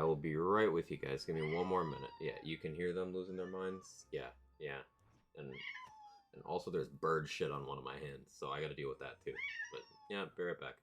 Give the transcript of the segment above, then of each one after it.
will be right with you guys. Give me one more minute. Yeah, you can hear them losing their minds. Yeah, yeah, and also there's bird shit on one of my hands, so I got to deal with that too. But yeah, be right back.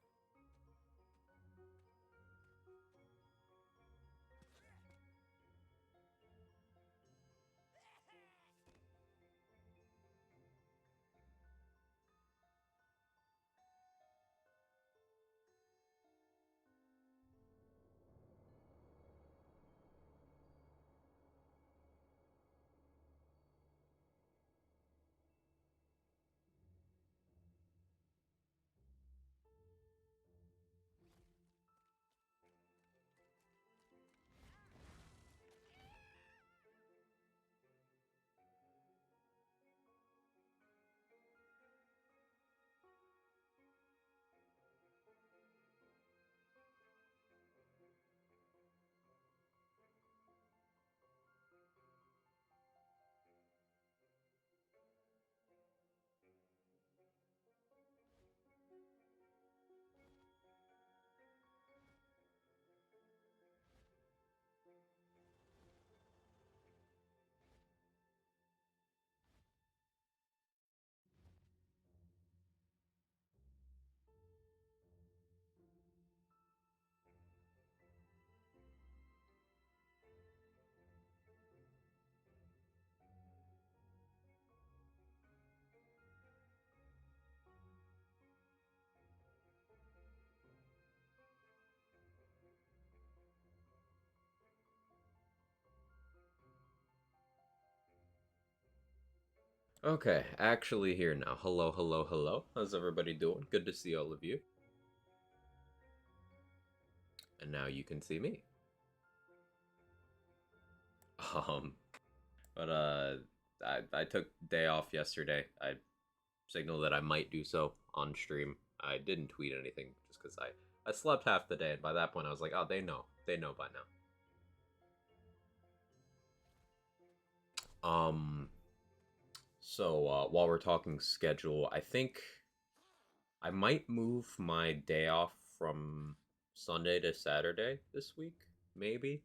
Okay, actually here now. Hello, hello, hello. How's everybody doing? Good to see all of you. And now you can see me. Um, but I took day off yesterday. I signaled that I might do so on stream. I didn't tweet anything just because I slept half the day, and by that point I was like, oh, they know by now. Um, so while we're talking schedule, I think I might move my day off from Sunday to Saturday this week, maybe.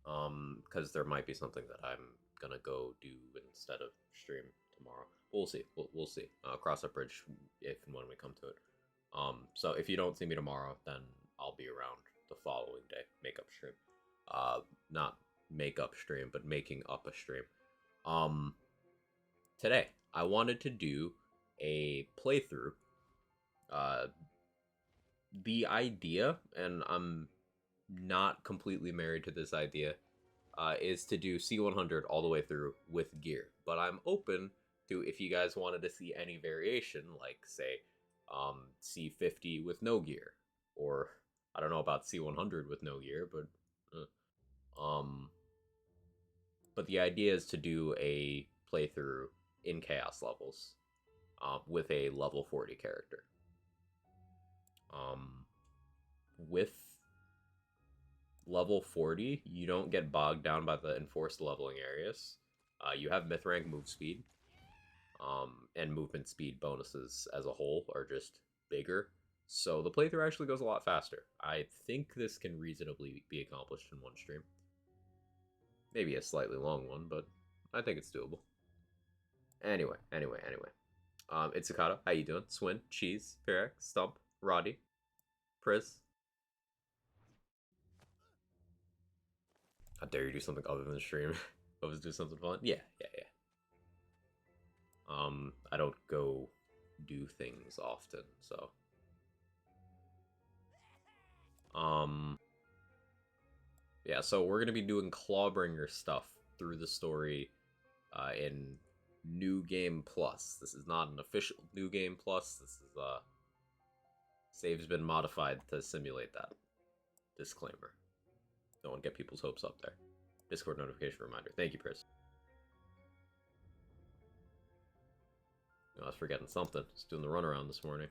Because there might be something that I'm gonna go do instead of stream tomorrow. We'll see. We'll see. Cross that bridge if and when we come to it. So if you don't see me tomorrow, then I'll be around the following day. Makeup stream. Not makeup stream, but making up a stream. Um, Today I wanted to do a playthrough. Uh, the idea, and I'm not completely married to this idea, is to do C100 all the way through with gear. But I'm open to if you guys wanted to see any variation, like say C50 with no gear, or I don't know about C100 with no gear, um, but the idea is to do a playthrough in chaos levels with a level 40 character. Um, with level 40, you don't get bogged down by the enforced leveling areas. You have myth rank move speed, and movement speed bonuses as a whole are just bigger. So the playthrough actually goes a lot faster. I think this can reasonably be accomplished in one stream. Maybe a slightly long one, but I think it's doable. Anyway. It's Ikata. How you doing? Swin, Cheese, Pirek, Stump, Roddy, Priz. How dare you do something other than stream? Always do something fun. Yeah. I don't go do things often, so. Um, yeah, so we're gonna be doing Clawbringer stuff through the story in New Game Plus. This is not an official New Game Plus. This is save's been modified to simulate that. Disclaimer. Don't want to get people's hopes up there. Discord notification reminder. Thank you, Chris. I was forgetting something. Just doing the runaround this morning.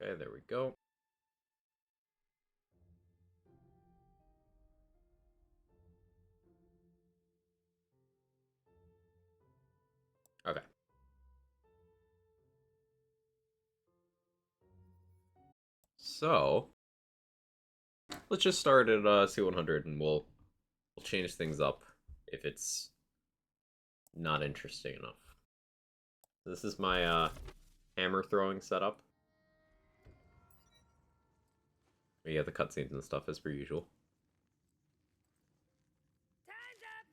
Okay, there we go. Okay. So, let's just start at C100 and we'll change things up if it's not interesting enough. This is my hammer throwing setup. We get the cutscenes and stuff as per usual. Time's up!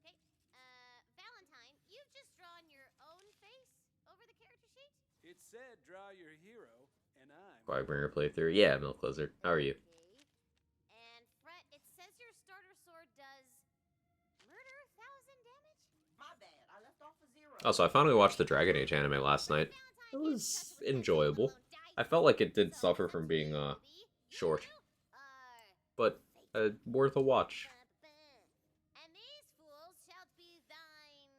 Okay. Valentine, you've just drawn your own face over the character sheet? It said draw your hero, and I'm... Quagbringer playthrough. Yeah, Milk Lizard. How are you? Okay. And Fret, it says your starter sword does murder 1,000 damage? My bad, I left off a 0. Oh, so I finally watched the Dragon Age anime last night. It was enjoyable. I felt like it did suffer from being short, but worth a watch. And these fools shall be thine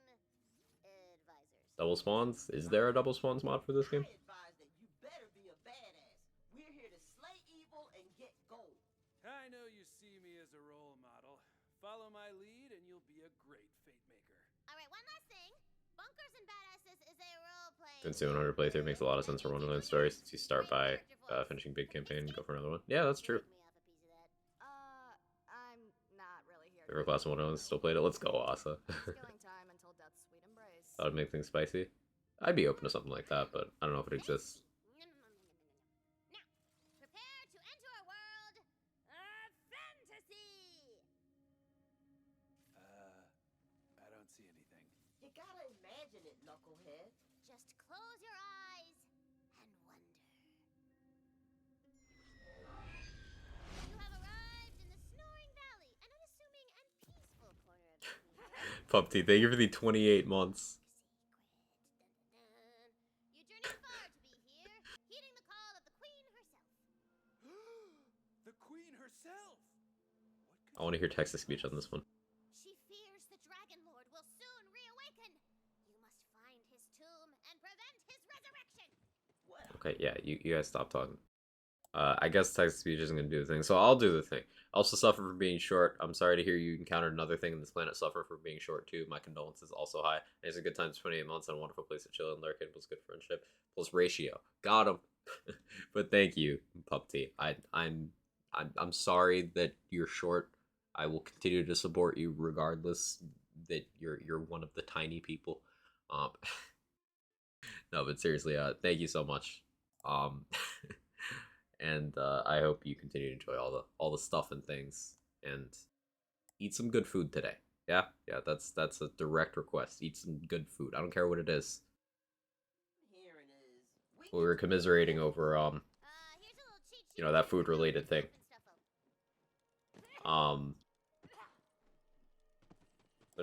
advisors. Double spawns? Is there a double spawns mod for this game? I advise that you better be a badass. We're here to slay evil and get gold. I know you see me as a role model. Follow my lead and you'll be a great fate maker. Alright, one last thing. Bunkers and Badasses is a role-playing... The C100 playthrough makes a lot of sense for Wonderland stories since you start by finishing big campaign and go for another one. Yeah, that's true. I'm not really here. Favorite class of Wonderland still played it. Let's go, Asa. Killing time until death's sweet embrace. That would make things spicy. I'd be open to something like that, but I don't know if it exists. Now, prepare to enter a world of fantasy! I don't see anything. You gotta imagine it, knucklehead. Just close your eyes and wonder. You have arrived in the Snoring Valley, an unassuming and peaceful corner of the universe. Pupty, thank you for the 28 months. You journeyed far to be here, heeding the call of the Queen herself. The queen herself! I want to hear text-to speech on this one. She fears the Dragon Lord will soon reawaken. You must find his tomb and prevent his resurrection. Well, Okay, yeah, you guys stop talking. I guess text-to-speech isn't going to do the thing, so I'll do the thing. I also suffer from being short. I'm sorry to hear you encountered another thing in this planet suffer from being short, too. My condolences also high. It's a good time, 28 months, and a wonderful place to chill and lurk. It was good friendship. Plus ratio. Got him. But thank you, Pupty. I'm sorry that you're short. I will continue to support you regardless that you're one of the tiny people. No, but seriously, thank you so much. And I hope you continue to enjoy all the stuff and things, and eat some good food today. Yeah, that's a direct request. Eat some good food. I don't care what it is. here it is. We were commiserating over Here's a little cheat sheet. you know, that food related thing. I'll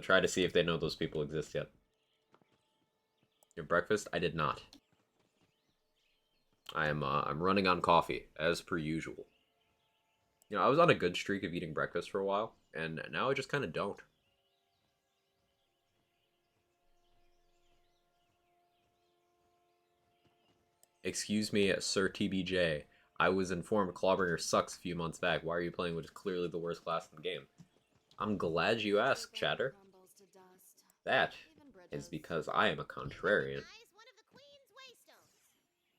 try to see if they know those people exist yet. Your breakfast? I did not. I'm running on coffee as per usual. You know, I was on a good streak of eating breakfast for a while, and now I just kind of don't. Excuse me, Sir TBJ. I was informed Clawbringer sucks a few months back. Why are you playing what is clearly the worst class in the game? I'm glad you asked, Chatter. That is because I am a contrarian. One of the Queen's waystones.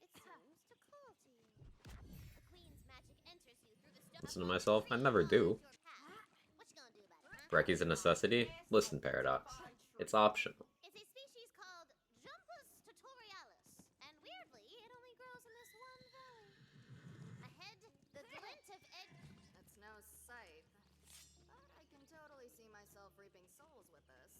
It seems to call to you. The Queen's magic enters you through the stone. Listen to myself? I never do. What you gonna do about it, huh? Brecky's a necessity? Listen, Paradox. It's optional. It's a species called Jumpus tutorialis, and weirdly, it only grows in this one valley. Ahead, the glint of That's no sight. But I can totally see myself reaping souls with this.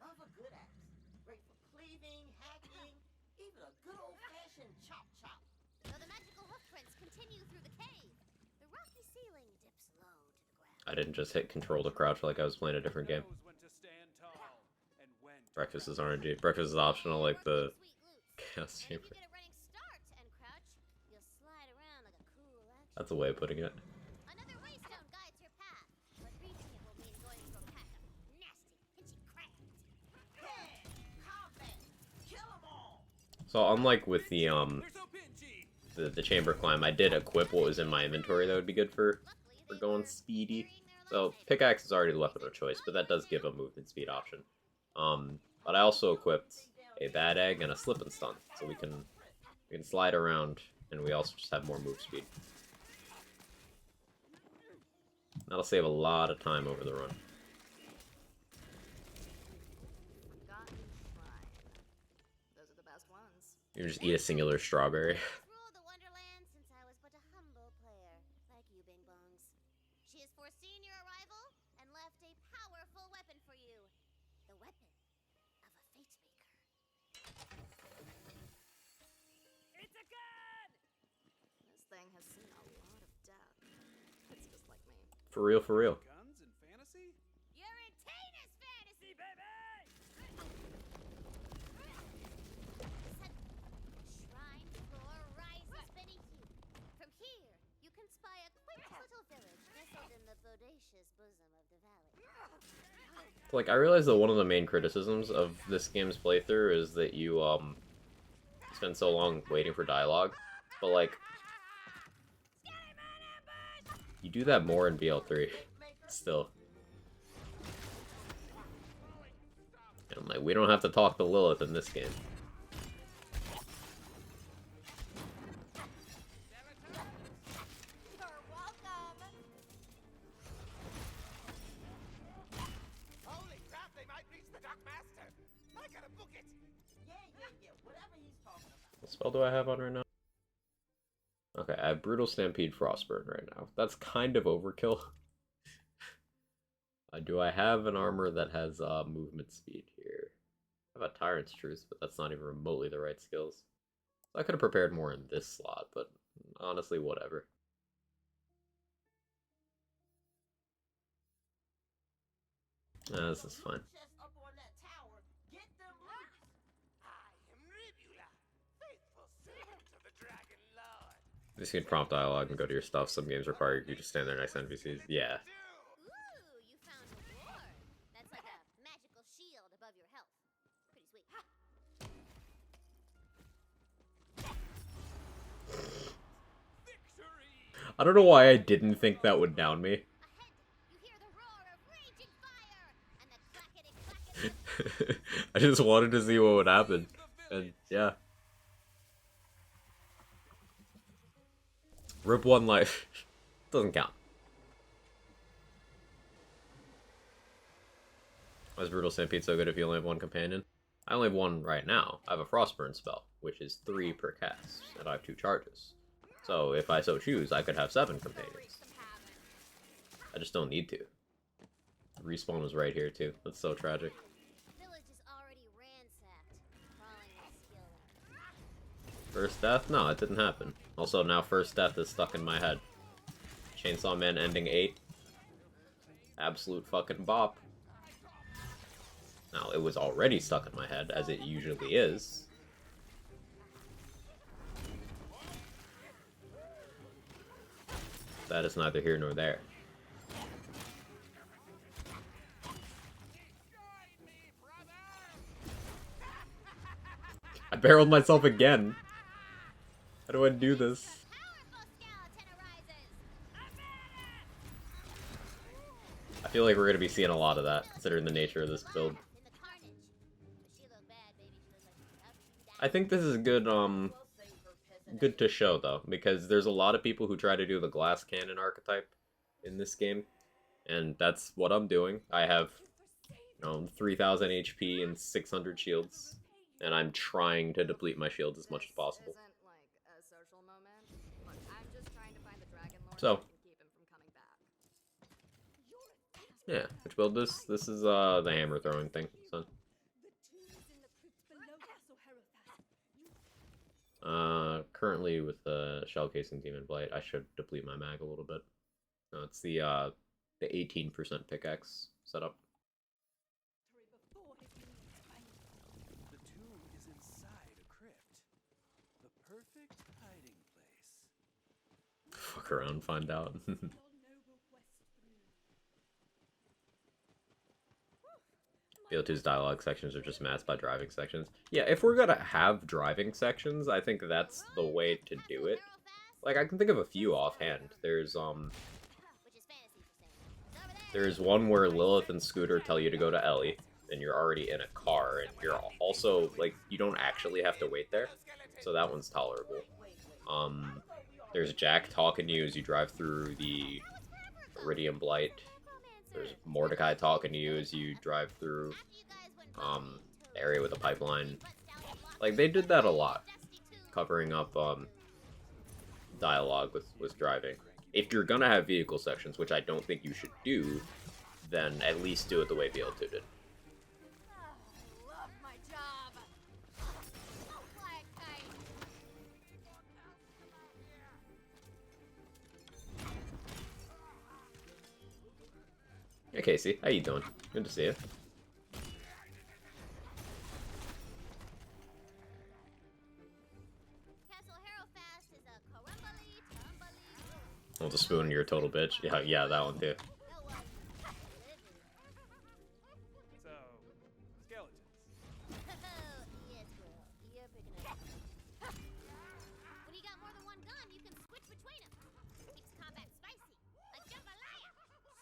Love a good axe. Great for cleaving, hacking, even a good old-fashioned chop-chop. Though the magical hoofprints continue through the cave, the rocky ceiling dips low to the ground. I didn't just hit control to crouch like I was playing a different game. Knows when to stand tall and when to Breakfast is crouch. RNG. Breakfast is optional like the Chaos And if Chamber. you get a running start and crouch, you'll slide around like a cool action. That's a way of putting it. Another waystone guides your path, but reaching it will mean going through a pack of nasty, pinchy crabs. Yeah, combat, kill 'em all. So unlike with the They're so pinchy. the chamber climb, I did equip what was in my inventory that would be good for going speedy. So pickaxe is already the weapon of choice, but that does give a movement speed option. But I also equipped a bad egg and a slip and stun, so we can slide around, and we also just have more move speed. That'll save a lot of time over the run. Forgotten Shrine. Those are the best ones. You just eat a singular strawberry. Ruled the Wonderland since I was but a humble player, like you, Bing Bongs. She has foreseen your arrival and left a powerful weapon for you. The weapon of a fate maker. It's a gun! This thing has seen a lot of death. It's just like me. For real, for real. Guns and fantasy? You're in Tina's fantasy, Baby! Shrine floor rises beneath you. From here, you can spy a quaint little village nestled in the bodacious bosom of the valley. Like, I realize that one of the main criticisms of this game's playthrough is that you, spend so long waiting for dialogue. But, like, you do that more in BL3, still. And, like, we don't have to talk to Lilith in this game. You're welcome. Holy crap, they might reach the Dock Master! I gotta book it! Yeah, whatever he's talking about. What spell do I have on right now? Okay, I have Brutal Stampede Frostburn right now. That's kind of overkill. Do I have an armor that has movement speed here? I have a Tyrant's Truth, but that's not even remotely the right skills. I could have prepared more in this slot, but honestly, whatever. This is fine. Chest up on that tower. Get them loose. I am Ribula, faithful servant of the Dragon Lord. You just need prompt dialogue and go to your stuff. Some games require you to stand there next to NPCs. Yeah. Ooh, you found a ward. That's like a magical shield above your health. Pretty sweet. Victory! I don't know why I didn't think that would down me. Ahead, you hear the roar of raging fire and the clackety clackety. I just wanted to see what would happen. And yeah. Rip one life. Doesn't count. Why is Brutal Stampede so good if you only have one companion? I only have one right now. I have a Frostburn spell, which is 3 per cast, and I have 2 charges. So if I so choose, I could have 7 companions. I just don't need to. The respawn was right here too. That's so tragic. The village is already ransacked, crawling with skill. First death? No, it didn't happen. Also, now first death is stuck in my head. Chainsaw Man ending 8. Absolute fucking bop. Now, it was already stuck in my head, as it usually is. That is neither here nor there. I barreled myself again. How do I do this? Powerful skeleton arises. I feel like we're going to be seeing a lot of that, considering the nature of this build. In the carnage. But she looked bad, baby. She looked like she was about to die. I think this is good, good to show, though, because there's a lot of people who try to do the glass cannon archetype in this game, and that's what I'm doing. I have, 3,000 HP and 600 shields, and I'm trying to deplete my shields as much as possible. Isn't like a social moment, but I'm just trying to find the Dragon Lord So. and keep him from coming back. Yeah, which build this? This is the hammer throwing thing, so. Currently with the shell casing Demon Blight, I should deplete my mag a little bit. No, it's the 18% pickaxe setup. The tomb is inside a crypt. The perfect hiding place. Fuck around and find out. BO2's dialogue sections are just masked by driving sections. Yeah, if we're gonna have driving sections, I think that's the way to do it. Like, I can think of a few offhand. Which is fantasy for saying. Over there. There's one where Lilith and Scooter tell you to go to Ellie, and you're already in a car, and you're also, like, you don't actually have to wait there, so that one's tolerable. There's Jack talking to you as you drive through the Iridium Blight. There's Mordecai talking to you as you drive through the area with the pipeline. Like, they did that a lot, covering up dialogue with driving. If you're gonna have vehicle sections, which I don't think you should do, then at least do it the way BL2 did. I love my job. Fly a kite. Hey Casey, how you doing? Good to see you. Castle Harrowfast is a carumbly, tumbly. Oh, the spoon, you're a total bitch. Yeah, that one too. No one living. So, skeletons. Yes, girl. You're picking it up. When you got more than one gun, you can switch between them. Keeps combat spicy, like jambalaya.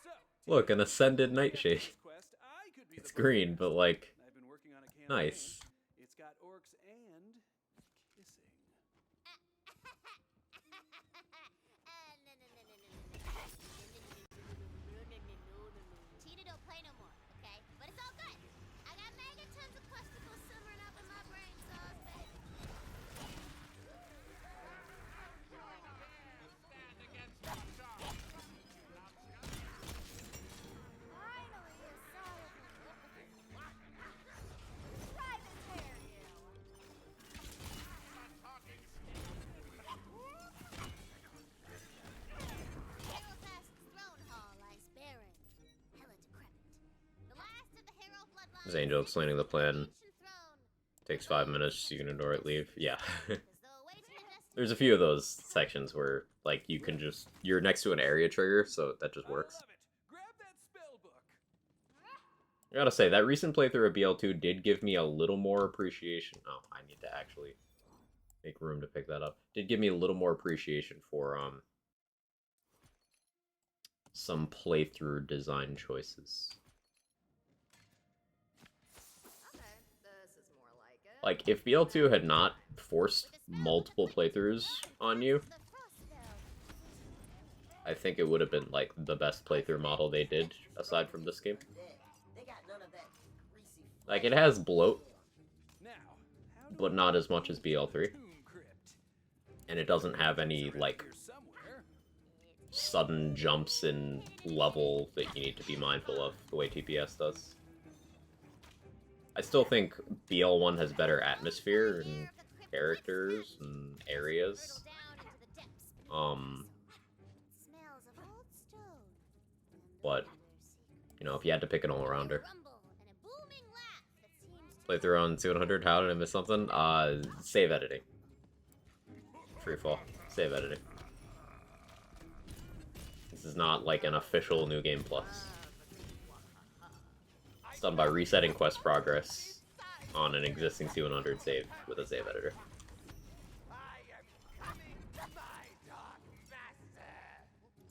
So, Look, an ascended nightshade. this quest, I could be It's the green, but like, I've been working on a campaign. nice. It's got orcs and kissing. Tina don't play no more, okay? But it's all good. I got mega tons of questicles simmering up in my brain sauce, baby. Finally, you saw it. Try this hair, you. Harrowfast's throne hall lies barren, hella decrepit. The last of the Harrow bloodline. Is Angel explaining the plan? Ancient throne. Takes 5 minutes, you can ignore it, leave. Yeah. As though awaiting a destiny. There's a few of those sections where, like, you can just... You're next to an area trigger, so that just works. I love it. Grab that spell book. I gotta say, that recent playthrough of BL2 did give me a little more appreciation. Oh, I need to actually make room to pick that up. Did give me a little more appreciation for, some playthrough design choices. Okay, this is more like it. Like, if BL2 had not forced multiple playthroughs on you, The frost spell. I think it would have been, like, the best playthrough model they did, aside from this game. They got none of that greasy Like, it has bloat, Now, how do but I not as much as BL3. Tomb Crypt? And it doesn't have any, It's around like, here somewhere. sudden jumps in level that you need to be mindful of, the way TPS does. I still think BL1 has better atmosphere and characters and areas. Smells of old stone. But, you know, if you had to pick an all-arounder. Rumble and a booming laugh that seems to Playthrough on C100, how did I miss something? Save editing. Freefall. Save editing. This is not like an official New Game Plus. It's done by resetting quest progress on an existing C100 save with a save editor. I am coming, my dark master.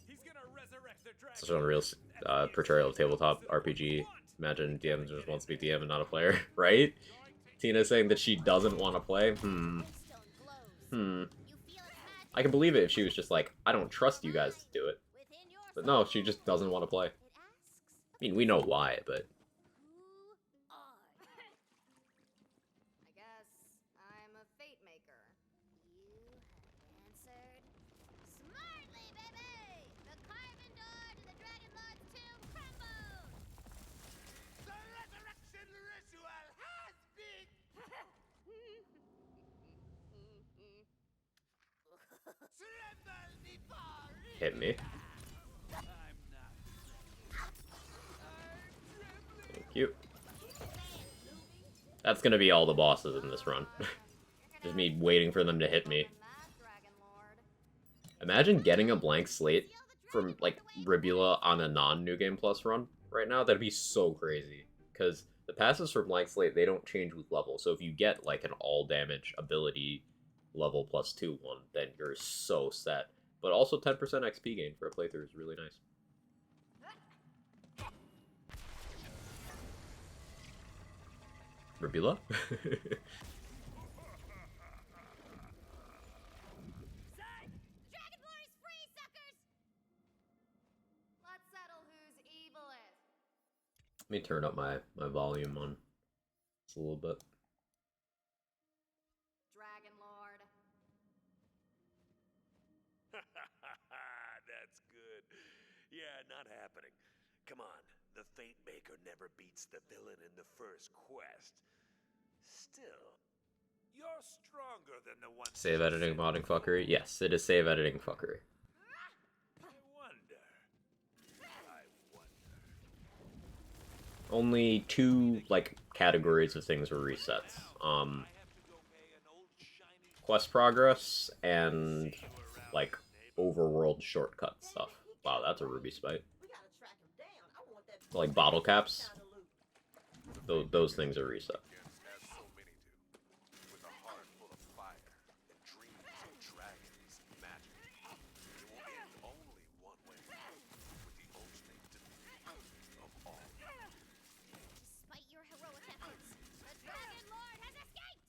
He's gonna resurrect the dragon. Such an unreal portrayal of tabletop RPG. Imagine DM just wants to be DM and not a player, right? Tina saying that she doesn't want to play? stone glows. Hmm. You feel its magic I can believe it if she was just like, I don't trust you guys to do it. within your But no, she just doesn't want to play. It asks, I mean, we know why, but... who are you? I guess I'm a fate maker. You have answered smartly, baby! The carven door to the Dragon Lord's tomb crumbles! The resurrection ritual has been. Tremble before it. Hit me. I'm not. Thank you. That's gonna be all the bosses in this run. Just me waiting for them to hit me. That Dragon Lord. Imagine getting a blank slate from, like, Ribula on a non-New Game Plus run right now. That'd be so crazy. because the passes for Blank Slate, they don't change with level. So if you get like an all damage ability level plus 2/1, then you're so set. But also 10% XP gain for a playthrough is really nice. Ribula? Dragon Lord is free, suckers! Let's settle who's evilest. Let me turn up my volume on just a little bit. Dragon Lord. That's good. Yeah, not happening. Come on, the Fate Maker never beats the villain in the first quest. Still, you're stronger than the one. Save editing modding fuckery? Yes, it is save editing fuckery. I wonder. Only 2 like categories of things were resets. Quest progress and like overworld shortcut stuff. Wow, that's a ruby spite. We gotta track him down. I want that Like bottle caps, kind of loot. those things are reset. As so many do, with a heart full of fire and dreams of dragons and magic. It will end only one way, with the ultimate defeat of all. Despite your heroic efforts, the Dragon Lord has escaped!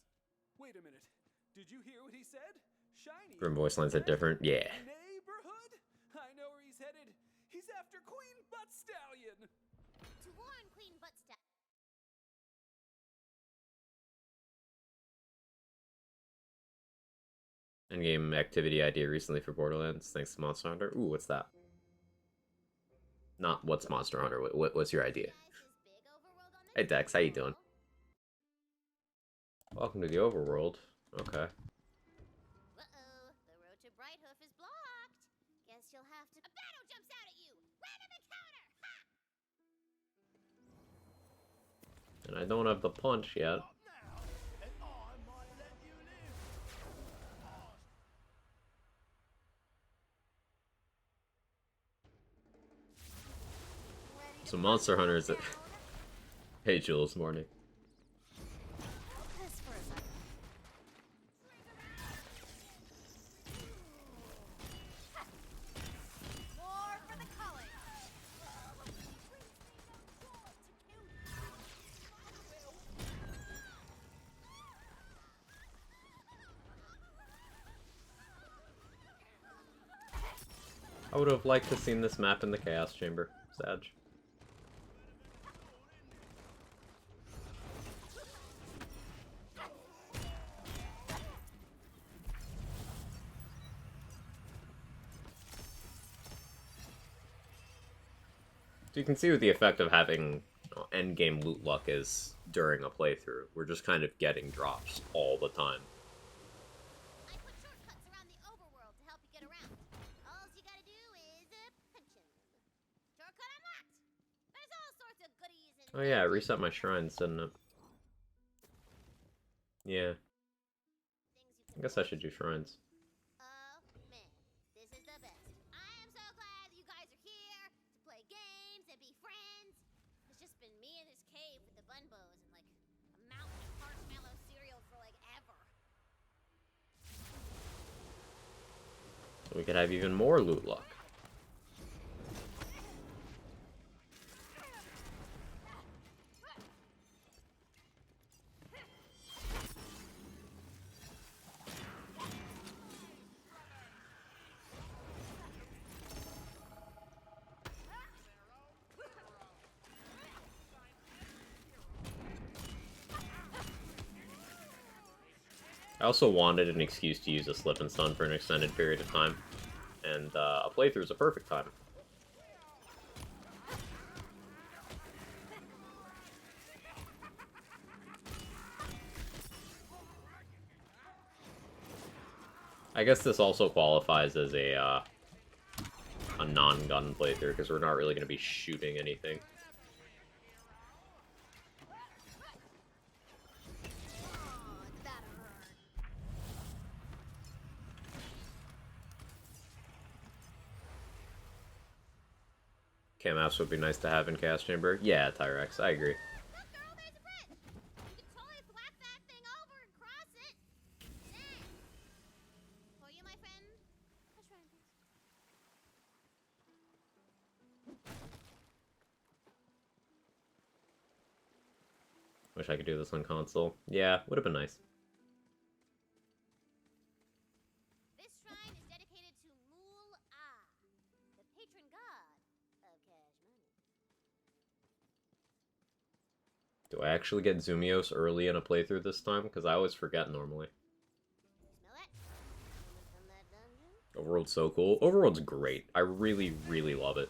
Wait a minute. Did you hear what he said? Shiny. Grim voice lines are different. Yeah. Neighborhood? I know where he's headed. He's after Queen Butt Stallion. To warn Queen Buttstaff. Endgame activity idea recently for Borderlands, thanks to Monster Hunter. Ooh, what's that? Not what's Monster Hunter. What's your idea? Hey Dex, how you doing? Welcome to the overworld. Okay. Uh-oh, the road to Brighthoof is blocked. Guess you'll have to... A battle jumps out at you! Random encounter! Ha! And I don't have the punch yet. So Monster Hunter is it? Hey Jules, morning. Focus for a second. More for the culling. I would have liked to seen this map in the Chaos Chamber. Sad. So you can see what the effect of having endgame loot luck is during a playthrough. We're just kind of getting drops all the time. I put shortcuts around the overworld to help you get around. All you gotta do is punch 'em. Shortcut unlocked. There's all sorts of goodies and... Oh yeah, I reset my shrines, didn't it? Yeah, things you I can guess I should do shrines. Oh, man. This is the best. I am so glad you guys are here to play games and be friends. It's just been me in this cave with the bunbos and, like, a mountain of marshmallow cereal for, like, ever. So we could have even more loot luck. I also wanted an excuse to use a slip and stun for an extended period of time, and a playthrough is a perfect time. I guess this also qualifies as a non-gun playthrough, because we're not really going to be shooting anything. That hurt. Cam apps would be nice to have in Chaos Chamber. Yeah, Tyrex, I agree. Wish I could do this on console. Yeah, would have been nice. This shrine is dedicated to Mool-Ah, the patron god of cash money. Do I actually get Zumios early in a playthrough this time? Because I always forget normally. Smell that? Coming from that dungeon? Overworld's so cool. Overworld's great. I really, really love it.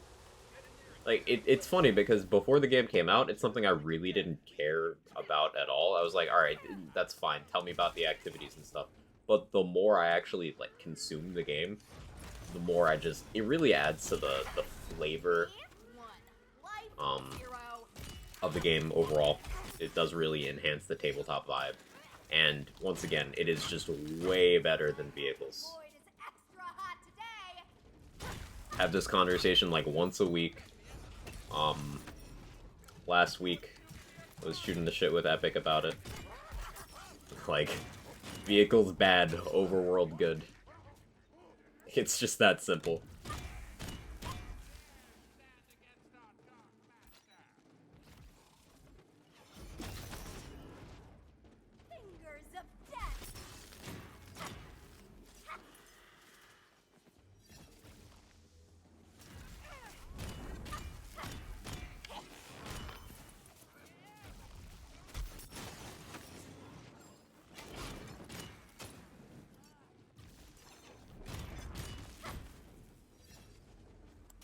Like, it's funny because before the game came out, it's something I really didn't care about at all. I was like, alright, that's fine. Tell me about the activities and stuff. But the more I actually, like, consume the game, the more I just... It really adds to the flavor of the game overall. It does really enhance the tabletop vibe. And, once again, it is just way better than vehicles. Have this conversation, like, once a week. Last week, I was shooting the shit with Epic about it. Like, vehicles bad, overworld good. It's just that simple. Fingers of death.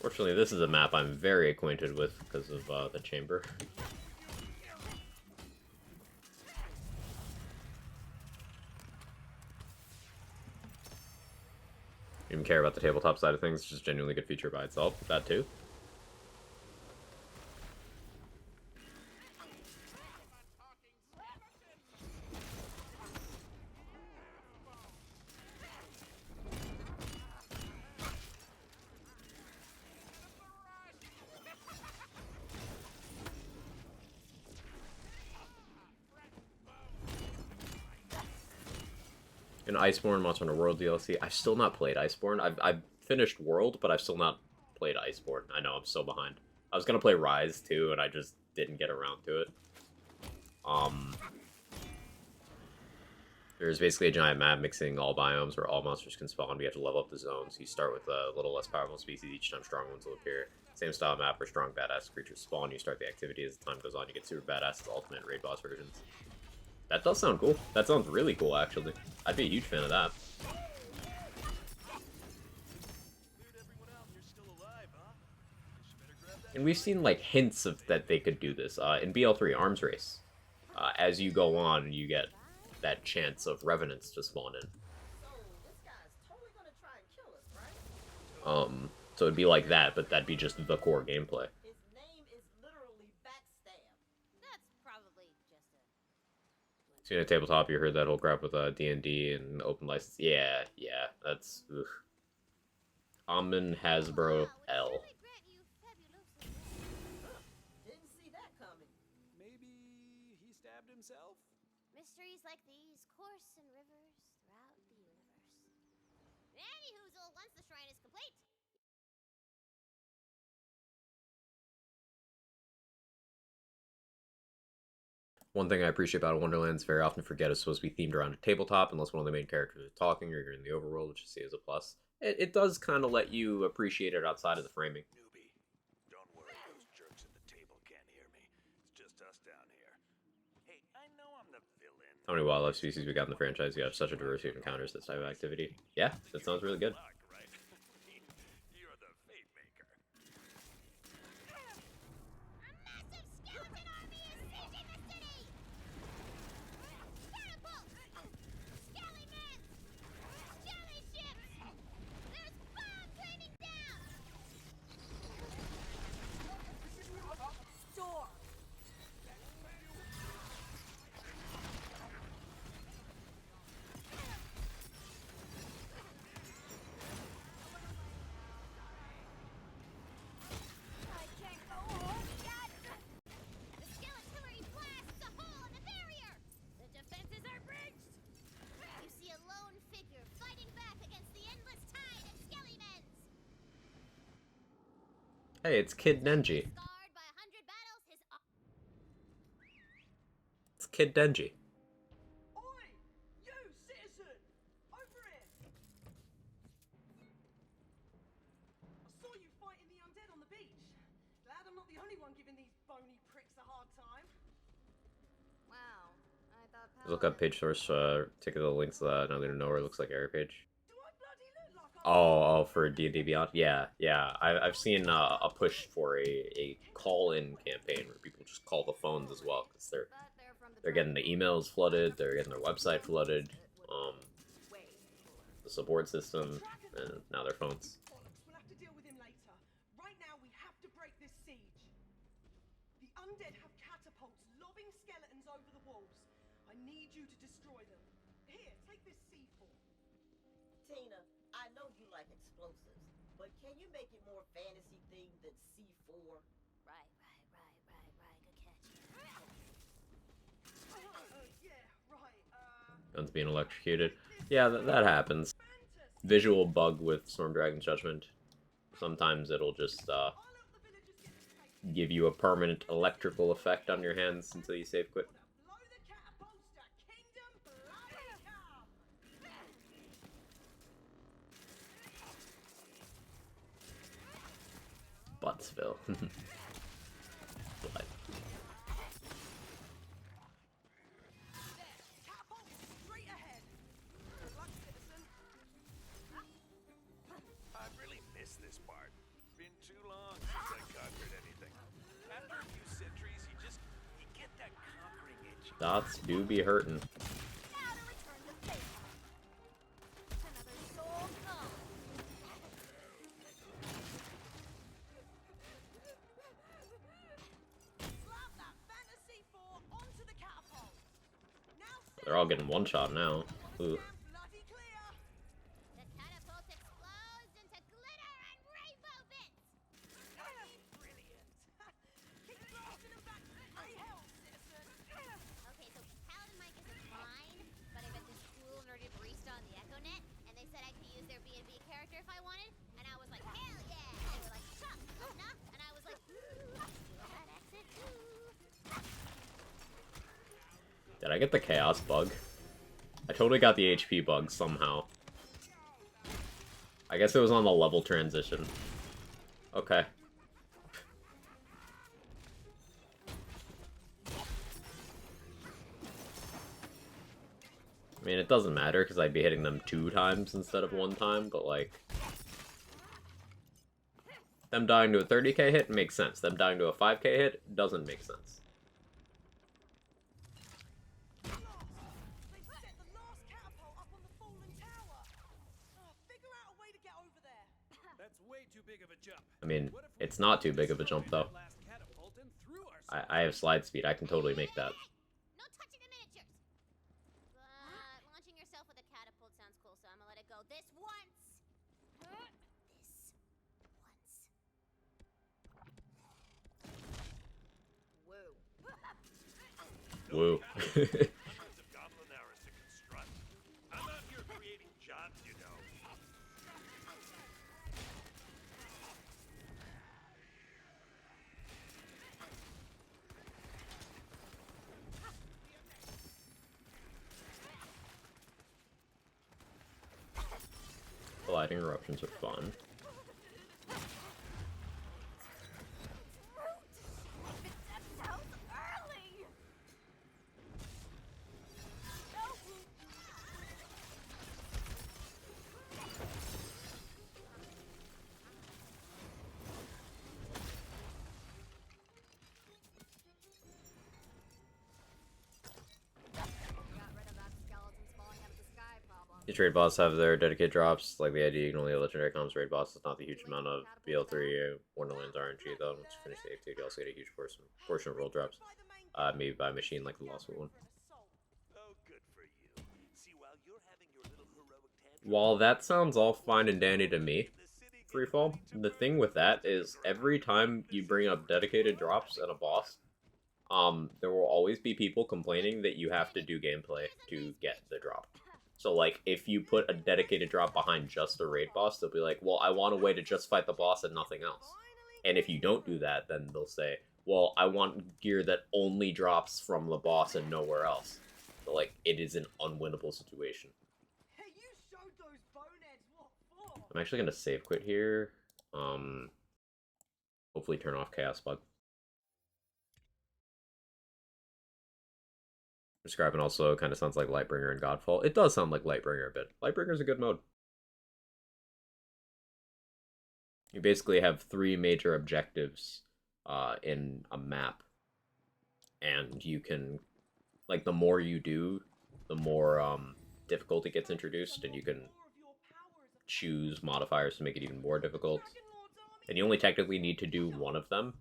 Fortunately, this is a map I'm very acquainted with because of the chamber. Even care about the tabletop side of things, it's just a genuinely good feature by itself. That too. In Iceborne, Monster Hunter World DLC. I've still not played Iceborne. I've finished World, but I've still not played Iceborne. I know, I'm so behind. I was gonna play Rise, too, and I just didn't get around to it. There's basically a giant map mixing all biomes where all monsters can spawn. We have to level up the zones. You start with a little less powerful species. Each time strong ones will appear. Same style map where strong badass creatures spawn. You start the activity as time goes on. You get super badass ultimate raid boss versions. That does sound cool. That sounds really cool, actually. I'd be a huge fan of that. And we've seen, like, hints of that they could do this. In BL3 Arms Race, as you go on, you get that chance of Revenants to spawn in. So this guy's totally gonna try and kill us, right? So it'd be like that, but that'd be just the core gameplay. His name is literally Backstab. That's probably just a... Seen a tabletop, you heard that whole crap with D&D and open license. Yeah, that's... Ugh. Amon Hasbro L. Didn't see that coming. Maybe he stabbed himself? Mysteries like these course in rivers throughout the universe. Anyhoozle, once the shrine is complete, One thing I appreciate about Wonderlands, very often forget it's supposed to be themed around a tabletop, unless one of the main characters is talking or you're in the overworld, which you see as a plus. It does kind of let you appreciate it outside of the framing. Newbie, don't worry, those jerks at the table can't hear me. It's just us down here. Hey, I know I'm the villain. How many wildlife species we got in the franchise? You have such a diversity of encounters this type of activity. Yeah, that sounds really good. Luck, right? You're the fate maker. a massive skeleton army is sieging the city! Catapults! Skellymans! Jelly ships! There's bombs raining down! Door. I can't go home yet. The skeletonary blasts a hole in the barrier! The defenses are breached! You see a lone figure fighting back against the endless tide of skellymans! Hey, it's Kid Nenji. Scarred by 100 battles, his It's Kid Denji. Oi! You, citizen! Over here! I saw you fighting the undead on the beach. Glad I'm not the only one giving these bony pricks a hard time. Wow. I thought Look up page source, take the links to that. I'm gonna know where it looks like error page. Do I bloody look like I'm... Oh, for D&D Beyond? Yeah. I've seen a push for a call-in campaign where people just call the phones as well, because they're getting the emails flooded, they're getting their website flooded, the support system, and now their phones. Bollocks, we'll have to deal with him later. Right now, we have to break this siege. The undead have catapults lobbing skeletons over the walls. I need you to destroy them. Here, take this C4. Tina, I know you like explosives, but can you make it more fantasy themed than C4? Right. Good catch. Yeah, right, Guns being electrocuted. Yeah, that happens. Visual bug with Storm Dragon Judgment. Sometimes it'll just give you a permanent electrical effect on your hands until you save quit. blow the catapults to kingdom bloody come! Buttsville. Blood. Catapults straight ahead. Good luck, citizen. I really miss this part. Been too long since I conquered anything. After a few centuries, you get that conquering itch. Dots do be hurting. Now to return the favor. Another soul come. Slap that fantasy 4 onto the catapult. Now They're all getting one shot now. Ooh. bloody clear. The catapult explodes into glitter and rainbow bits. Brilliant. Keep blasting them back. Hey, hell, citizen. Okay, so Paladin Mike isn't mine, but I met this cool nerdy barista on the EchoNet, and they said I could use their B&B character if I wanted, and I was like, hell yeah! And they were like, shut up, nah, and I was like, ooh, that accent, ooh. Did I get the chaos bug? I totally got the HP bug somehow. I guess it was on the level transition. Okay. I mean, it doesn't matter because I'd be hitting them 2 times instead of 1 time, but like... them dying to a 30k hit makes sense. Them dying to a 5k hit doesn't make sense. They've set the last catapult up on the fallen tower. Figure out a way to get over there. That's way too big of a jump. I mean, What if we it's not too big of a jump though. destroyed that last catapult and threw ourselves I have slide speed, I can totally make that. No touching the miniatures! But launching yourself with a catapult sounds cool, so I'm gonna let it go this once! Woo. Hundreds of goblin hours to construct. I'm out here creating jobs, you know. Lighting eruptions are fun. Each raid boss have their dedicated drops, like the idea you can only get legendary comms raid boss is not the huge amount of BL3 Wonderlands RNG though. Once you finish the activity, you also get a huge portion of roll drops. Maybe by machine like the Lost one. Oh, good for you. See, while you're having your little heroic tantrum, While that sounds all fine and dandy to me, the city Freefall, the thing with that is every time you bring up dedicated drops and a boss, there will always be people complaining that you have to do gameplay to get the drop. So, like, if you put a dedicated drop behind just a raid boss, they'll be like, well, I want a way to just fight the boss and nothing else. And if you don't do that, then they'll say, well, I want gear that only drops from the boss and nowhere else. So, like, it is an unwinnable situation. Hey, you showed those boneheads what for? I'm actually gonna save quit here. Hopefully turn off Chaos Bug. Describing also kind of sounds like Lightbringer and Godfall. It does sound like Lightbringer a bit. Lightbringer's a good mode. You basically have 3 major objectives in a map. And you can, like, the more you do, the more difficulty gets introduced, and you can choose modifiers to make it even more difficult. And you only technically need to do one of them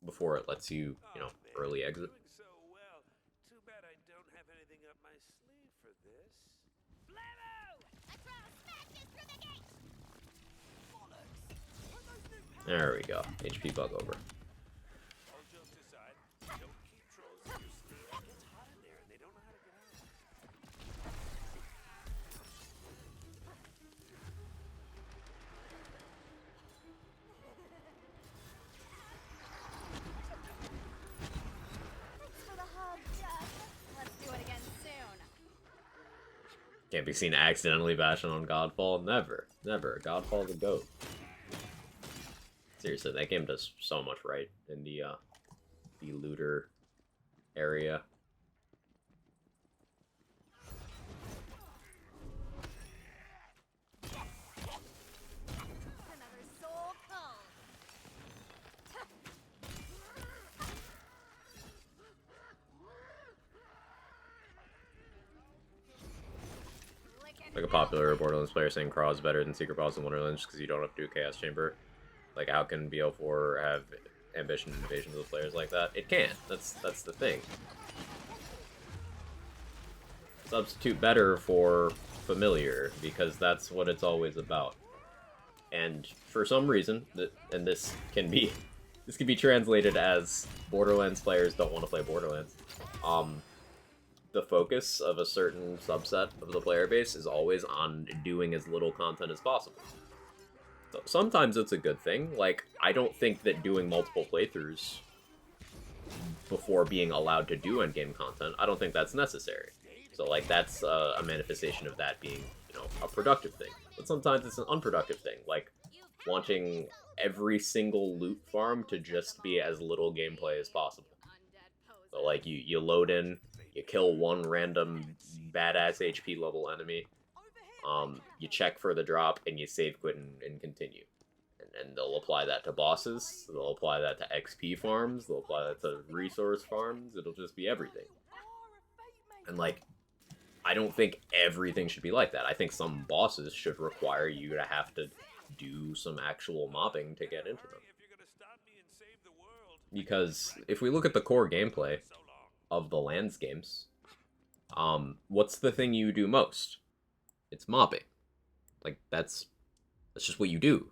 before it lets you, you know, early exit. Doing so well. Too bad I don't have anything up my sleeve for this. There we go. HP bug over. All jokes aside, don't keep trolls in your sleeve. It gets hot in there and they don't know how to get out. Thanks for the hug, Doug. Let's do it again soon. Can't be seen accidentally bashing on Godfall. Never. Never. Godfall's a goat. Seriously, that game does so much right in the looter area. Another soul cold. Like a popular Borderlands player saying Craw is better than Secret Boss in Wonderlands because you don't have to do Chaos Chamber. Like, how can BO4 have ambition and invasions with players like that? It can't. That's the thing. Substitute better for familiar, because that's what it's always about. And for some reason, and this can be translated as Borderlands players don't want to play Borderlands. The focus of a certain subset of the player base is always on doing as little content as possible. So sometimes it's a good thing. Like, I don't think that doing multiple playthroughs before being allowed to do endgame content, I don't think that's necessary. So, like, that's a manifestation of that being, you know, a productive thing. But sometimes it's an unproductive thing, like wanting every single loot farm to just be as little gameplay as possible. So, like, you load in, you kill one random badass HP level enemy, you check for the drop, and you save quit and continue. And they'll apply that to bosses, they'll apply that to XP farms, they'll apply that to resource farms, it'll just be everything. And, like, I don't think everything should be like that. I think some bosses should require you to have to do some actual mobbing to get into them. Because if we look at the core gameplay of the Lands games, what's the thing you do most? It's mobbing. Like, that's just what you do.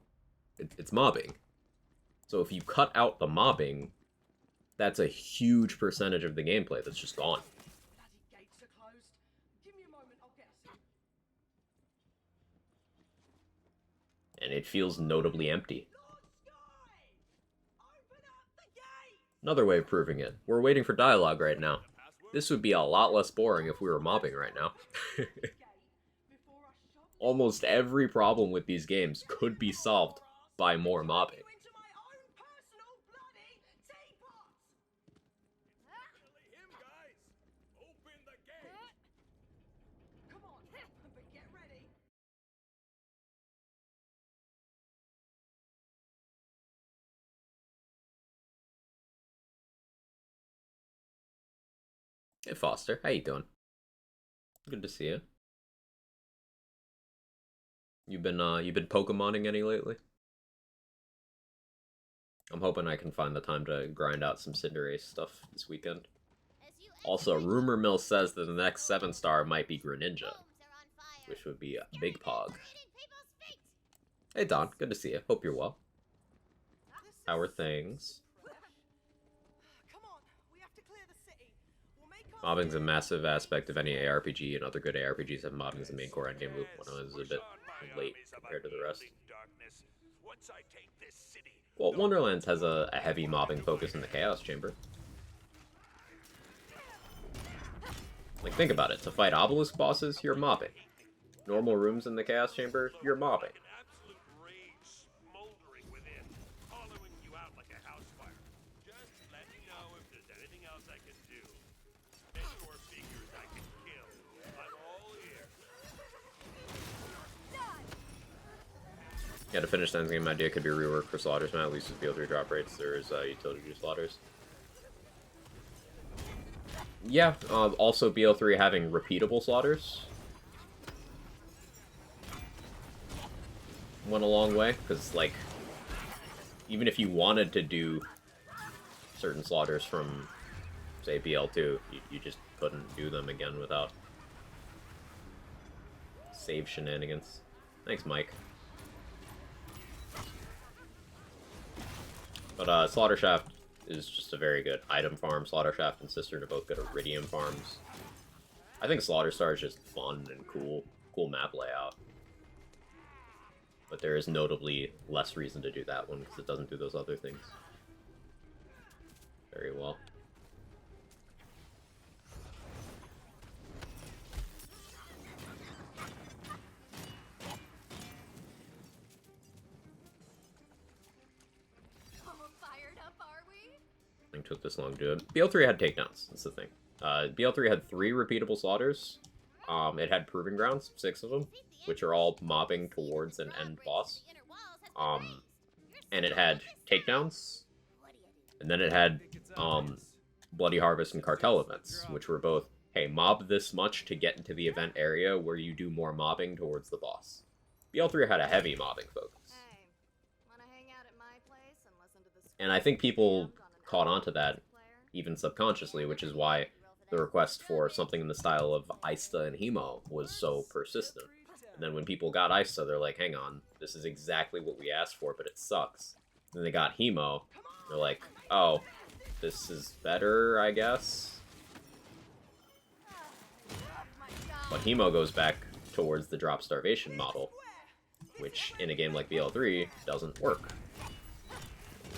It's mobbing. So if you cut out the mobbing, that's a huge percentage of the gameplay that's just gone. Bloody gates are closed. Give me a moment, I'll get us in. And it feels notably empty. Lord Sky! Open up the gate! Another way of proving it. We're waiting for dialogue right now. This would be a lot less boring if we were mobbing right now. Almost every problem with these games could be solved by more mobbing. Into my own personal bloody teapot! Him, guys! Open the gate! Come on, but get ready. Hey Foster, how you doing? Good to see you. You've been Pokemoning any lately? I'm hoping I can find the time to grind out some Cinderace stuff this weekend. Also, rumor mill says that the next 7-star might be Greninja, which would be a big pog. Hey Don, good to see you. Hope you're well. How are things? Come on, we have to clear the city. We'll make our Mobbing's a massive aspect of any ARPG, and other good ARPGs have mobbing as a main core endgame loop when it was a bit late compared to the rest. Once I take this city, Well, Wonderlands has a heavy mobbing focus in the Chaos Chamber. Like, think about it. To fight obelisk bosses, you're mobbing. Normal rooms in the Chaos Chamber, you're mobbing. An absolute rage smoldering within, hollowing you out like a house fire. Just let me know if there's anything else I can do. Any more figures I can kill. I'm all ears. Yeah, to finish the endgame idea could be reworked for slaughters, man. At least with BL3 drop rates, there's utility to slaughters. Yeah, also BL3 having repeatable slaughters went a long way, because, like, even if you wanted to do certain slaughters from, say, BL2, you just couldn't do them again without save shenanigans. Thanks, Mike. But Slaughter Shaft is just a very good item farm. Slaughter Shaft and Cistern are both good Iridium farms. I think Slaughter Star is just fun and cool map layout. But there is notably less reason to do that one because it doesn't do those other things very well. Took this long to do it. BL3 had takedowns, that's the thing. BL3 had 3 repeatable slaughters. It had proving grounds, 6 of them, which are all mobbing towards an end boss. And it had takedowns, and then it had Bloody Harvest and Cartel events, which were both, hey, mob this much to get into the event area where you do more mobbing towards the boss. BL3 had a heavy mobbing focus. And I think people caught on to that, even subconsciously, which is why the request for something in the style of Aista and Hemo was so persistent. And then when people got Aista, they're like, hang on, this is exactly what we asked for, but it sucks. And then they got Hemo, they're like, oh, this is better, I guess? But Hemo goes back towards the drop starvation model, which in a game like BL3 doesn't work.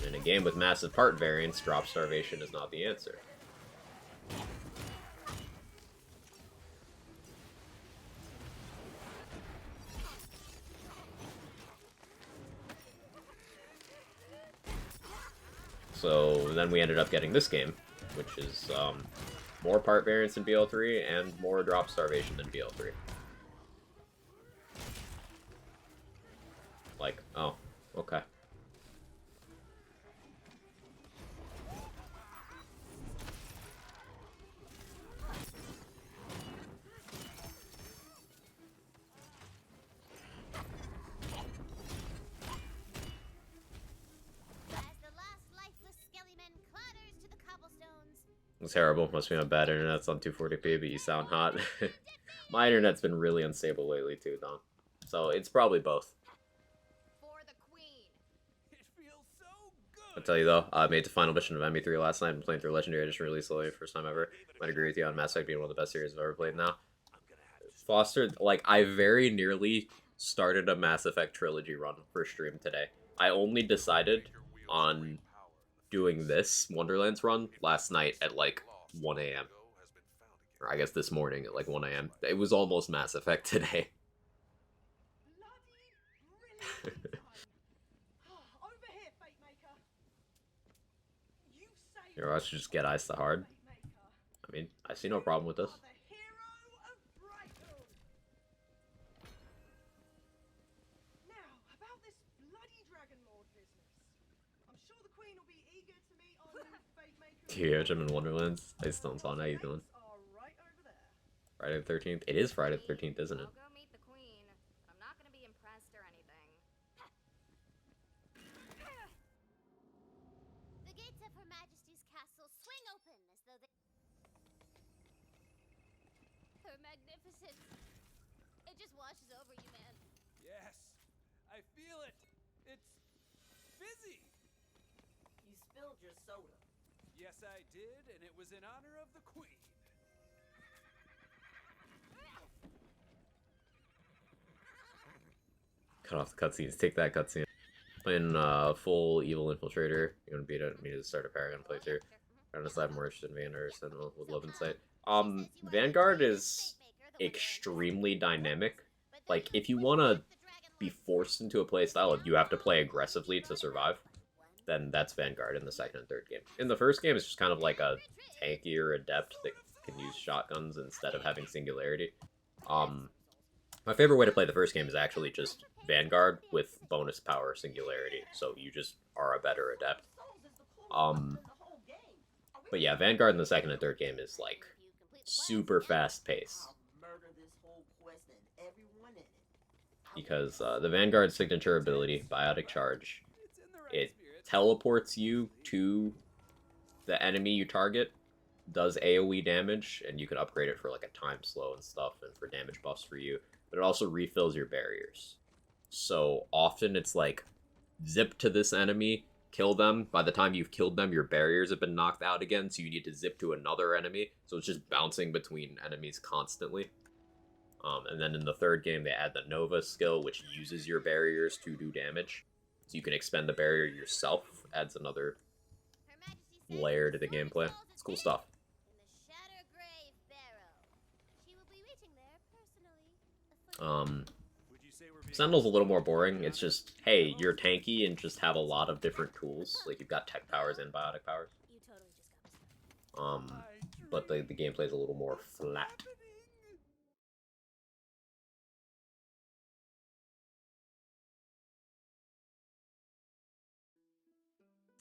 In a game with massive part variance, drop starvation is not the answer. So then we ended up getting this game, which is more part variance than BL3 and more drop starvation than BL3. Like, oh, okay. It's terrible. Must be on bad internet. It's on 240p, but you sound hot. My internet's been really unstable lately too, though. So it's probably both. For the queen. It feels so good. I'll tell you though, I made the final mission of ME3 last night. I'm playing through Legendary Edition really slowly, first time ever. Might agree with you on Mass Effect being one of the best series I've ever played now. Foster, like, I very nearly started a Mass Effect trilogy run for stream today. I only decided on doing this Wonderlands run last night at like 1 a.m. Or I guess this morning at like 1 a.m. It was almost Mass Effect today. Here, I should just get Ice the Hard. I mean, I see no problem with this. Yeah, I'm in Wonderlands. I still don't know how you doing. Friday the 13th? It is Friday the 13th, isn't it? I'll go meet the queen. I'm not gonna be impressed or anything. The gates of Her Majesty's castle swing open as though they... Her magnificence. It just washes over you, man. Yes, I feel it. It's fizzy. You spilled your soda. Yes, I did, and it was in honor of the queen. Cut off the cutscenes. Take that cutscene. Playing full evil infiltrator. You want to beat me to start a Paragon playthrough. Honestly, I'm more interested in Vanguard or Sentinel with Love Insight. Vanguard is extremely dynamic. Like, if you want to be forced into a playstyle of you have to play aggressively to survive, then that's Vanguard in the second and third game. In the first game, it's just kind of like a tankier adept that can use shotguns instead of having singularity. My favorite way to play the first game is actually just Vanguard with bonus power singularity, so you just are a better adept. But yeah, Vanguard in the second and third game is like super fast pace. Because the Vanguard signature ability, Biotic Charge, it teleports you to the enemy you target, does AoE damage, and you can upgrade it for like a time slow and stuff, and for damage buffs for you. But it also refills your barriers. So often it's like, zip to this enemy, kill them. By the time you've killed them, your barriers have been knocked out again, so you need to zip to another enemy. So it's just bouncing between enemies constantly. And then in the third game, they add the Nova skill, which uses your barriers to do damage. So you can expend the barrier yourself, adds another layer to the gameplay. It's cool stuff. Sentinel's a little more boring. It's just, hey, you're tanky and just have a lot of different tools. Like, you've got tech powers and biotic powers. But the gameplay's a little more flat.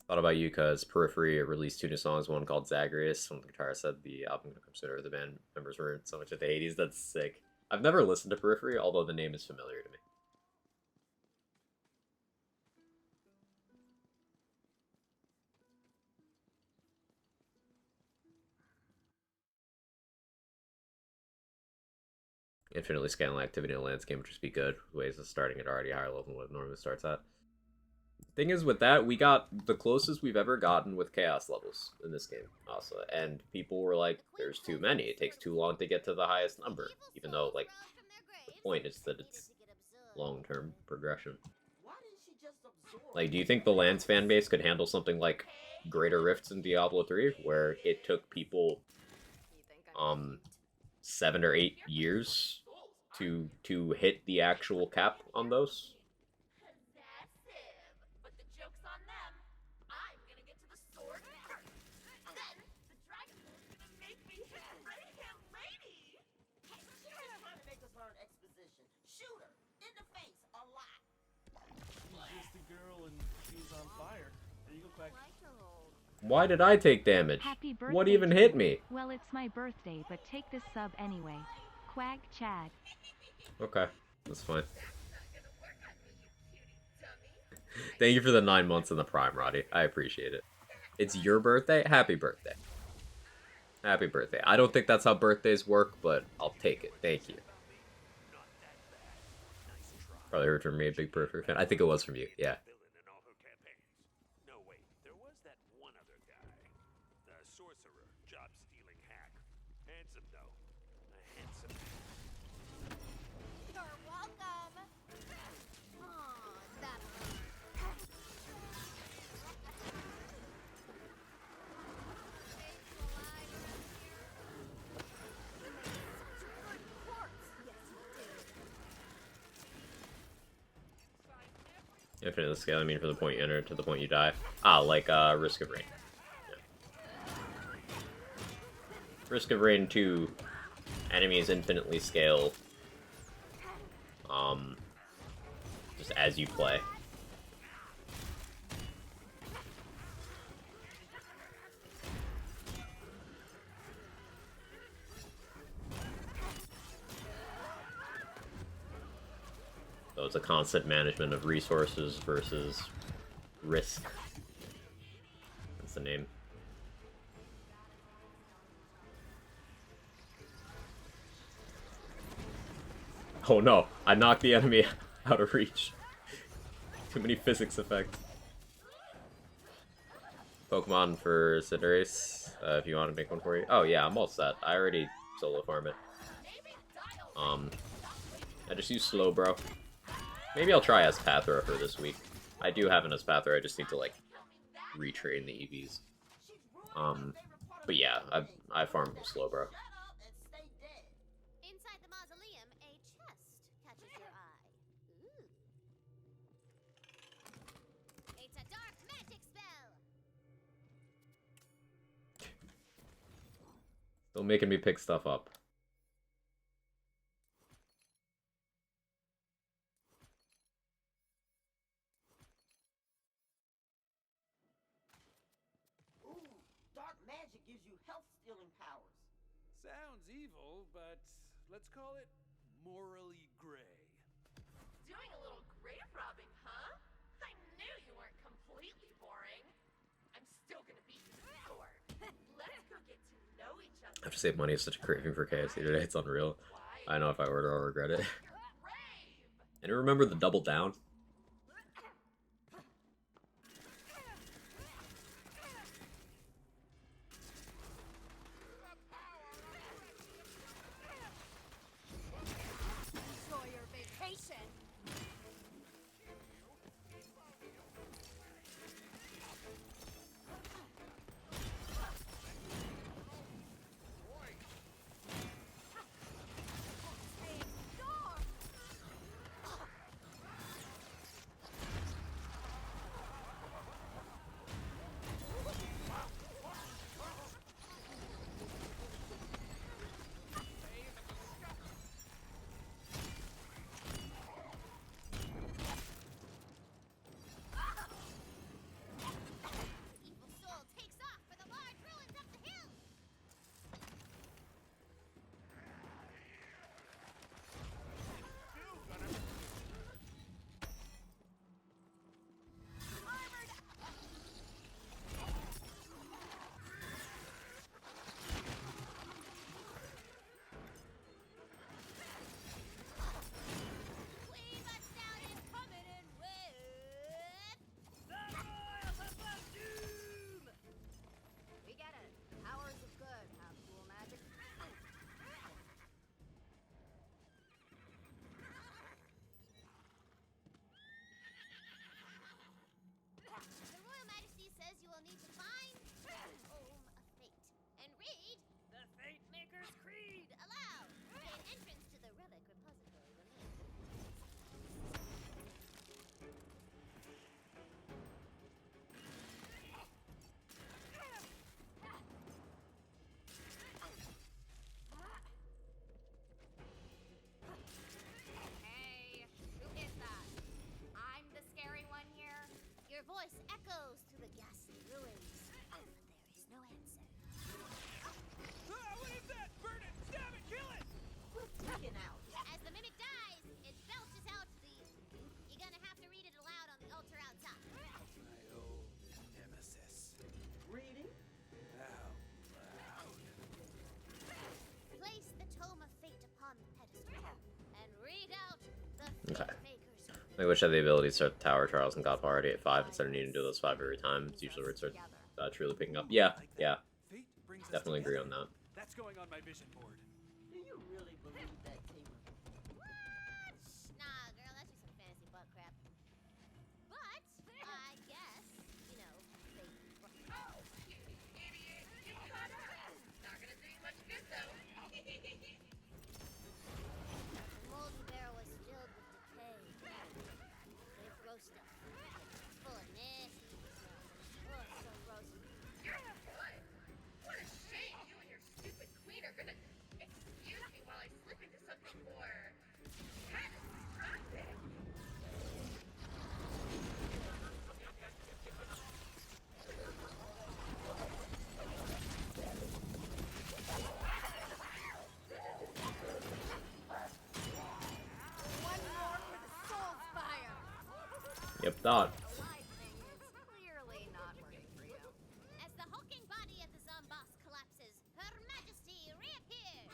Thought about you because Periphery released 2 new songs, one called Zagreus. One of the guitarists said the album gonna come sooner. The band members were so much at the 80s. That's sick. I've never listened to Periphery, although the name is familiar to me. Infinitely scaling activity in a landscape would just be good. Ways of starting at already higher level than what it normally starts at. Thing is, with that, we got the closest we've ever gotten with chaos levels in this game, also. And people were like, there's too many. It takes too long to get to the highest number. Even though, like, the point is that it's long-term progression. Like, do you think the Lands fan base could handle something like Greater Rifts in Diablo 3, where it took people 7 or 8 years to hit the actual cap on those? Why did I take damage? Happy birthday. What even hit me? Well, it's my birthday, but take this sub anyway. Quag Chad. Okay, that's fine. Thank you for the 9 months in the Prime, Roddy. I appreciate it. It's your birthday? Happy birthday. Happy birthday. I don't think that's how birthdays work, but I'll take it. Thank you. Probably heard from me, a big Periphery fan. I think it was from you, yeah. Infinite scale, I mean from the point you enter to the point you die. Ah, like Risk of Rain. Yeah. Risk of Rain 2, enemies infinitely scale just as you play. So it's a constant management of resources versus risk. That's the name. Oh no, I knocked the enemy out of reach. Too many physics effects. Pokemon for Cinderace, if you want to make one for you. Oh yeah, I'm all set. I already solo farm it. I just use Slowbro. Maybe I'll try as Pathra for this week. I do have an Espathra. I just need to like retrain the EVs. But yeah, I farm slow, bro. Inside the mausoleum, a chest catches your eye. Ooh. It's a dark magic spell. Still making me pick stuff up. Ooh, dark magic gives you health-stealing powers. Sounds evil, but let's call it morally gray. Doing a little grave robbing, huh? I knew you weren't completely boring. I'm still gonna beat you to the score. Let's go get to know each other. I have to save money. It's such a craving for KFC today. It's unreal. I know if I order, I'll regret it. You're brave. And remember the double down? Enjoy your vacation. Evil soul takes off for the large ruins up the hill. Queen Buttstown is coming in with We get it. Powers of good have cool magic. The Royal Majesty says you will need to find the Tome of Fate and read the Fate Maker's Creed aloud. Gain entrance to the relic repository remains. Hey, who is that? I'm the scary one here. Your voice echoes through the ghastly ruins, but there is no answer. What is that? Burn it! Stab it! Kill it! We're freaking out. As the mimic dies, it belches out the. You're gonna have to read it aloud on the altar outside. My old nemesis. Reading? Out loud. Place the Tome of Fate upon the pedestal and read out the Okay. Fate Maker's Creed. I wish I had the ability to start the Tower Trials and Godfall already at 5 instead of needing to do those 5 every time. It's usually where it starts truly picking up. Yeah, yeah, Fate brings us definitely agree on together. that. That's going on my vision board. Do you really believe that, Tamer? What? Nah, girl, that's just some fantasy butt crap. But I guess, you know, they. Oh, you idiot. You caught up. Not gonna do you much good, though. The molten barrel was filled with decay. They gross stuff. It's full of nasty smells. Oh, so gross. You're what? What a shame you and your stupid queen are gonna excuse me while I slip into something more catastrophic. One more for the soul's fire. Yep, thought. The light thing is clearly not working for you. As the hulking body of the Zomboss collapses, Her Majesty reappears.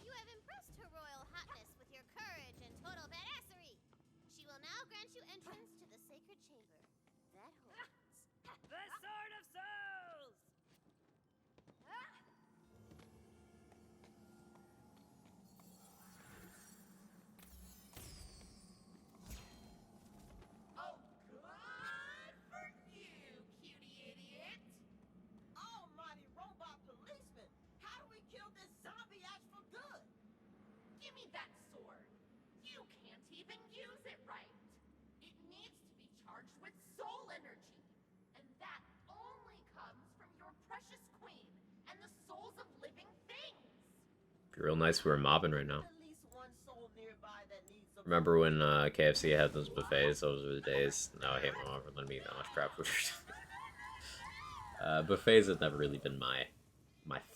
You have impressed Her Royal Hotness with your courage and total badassery. She will now grant you entrance to the sacred chamber that holds the Sword of Souls. me that sword. You can't even use it right. It needs to be charged with soul energy. And that only comes from your precious queen and the souls of living things. Be real nice if we were mobbing right now. At least one soul nearby that needs some Remember when KFC had those buffets? Those were the days. Now I hate my mom for letting me eat that much crap food. Buffets have never really been my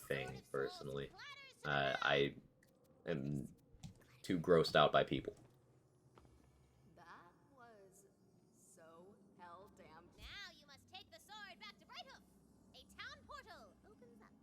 thing personally. I am too grossed out by people. That was so hell damn. Now you must take the sword back to Brighthoof. A town portal opens up.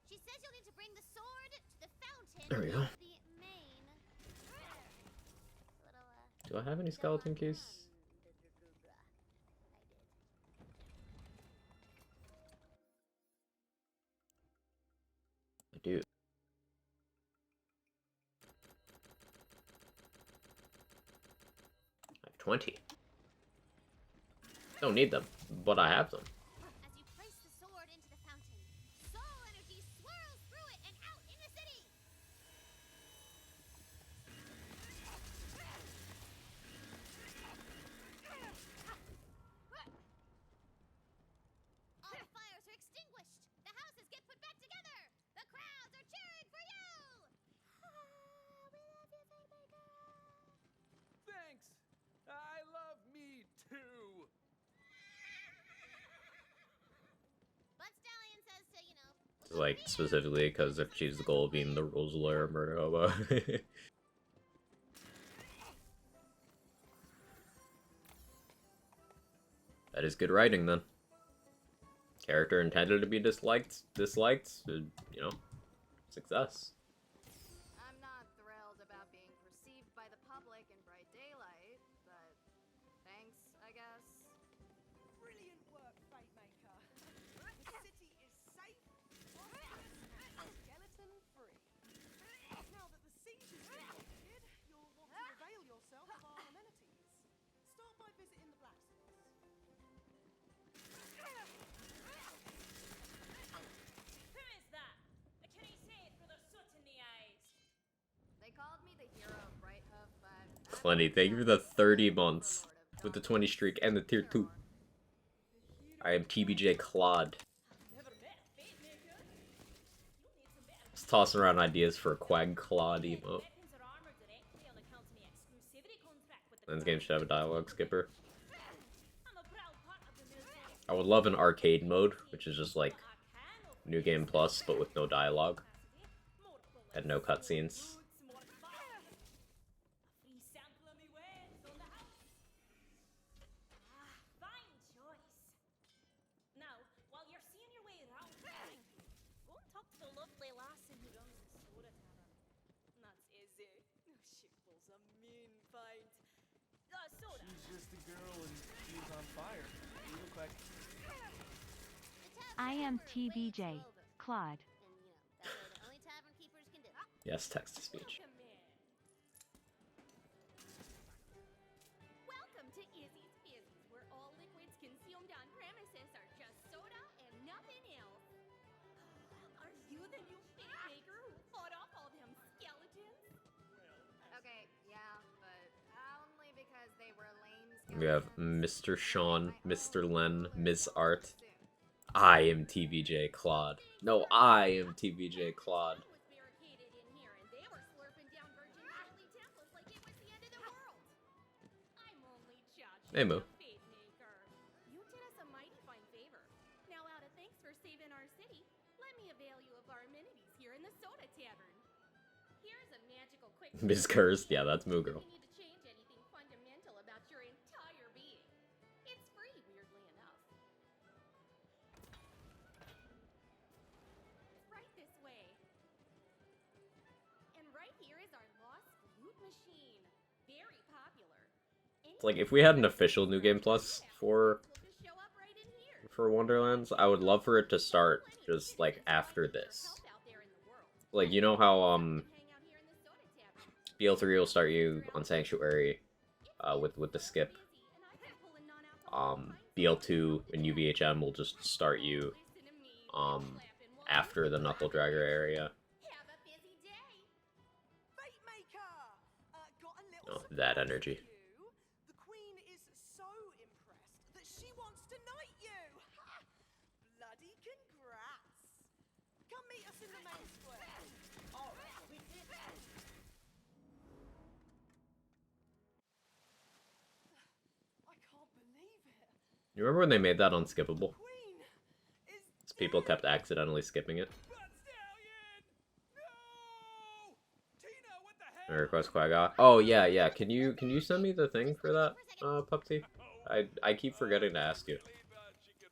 She says you'll need to bring the sword to the fountain. There we go. The main. Little, Do I have any skeleton keys? I do. I have 20. Don't need them, but I have them. As you place the sword into the fountain, soul energy swirls through it and out in the city. All the fires are extinguished. The houses get put back together. The crowds are cheering for you. We love you, Fate Maker. Thanks! I love me too! But Stallion says to, you know, Like, specifically because if she's the goal of being the rules lawyer murder hobo. That is good writing, then. Character intended to be disliked, you know, success. I'm not thrilled about being perceived by the public in bright daylight, but thanks, I guess. Brilliant work, Fate Maker. The city is safe, prosperous, and skeleton-free. Now that the siege is completed, you'll want to avail yourself of our amenities. Start by visiting the blacksmiths. Who is that? Can he see it through the soot in the eyes? They called me the hero of Brighthoof, but Plenty. Thank you for the 30 months with the 20 streak and the tier 2. I am TBJ Claude. Never met a fate maker. You'll need some better Just tossing around ideas for a Quag Claude emote. weapons or armor directly on account of my exclusivity contract with the This game should have a dialogue skipper. I'm a proud part of the military. I would love an arcade mode, which is just like I can offer New Game Plus, but with no dialogue more bullets, and no cutscenes. more fire. A free sample of me wares on the house. Fine choice. Now, while you're seeing your way around, go and talk to the lovely lassie who runs the soda tavern. That's easy. She pulls a mean fight. Soda. She's just a girl and she's on fire. You look like I am TBJ, Claude. And, you know, that's what only tavern keepers can do. Yes, text to speech. Welcome in. Welcome to Izzy's Fizzies, where all liquids consumed on premises are just soda and nothing else. Are you the new fate maker who fought off all them skeletons? okay, yeah, but only because they were lame. We have Mr. Sean, skeletons. Mr. Len, Ms. Art. Soon. I am TBJ Claude. No, I am TBJ Claude. Was barricaded in here and they were slurping down Virgin Natalie temples like it was the end of the world. I'm only Chachi, Hey, Moo. the fate maker. You did us a mighty fine favor. Now, out of thanks for saving our city, let me avail you of our amenities here in the soda tavern. Here's a magical quick. Ms. Cursed, yeah, that's Moo Girl. If you need to change anything fundamental about your entire being, it's free, weirdly enough. Right this way. And right here is our lost loot machine. very popular. It's like, if we had an official New Game Plus for Wonderlands, I would love for it to start just, like, after this. Like, you know how, BL3 will start you on Sanctuary, with the skip. BL2 and UVHM will just start you, after the Knuckle Dragger area. Oh, that energy. The queen is so impressed that she wants to knight you. Bloody congrats. Come meet us in the main square. All right, we did that. I can't believe it. You remember when they made that unskippable? Queen is So people kept accidentally skipping it. I request Quagga. Oh yeah, yeah. Can you send me the thing for that, Pupsy? I keep forgetting to ask you.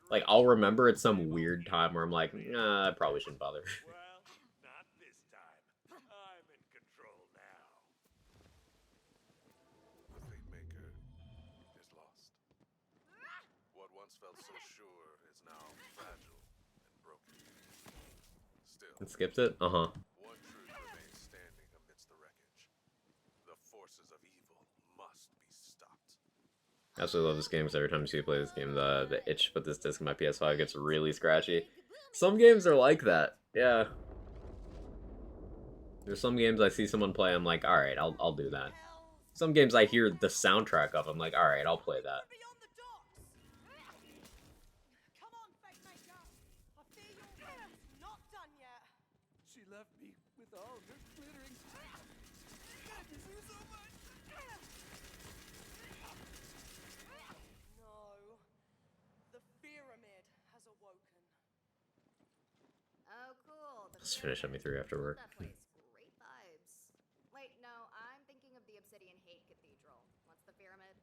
Like, I'll remember at some weird time where I'm like, nah, I probably shouldn't bother. Well, not this time. I'm in control now. The Fate Maker is lost. What once felt so sure is now fragile and broken. Still, It skips it? Uh-huh. one truth remains standing amidst the wreckage. The forces of evil must be stopped. I absolutely love this game because every time you play this game, the itch to put this disc in my PS5 gets really scratchy. Some games are like that. Yeah. There's some games I see someone play, I'm like, alright, I'll do that. Some games I hear the soundtrack of, I'm like, alright, I'll play that. Come on, Fate Maker. I fear your work is not done yet. She left me with all her glittering. I miss her so much. No. The pyramid has awoken. Oh, cool. Let's finish ME3 after work. That place, great vibes. Wait, no, I'm thinking of the Obsidian Hate Cathedral. What's the pyramid?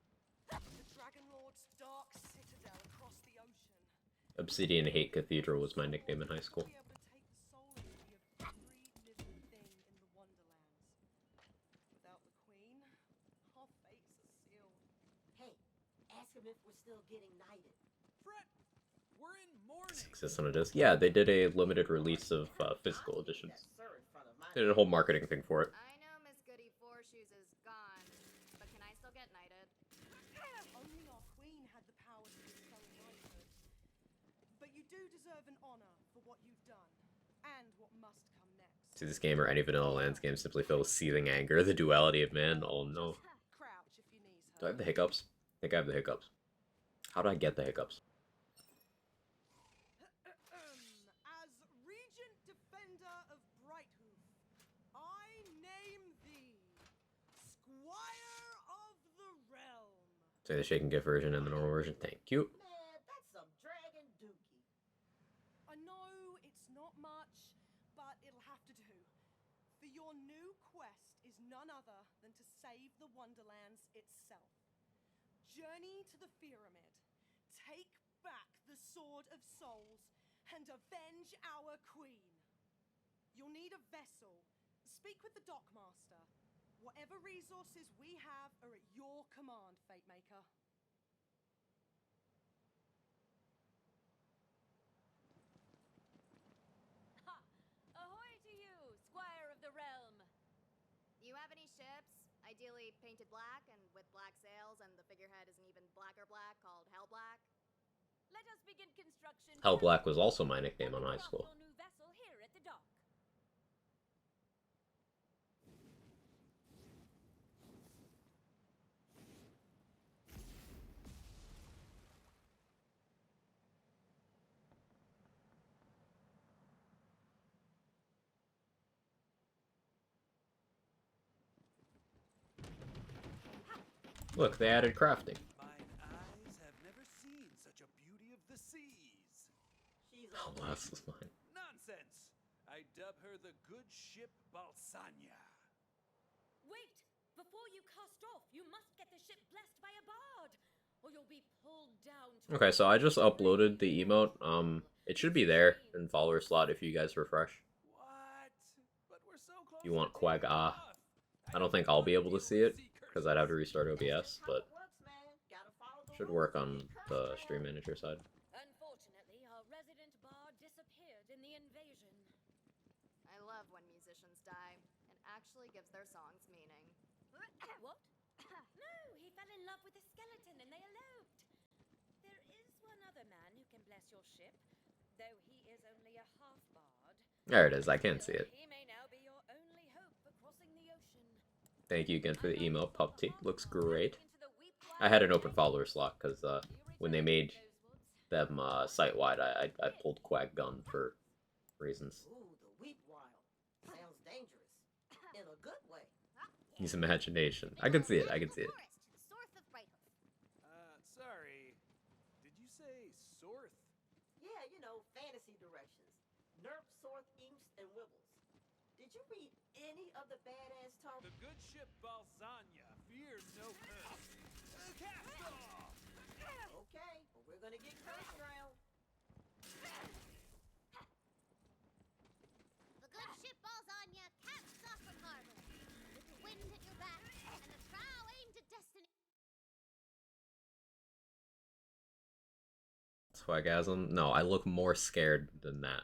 The Dragon Lord's dark citadel across the ocean. Obsidian Hate Cathedral was my nickname in high school. Be able to take the soul energy of every living thing in the Wonderlands. Without the queen, our fates are sealed. Hey, ask him if we're still getting knighted. Fred, we're in mourning. Exists on a disc. Yeah, they did a limited release of physical editions. Yes, sir, in front of my They did a whole marketing thing for it. I know Miss Goody Four Shoes is gone, but can I still get knighted? Only our queen had the power to bestow knighthood. But you do deserve an honor for what you've done, and what must come next. See, this game or any Vanilla Lands game simply filled with seething anger. The duality of man. Oh no. Crouch if your knees Do I hurt. have the hiccups? I think I have the hiccups. How do I get the hiccups? As Regent Defender of Brighthoof, I name thee Squire of the Realm. Say the shake and gift version and the normal version. Thank you. Man, that's some dragon dookie. I know it's not much, but it'll have to do. For your new quest is none other than to save the Wonderlands itself. Journey to the pyramid, take back the Sword of Souls, and avenge our queen. You'll need a vessel. Speak with the dockmaster. Whatever resources we have are at your command, Fate Maker. Ha! Ahoy to you, Squire of the Realm! You have any ships? Ideally painted black and with black sails, and the figurehead is an even blacker black called Hell Black. Let us begin construction. Hell Black was also my nickname on high school. Your new vessel here at the dock. Look, they added crafting. Mine eyes have never seen such a beauty of the seas. She's Oh, a last was mine. Nonsense! I dub her the good ship Balsania. Wait! Before you cast off, you must get the ship blessed by a bard, or you'll be pulled down to Okay, so I just uploaded the emote. It should be there in follower slot if you guys refresh. What? But we're so close. You want to taking Quag Ah. off. I don't think I'll be able to see it, because because I'd have to restart OBS, How but it works, man. Gotta follow the should rules work and on encourage the them. stream manager side. Unfortunately, our resident bard disappeared in the invasion. I love when musicians die. It actually gives their songs meaning. What? No, he fell in love with a skeleton and they eloped. There is one other man who can bless your ship, though he is only a half-bard. There it is, I can't see Still, it. he may now be your only hope for crossing the ocean. Thank you again for the email, Pup T. Looks great. I had an open follower slot because when they made them site-wide, I pulled Quag Gun for reasons. Ooh, the Weep Wild. Sounds dangerous. In a good way. His imagination. I can see it, I can see it. North of Brighthoof. Sorry. Did you say Sorth? Yeah, you know, fantasy directions. Nerp, Sorth, Imps, and Wibbles. Did you read any of the badass talk? The good ship Balzania fears no curse. Cast off! Okay, but we're gonna get cursed around. The good ship Balzania casts off from harbor, with the wind at your back and the prow aimed at destiny. Swagasm? No, I look more scared than that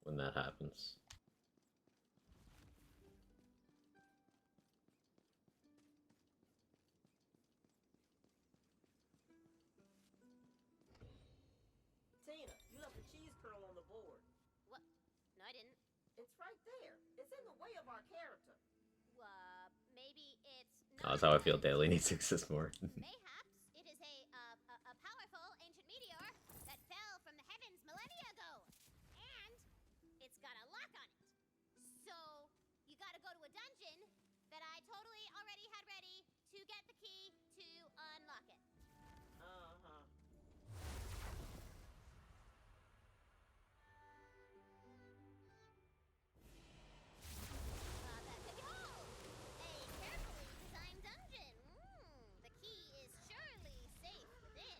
when that happens. Tina, you left a cheese curl on the board. What? No, I didn't. It's right there. It's in the way of our character. Maybe it's. That's how I feel daily needs to exist more. Mayhaps it is a powerful ancient meteor that fell from the heavens millennia ago, and it's got a lock on it. So you got to go to a dungeon that I totally already had ready to get the key to unlock it. Uh-huh. A carefully designed dungeon. The key is surely safe within.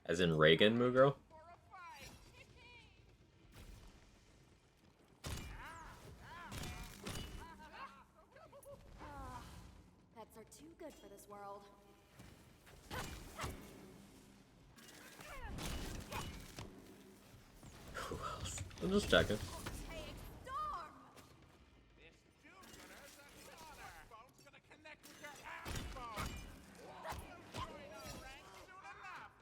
As in Reagan, Mugro? Pets are too good for this world. Who else? I'm just checking. This do-gooder's a goner! Phone's gonna connect with your ass phone! Join our ranks soon enough!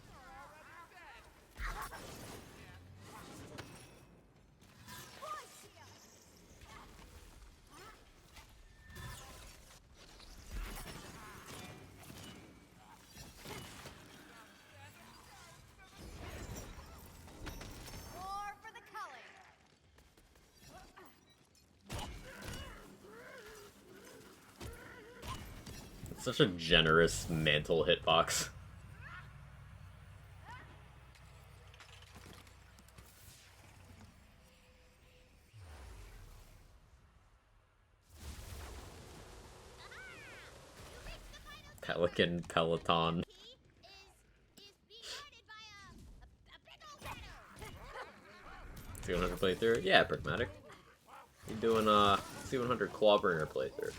You're already dead! War for the culling. It's such a generous mantle hitbox. Pelican Peloton. Key is being guarded by a big old shadow. C100 playthrough? Yeah, pragmatic. You're doing C100 Clawbringer playthrough.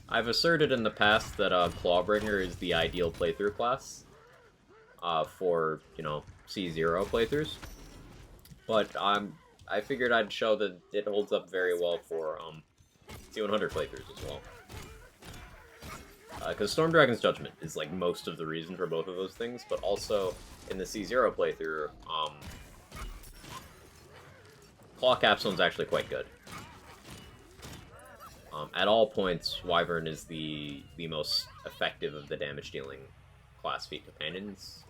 I've asserted in the past that Clawbringer is the ideal playthrough class for, you know, C0 playthroughs. But I figured I'd show that it holds up very well for C100 playthroughs as well. Because Storm Dragon's Judgment is like most of the reason for both of those things, but also in the C0 playthrough, Claw Capstone's actually quite good. At all points, Wyvern is the most effective of the damage-dealing class feat companions.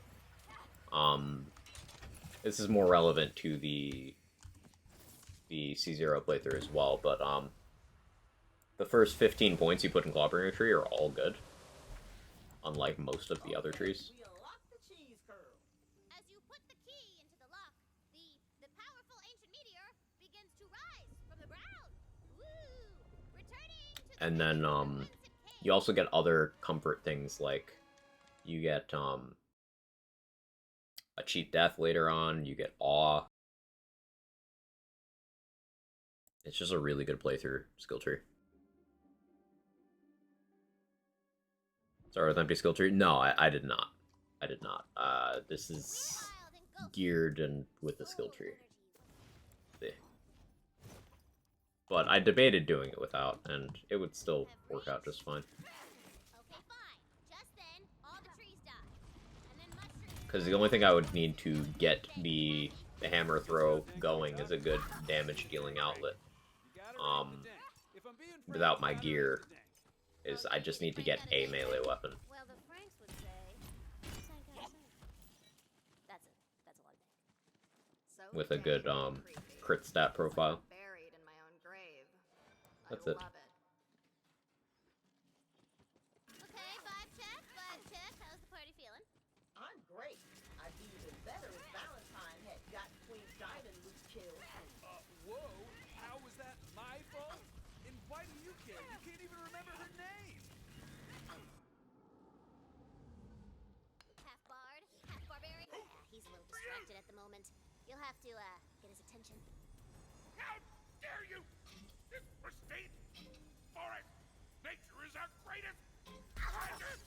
This is more relevant to the C0 playthrough as well, but the first 15 points you put in Clawbringer Tree are all good, unlike most of the other trees. We unlock the cheese curl. As you put the key into the lock, the powerful ancient meteor begins to rise from the ground. Woo! Returning to the And then You also get other comfort things like you get a cheat death later on, you get awe. It's just a really good playthrough skill tree. Sorry, with empty skill tree? No, I did not. I did not. This is geared and with the skill tree. See. But I debated doing it without, and it would still work out just fine. Because the only thing I would need to get the hammer throw going is a good damage dealing outlet. Without my gear, is I just need to get a melee weapon. Well, the Franks would say, that's a lot of bank. So With a dang good creepy. crit stat profile. Buried in my own grave. That's I it. love it. Okay, vibe check. How's the party feeling? I'm great. I'd be even better if Valentine had got Queen Diamond loose killed. Whoa, how was that my fault? And why do you care? You can't even remember her name. Half bard, half barbarian. He's a little distracted at the moment. You'll have to, get his attention. How dare you! This pristine forest! Nature is our greatest treasure!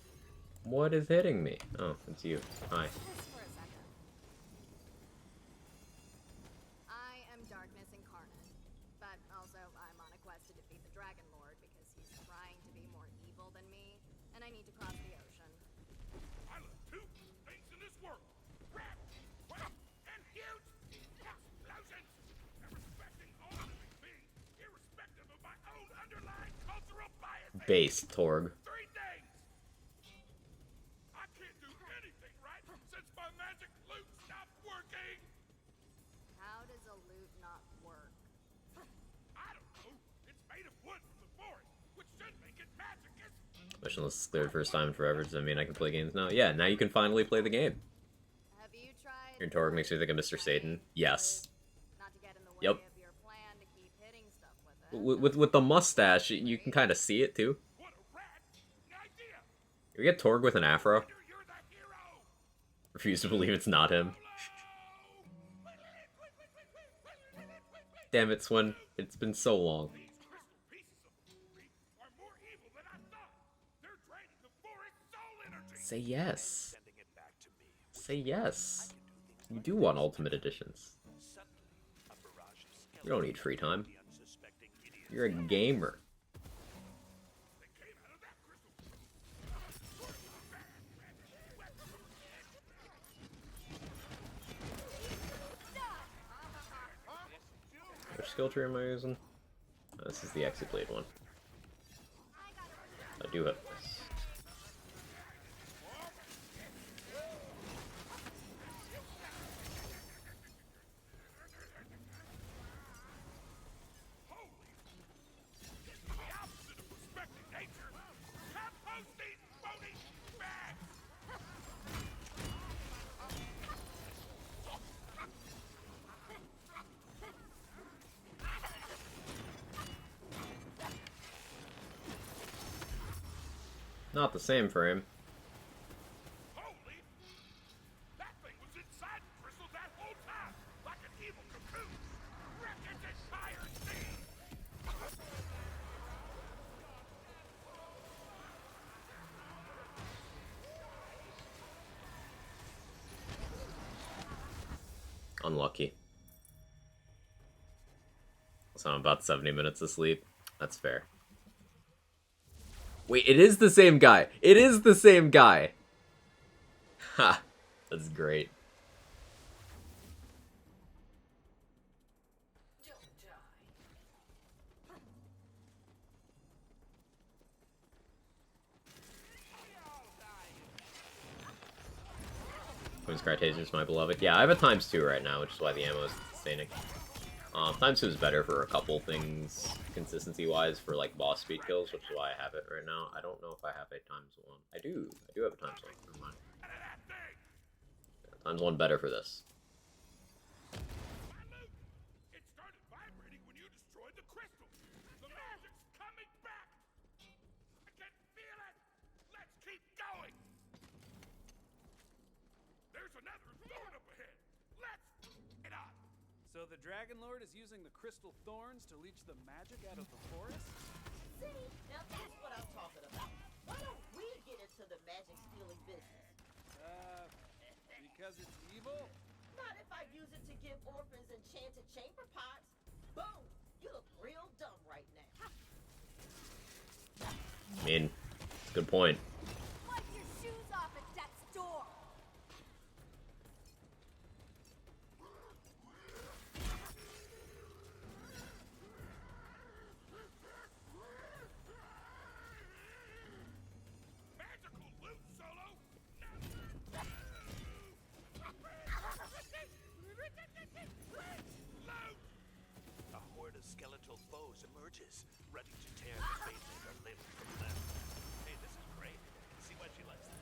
What is hitting me? Oh, it's you. Hi. Just for a second. I am darkness incarnate, but also I'm on a quest to defeat the Dragon Lord because he's trying to be more evil than me, and I need to cross the ocean. I love two things in this world. Red, white, and huge explosions! And respecting all living beings, irrespective of my own underlying cultural biases. Base, Torg. Three things! I can't do anything right since my magic loot stopped working! How does a loot not work? I don't know. It's made of wood from the forest, which should make it magicous. Especially unless it's cleared first time in forever. Does that mean I can play games now? Yeah, now you can finally play the game. Have you tried? Your Torg makes me think of Mr. Satan. Yes. Not to get in the way Yep. of your plan to keep hitting stuff with it. With the mustache, you can kind of see it too. What a rat idea! You get Torg with an afro. You're the hero! Refuse to believe it's not him. Damn it, Swin. It's been so long. These crystal pieces of me are more evil than I thought. They're draining the forest's soul energy. Say yes. Sending it back to me. Say yes. You do want Ultimate Editions. Suddenly, a barrage of You don't need free time. the unsuspecting idiots. You're a gamer. They came out of that crystal. Which skill tree am I using? Oh, this is the Exeblade one. I do have this. The opposite of respecting nature. Compost these phony bags. Not the same for him. Holy! That thing was inside the crystal that whole time, like an evil cocoon. Wrecked its entire scene. Unlucky. So I'm about 70 minutes of sleep. That's fair. Wait, it is the same guy! It is the same guy! Ha! That's great. Queen's Critaceous, my beloved. Yeah, I have a ×2 right now, which is why the ammo is sustaining. ×2 is better for a couple things, consistency-wise, for like boss speed kills, which is why I have it right now. I don't know if I have a ×1. I do have a ×1. Never mind. Yeah, ×1 better for this. My loot! It started vibrating when you destroyed the crystal. The magic's coming back. I can feel another thorn up ahead. Let's it up. So the Dragon Lord is using the crystal thorns to leech the magic out of the forest? See, now that's what I'm talking about. Why don't we get into the magic stealing business? Because it's evil? Not if I use it to give orphans enchanted chamber pots. Boom! You look real dumb right now. I mean, it's a good point. Wipe your shoes off at death's door! Magical loot solo. A horde of skeletal foes emerges, ready to tear the Faithlander limb from limb. Hey, this is great. See why she likes this.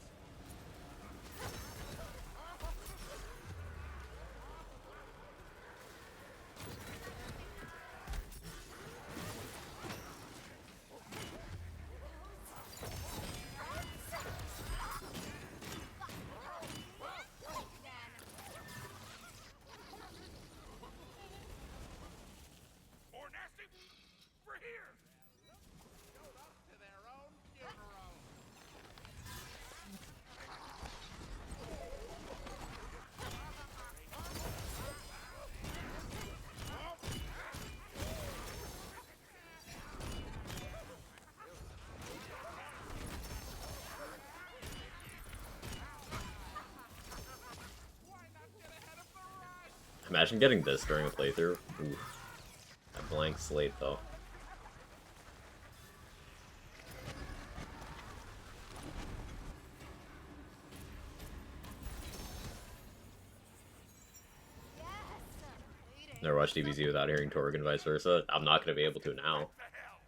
More nasty? We're here. Showed up to their own funeral. Why not get ahead of the rush? Imagine getting this during a playthrough. Oof. A blank slate, though. Never watched DBZ without hearing Torg and vice versa. I'm not going to be able to now. The hell?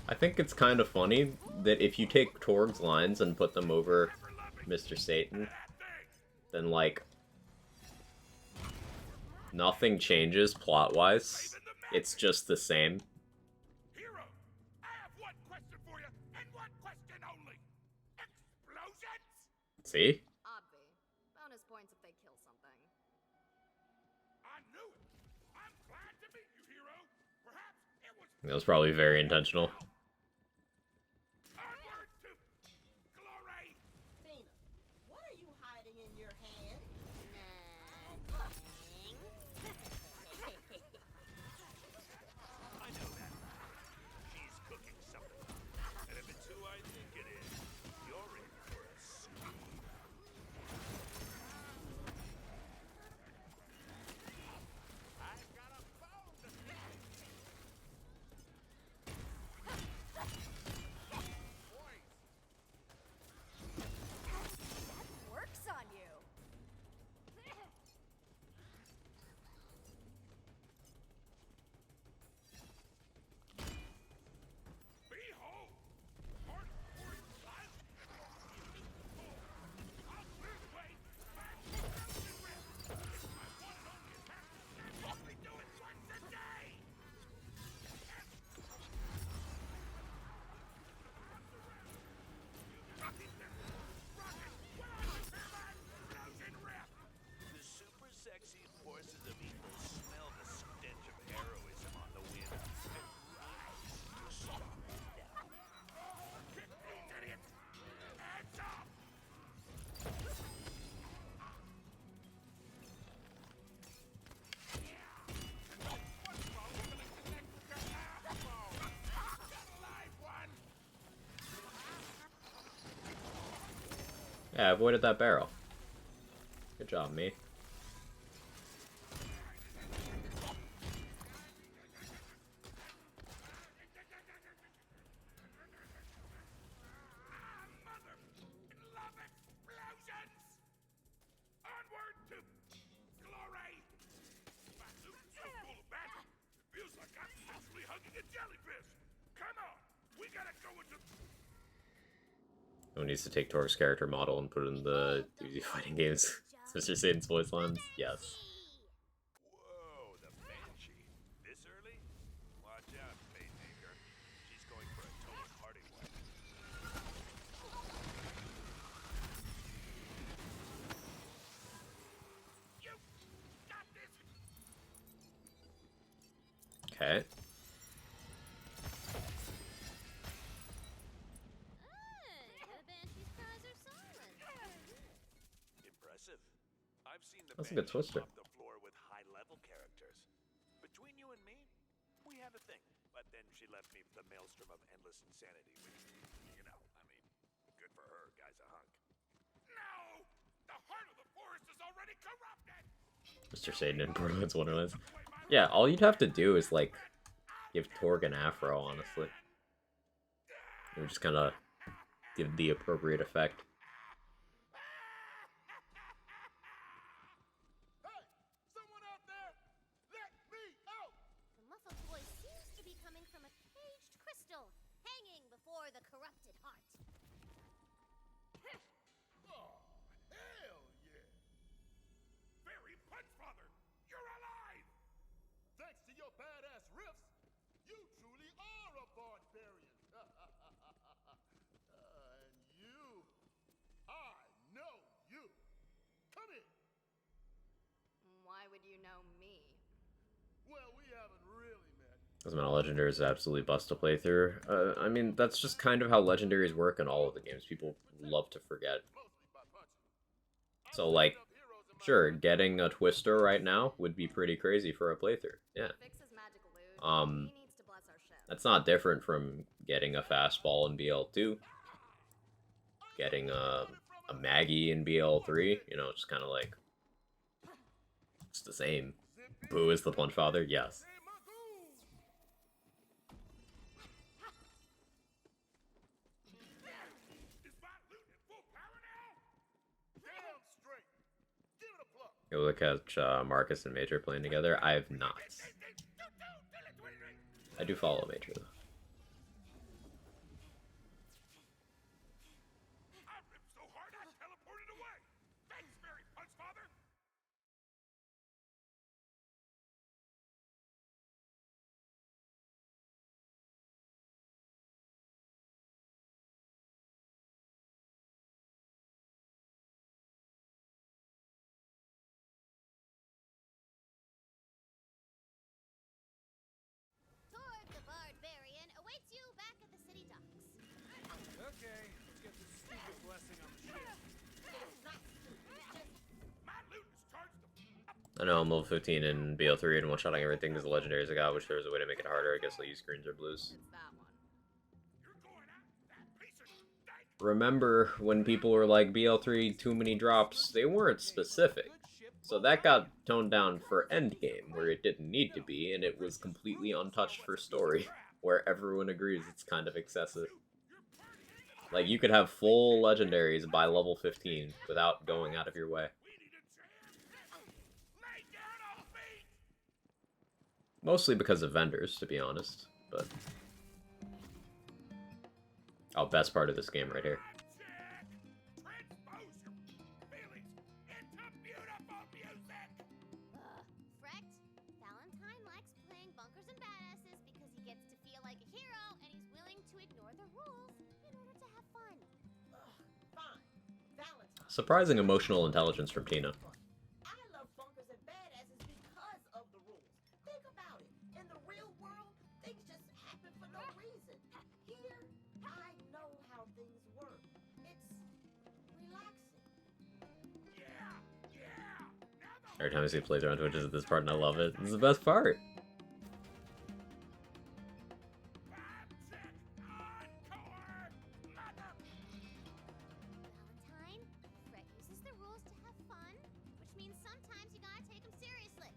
I think it's kind of funny that if you take Torg's lines and put them over Mr. Satan, then, like, nothing changes plot-wise. It's just the same. Hero, I have one question for you, and one question only. Explosions? See? Obvi. Bonus points if they kill something. I knew it. I'm glad to meet you, hero. Perhaps it was That was probably very intentional. onward to glory. Fina, what are you hiding in your hand? I know that. She's cooking something. And if it's who I think it is, you're in for a sweep. I've got a bone to pick. Boys, Works on you! Behold! Part of the warrior's life. I'll clear the way. Back to the mountain rim. It's my one and only attack. And only do it once a day. Rocket them. Rocket. What are you, Batman? Mountain rip. The super sexy forces of evil smell the stench of heroism on the wind and rise to stop it now. Kick these idiots. Hands up. what's wrong? We're gonna connect with your ass bone. Got a live one. Yeah, I avoided that barrel. Good job, me. Mother love explosions! Onward to glory! My suit is so full of magic, it feels like I'm actually hugging a jellyfish! Come on, we gotta go into... Who needs to take Torg's character model and put it in the DBZ fighting games? Mr. Satan's voice lines? Yes. Whoa, the Banshee. This early? Watch out, Playmaker. She's going for a total party wipe. You got this! Okay. The Banshee's cries are silent. Impressive. I've seen the That's a good Banshee twister. mop the floor with high-level characters. Between you and me, we had a thing. But then she left me with the maelstrom of endless insanity, which, you know, I mean, good for her, guy's a hunk. No! The heart of the forest is already corrupted! Mr. Satan in Borderlands Wonderlands. Yeah, all you'd have to do is, like, give Torg an afro, honestly. It would just kind of give the appropriate effect. Hey! Someone out there! Let me out! The muffled voice seems to be coming from a caged crystal, hanging before the corrupted heart. Oh, hell yeah! Fairy Punchfather, you're alive! Thanks to your badass riffs, you truly are a barbarian. And you, I know you. Come in. Why would you know me? Well, we haven't really met. Doesn't matter, Legendary is absolutely bust to play through. I mean, that's just kind of how Legendaries work in all of the games. People love to forget. Mostly by punching. So, like, sure, getting a Twister right now would be pretty crazy for a playthrough. Yeah. Fix his magic illusion. He needs to bless our ship. That's not different from getting a fastball in BL2. Getting a Maggie in BL3. You know, just kind of like, it's the same. Boo is the Punch Father? Yes. Hey, Magoo! Is my loot at full power now? Damn straight. Give it a pluck. Able to catch Marcus and Major playing together? I have not. I do follow Major, though. I ripped so hard I teleported away! Thanks, Fairy Punchfather! Torg the Barbarian awaits you back at the city docks. Okay, let's get this stupid blessing on the ship. My loot is charged to... I know I'm level 15 in BL3 and one-shotting everything because the legendaries I got. Wish there was a way to make it harder. I guess I'll use greens or blues. It's that one. You're going out, that piece of stank! Remember when people were like, BL3, too many drops? They weren't specific. So that got toned down for endgame, where it didn't need to be, and it was completely untouched for story, where everyone agrees it's kind of excessive. Like, you could have full legendaries by level 15 without going out of your way. We need a chance! Lay down on feet! Mostly because of vendors, to be honest, but... Oh, best part of this game right here. Transpose your feelings into beautiful music! Frecht, Valentine likes playing bunkers and badasses because he gets to feel like a hero and he's willing to ignore the rules in order to have fun. Fine. Valentine. Surprising emotional intelligence from Tina. I love bunkers and badasses because of the rules. Think about it. In the real world, things just happen for no reason. Here, I know how things work. It's relaxing. Yeah! Yeah! Now the Every time I see playthrough on Twitch is this part and I love it. This is the best part. Magic Encore! Mother... Valentine, Frecht uses the rules to have fun, which means sometimes you gotta take them seriously.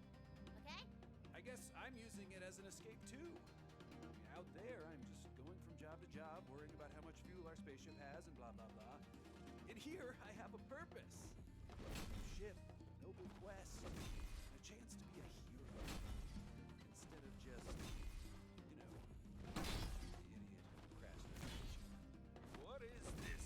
Okay? I guess I'm using it as an escape too. Out there, I'm just going from job to job, worrying about how much fuel our spaceship has and blah blah blah. In here, I have a purpose. A new ship, a noble quest, and a chance to be a hero. Instead of just, you know, the idiot who crashed the station. What is this?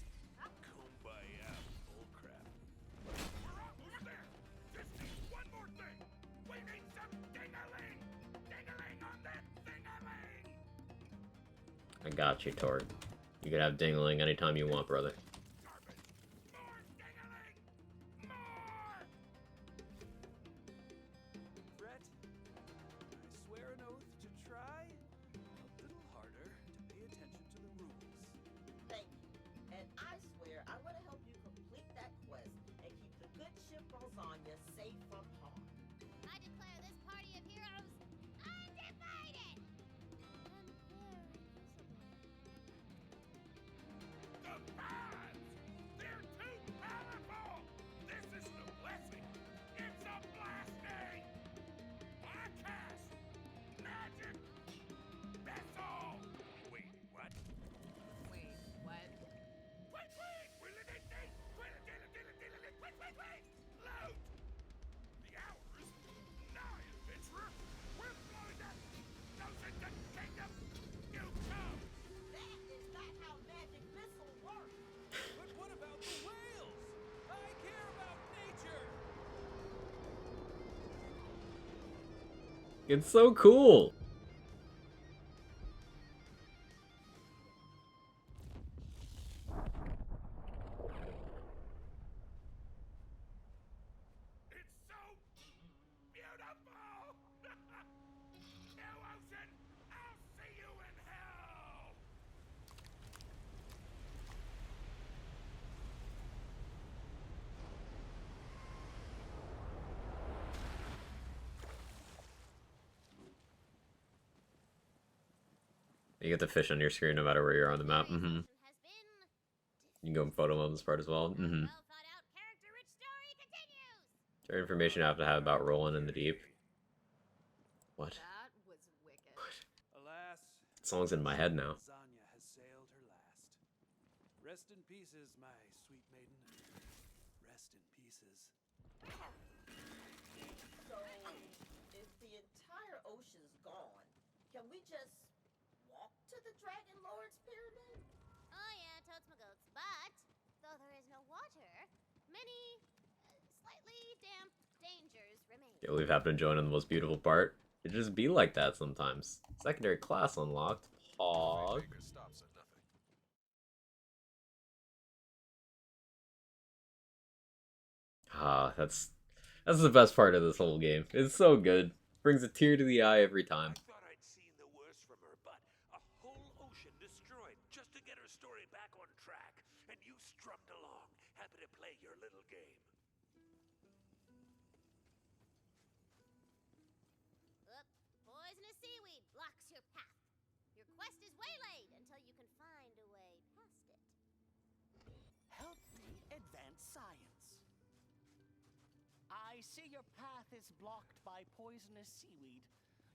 I got you, Tort. You can have dingling anytime you want, brother. Brett, I swear an oath to try a little harder to pay attention to the rules. Thank you. And I swear I'm gonna help you complete that quest and keep the good ship Lasagna safe from harm. I declare this party of heroes undivided! And they're invisible. The pads! They're too powerful! This isn't a blessing! It's a blasting! I cast magic missile! Wait, what? Wait, what? Wait, wait! Wait! Load! The hour is nigh, adventurer! We're blowing that notion to kingdom! You come! That is not how magic missile works. But what about the whales? I care about nature! It's so cool! It's so beautiful! New ocean! I'll see you in hell! You get the fish on your screen no matter where you're on the map. Today's Mm-hmm. session has been You can go in photo mode this part as well. Mm-hmm. well thought out, character-rich story continues! Is there information I have to have about rolling in the deep? What? That was wicked. Alas, That song's in my head now. Lasagna has sailed her last. Rest in pieces, my sweet maiden. Rest in pieces. So, if the entire ocean's gone, can we just walk to the Dragon Lord's pyramid? Oh yeah, totes my goats. But, though there is no water, many slightly damp dangers remain. Can't believe I happen to join in the most beautiful part. It just be like that sometimes. Secondary class unlocked. Pog. Anger stops at nothing. Ah, that's the best part of this whole game. It's so good. Brings a tear to the eye every time. I thought I'd seen the worst from her, but a whole ocean destroyed just to get her story back on track. And you strummed along, happy to play your little game. Oop, poisonous seaweed blocks your path. Your quest is waylaid until you can find a way past it. Help me advance science. I see your path is blocked by poisonous seaweed.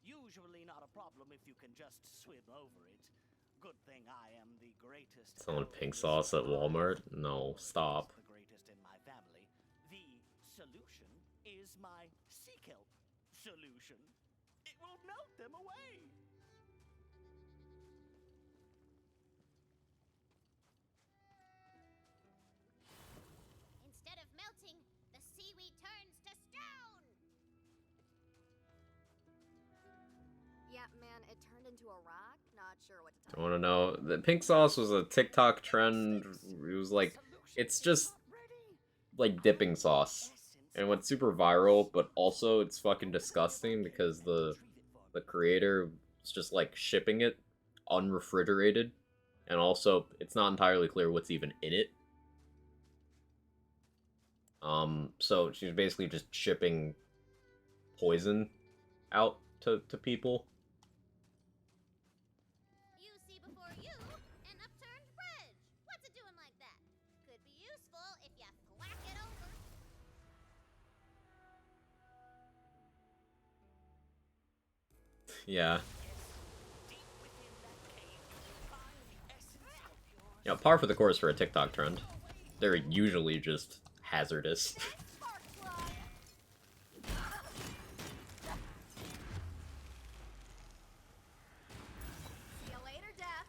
Usually not a problem if you can just swim over it. Good thing I am the greatest. Selling elder pink sauce at wizard Walmart? alive. No, stop. The greatest in my family. The solution is my sea kelp solution. It will melt them away. Instead of melting, the seaweed turns to stone. Yeah, man, it turned into a rock. Not sure what to I tell want to know. The pink sauce was a TikTok trend. It was like, it's just like dipping sauce. And it went super viral, but also it's fucking disgusting because the creator was just like shipping it unrefrigerated. And also, it's not entirely clear what's even in it. So she's basically just shipping poison out to people. You see before you an upturned bridge. What's it doing like that? Could be useful if you thwack it over. Yeah. Deep within that cave, you'll find the essence of your Yeah, par for the course for a TikTok trend. They're usually just hazardous. Spark fly. See you later, Death.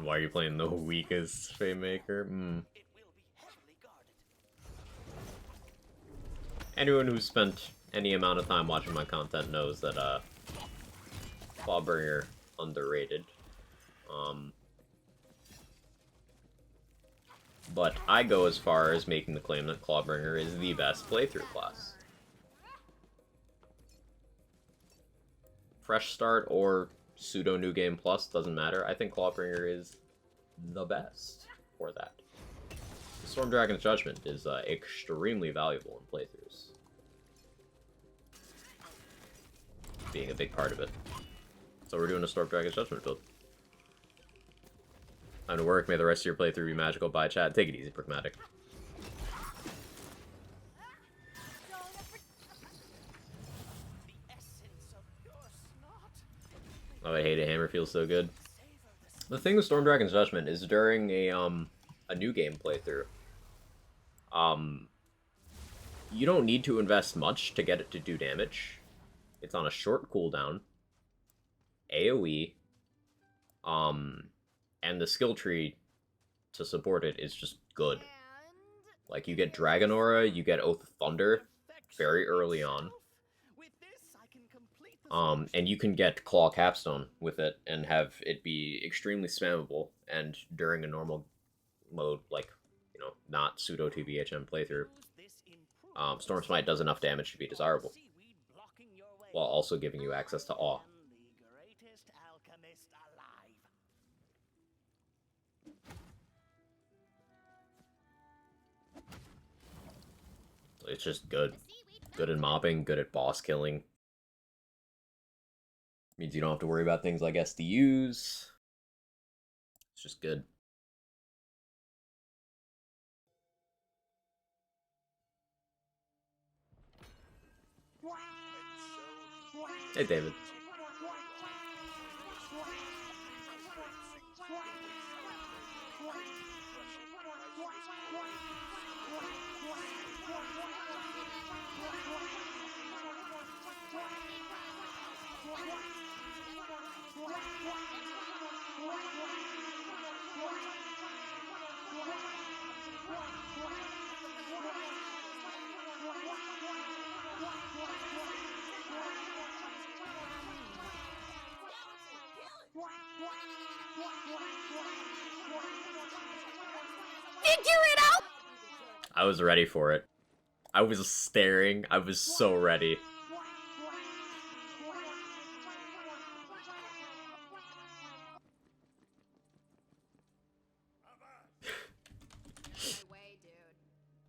Why are you playing the weakest Faymaker? It will be heavily guarded. Anyone who's spent any amount of time watching my content knows that Clawbringer underrated. But I go as far as making the claim that Clawbringer is the best playthrough class. Fresh Start or Pseudo New Game Plus, doesn't matter. I think Clawbringer is the best for that. Storm Dragon's Judgment is extremely valuable in playthroughs. Being a big part of it. So we're doing a Storm Dragon's Judgment build. Time to work. May the rest of your playthrough be magical. Bye, chat. Take it easy, Pragmatic. Oh, I hate it. Hammer feels so good. The thing with Storm Dragon's Judgment is during a new game playthrough, you don't need to invest much to get it to do damage. It's on a short cooldown, AoE, and the skill tree to support it is just good. Like, you get Dragon Aura, you get Oath of Thunder very early on. And you can get Claw Capstone with it and have it be extremely spammable, and during a normal mode, like, you know, not pseudo TBHM playthrough, Storm Smite does enough damage to be desirable, while also giving you access to Awe. It's just good. Good at mobbing, good at boss killing. Means you don't have to worry about things like SDUs. It's just good. Hey, David. Figure it out! I was ready for it. I was staring. I was so ready.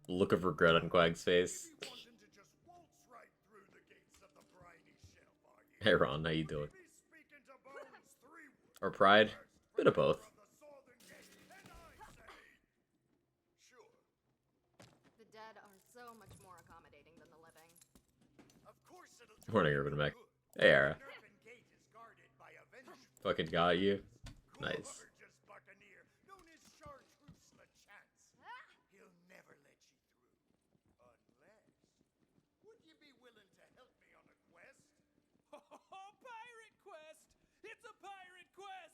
Look of regret on Quag's face. Hey Ron, how you doing? Or Pride? Bit of both. The dead are so much more accommodating than the living. Morning, Urban Mech. Hey, Ara. Fucking got you. Nice. Pirate quest! It's a pirate quest!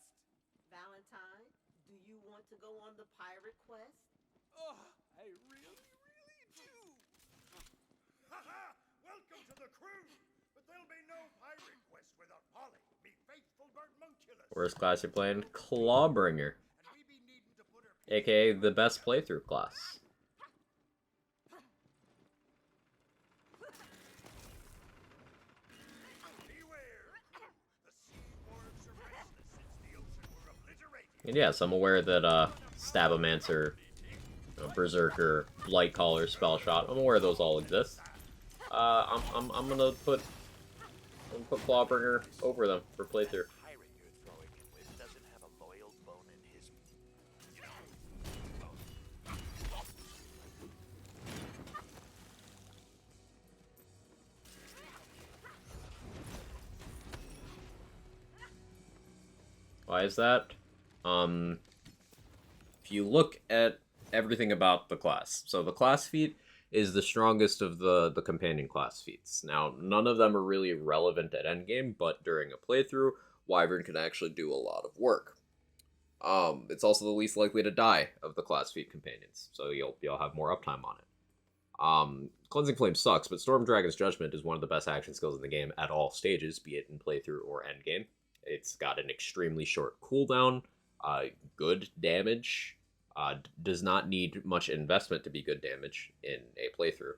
Valentine, do you want to go on the pirate quest? Oh, I really, really do. Haha! Welcome to the crew! But there'll be no pirate quest without Polly, me faithful Bertmunculus. Worst class you're playing? Clawbringer. AKA the best playthrough class. And yes, I'm aware that Stabomancer, Berserker, Blightcaller, Spellshot, I'm aware those all exist. I'm gonna put Clawbringer over them for playthrough. Why is that? If you look at everything about the class, so the class feat is the strongest of the companion class feats. Now, none of them are really relevant at endgame, but during a playthrough, Wyvern can actually do a lot of work. It's also the least likely to die of the class feat companions, so you'll have more uptime on it. Cleansing Flame sucks, but Storm Dragon's Judgment is one of the best action skills in the game at all stages, be it in playthrough or endgame. It's got an extremely short cooldown, good damage, does not need much investment to be good damage in a playthrough.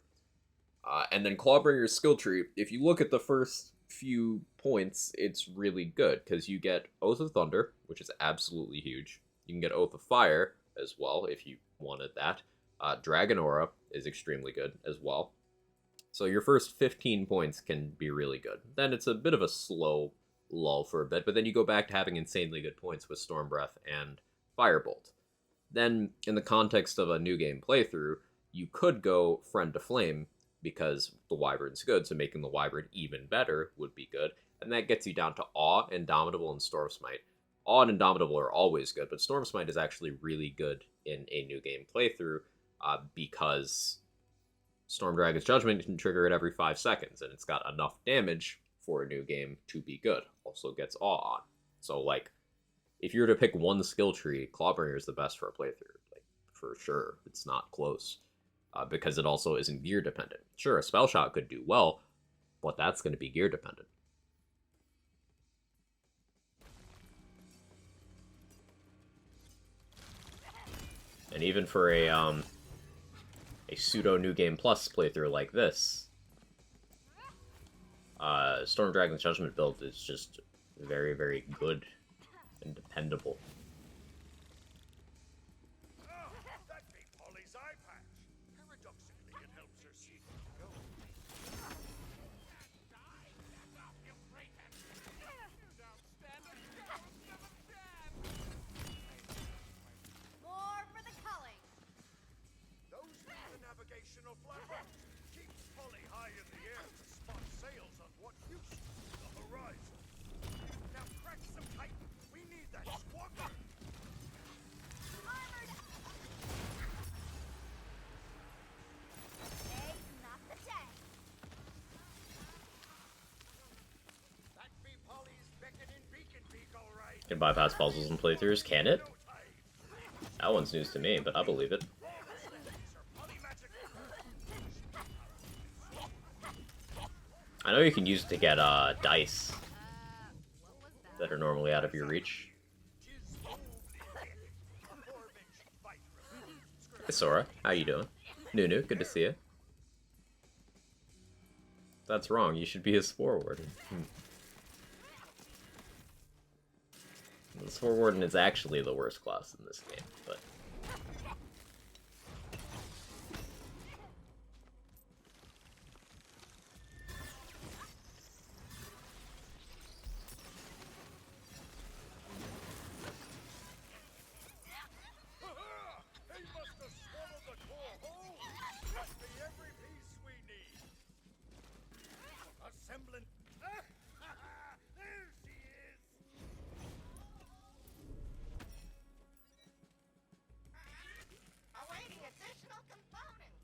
And then Clawbringer's skill tree, if you look at the first few points, it's really good, because you get Oath of Thunder, which is absolutely huge. You can get Oath of Fire as well, if you wanted that. Dragon Aura is extremely good as well. So your first 15 points can be really good. Then it's a bit of a slow lull for a bit, but then you go back to having insanely good points with Storm Breath and Firebolt. Then, in the context of a new game playthrough, you could go Friend to Flame, because the Wyvern's good, so making the Wyvern even better would be good. And that gets you down to Awe, Indomitable, and Storm Smite. Awe and Indomitable are always good, but Storm Smite is actually really good in a new game playthrough, because Storm Dragon's Judgment can trigger it every 5 seconds, and it's got enough damage for a new game to be good. Also gets Awe on. So, like, if you were to pick one skill tree, Clawbringer is the best for a playthrough. Like, for sure. It's not close. Because it also isn't gear dependent. Sure, a spell shot could do well, but that's going to be gear dependent. And even for a pseudo New Game Plus playthrough like this, Storm Dragon's Judgment build is just very, very good and dependable. More for the culling. Those need the navigational flapper. Keep Polly high in the air to spot sails on what used to be the horizon. Now crack some kite. We need that squawker. Armored. Today's not the day. That be Polly's beckoning beacon peak, all right. Can bypass puzzles and playthroughs, can it? That one's news to me, but I believe it. I know you can use it to get dice that are normally out of your reach. Hey Sora, how you doing? Nunu, good to see you. That's wrong, you should be a Spore Warden. The Spore Warden is actually the worst class in this game, but... He must have swallowed the core whole. Must be every piece we need. Assembling. There she is. Awaiting additional components.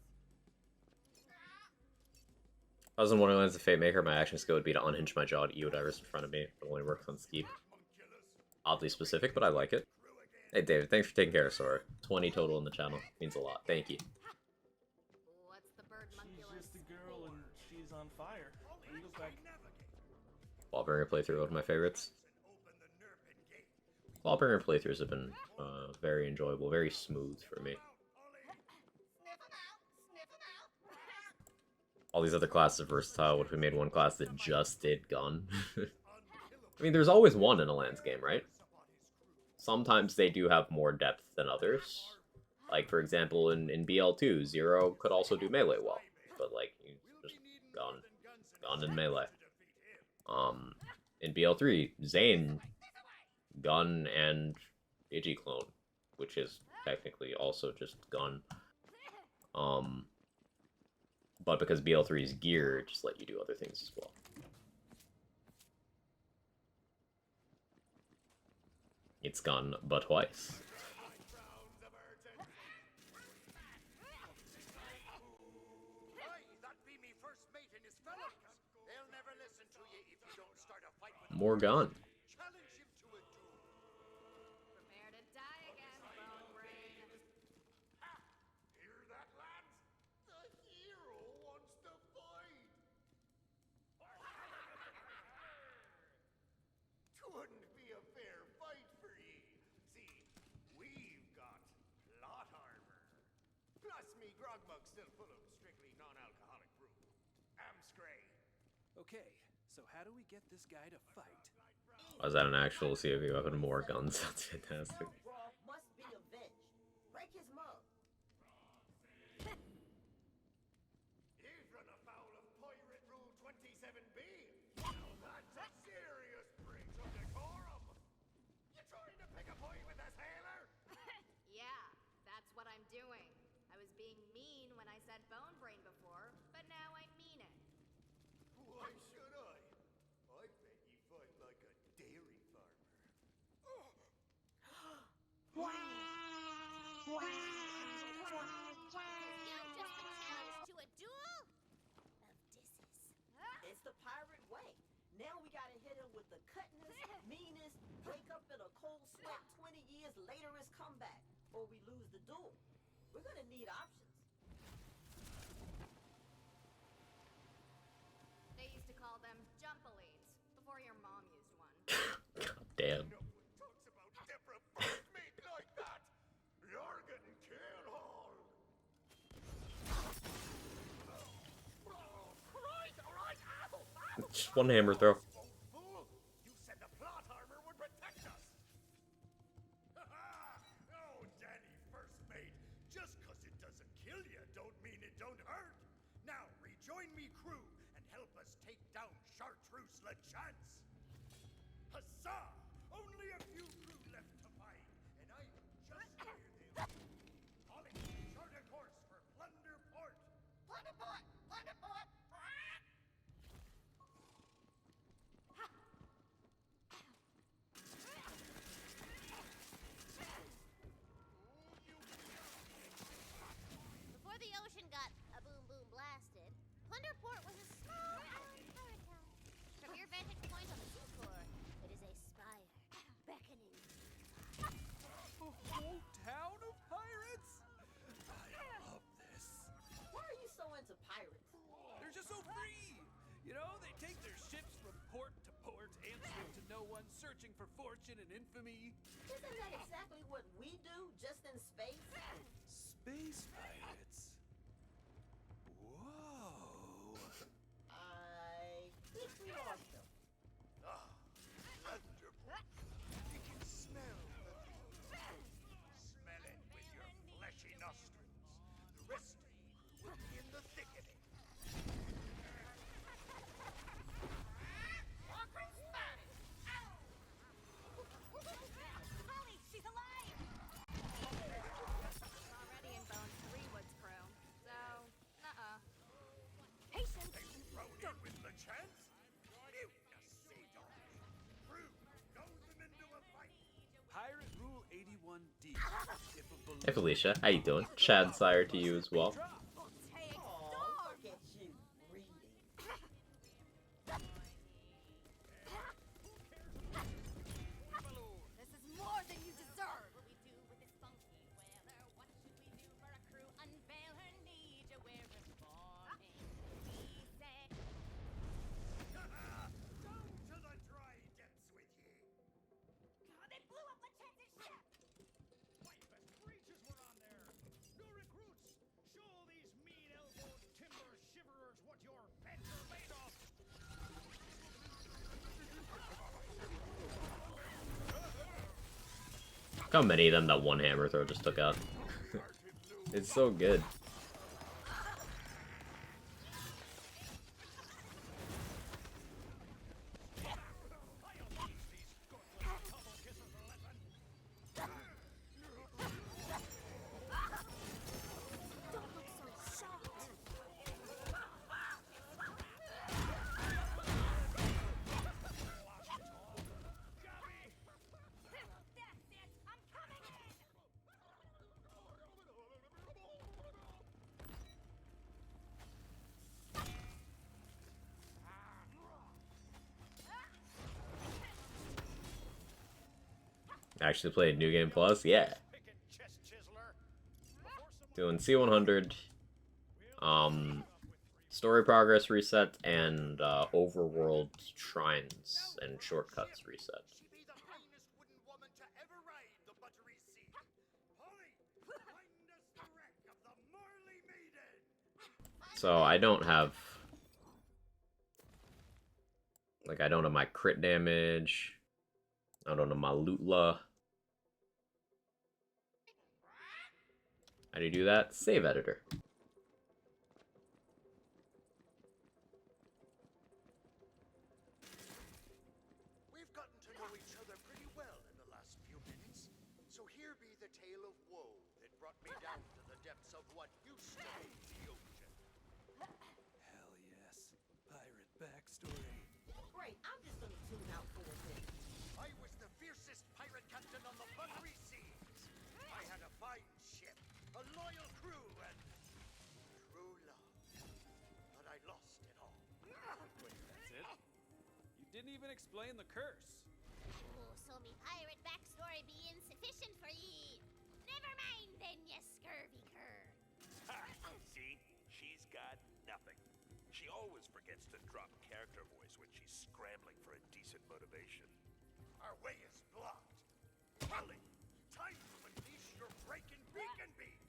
If I was in Wonderlands of Fate Maker, my action skill would be to unhinge my jaw to eat whatever's in front of me. It only works on Skeep. Oddly specific, but I like it. Hey David, thanks for taking care of Sora. 20 total in the channel. Means a lot. Thank you. What's the bird She's munculus? just a girl and she's on fire. He goes back. Wallbringer playthrough, one of my favorites. Wallbringer playthroughs have been very enjoyable, very smooth for me. Sniff 'em out. Sniff 'em out. All these other classes are versatile. What if we made one class that just did gun? I mean, there's always one in a Lands game, right? Sometimes they do have more depth than others. Like, for example, in BL2, Zero could also do melee well. But, like, just gun and melee. In BL3, Zane, gun and Digiclone, which is technically also just gun. But because BL3 is gear, it just let you do other things as well. It's gun, but twice. More gun. Prepared to grog mug's still full of strictly non-alcoholic brew. Amscray. Okay, so how do we get this guy to fight? Was that an actual COV weapon? More guns. That's fantastic. Elfroth must be avenged. Break his mug. He's run afoul of Pirate Rule 27B. That's a serious breach of decorum. You trying to pick a fight with a sailor? Yeah, that's what I'm doing. I was being mean when I said bone brain before, but now I mean it. Why should I? I bet you fight like a dairy farmer. You've just been challenged to a duel of disses. It's the pirate way. Now we gotta hit him with the cuttingest, meanest, wake up in a cold sweat 20 years later his comeback, or we lose the duel. We're gonna need options. They used to call them jumpalines before your mom used one. God damn. No one talks about Deborah first mate like that. You're getting killed, Hall. Right, all right, ow! Just one hammer throw. Fool! You said the plot armor would protect us! Oh, Danny, first mate. Just 'cause it doesn't kill you don't mean it don't hurt. Now, rejoin me crew and help us take down Chartreuse LeChance. Huzzah! Only a few crew left to find, and I'm just where they'll be. Holly, chart a course for Plunder Port. Plunder Port! Plunder Port! Before the ocean got a boom boom blasted, Plunderport was a small island pirate town. From your vantage point on the seafloor, it is a spire beckoning. A whole town of pirates? I love this. Why are you so into pirates? They're just so free. You know, they take their ships from port to port, answering to no one, searching for fortune and infamy. Isn't that exactly what we do, just in space? Space pirates. Whoa. I think we lost them. Ah, wonderful. You can smell the smell it with your fleshy nostrils. The rest of you will be in the thick of it. Holly, she's alive! Already in Bones 3 Woods crew. So, Patience! Thrown in with the chance? You sea dog. Crew, throw them into a fight. Pirate Rule 81D. Hey Felicia, how you doing? Chad Sire to you as well. Take Oh, look at you, reading. this is more than you deserve. What we do with this funky whaler? What should we do for a crew? Unveil her need you we're reforming. We say Down to the dry depths with ye. they blew up LeChance's ship! Wipest creatures were on there. New recruits, show these mean-elbowed timber shiverers what your pets are made of. Look how many of them that one hammer throw just took out. It's so good. That's it! I'm coming in! Actually played New Game Plus? Yeah. Pickin' chest chiseler. Doing C100, story progress reset, and overworld shrines and shortcuts reset. She be the finest wooden woman to ever ride the buttery sea. Holly, find us the wreck of the Marley So I don't have... Like, I don't have my crit damage. I don't have my lootla. How do you do that? Save editor. We've gotten to know each other pretty well in the last few minutes. So here be the tale of woe that brought me down to the depths of what used to be the ocean. Hell yes. Pirate backstory. Great, I'm just gonna tune out for a bit. I was the fiercest pirate captain on the buttery seas. I had a fine ship, a loyal crew, and true love. But I lost it all. Wait, that's it? You didn't even explain the curse. Oh, so me pirate backstory be insufficient for ye. Never mind then, ye scurvy cur. Ha! See? She's got nothing. She always forgets to drop character voice when she's scrambling for a decent motivation. Our way is blocked. Holly, time to unleash your breaking beacon beak.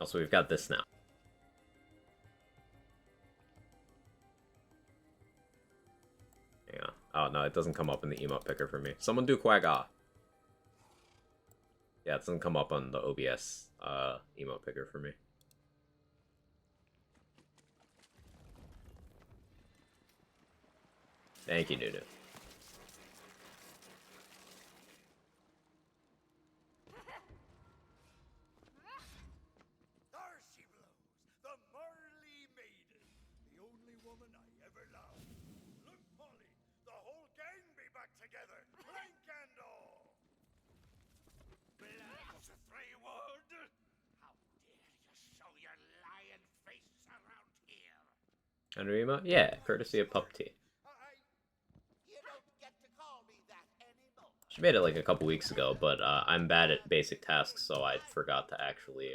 Also, we've got this now. Yeah. Oh, no, it doesn't come up in the emote picker for me. Someone do Quagga. Yeah, it doesn't come up on the OBS emote picker for me. Thank you, Nunu. There she blows, the Marley Maiden, the only woman I ever loved. Look, Polly, the whole gang be back together, plank and all. Blast Freewood! How dare you show your lion face around here? Under emote? Yeah, courtesy of Pup T. You don't get to call me that anymore. She made it like a couple weeks ago, but I'm bad at basic tasks, so I forgot to actually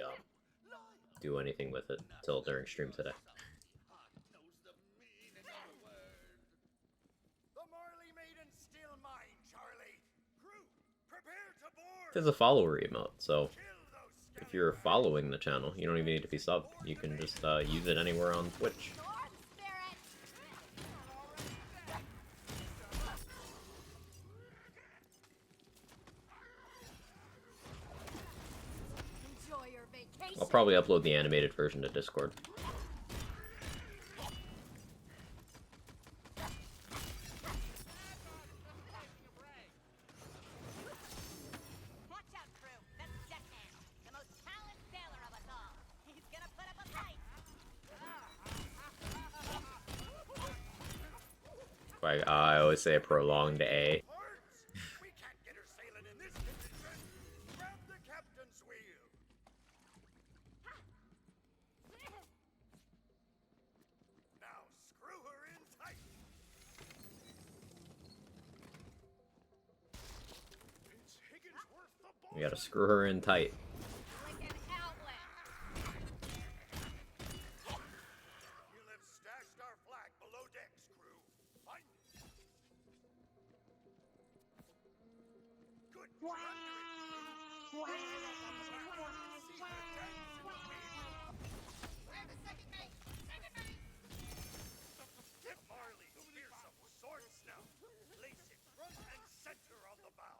do anything with it until during stream today. The Marley Maiden's still mine, Charlie. Crew, prepare to board. There's a follower emote, so if you're following the channel, you don't even need to be subbed. You can just use it anywhere on Twitch. Enjoy your vacation. I'll probably upload the animated version to Discord. Watch out, crew. That's Jetman, the most talented sailor of us all. He's gonna put up a fight. Like I always say, a prolonged A. We can't get her sailing in this condition. Grab the captain's wheel. Now screw her in tight. It's Higginsworth the We gotta screw her in tight. Like an outlet. You'll have stashed our flag below decks, crew. Find it. Good. You're under it, crew. See her dance in the wind. Grab a second mate. Second mate. Give Marley fearsome sword snout. Place it front and center on the bow.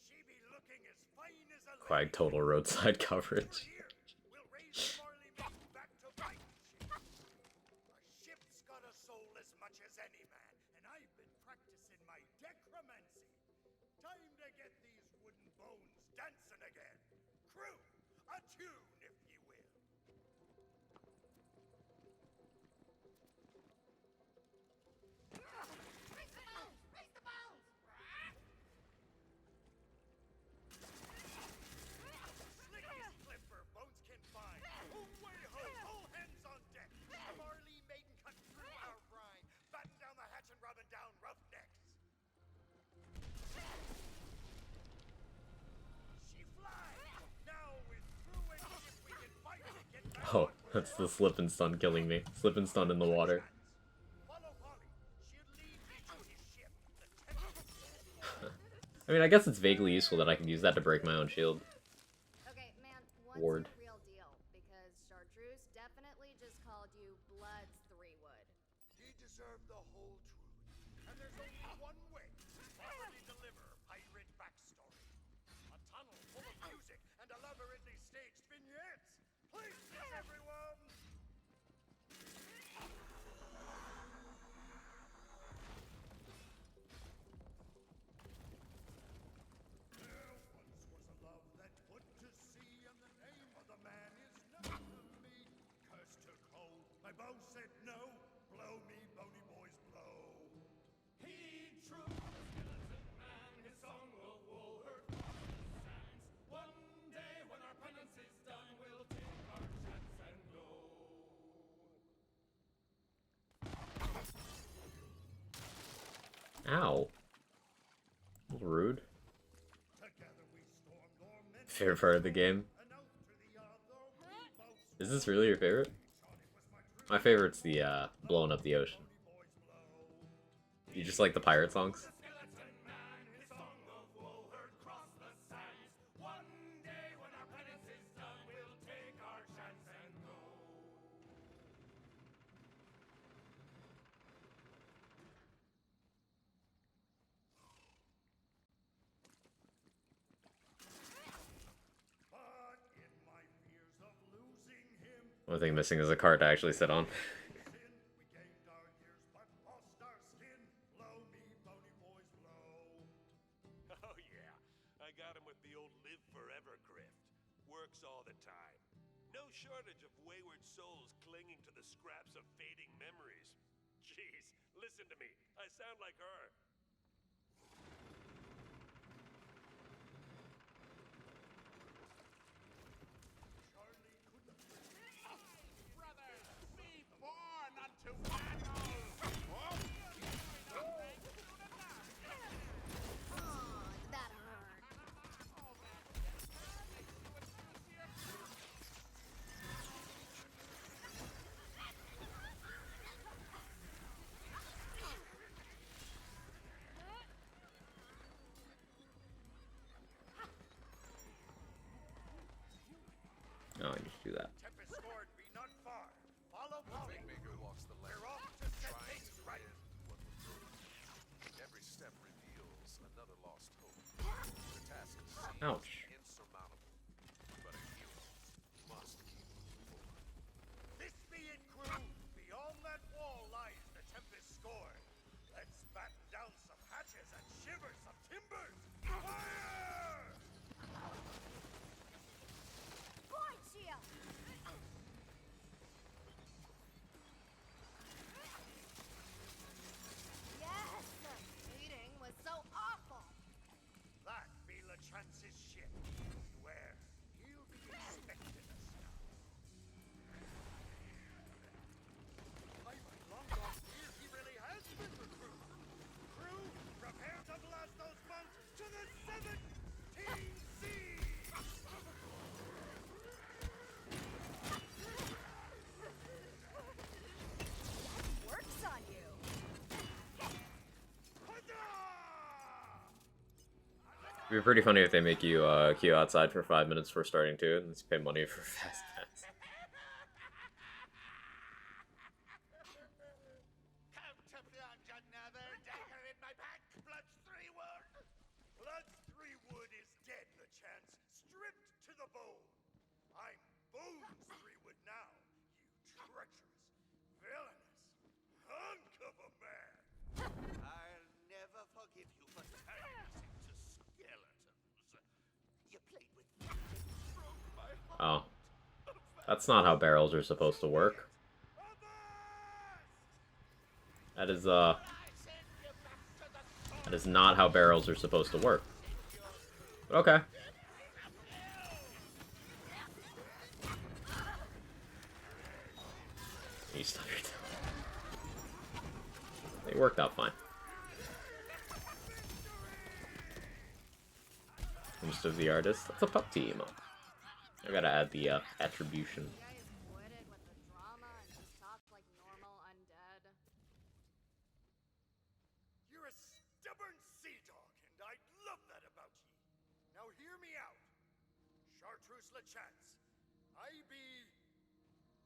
She be looking as fine as a Quag lady. total roadside coverage. Here, we'll raise the Marley Maiden back to fighting ship. A ship's got a soul as much as any man, and I've been practicing my decromancy. Time to get these wooden bones dancing again. Crew, a tune, if ye will. Raise the bones. Raise the bones. Slickest flipper bones can find. Away ho, all hands on deck. The Marley Maiden cut through our brine. Batten down the hatch and rubbing down roughnecks. She flies. Now with crew and ship we can fight to get back Oh, on board. that's the slip and stun killing me. Slip and stun in the water. Follow Polly. She'll lead me to his ship. The Tempest. I mean, I guess it's vaguely useful that I can use that to break my own shield. Okay, man, what's Ward. your real deal? Because Chartreuse definitely just called you Blood's 3-wood. He deserved the whole truth. And there's only one way to properly deliver pirate backstory. A tunnel full of music and elaborately staged vignettes. Please, everyone! There once was a love that put to sea, and the name of the man is known to me. Curse took hold, my bow said no. Blow me, bony boys, blow. He drew the skeleton man, his song of woe heard from the sands. One day when our penance is done, we'll take our chance and go. Ow. A little rude. Together we stormed o'er many Favorite part of the game. an oath to the other. We both Is this really your favorite? My favorite's the blowing up the ocean. You just like the pirate songs? Skeleton man, his song of woe heard cross the sands. One day when our penance is done, we'll take our chance and go. But in my fears of losing him, One thing missing is a card to actually sit on. sin, we gained our years but lost our skin. Blow me, bony boys, blow. Oh yeah, I got him with the old live forever grift. Works all the time. No shortage of wayward souls clinging to the scraps of fading memories. Jeez, listen to me. I sound like her. Charlie couldn't Brothers, be born unto battle. Whoa. Oh, that hurt. Oh, I just do that. Tempest scored be not far. Follow Polly. Maker walks the land, We're off to set trying things to right. end what will ruin. Every step reveals another lost hope. The task seems Ouch. insurmountable, but a hero must keep moving forward. This be it, crew. Beyond that wall lies the Tempest scored. Let's batten down some hatches and shiver some timbers. Fire! Point shield! Yes! Meeting was so awful! That be LeChance's ship. Beware, he'll be expecting us now. I might long lost years he really has been recruited. Crew, prepare to blast those boats to the 17 seas! Works on you! It'd be pretty funny if they make you queue outside for 5 minutes for starting to, and pay money for fast pass. Come to plunge another dagger in my back, Blood's 3-wood! Blood's 3-wood is dead, LeChance, stripped to the bone. I'm Boone's 3-wood now, you treacherous, villainous hunk of a man. I'll never forgive you for turning us into skeletons. You played with me, broke my heart. Oh. That's not how barrels are supposed to work. That is not how barrels are supposed to work. But okay. You stuttered. They worked out fine. Most of the artist. That's a pup team. I gotta add the attribution. You guys quit it with the drama and just talk like normal undead. You're a stubborn sea dog, and I'd love that hear me out. Chartreuse Lachance, I be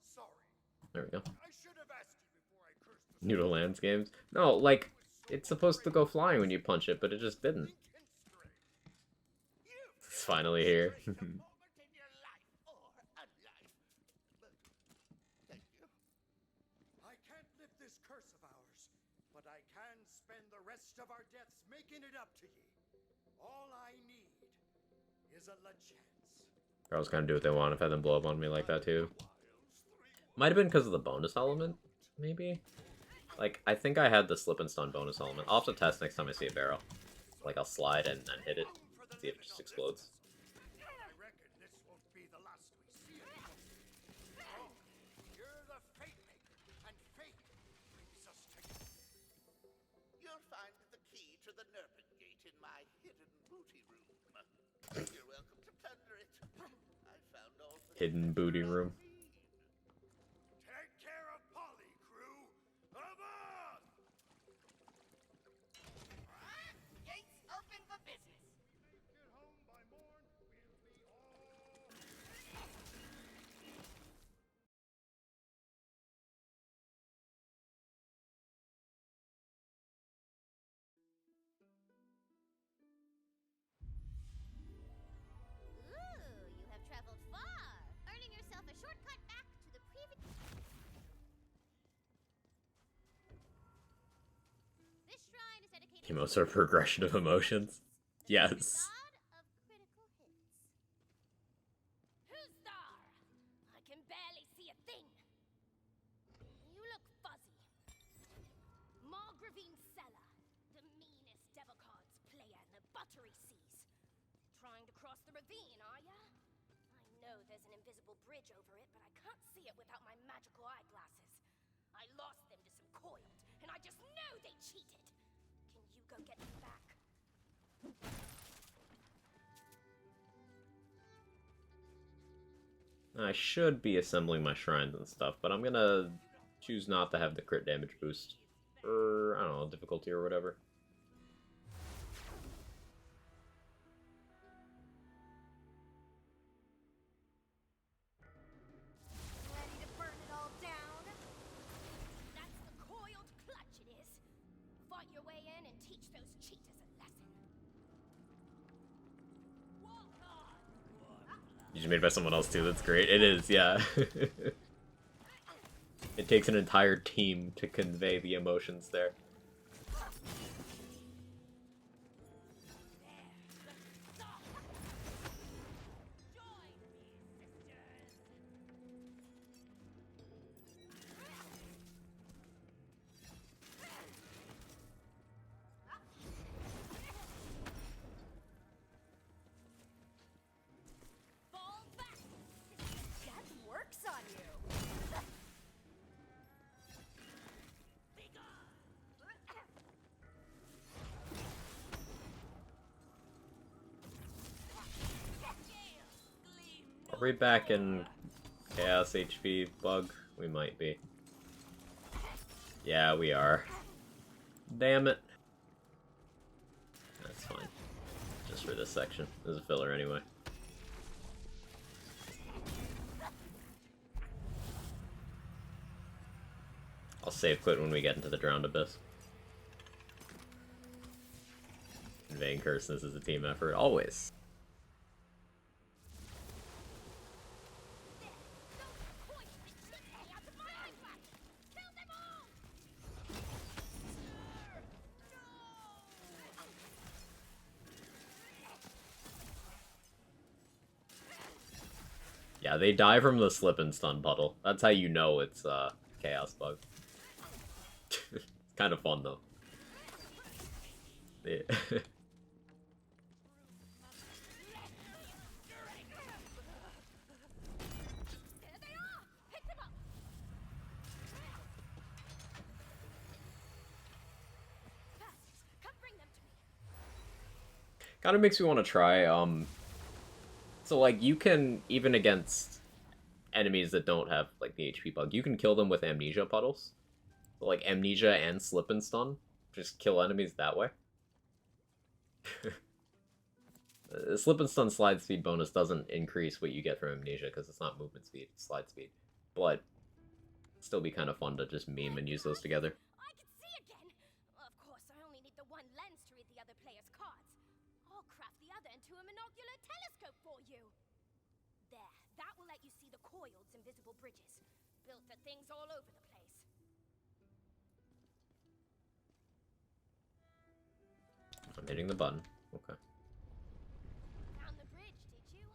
sorry. There we go. I should have asked you before I cursed the Noodle Lands games. No, like, it's supposed to go flying when you punch it, but it just didn't. It's finally here. I can't lift this curse of ours, but I can spend the rest of our deaths making it up to ye. All I need is a chance. I was gonna do what they want if I had them blow up on me like that too. Might have been because of the bonus element, maybe? Like, I think I had the slip and stun bonus element. I'll have to test next time I see a barrel. Like, I'll slide and hit it, see if it just explodes. I reckon this won't be the last we see of you. Oh, you're the fate maker, and fate brings us together. You'll find the key to the Nerpin Gate in my hidden booty room. You're welcome to plunder it. I found all the Hidden booty room. Take care of Polly, crew. Avast! Gates open for business. Get home by morn. We'll be all. Ooh, you have traveled far, earning yourself a shortcut back to the previous. This shrine is dedicated Emotes are progression of emotions. Yes. god of critical hits. Who's there? I can barely see a thing. You look fuzzy. Margravine Cellar, the meanest Devocard's player in the buttery seas. Trying to cross the ravine, are ya? I know there's an invisible bridge over it, but I can't see it without my magical eyeglasses. I lost them to some coiled, and I just know they cheated. Can you go get them back? I should be assembling my shrines and stuff, but I'm gonna choose not to have the crit damage boost. Or, I don't know, difficulty or whatever. Ready to burn it all down? That's the coiled clutch it is. Fight your way in and teach those cheaters a lesson. You just made by someone else too, that's great. It is, yeah. It takes an entire team to convey the emotions there. Fall back! That works on you. Are we back in Chaos HP bug? We might be. Yeah, we are. Damn it. That's fine. Just for this section. This is a filler anyway. I'll save quit when we get into the Drowned Abyss. Conveying curses is a team effort, always. Yeah, they die from the slip and stun puddle. That's how you know it's Chaos Bug. It's kind of fun though. Yeah. Kind of makes me want to try, so like you can, even against enemies that don't have like the HP bug, you can kill them with amnesia puddles. So, like amnesia and slip and stun. Just kill enemies that way. Slip and stun slide speed bonus doesn't increase what you get from amnesia because it's not movement speed, it's slide speed. But it'd still be kind of fun to just meme and use those together. I can see again! Of course, I only need the one lens to read the other player's cards. I'll craft the other into a monocular telescope for you. There, that will let you see the coil's invisible bridges, built for things all over the place. I'm hitting the button. Okay. Found the bridge, did you?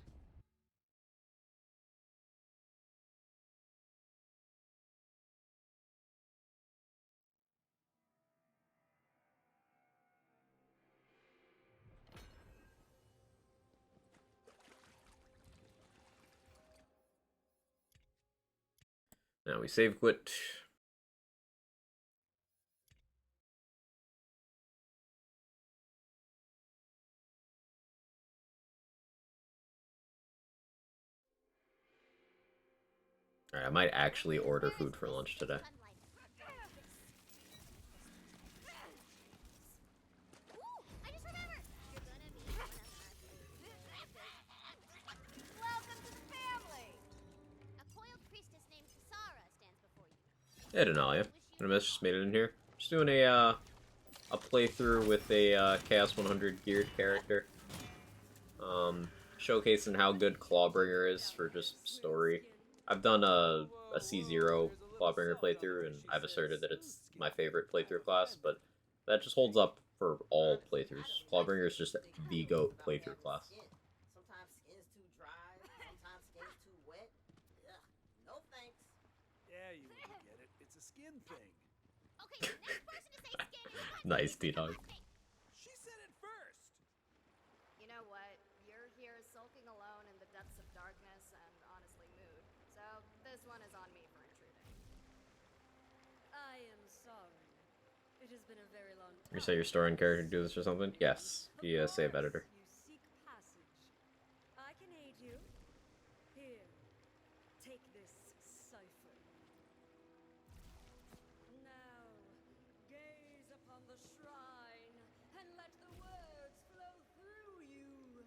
Now we save quit. Alright, I might actually order food for lunch today. Welcome to the family! A coiled priestess named Kisara stands before you. Hey, Denalia. I just made it in here. Just doing a playthrough with a Chaos 100 geared character. Showcasing how good Clawbringer is for just story. I've done a C0 Clawbringer playthrough, and I've asserted that it's my favorite playthrough class, but that just holds up for all playthroughs. Clawbringer is just the GOAT playthrough class. Sometimes skin's too dry, sometimes skin's too wet. Ugh, no thanks. Yeah, you wouldn't get it. It's a skin thing. Okay, the next person to say skin is Nice, T-Dog. She said it first! You know what? You're here sulking alone in the depths of darkness and honestly mood. So this one is on me for intruding. I am sorry. It has been a very long time. You say your story and character do this or something? Yes, the save editor. You seek passage. I can aid you. Here, take this cipher. Now, gaze upon the shrine and let the words flow through you.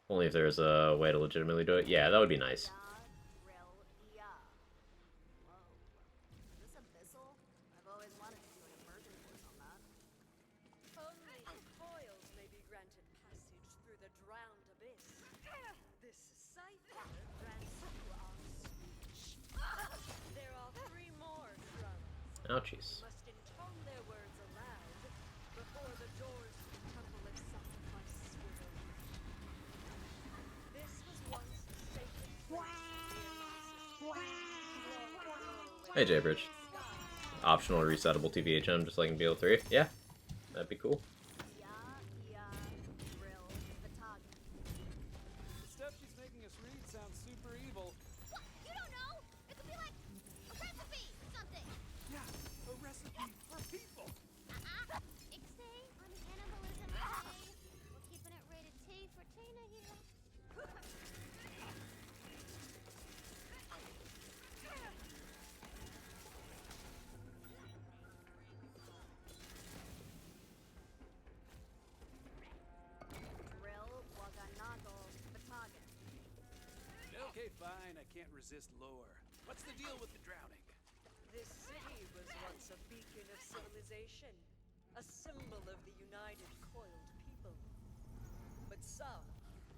Only if there's a way to legitimately do it. Yeah, that would be nice. Is this abyssal? I've always wanted to do an immersion course on that. Only the coils may be granted passage through the drowned abyss. This cipher grants you our speech. There are 3 more drums. Ouchies. You must intone their words aloud before the doors to the temple of sacrifice will open. This was once a sacred place. Hey, Jaybridge. Optional resettable TVHM just like in BL3. Yeah, that'd be cool. The stuff she's making us read sounds super evil. What? You don't know? It could be like a recipe, something. Yeah, a recipe for people. Ixnay on cannibalism, okay? We're keeping it rated T for Tina here. Drill, Waganago, Batagan. Okay, fine, I can't resist lore. What's the deal with the drowning? This city was once a beacon of civilization, a symbol of the united coiled people. But some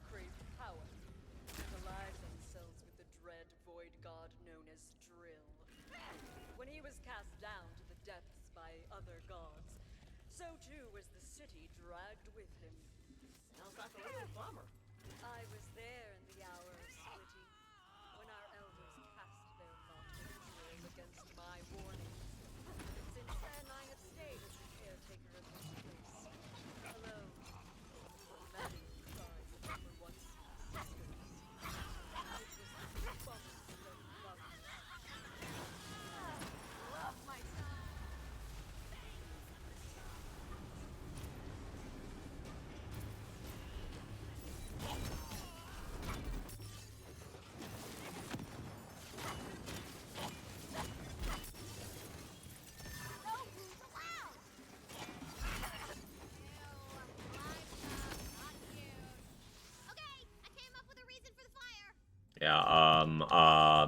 craved power and allied themselves with the dread void god known as Drill. When he was cast down to the depths by other gods, so too was the city dragged with him. Sounds like a real bummer. I was there in the hour of splitting, when our elders cast their lot with Drill against my warning. Since then, I have stayed as the caretaker of this place, alone. Many cries of what were once sisters. It was the bumps that loved me. Love my son. Yeah,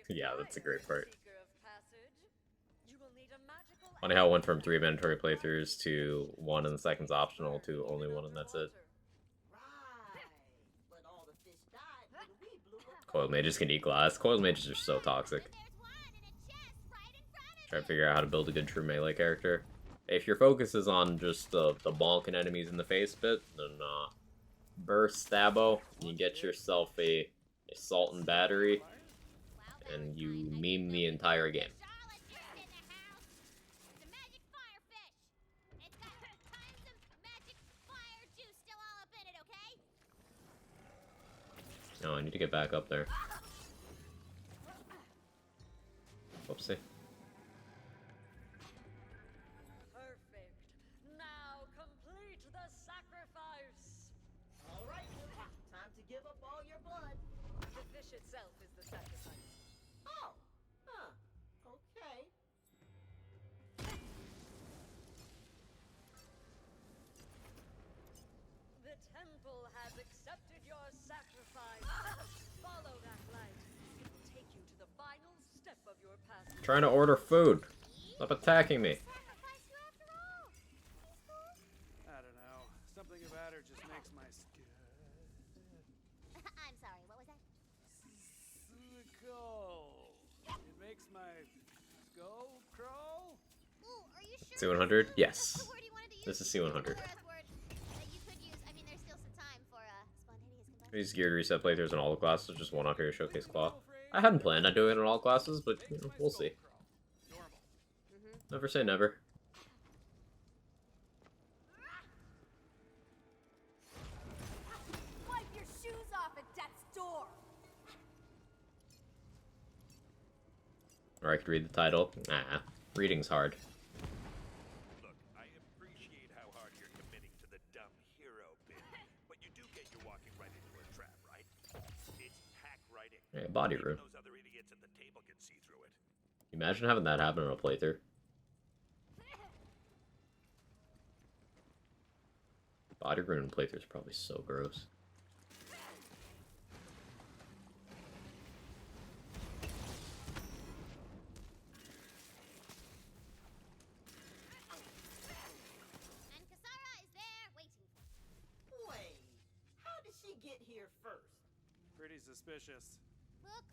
yeah, that's a great part. Funny how it went from 3 mandatory playthroughs to 1 and the second's optional to only 1 and that's it. But all the fish died when we blew up. Coiled mages can eat glass. Coiled mages are so toxic. Try to figure out how to build a good true melee character. If your focus is on just the bonking enemies in the face bit, then burst Stabbo, you get yourself a assault and battery, and you meme the entire game. No, I need to get back up there. Whoopsie. Perfect. Now complete the sacrifice. All right, time to give up all your blood. The fish itself is the sacrifice. Oh, huh. Okay. The temple has accepted your sacrifice. Follow that light. It will take you to the final step of your path. I'm trying to order food. Stop attacking me. I don't know. Something about her just makes my skin I'm sorry, what was that? cold. It makes my skull crawl. Ooh, are you sure? C100? Yes. This is C100. These geared reset playthroughs in all the classes, just one out here to showcase Claw. I hadn't planned on doing it in all classes, but you know, we'll see. Never say never. Wipe your shoes off at death's door. Or I could read the title. Nah, reading's hard. Look, I appreciate how hard you're committing to the dumb hero bit, but you do get you're walking right into a trap, right? It's hack writing. Yeah, body room. Those other idiots at the table can see through it. Imagine having that happen in a playthrough. Body room in playthrough is probably so gross. And Kasara is there waiting for us. Wait, how did she get here first? Pretty suspicious. Look,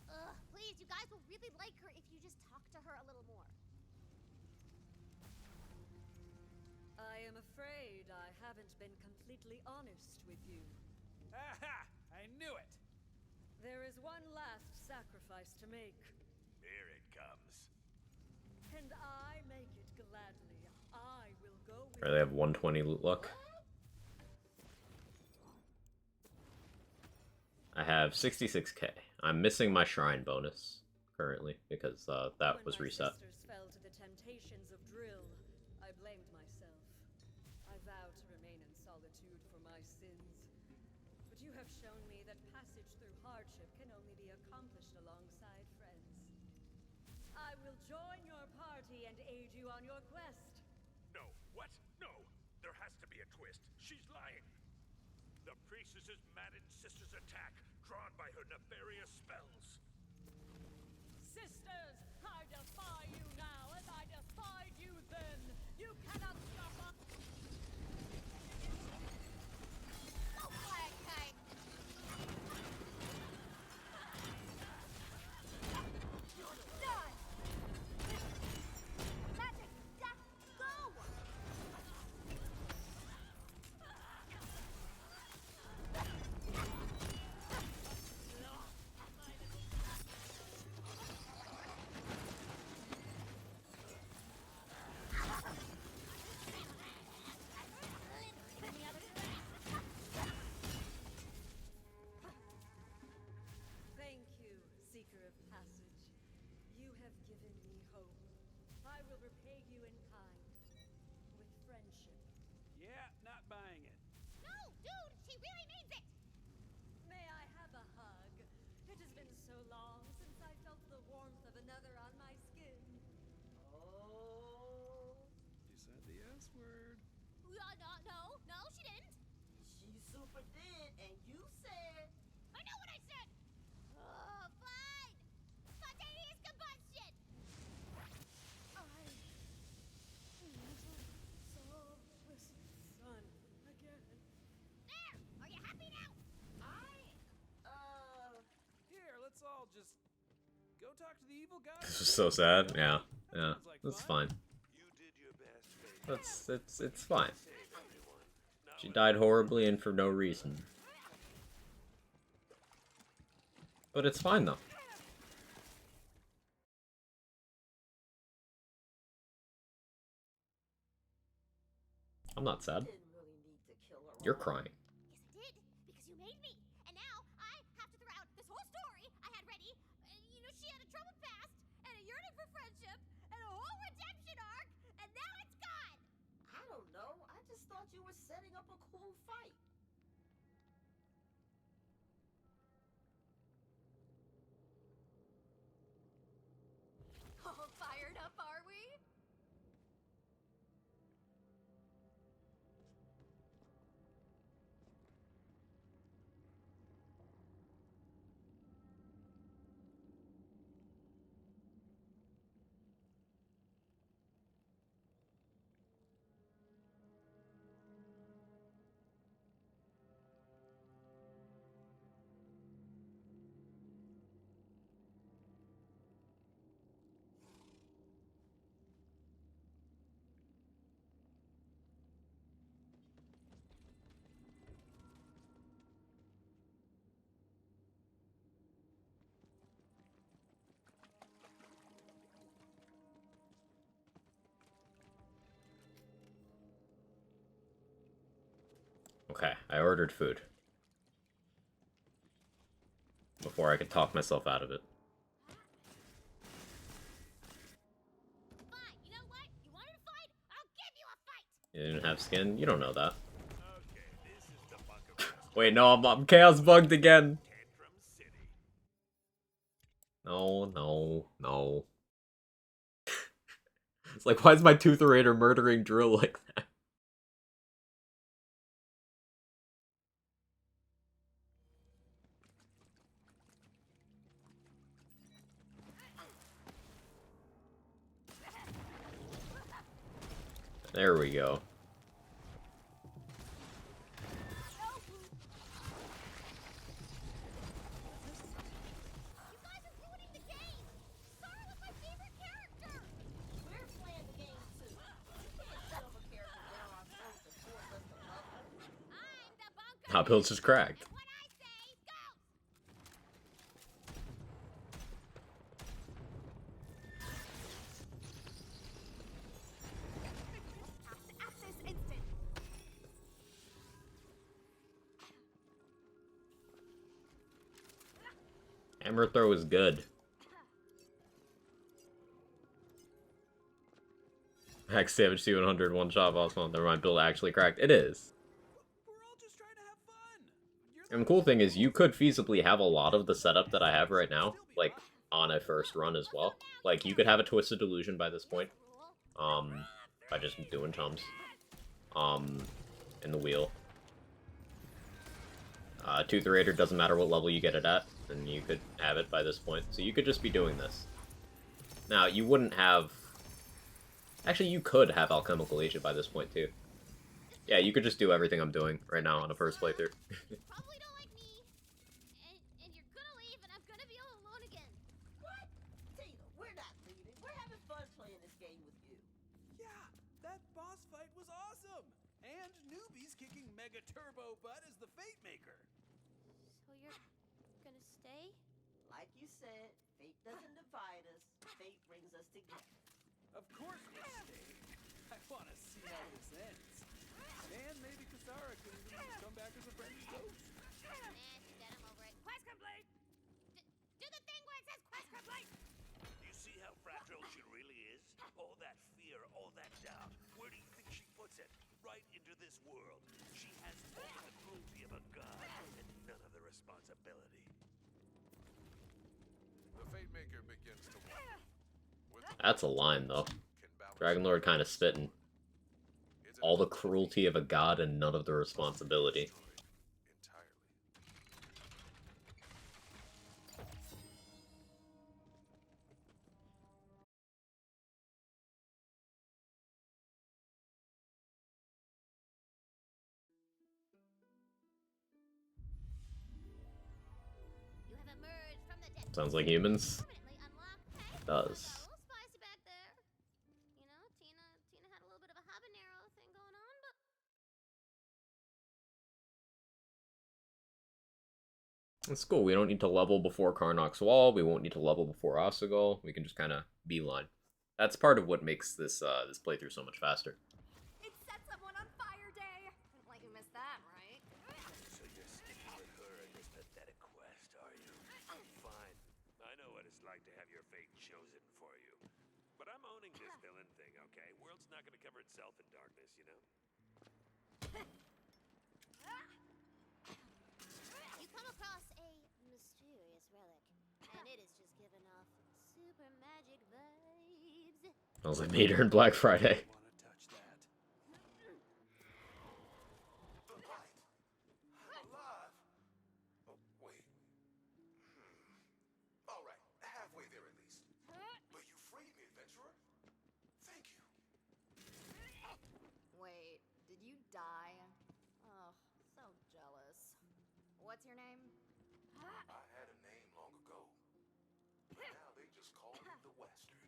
please, you guys will really like her if you just talk to her a little more. I am afraid I haven't been completely honest with you. Aha! I knew it! There is one last sacrifice to make. Here it comes. And I make it gladly. I will go with Or they have 120 loot luck. I have 66k. I'm missing my shrine bonus currently because that was reset. When my sisters fell to the temptations of drill, I blamed myself. I vowed to remain in solitude for my sins. But you have shown me that passage through hardship can only be accomplished alongside friends. I will join your party and aid you on your quest. No, what? No! There has to be a twist. She's lying. The priestess's maddened sister's attack, drawn by her nefarious spells. Sisters, I defy you now, as I defied you then. You cannot stop us. Oh, flag kite. Done. Magic, death, go. Thank you, Seeker of Passage. You have given me hope. I will repay you in kind. With friendship. Yeah, not buying it. No, dude, she really means it. May I have a hug? It has been so long since I felt the warmth of another on my skin. Oh, You said the S word. No, she didn't. she super did, and you said. I know what I said. talk to the evil guy. This is so sad. Yeah, yeah, that's fine. It's fine. She died horribly and for no reason. But it's fine though. I'm not sad. You're crying. Yes, I did, because you made me. And now I have to throw out this whole story I had ready. You know, she had a troubled past, and a yearning for friendship, and a whole redemption arc, and now it's gone. I don't know. I just thought you were setting up a cool fight. All fired up, are we? Okay, I ordered food. Before I could talk myself out of it. Fine, you know what? You wanted a fight? I'll give you a fight. You didn't have skin? You don't know that. Wait, no, I'm chaos bugged again. No, no, no. It's like, why is my Tootherator murdering Drill like that? There we go. Hot Pills is cracked. Hammer throw is good. Max Savage C100 one shot boss month. Never mind, build actually cracked. It is. And the cool thing is, you could feasibly have a lot of the setup that I have right now, like, on a first run as well. Like, you could have a Twisted Delusion by this point. By just doing chumps. In the wheel. Tootherator doesn't matter what level you get it at, and you could have it by this point. So you could just be doing this. Now, you wouldn't have... Actually, you could have Alchemical Agent by this point, too. Yeah, you could just do everything I'm doing right now on a first playthrough. Probably don't like me, and you're gonna leave, and I'm gonna be all alone again. What? Tina, we're not leaving. We're having fun playing this game with you. Yeah, that boss fight was awesome! And newbies kicking Mega Turbo butt as the Fate Maker. So you're gonna stay? Like you said, fate doesn't divide us. Fate brings us together. Of course we're staying. I want to see how this ends. And maybe Kasara can come back as a friendly ghost. She's dead, I'm over it. Quest complete! Do the thing where it says quest complete! You see how fragile she really is? All that fear, all that doubt. Where do you think she puts it? Right into this world. She has all the cruelty of a god, and none of the responsibility. The Fate Maker begins to wonder. That's a line, though. Dragonlord kind of spitting. All the cruelty of a god and none of the responsibility. You have emerged from the dead. Sounds like humans. Permanently unlock does. A little spicy back there. You know, Tina had a little bit of a habanero thing going on, but It's cool. We don't need to level before Karnok's Wall. We won't need to level before Osagol. We can just kind of beeline. That's part of what makes this this playthrough so much faster. It's Set Someone on Fire Day! Couldn't let you miss that, right? So you're sticking with her in this pathetic quest, are you? Fine. I know what it's like to have your fate chosen for you. But I'm owning this villain thing, okay? World's not gonna cover itself in darkness, you know? you come across a mysterious relic, and it is just giving off super magic vibes. I was like Mater and Black Friday. Want to touch that? The light. I'm alive. Oh, wait. All right, halfway there at least. But you freed me, adventurer. Thank you. Wait, did you die? Oh, so jealous. What's your name? I had a name long ago. But now they just call me the Western.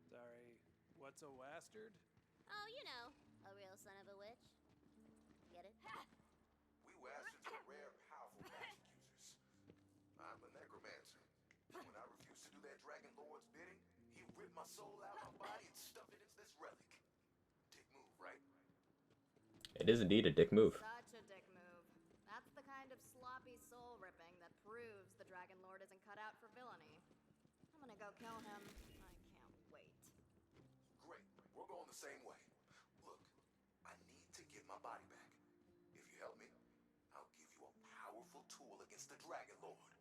Sorry, what's a wastard? Oh, you know, a real son of a witch. Get it? We Westerns are rare, powerful magic users. I'm a necromancer. When I refused to do that Dragon Lord's bidding, he ripped my soul out of my body and stuffed it into this relic. Dick move, right? It is indeed a dick move. Such a dick move. That's the kind of sloppy soul ripping that proves the Dragon Lord isn't cut out for villainy. I'm gonna go kill him. I can't wait. Great. We're going the same way. Look, I need to get my body back. If you help me, I'll give you a powerful tool against the Dragon Lord.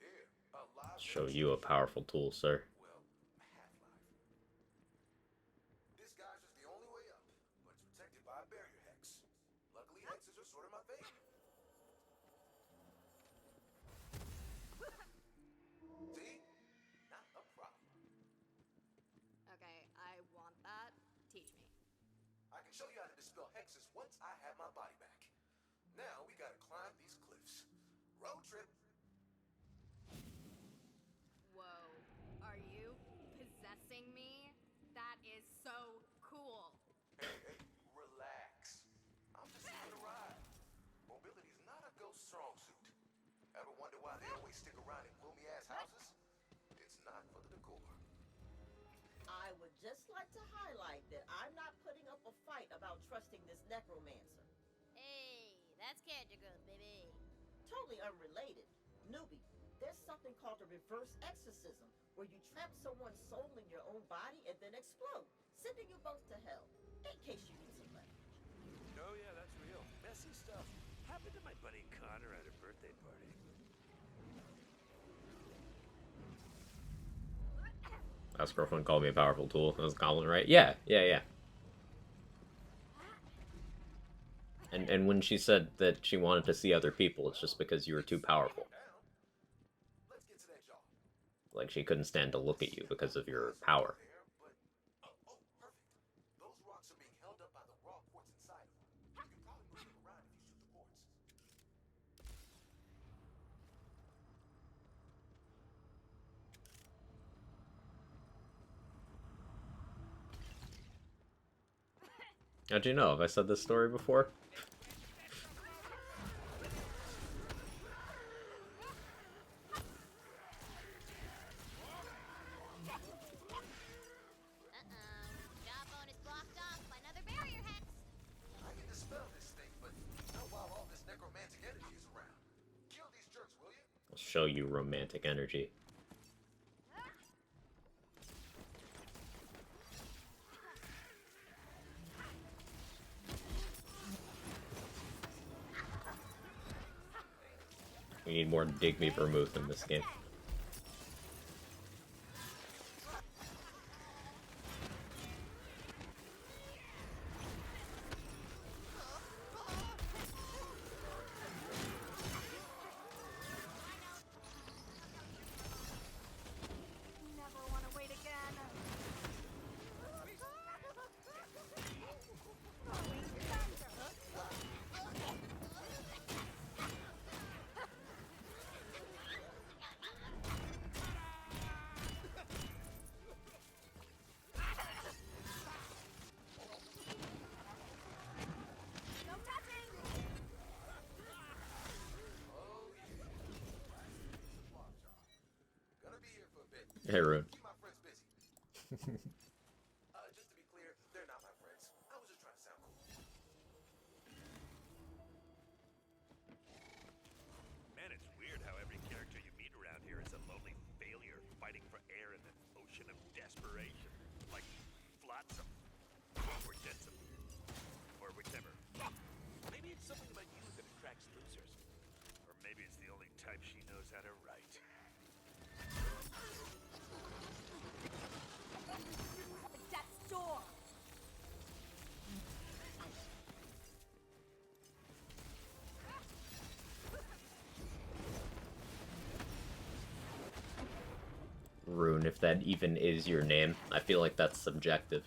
Here, a live Show you a powerful tool, sir. well, half-life. This guy's just the only way up, but it's protected by a barrier hex. Luckily, hexes are sort of my thing. See? Not a problem. Okay, I want that. Teach me. I can show you how to dispel hexes once I have my body back. Now we gotta climb these cliffs. Road trip. Whoa. Are you possessing me? That is so cool. Hey, relax. I'm just here to ride. Mobility's not a ghost strong suit. Ever wonder why they always stick around in gloomy-ass houses? It's not for the decor. I would just like to highlight that I'm not putting up a fight about trusting this necromancer. Hey, that's character growth, baby. Totally unrelated. Newbie, there's something called a reverse exorcism, where you trap someone's soul in your own body and then explode, sending you both to hell. In case you need some leverage. Oh yeah, that's real. Messy stuff. Happened to my buddy Connor at a birthday party. Last girlfriend called me a powerful tool. That was Goblin, right? Yeah. And when she said that she wanted to see other people, it's just because you were too powerful. Let's get to that job. Like she couldn't stand to look at you because of your power. Oh, perfect. Those rocks are being held up by the raw quartz inside of them. You can probably move them around if you shoot the quartz. How'd you know? Have I said this story before? Job bonus blocked off by another barrier hex. I can dispel this thing, but not while all this necromantic energy is around. Kill these jerks, will you? I'll show you romantic energy. We need more Digby vermouth in this game. Never want to wait again. Hey, Rune. Keep my friends busy. Just to be clear, they're not my friends. I was just trying to sound cool. Man, it's weird how every character you meet around here is a lonely failure fighting for air in the ocean of desperation. Like Flotsam. Or Jetsam. Or whichever. Maybe it's something about you that attracts losers. Or maybe it's the only type she knows how to write. Death's door! Rune, if that even is your name. I feel like that's subjective.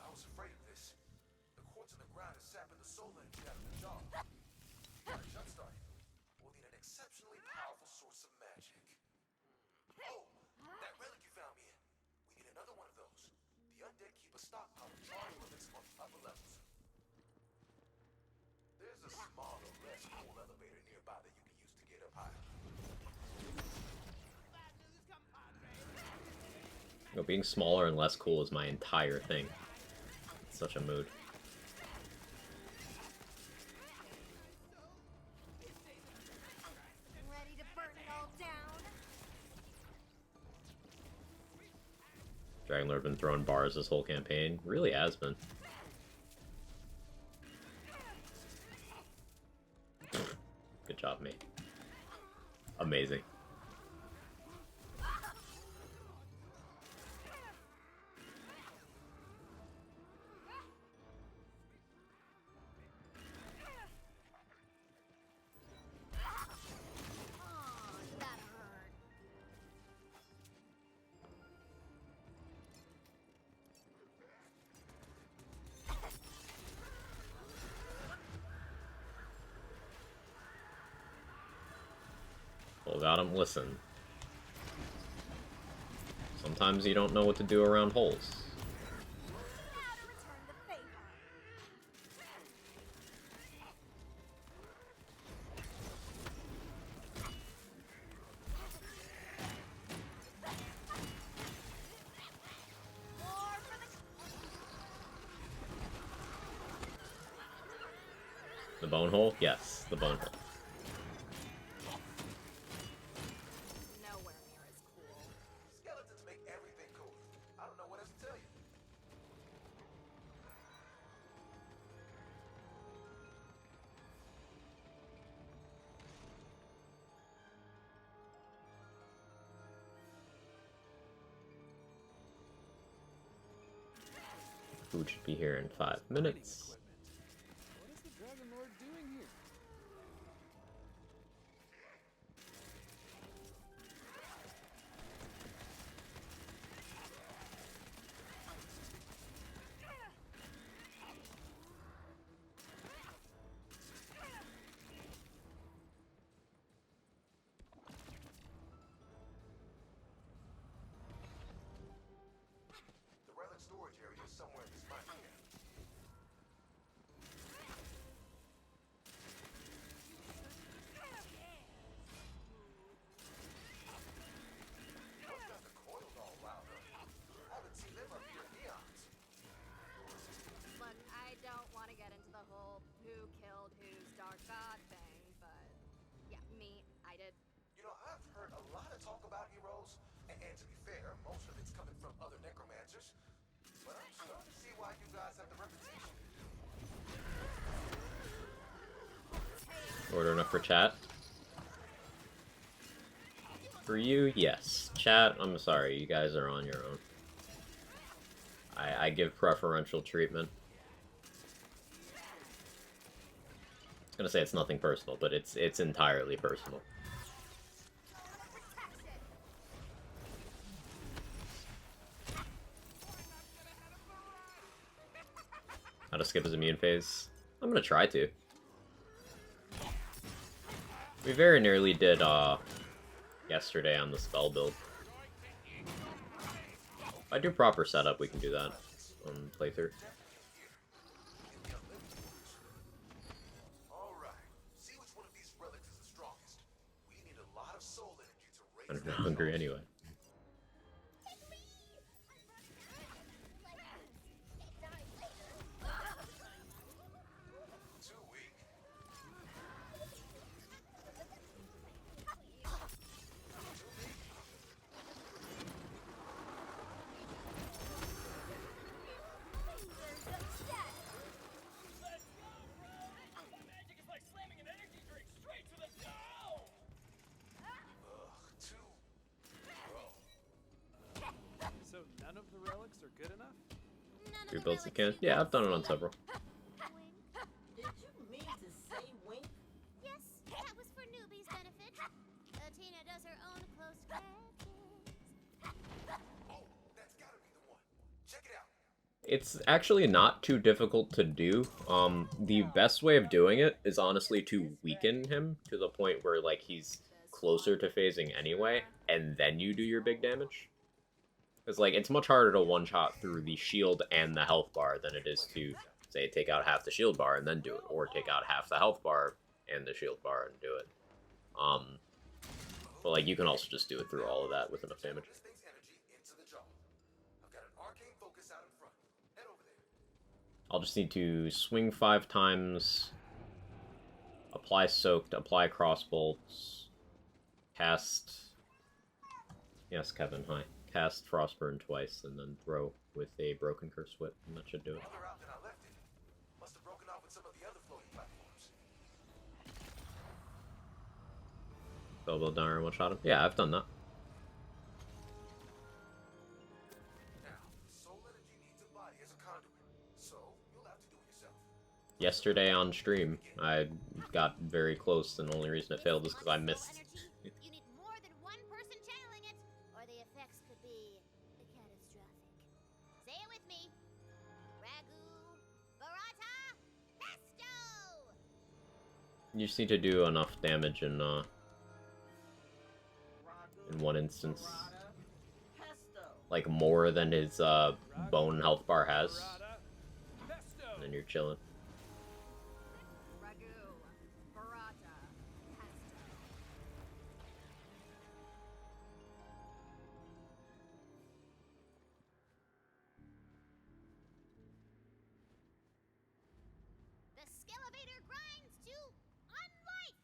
I was afraid of this. The quartz in the ground is sapping the soul energy out of the jar. Alright, jumpstart. We'll need an exceptionally powerful source of magic. Oh, that relic you found me in. We need another one of those. The undead keep a stockpile of charred relics on upper levels. There's a smaller, less cool elevator nearby that you can use to get up higher. You know, being smaller and less cool is my entire thing. It's such a mood. Ready to burn it all down? Dragonlord been throwing bars this whole campaign. Really has been. Good job, mate. Amazing. Well, got him. Listen. Sometimes you don't know what to do around holes. The bone hole? Yes, the bone hole. Nowhere near as cool. Skeletons make everything cool. I don't know what else to tell you. Food should be here in 5 minutes. What is the Dragon Lord doing here? The relic storage area is somewhere in this mine camp. What's got the coils all wound up? I haven't seen them up here in eons. Look, I don't want to get into the whole who killed whose dark god thing, but yeah, I did. You know, I've heard a lot of talk about heroes, and to be fair, most of it's coming from other necromancers. But I'm starting to see why you guys have the reputation. Order enough for chat? For you, yes. Chat, I'm sorry, you guys are on your own. I give preferential treatment. I was gonna say it's nothing personal, but it's entirely personal. How to skip his immune phase. I'm gonna try to. We very nearly did, yesterday on the spell build. If I do proper setup, we can do that on playthrough. I'm not hungry anyway. So none of the relics are good enough? Rebuilds the can. Yeah, I've done it on several. Did you mean to say wink? Yes, that was for newbies' benefit. Tina does her own close captions. Oh, that's gotta be the one. Check it out. It's actually not too difficult to do. The best way of doing it is honestly to weaken him to the point where, like, he's closer to phasing anyway, and then you do your big damage. Because, like, it's much harder to one-shot through the shield and the health bar than it is to, say, take out half the shield bar and then do it, or take out half the health bar and the shield bar and do it. But, like, you can also just do it through all of that with enough damage. I'll just need to swing 5 times, apply soaked, apply crossbolts, cast... Yes, Kevin, hi. Cast Frostburn twice, and then throw with a Broken Curse Whip, and that should do it. Bilbo Dyer one-shot him? Yeah, I've done that. Yesterday on stream, I got very close, and the only reason it failed is because I missed. You need more than one person channeling it, or the effects could be catastrophic. Say it with me. Ragu, Barata, Pesto! You just need to do enough damage in one instance. Like, more than his, bone health bar has. And then you're chilling. The Skelevator grinds to unlife!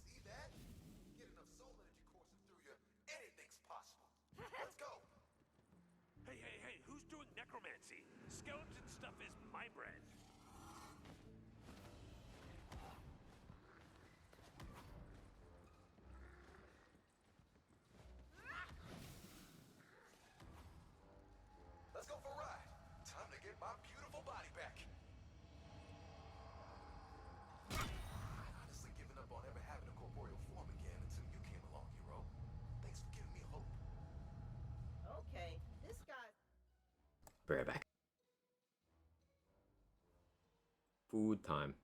See that? Get enough soul energy coursing through you, anything's possible. Let's go. Hey, who's doing necromancy? Skeleton stuff is my brand. Let's go for a ride. Time to get my beautiful body back. I'd honestly given up on ever having a corporeal form again until you came along, hero. Thanks for giving me hope. Okay, this guy. Be right back. Food time.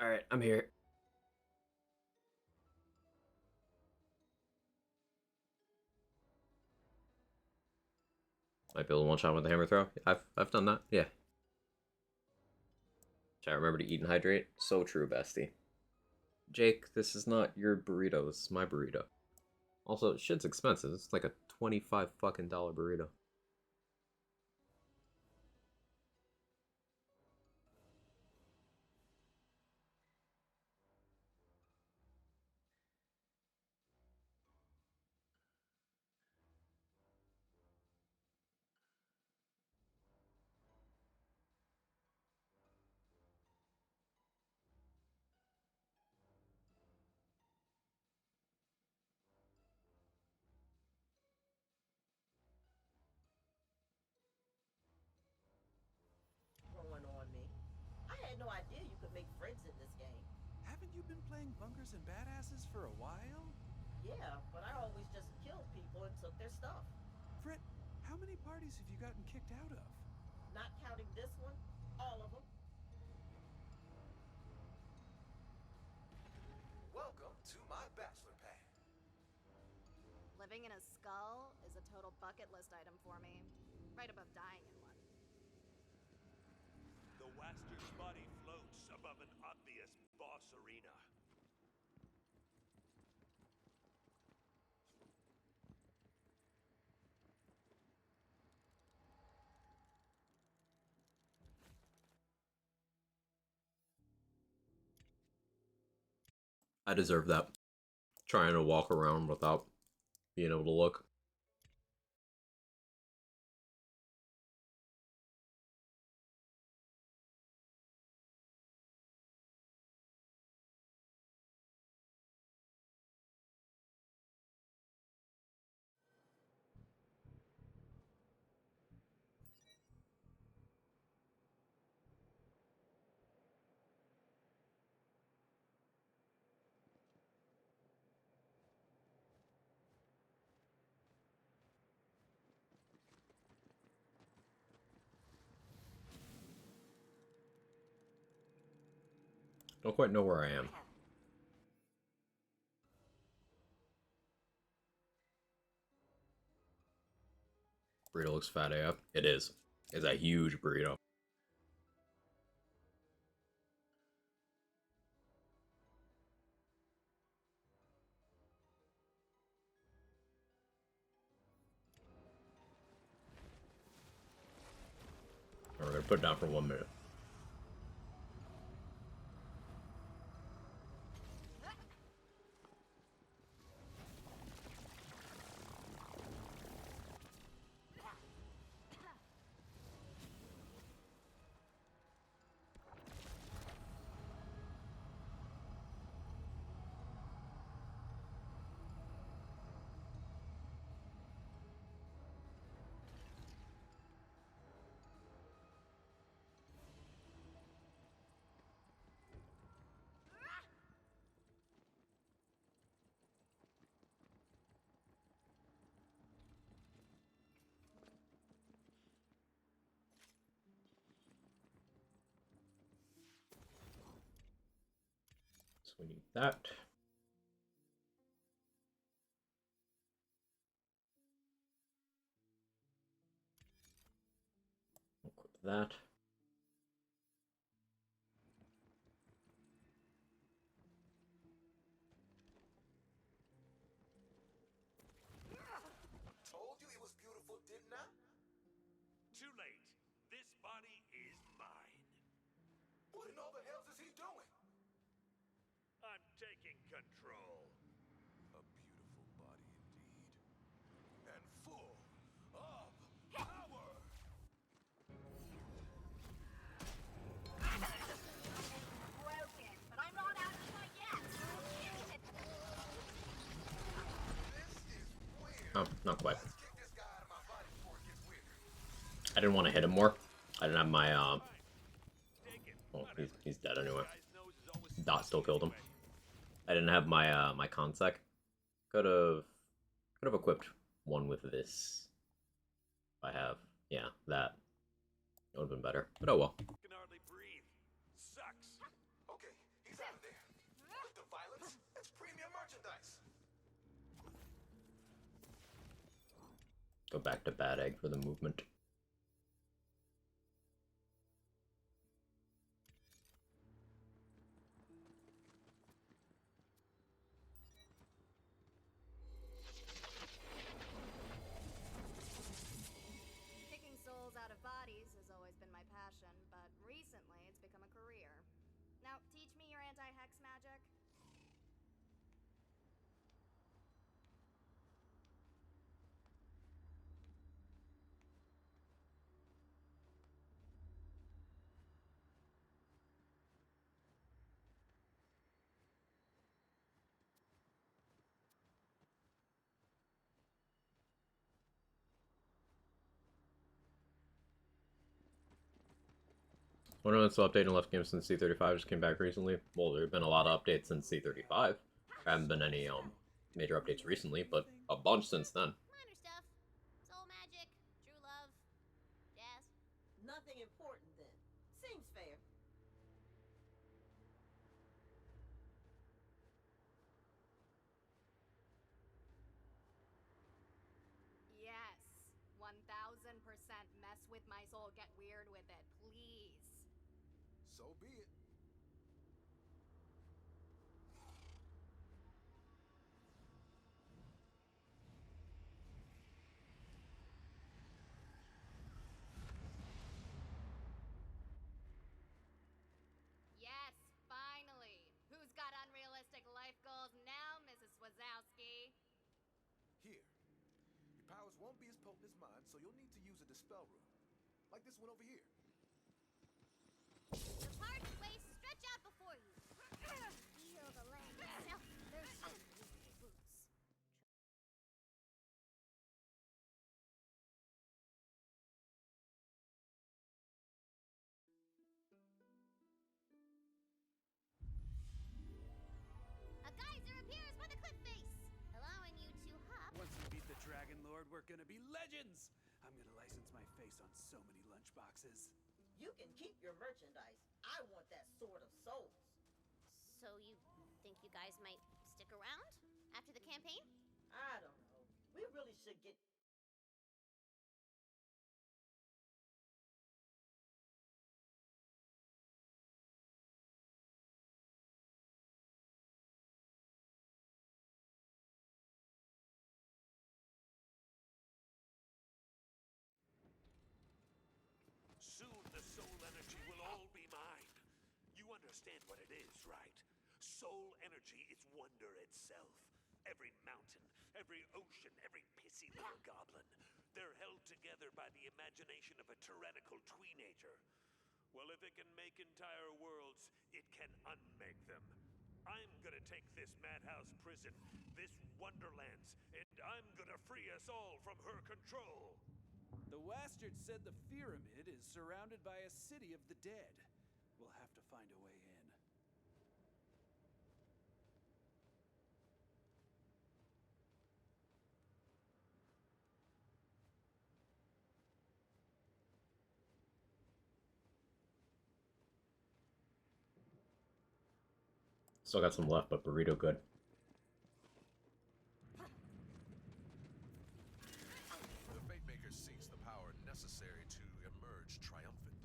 Alright, I'm here. Might be able to one shot with the hammer throw. I've done that, yeah. Chat, remember to eat and hydrate. So true, bestie. Jake, this is not your burrito. This is my burrito. Also, shit's expensive. It's like a $25 fucking burrito. Growing on me. I had no idea you could make friends in this game. Haven't you been playing Bunkers and Badasses for a while? Yeah, but I always just killed people and took their stuff. Frit, how many parties have you gotten kicked out of? Not counting this one, all of them. Welcome to my bachelor pad. Living in a skull is a total bucket list item for me. Right above dying in one. The Waster's body floats above an obvious boss arena. I deserve that. Trying to walk around without being able to look. Don't quite know where I am. Burrito looks fat AF. It is. It's a huge burrito. We're gonna put it down for 1 minute. So we need that. Equip that. Told you it was beautiful, didn't I? Too late. This body is mine. What in all the hell is he doing? I'm taking control. A beautiful body indeed. And full of power. Broken, but I'm not out of it yet. Oh, not quite. I didn't want to hit him more. I didn't have my oh, he's dead anyway. Dot still killed him. I didn't have my my consec. Could have equipped one with this. If I have, yeah, that. It would have been better. But oh well. Can hardly breathe. Sucks. Okay, he's with the violence? It's premium merchandise. Go back to Bad Egg for the movement. Kicking souls out of bodies has always been my passion, but recently it's become a career. Now, teach me your anti-hex magic. One of the updating left games since C35 just came back recently. Well, there have been a lot of updates since C35. There haven't been any major updates recently, but a bunch since then. Minor stuff. Soul magic, true love, jazz. Nothing important then. Seems fair. Yes, 1000% mess with my soul, get weird with it, please. So be it. Yes, finally. Who's got unrealistic life goals now, Mrs. Wazowski? Here. Your powers won't be as potent as mine, so you'll need to use a dispel rune. Like this one over here. The parted ways stretch out before you. Feel the land itself. There's so many boots. A geyser appears by the cliff face, allowing you to hop. Once we beat the Dragon Lord, we're gonna be legends! I'm gonna license my face on so many lunchboxes. You can keep your merchandise. I want that Sword of Souls. So you think you guys might stick around after the campaign? I don't know. We really should get... Soon the soul energy will all be mine. You understand what it is, right? Soul energy is wonder itself. Every mountain, every ocean, every pissy little goblin. They're held together by the imagination of a tyrannical tweenager. Well, if it can make entire worlds, it can unmake them. I'm gonna take this madhouse prison, this Wonderlands, and I'm gonna free us all from her control. The Wastard said the pyramid is surrounded by a city of the dead. We'll have to find a way in. Still got some left, but burrito good. The Fatemaker seeks the power necessary to emerge triumphant.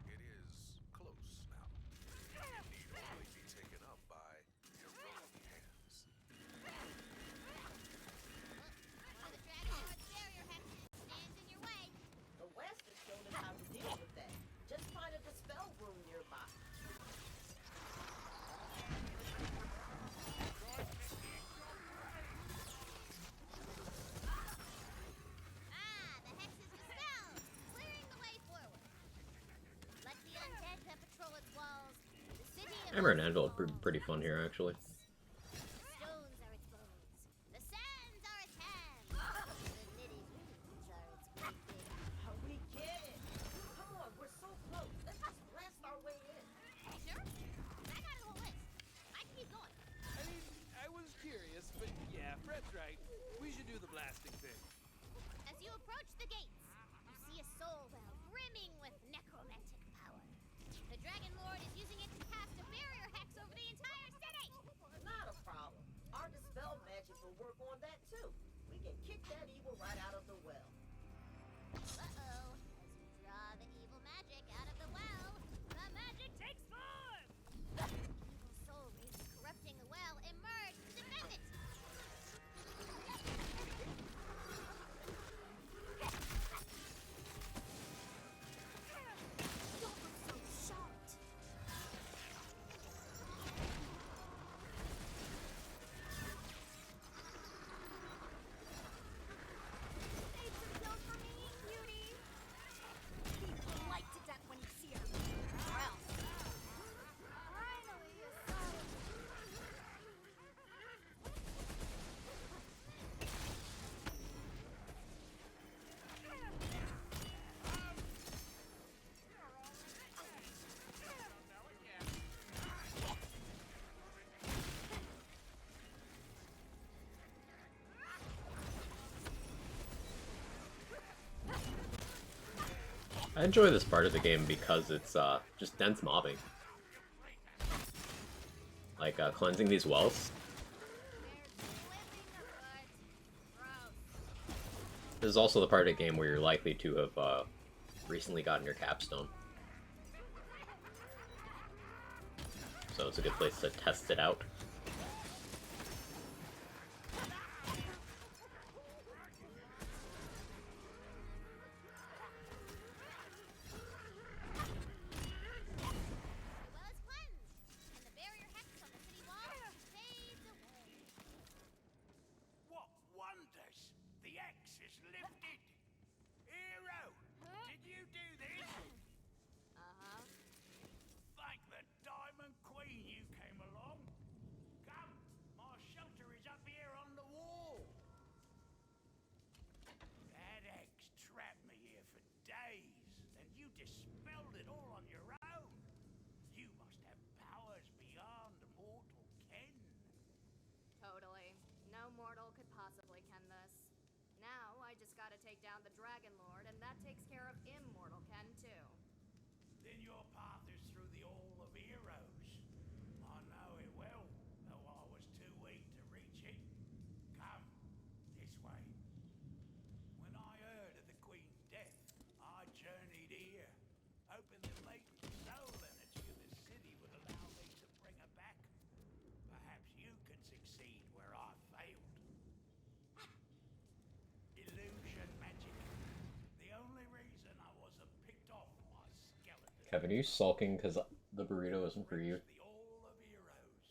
It is close now. It need only be taken up by heroic hands. One of the Dragon Lord's barrier hexes stands in your way. The West has shown us how to deal with that. Just find a dispel room nearby. The hex is dispelled, clearing the way forward. Like the undead that patrol its walls, the city of Hammer and Anvil are pretty fun here, actually. the stones are its bones, the sands are its hands, the nitty-gritties are its breathing. We get it. Come on, we're so close. Let's just blast our way in. Sure? I got a whole list. I can keep going. I mean, I was curious, but yeah, Fred's right. We should do the blasting thing. As you approach the gates, you see a soul well brimming with necromantic power. The Dragon Lord is using it to cast a barrier hex over the entire city. I enjoy this part of the game because it's just dense mobbing. Like cleansing these wells. This is also the part of the game where you're likely to have recently gotten your capstone. So it's a good place to test it out. What wonders! The X is lifted! Hero! Did you do this? Uh-huh. Thank the Diamond Queen you came along. Come, my shelter is up here on the wall. That X trapped me here for days, and you dispelled it all on your own. You must have powers beyond mortal ken. Totally. No mortal could possibly ken this. Now, I just gotta take down the Dragon Lord, and that takes care of immortal Ken, too. Then your path is through the Hall of Heroes. I know it well, though I was too weak to reach it. Come, this way. When I heard of the Queen's death, I journeyed here, hoping the latent soul energy of the city would allow me to bring her back. Perhaps you can succeed where I failed. Illusion magic. The only reason I wasn't picked off by skeletons. Kevin, are you sulking because the burrito isn't for you? The Hall of Heroes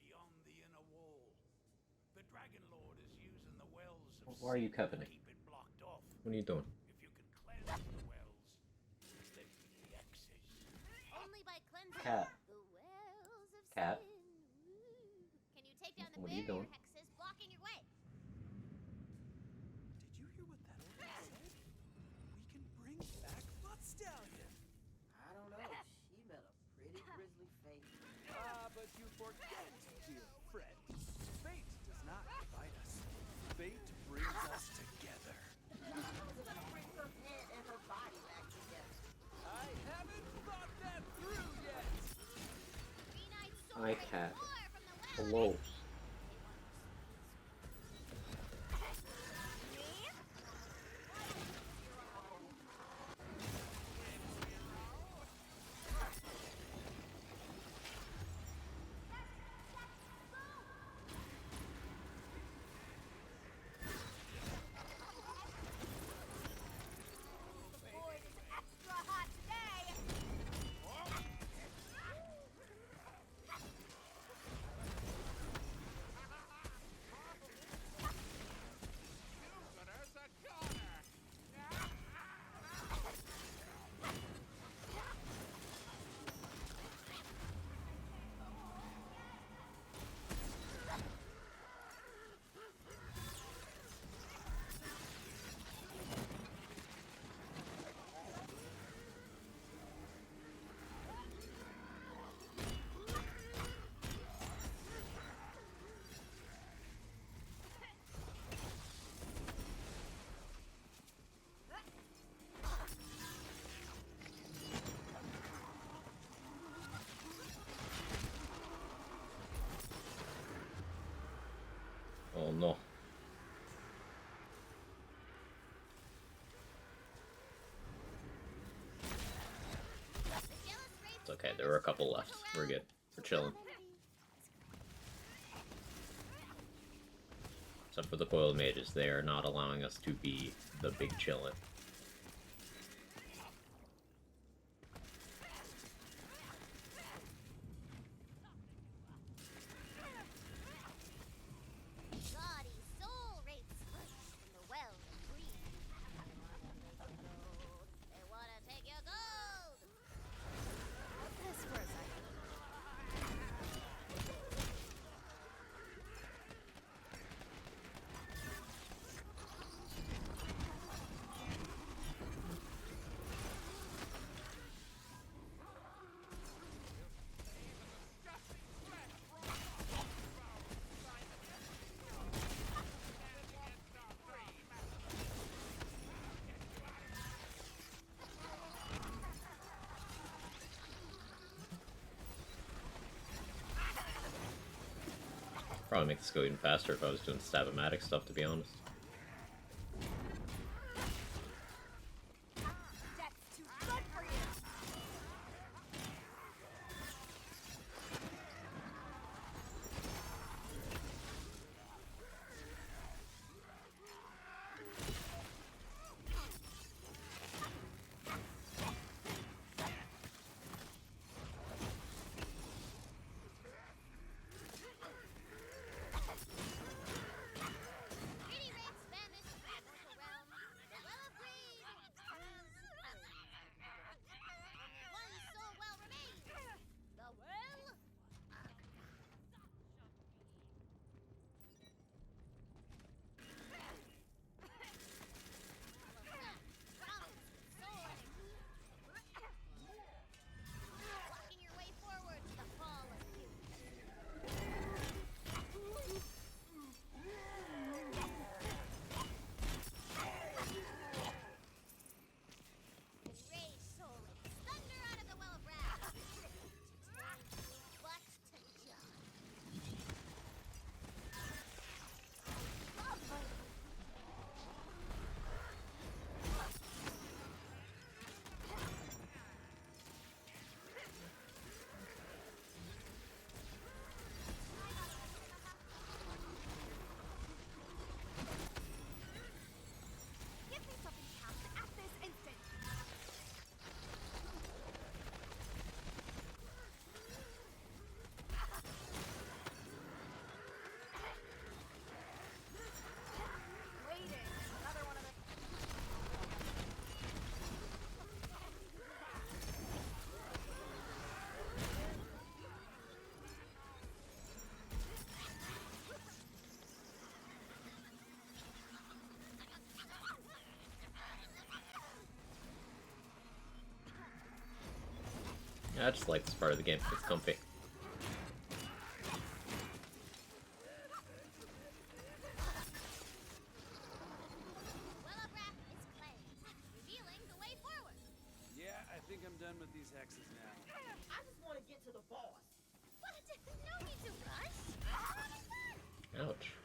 beyond the inner wall. The Dragon Lord is using the wells of Why are you sin to Kevining? keep it blocked off. What are you doing? If you can cleanse the wells, lift the X's. Only by cleansing Cat. the wells of Cat. sin. Ooh. Can you take down the What are you barrier doing? hexes blocking your way? Did you hear what that orc said? We can bring back Butt Stallion. I don't know. She met a pretty grisly fate. Ah, but you forget, dear friend. Fate does not divide us. Fate brings us together. How's it gonna bring her head and her body back together? I haven't thought that through yet. Green Eyed Hi, Sword Cat. roar from the well. Hello. The board is extra hot today. Jupiter's a goner. Oh no. It's okay, there were a couple left. We're good. We're chilling. Except for the coiled mages, they are not allowing us to be the big chillin'. Gaudy soul rates from the well of greed. They wanna take your gold. What's this for a second? Probably make this go even faster if I was doing Stab-O-Matic stuff, to be honest. That's too good for you! Greedy rates famished in the mortal realm. The well of greed has closed. Only one soul well remains. The well of wrath, drums with soul energy. Walking your way forward to the fall of you. Enraged soul rays thunder out of the well of wrath. To turn you butt to dust. Give me something to cast at this instant! Waiting is another one of the... Yeah, I just like this part of the game. It's comfy. Well of wrath is cleansed, revealing the way forward. Yeah, I think I'm done with these hexes now. I just want to get to the boss. What? No need to rush. Ouch.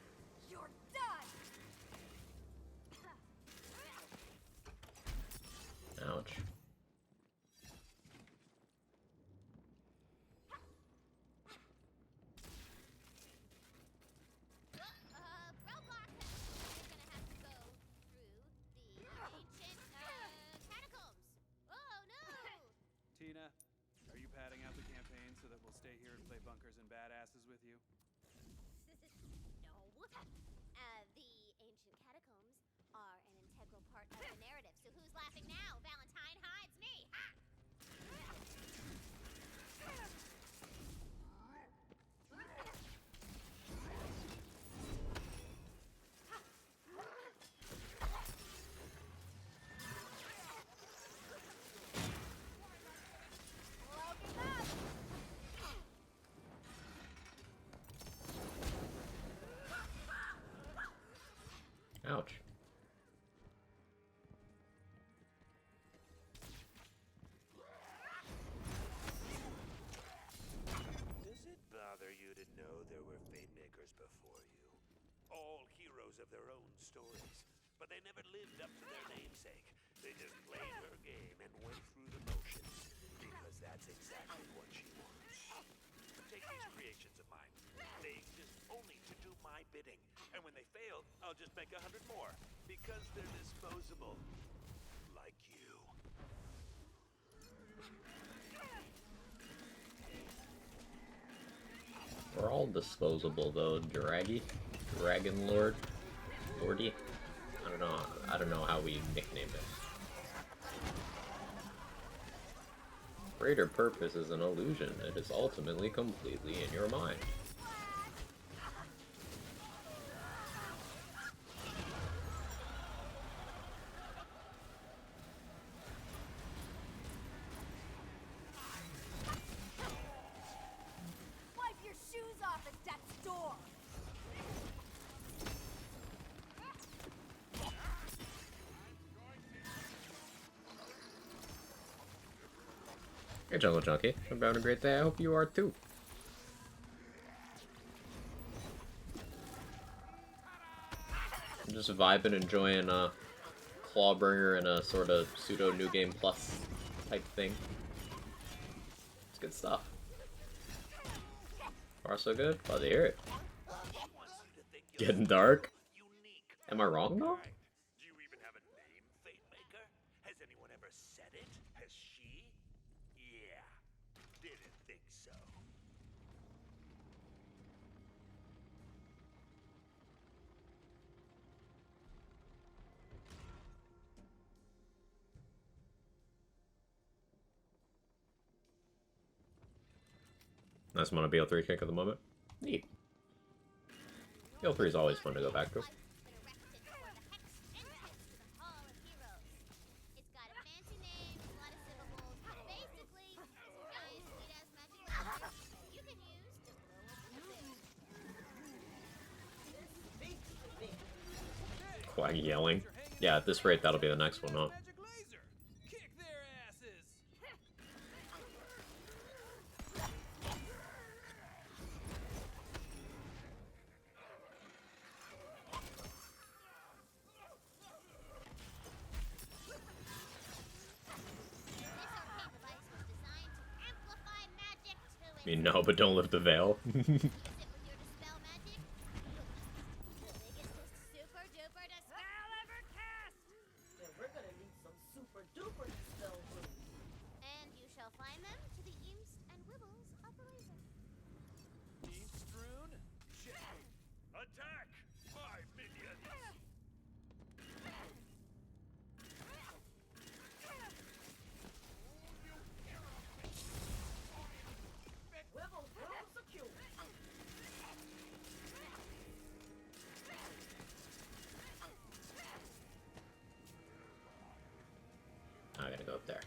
You're done! Ouch. Roadblock. You're gonna have to go through the ancient catacombs. Oh no! Tina, are you padding out the campaign so that we'll stay here and play bunkers and badasses with you? No. The ancient catacombs are an integral part of the narrative. So who's laughing now? Valentine hides me. Ha! Ouch. Does it bother you to know there were fate makers before you? All heroes of their own stories, but they never lived up to their namesake. They just played her game and went through the motions, because that's exactly what she wants. Take these creations of mine. They exist only to do my bidding, and when they fail, I'll just make 100 more, because they're disposable. Like you. We're all disposable though, Draggy. Dragon Lord. Lordy. I don't know how we nicknamed it. Greater purpose is an illusion. It is ultimately completely in your mind. Wipe your shoes off at death's door! Hey, Jungle Junkie. I'm having a great day. I hope you are too. I'm just vibing, enjoying Clawbringer and a sort of pseudo New Game Plus type thing. It's good stuff. Far so good? Glad to hear it. Getting dark? Am I wrong though? Do you even have a name, Fate Maker? Has anyone ever said it? Has she? Yeah. Didn't think so. Nice amount of BL3 kick at the moment. Neat. BL3 is always fun to go back to. Quag yelling. Yeah, at this rate, that'll be the next one, huh? I mean, no, but don't lift the veil. We're gonna need some super duper dispel runes. And you shall find them to the imps and wibbles of the razor. Attack! 5 minions! Wibbles, room secure. I gotta go up there.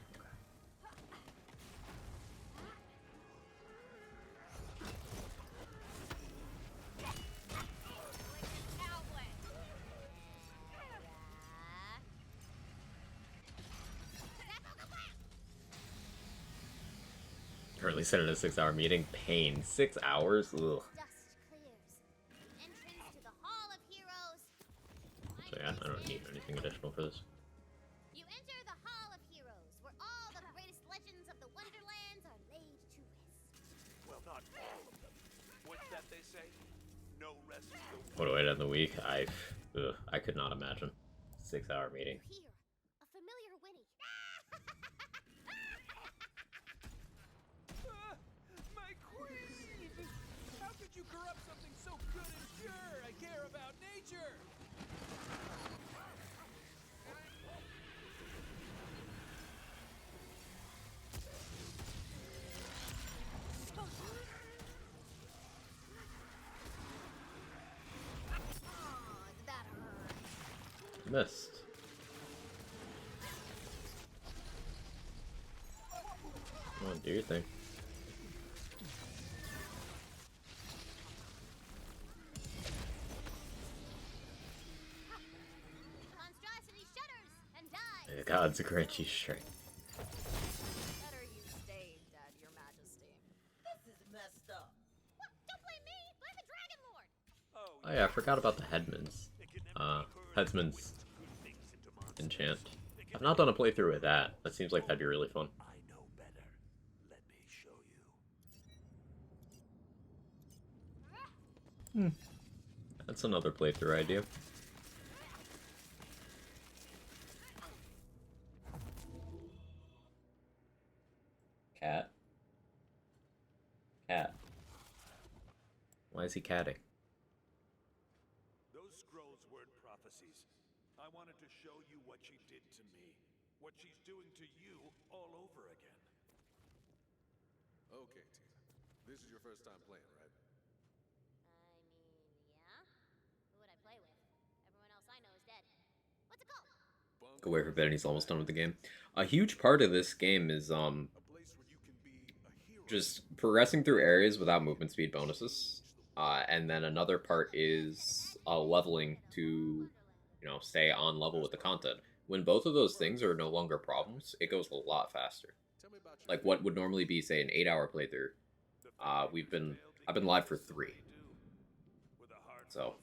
Currently set in a 6-hour meeting. Pain. 6 hours? Ugh. So yeah, I don't need anything additional for this. You enter the Hall of Heroes, where all the greatest legends of the Wonderlands are laid to rest. Well, not all of them. What's that they say? No rest for the What do I do in the week? I could not imagine. 6-hour meeting. Here, a familiar whinny. My queen! How could you corrupt something so good and pure? I care about nature! Missed. Come on, do your thing. Monstrosity shudders and dies. The gods grant you strength. Better you stay dead, Your Majesty. This is messed up. What? Don't blame me. Blame the Dragon Lord. Oh yeah, I forgot about the Headsman's. Headsman's enchant. I've not done a playthrough with that. That seems like that'd be really fun. I know better. Let me show you. That's another playthrough idea. Cat? Cat. Why is he catting? Those scrolls weren't prophecies. I wanted to show you what she did to me. What she's doing to you all over again. Okay, Tia. This is your first time playing, right? Yeah? Who would I play with? Everyone else I know is dead. What's it called? Go away for a bit and he's almost done with the game. A huge part of this game is just progressing through areas without movement speed bonuses. And then another part is leveling to, you know, stay on level with the content. When both of those things are no longer problems, it goes a lot faster. Like what would normally be, say, an 8-hour playthrough, I've been live for 3. So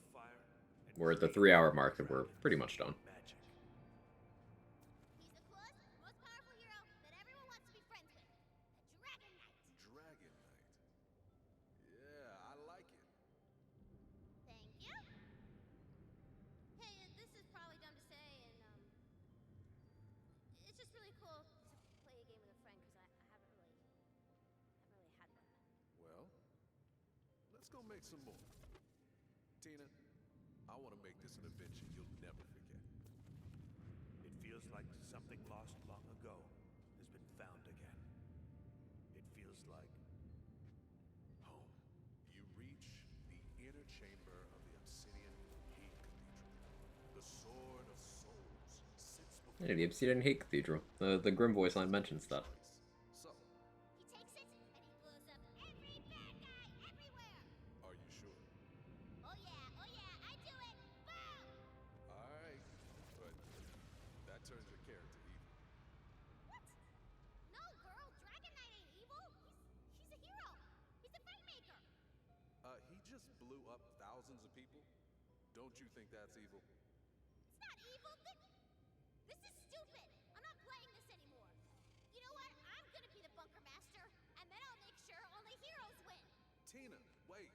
We're at the 3-hour mark and we're pretty much done. Magic. He's the coolest, most powerful hero that everyone wants to be friends with. The Dragon Knight. Dragon Knight. Yeah, I like it. Thank you. Hey, this is probably dumb to say, and it's just really cool to play a game with a friend because I haven't really had one. Well, let's go make some more. Tina, I want to make this an adventure you'll never forget. It feels like something lost long ago has been found again. It feels like home. You reach the inner chamber of the Obsidian Hate Cathedral. The Sword of Souls sits before Yeah, the Obsidian Hate Cathedral. The Grim voice line mentions that. So, He takes it and he blows up every bad guy everywhere. are you sure? Oh yeah, I do it. Boom! Alright, but that turns your character evil. What? No, girl, Dragon Knight ain't evil. He's a hero. He's a fate maker. He just blew up thousands of people. Don't you think that's evil? It's not evil. This is stupid. I'm not playing this anymore. You know what? I'm gonna be the bunker master, and then I'll make sure only heroes win. Tina, wait.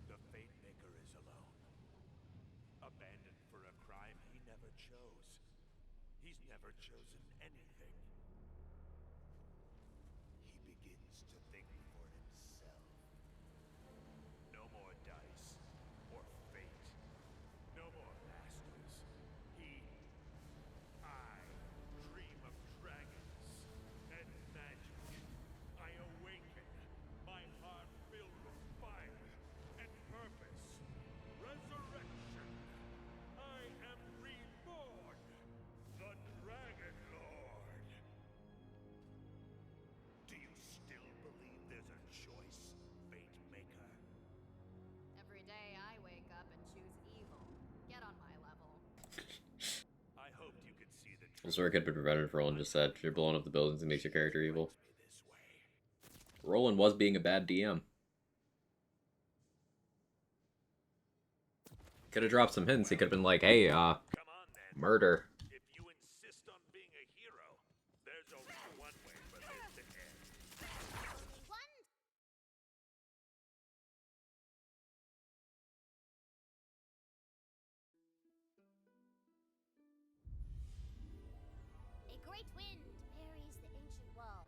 The Fate Maker is alone. Abandoned for a crime he never chose. He's never chosen anything. He begins to think for himself. No more dice or fate. No more masters. I dream of dragons and magic. I awaken, my heart filled with fire and purpose. Resurrection. I am reborn, the Dragon Lord. Do you still believe there's a choice, Fate Maker? Every day I wake up and choose evil. Get on my level. I hoped you could see the This work had been prevented. Roland just said, "You're blowing up the buildings and makes your character evil." Roland was being a bad DM. Could have dropped some hints. He could have been like, "Hey, murder." If you insist on being a hero, there's only one way for this to end. Only one. A great wind buries the ancient wall.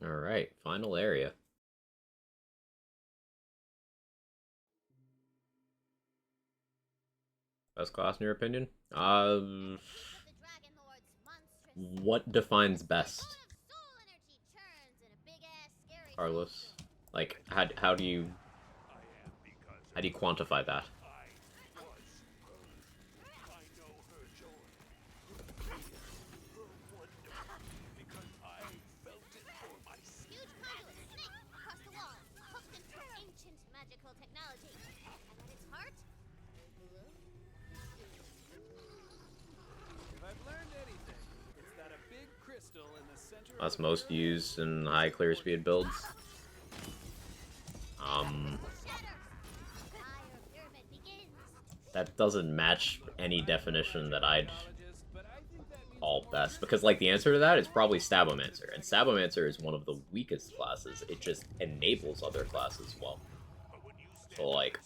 All right, final area. Best class in your opinion? What defines best? Carlos, like how do you quantify that? Huge conduit snake across the wall, hooked into ancient magical technology. And at its heart, If I've learned anything, it's that a big crystal in the center of That's the most pyramid used in high clear speed builds. That doesn't match any definition that I'd call best, because like the answer to that is probably Stabomancer, and Stabomancer is one of the weakest classes. It just enables other classes well. So like,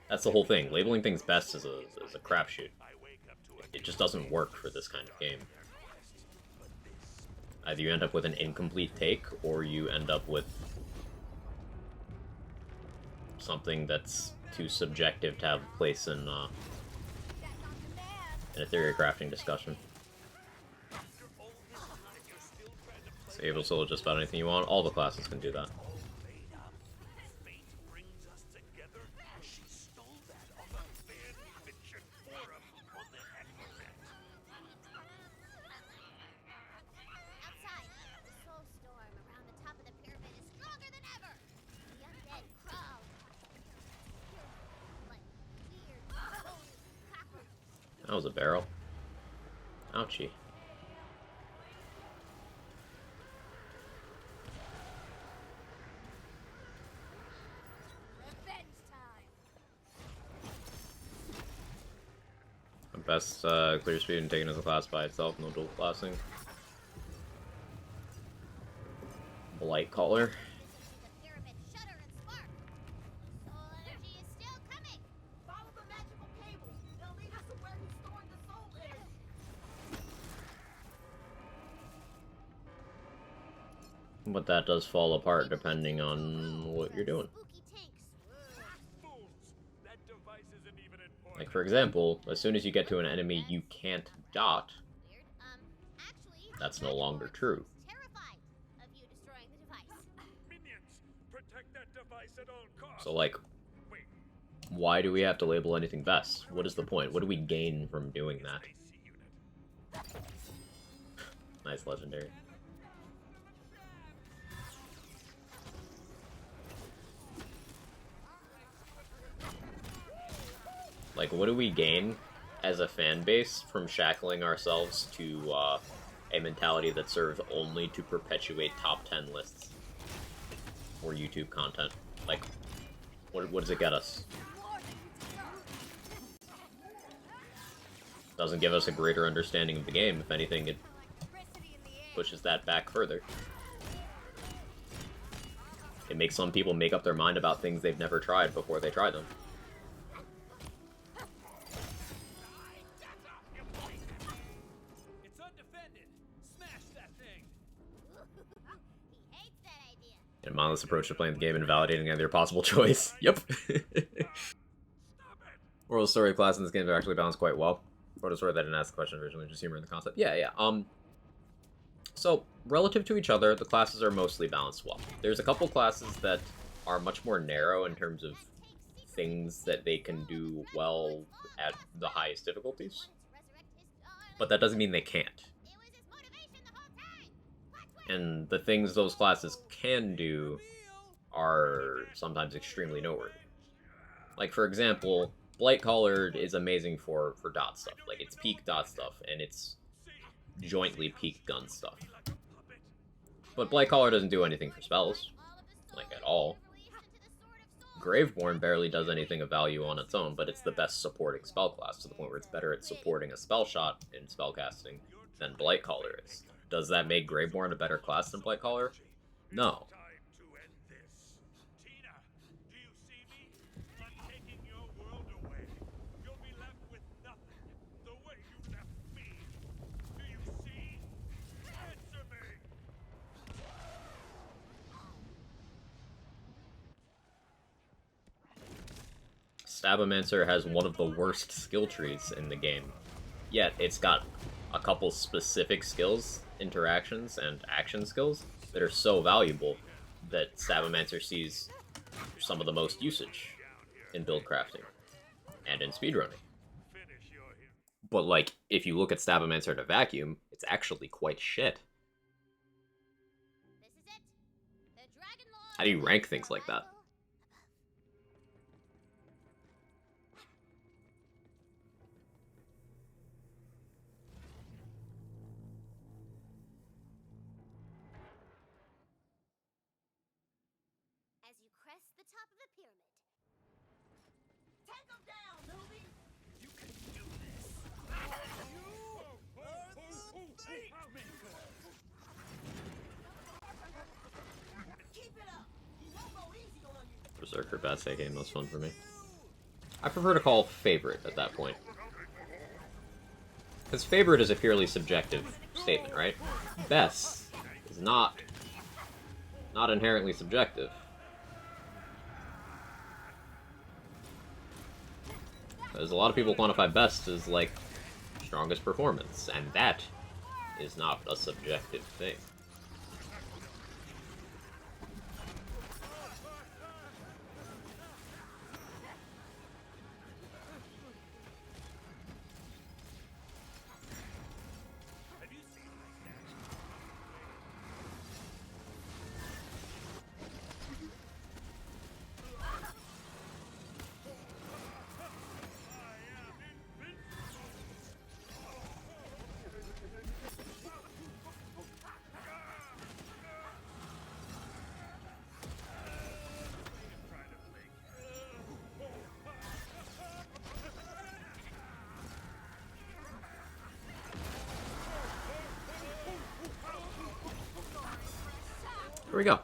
that's the whole thing. Labeling things best is a crapshoot. It just doesn't work for this kind of game. Either you end up with an incomplete take, or you end up with something that's too subjective to have a place in a theory crafting discussion. So you're able to solo just about anything you want. All the classes can do that. outside, the soul storm around the top of the pyramid is stronger than ever. The undead crawl. Like weird, rolling cockroaches. That was a barrel. Ouchie. Revenge time. Best clear speed and taken as a class by itself, no dual classing. Blight Caller. The pyramid shudder and spark. Soul energy is still coming. Follow the magical cables. They'll lead us to where he stored the soul energy. But that does fall apart depending on what you're doing. That device isn't even important. Like, for example, as soon as you get to an enemy you can't dot, that's no longer true. Terrified of you destroying the device. Minions, protect that device at all costs. So, like, why do we have to label anything best? What is the point? What do we gain from doing that? Nice legendary. Like, what do we gain as a fan base from shackling ourselves to a mentality that serves only to perpetuate top 10 lists for YouTube content? Like, what does it get us? Doesn't give us a greater understanding of the game. If anything, it pushes that back further. It makes some people make up their mind about things they've never tried before they try them. It's undefended. Smash that thing. He hates that idea. And a mindless approach to playing the game and validating either possible choice. Yep. Moral story of class in this game are actually balanced quite well. For the story that didn't ask the question originally, just humor in the concept. Yeah. So, relative to each other, the classes are mostly balanced well. There's a couple classes that are much more narrow in terms of things that they can do well at the highest difficulties. But that doesn't mean they can't. And the things those classes can do are sometimes extremely noteworthy. Like, for example, Blight Caller is amazing for dot stuff. Like, it's peak dot stuff, and it's jointly peak gun stuff. But Blight Caller doesn't do anything for spells. Like, at all. Graveborn barely does anything of value on its own, but it's the best supporting spell class, to the point where it's better at supporting a spell shot in spellcasting than Blight Caller is. Does that make Graveborn a better class than Blight Caller? No. Stabomancer has one of the worst skill trees in the game, yet it's got a couple specific skills, interactions, and action skills that are so valuable that Stabomancer sees some of the most usage in build crafting and in speedrunning. But, like, if you look at Stabomancer in a vacuum, it's actually quite shit. How do you rank things like that? As you crest the top of the pyramid. Take him down, newbie! You can do this. Keep it up! He won't go easy on you! Berserker Bats game was fun for me. I prefer to call favorite at that point. Because favorite is a purely subjective statement, right? Best is not inherently subjective. Because a lot of people quantify best as, like, strongest performance, and that is not a subjective thing. There we go.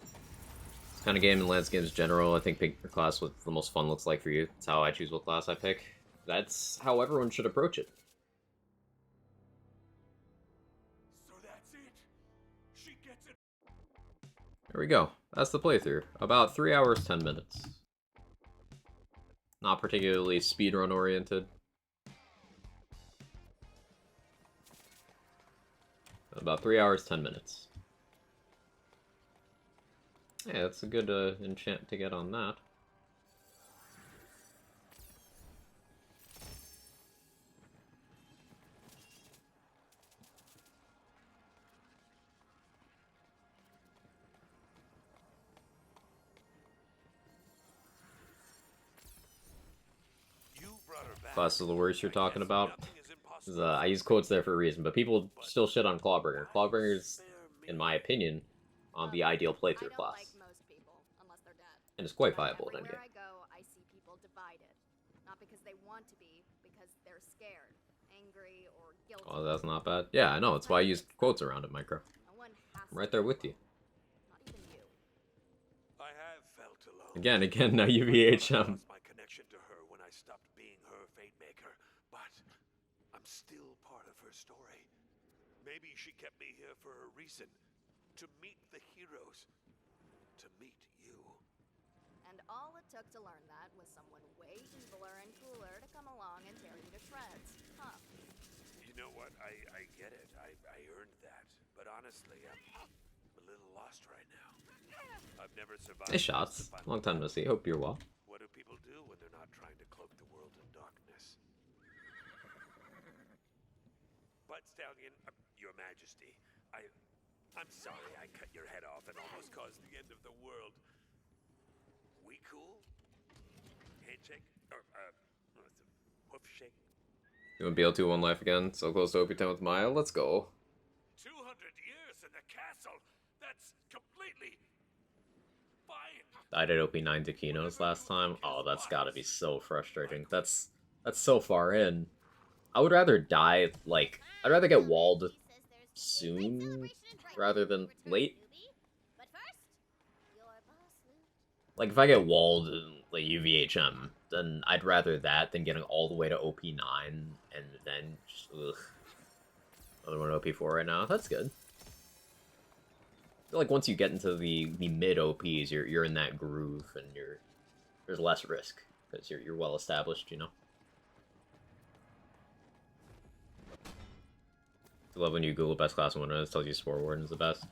This kind of game in Lance games in general, I think pick your class what the most fun looks like for you. That's how I choose what class I pick. That's how everyone should approach it. So that's it. She gets it. There we go. That's the playthrough. About 3 hours, 10 minutes. Not particularly speedrun oriented. About 3 hours, 10 minutes. Yeah, that's a good enchant to get on that. Class of the words you're talking about. I use quotes there for a reason, but people still shit on Clawbringer. Clawbringer's, in my opinion, the ideal playthrough class. Like most people, unless they're dead. And it's quite viable at Everywhere endgame. I go, I see people divided. Not because they want to be, because they're scared, angry, or guilty. Oh, that's not bad. Yeah, I know. That's why I use quotes around it, Micro. No one has I'm right there with you. Not even you. I have felt alone. Again, now UVHM. My connection to her when I stopped being her fate maker, but I'm still part of her story. Maybe she kept me here for a reason. To meet the heroes. To meet you. And all it took to learn that was someone way eviler and cooler to come along and tear you to shreds. Huh. You know what? I get it. I earned that. But honestly, I'm a little lost right now. I've never survived. Hey, Shots. Long time no see. Hope you're well. What do people do when they're not trying to cloak the world in darkness? But Stallion, Your Majesty, I'm sorry I cut your head off and almost caused the end of the world. We cool? Handshake? Or, hoof shake? You want BL2 life again? So close to OP10 with Maya? Let's go. 200 years in the castle? That's completely fine. I did OP9 Taquinos last time. Oh, that's gotta be so frustrating. That's so far in. I would rather die, like, I'd rather get walled soon rather than late. Like, if I get walled in, like, UVHM, then I'd rather that than getting all the way to OP9 and then just, ugh. Another one OP4 right now. That's good. I feel like once you get into the mid OPs, you're in that groove and there's less risk because you're well established, you know. I love when you Google best class in Windows, tells you Spore Warden is the best.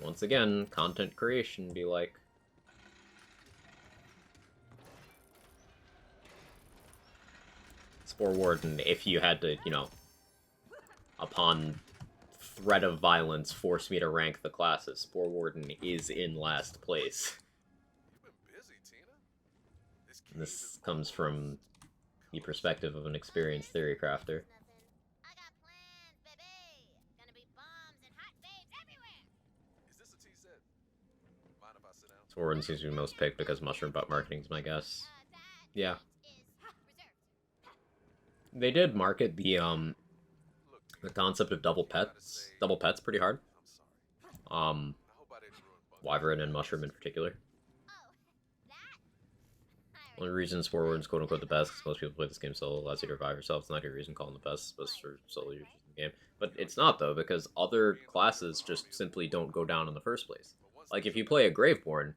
Once again, content creation be like. Spore Warden, if you had to, you know, upon threat of violence, force me to rank the classes, Spore Warden is in last place. And this comes from the perspective of an experienced theory crafter. Spore Warden seems to be most picked because mushroom butt marketing is my guess. Yeah. They did market the concept of double pets pretty hard. Wyvern and Mushroom in particular. Only reason Spore Warden's quote unquote the best is most people play this game solo, allows you to revive yourself. It's not your reason calling the best, but for solo users in the game. But it's not though, because other classes just simply don't go down in the first place. Like if you play a Graveborn,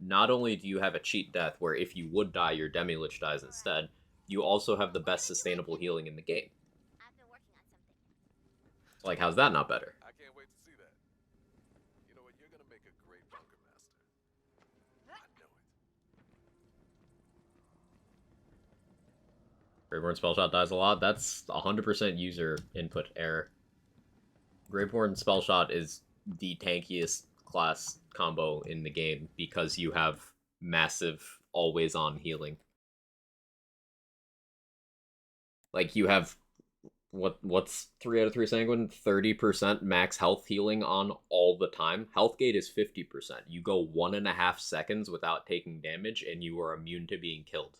not only do you have a cheat death where if you would die, your Demi-Lich dies instead, you also have the best sustainable healing in the game. Like, how's that not better? I can't wait to see that. You know what? You're gonna make a great bunker master. I know it. Graveborn Spellshot dies a lot. That's 100% user input error. Graveborn Spellshot is the tankiest class combo in the game because you have massive always-on healing. Like, you have what's 3 out of 3 Sanguine? 30% max health healing on all the time. Health gate is 50%. You go 1.5 seconds without taking damage, and you are immune to being killed.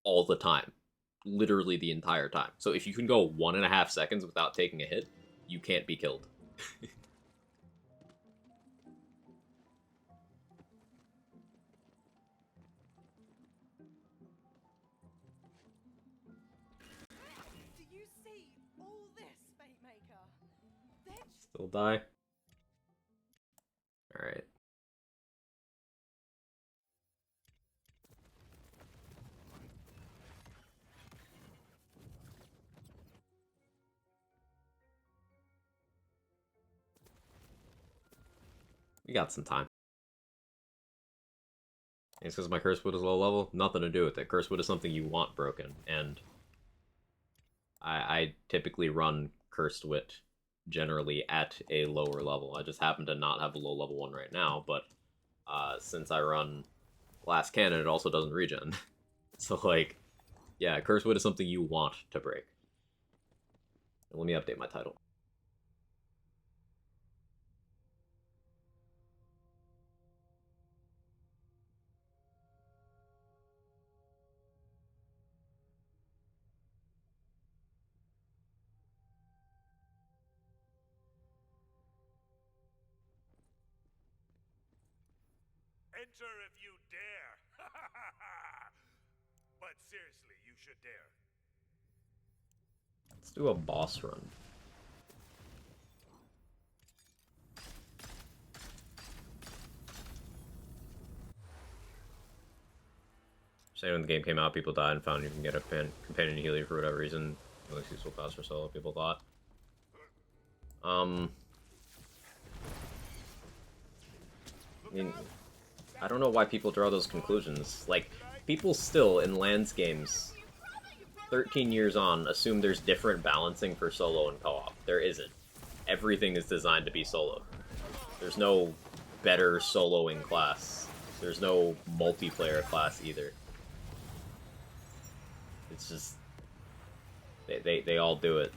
All the time. Literally the entire time. So if you can go 1.5 seconds without taking a hit, you can't be killed. Do you see all this, Fate Maker? Still die? Alright. We got some time. It's because my curse wood is low level? Nothing to do with it. Curse wood is something you want broken, and I typically run cursed wit generally at a lower level. I just happen to not have a low level one right now, but since I run glass cannon, it also doesn't regen. So, like, yeah, curse wit is something you want to break. And let me update my title. Enter if you dare. But seriously, you should dare. Let's do a boss run. Saying when the game came out, people died and found you can get a companion healer for whatever reason. It looks useful class for solo, people thought. I mean, I don't know why people draw those conclusions. Like, people still, in Lands games, 13 years on, assume there's different balancing for solo and co-op. There isn't. Everything is designed to be solo. There's no better soloing class. There's no multiplayer class either. It's just... They all do it.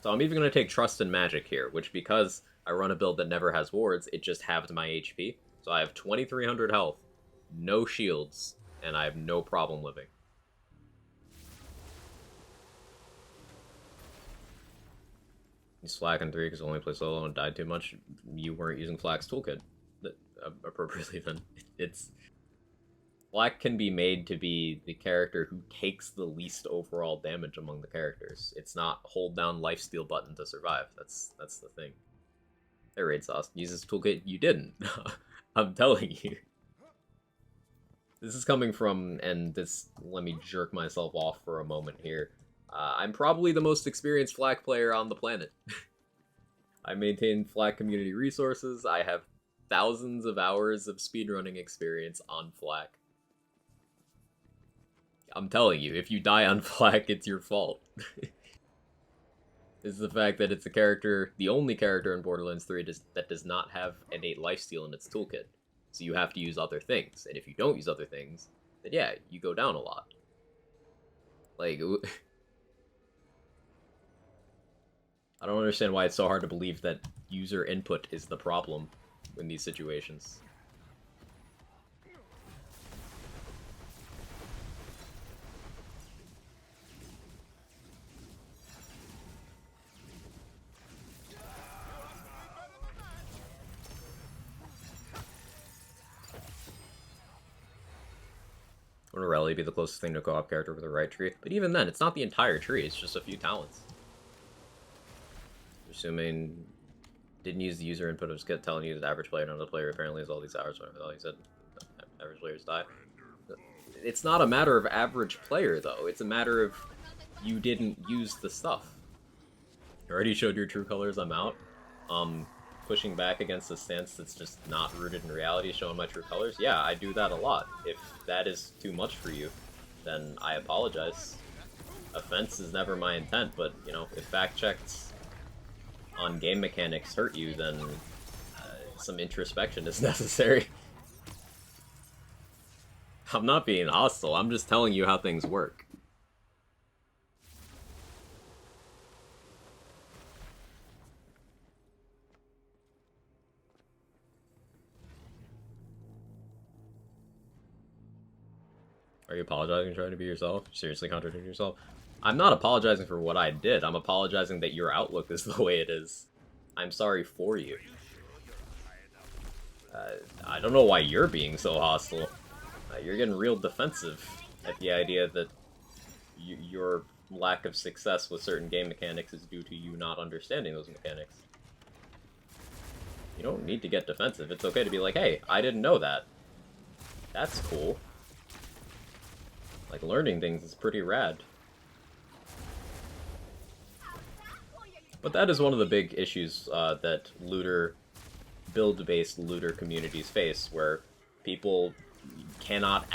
So I'm even going to take Trust and Magic here, which because I run a build that never has wards, it just halved my HP. So I have 2300 health, no shields, and I have no problem living. He's Flak in 3 because I only play solo and died too much. You weren't using Flak's toolkit appropriately then. It's... Flak can be made to be the character who takes the least overall damage among the characters. It's not hold down lifesteal button to survive. That's the thing. Hey, Raid Sauce, use this toolkit. You didn't. I'm telling you. This is coming from, and this, let me jerk myself off for a moment here. I'm probably the most experienced Flak player on the planet. I maintain Flak community resources. I have thousands of hours of speedrunning experience on Flak. I'm telling you, if you die on Flak, it's your fault. Is the fact that it's a character, the only character in Borderlands 3 that does not have innate lifesteal in its toolkit. So you have to use other things, and if you don't use other things, then yeah, you go down a lot. Like, I don't understand why it's so hard to believe that user input is the problem in these situations. Wouldn't Rally be the closest thing to a co-op character with the right tree? But even then, it's not the entire tree, it's just a few talents. Assuming didn't use the user input, of just telling you that average player and another player apparently has all these hours, whatever the hell you said. Average players die. It's not a matter of average player, though. It's a matter of you didn't use the stuff. You already showed your true colors, I'm out. Pushing back against a stance that's just not rooted in reality, showing my true colors. Yeah, I do that a lot. If that is too much for you, then I apologize. Offense is never my intent, but, you know, if fact checks on game mechanics hurt you, then some introspection is necessary. I'm not being hostile, I'm just telling you how things work. Are you apologizing and trying to be yourself? Seriously contradicting yourself? I'm not apologizing for what I did. I'm apologizing that your outlook is the way it is. I'm sorry for you. I don't know why you're being so hostile. You're getting real defensive at the idea that your lack of success with certain game mechanics is due to you not understanding those mechanics. You don't need to get defensive. It's okay to be like, hey, I didn't know that. That's cool. Like, learning things is pretty rad. But that is one of the big issues that build-based looter communities face, where people cannot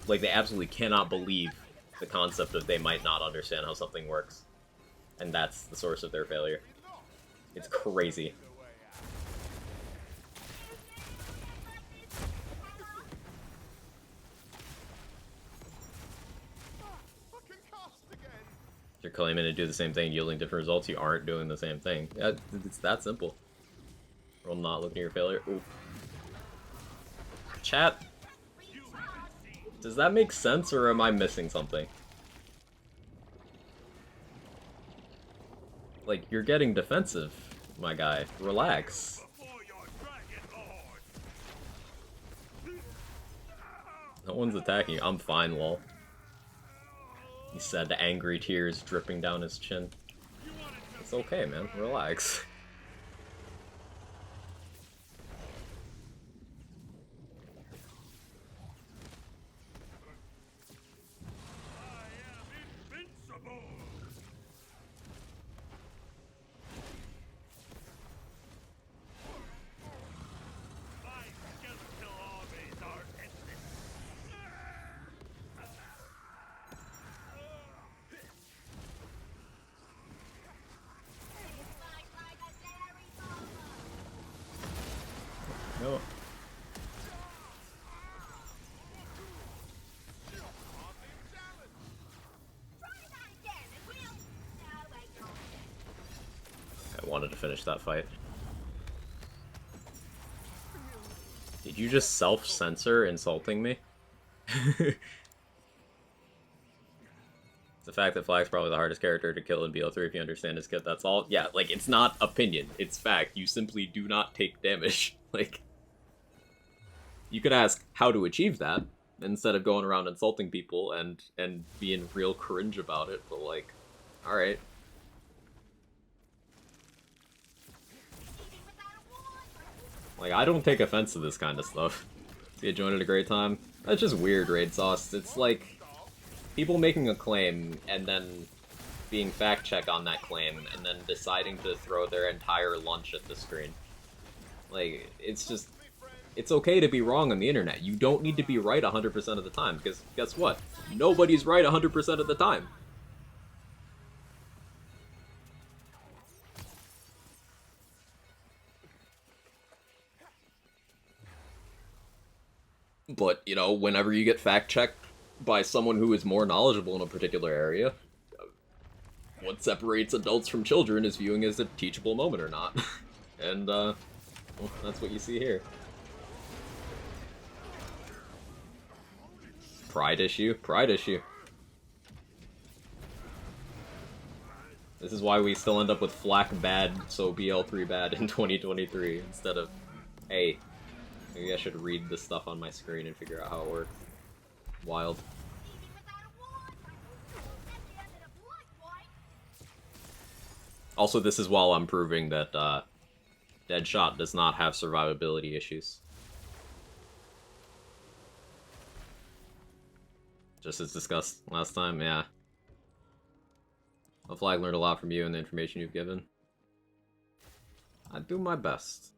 they absolutely cannot believe the concept of they might not understand how something works. And that's the source of their failure. It's crazy. You're claiming to do the same thing, yielding different results, you aren't doing the same thing. It's that simple. We're not looking at your failure. Ooh. Chat, does that make sense, or am I missing something? Like, you're getting defensive, my guy. Relax. No one's attacking you. I'm fine, lol. He said, the angry tears dripping down his chin. It's okay, man. Relax. No. I wanted to finish that fight. Did you just self-censor insulting me? The fact that Flag's probably the hardest character to kill in BO3 if you understand his kit, that's all. Yeah, like, it's not opinion, it's fact. You simply do not take damage. Like, you could ask how to achieve that, instead of going around insulting people and being real cringe about it, but like, alright. Like, I don't take offense to this kind of stuff. See, I joined at a great time. That's just weird, Raid Sauce. It's like people making a claim and then being fact-checked on that claim and then deciding to throw their entire lunch at the screen. Like, it's just... It's okay to be wrong on the internet. You don't need to be right 100% of the time, because guess what? Nobody's right 100% of the time. But, you know, whenever you get fact-checked by someone who is more knowledgeable in a particular area, what separates adults from children is viewing as a teachable moment or not. And, well, that's what you see here. Pride issue? Pride issue. This is why we still end up with Flak bad, so BL3 bad in 2023, instead of, hey, maybe I should read the stuff on my screen and figure out how it works. Wild. Also, this is while I'm proving that Deadshot does not have survivability issues. Just as discussed last time, yeah. The Flag learned a lot from you and the information you've given. I do my best.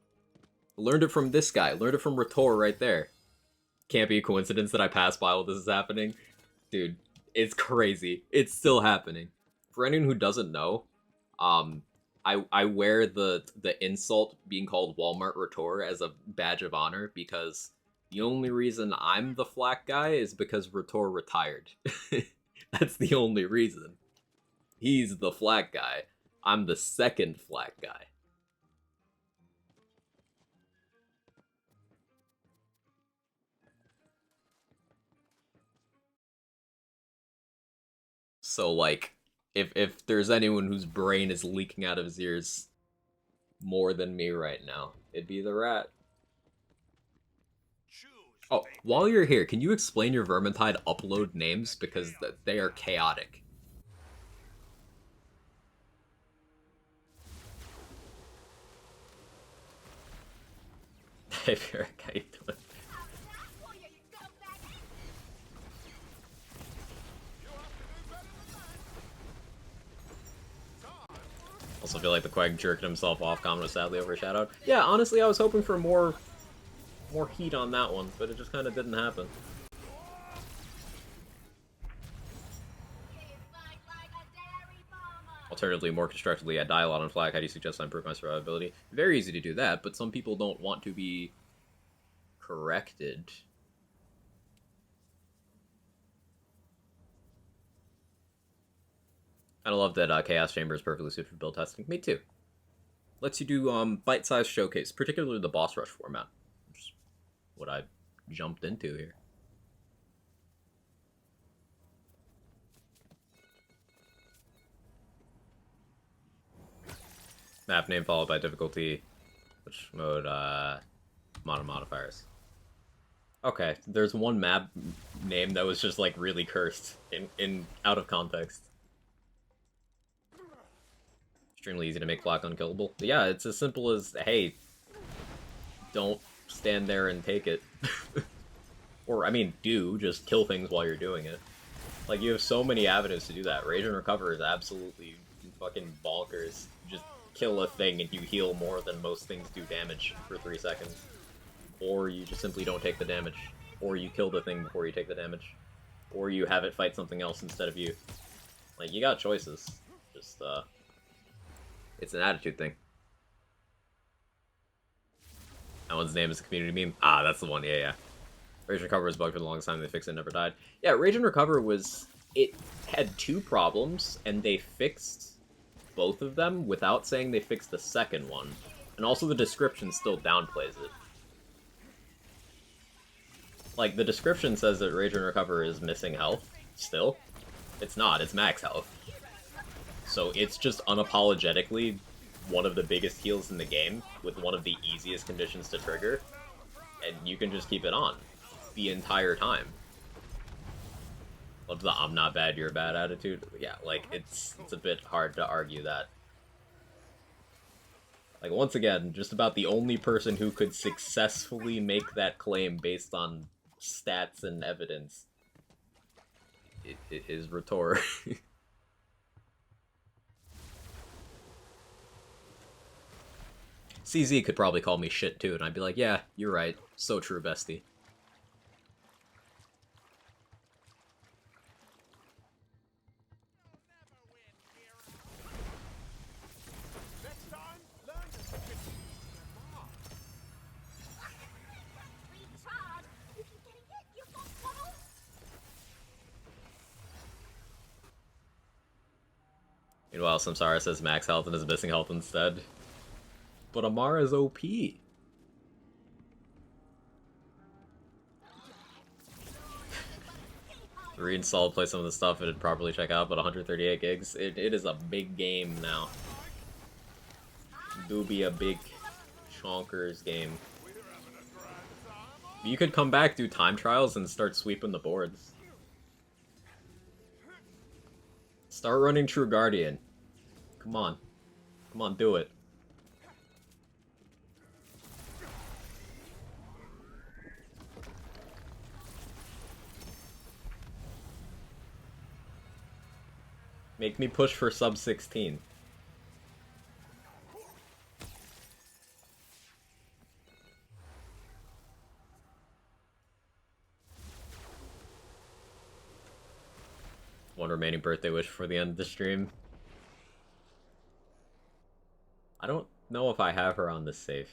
Learned it from this guy. Learned it from Rator right there. Can't be a coincidence that I pass by while this is happening. Dude, it's crazy. It's still happening. For anyone who doesn't know, I wear the insult being called Walmart Rator as a badge of honor because the only reason I'm the Flak guy is because Rator retired. That's the only reason. He's the Flak guy. I'm the second Flak guy. So, like, If there's anyone whose brain is leaking out of his ears more than me right now, it'd be the rat. Oh, while you're here, can you explain your Vermintide upload names? Because they are chaotic. Hey, Eric, how you doing? Also feel like the Quag jerking himself off comment was sadly overshadowed. Yeah, honestly, I was hoping for more heat on that one, but it just kind of didn't happen. Alternatively, more constructively, I die a lot on flag. How do you suggest I improve my survivability? Very easy to do that, but some people don't want to be corrected. I love that Chaos Chamber is perfectly suited for build testing. Me too. Lets you do bite-sized showcase, particularly the boss rush format, which is what I jumped into here. Map name followed by difficulty, which mode, mono modifiers. Okay, there's one map name that was just like really cursed in out of context. Extremely easy to make Flock unkillable. But yeah, it's as simple as, hey, don't stand there and take it. Or, I mean, just kill things while you're doing it. Like, you have so many avenues to do that. Rage and Recover is absolutely fucking bonkers. Just kill a thing and you heal more than most things do damage for 3 seconds. Or you just simply don't take the damage. Or you kill the thing before you take the damage. Or you have it fight something else instead of you. Like, you got choices. Just, it's an attitude thing. That one's name is a community meme. Ah, that's the one, yeah. Rage and Recover was bugged for the longest time, they fixed it, never died. Yeah, Rage and Recover was... It had 2 problems, and they fixed both of them without saying they fixed the second one. And also the description still downplays it. Like, the description says that Rage and Recover is missing health, still. It's not, it's max health. So it's just unapologetically one of the biggest heals in the game, with one of the easiest conditions to trigger, and you can just keep it on the entire time. Love the I'm not bad, you're bad attitude. Yeah, like, it's a bit hard to argue that. Like, once again, just about the only person who could successfully make that claim based on stats and evidence is Rhetor. CZ could probably call me shit too, and I'd be like, yeah, you're right. So true, bestie. Meanwhile, Samsara says max health and is missing health instead. But Amara's OP. Reinstall, play some of the stuff, it'd properly check out, but 138 gigs, it is a big game now. Do be a big chonkers game. You could come back, do time trials, and start sweeping the boards. Start running True Guardian. Come on. Come on, do it. Make me push for sub 16. One remaining birthday wish before the end of the stream. I don't know if I have her on this save.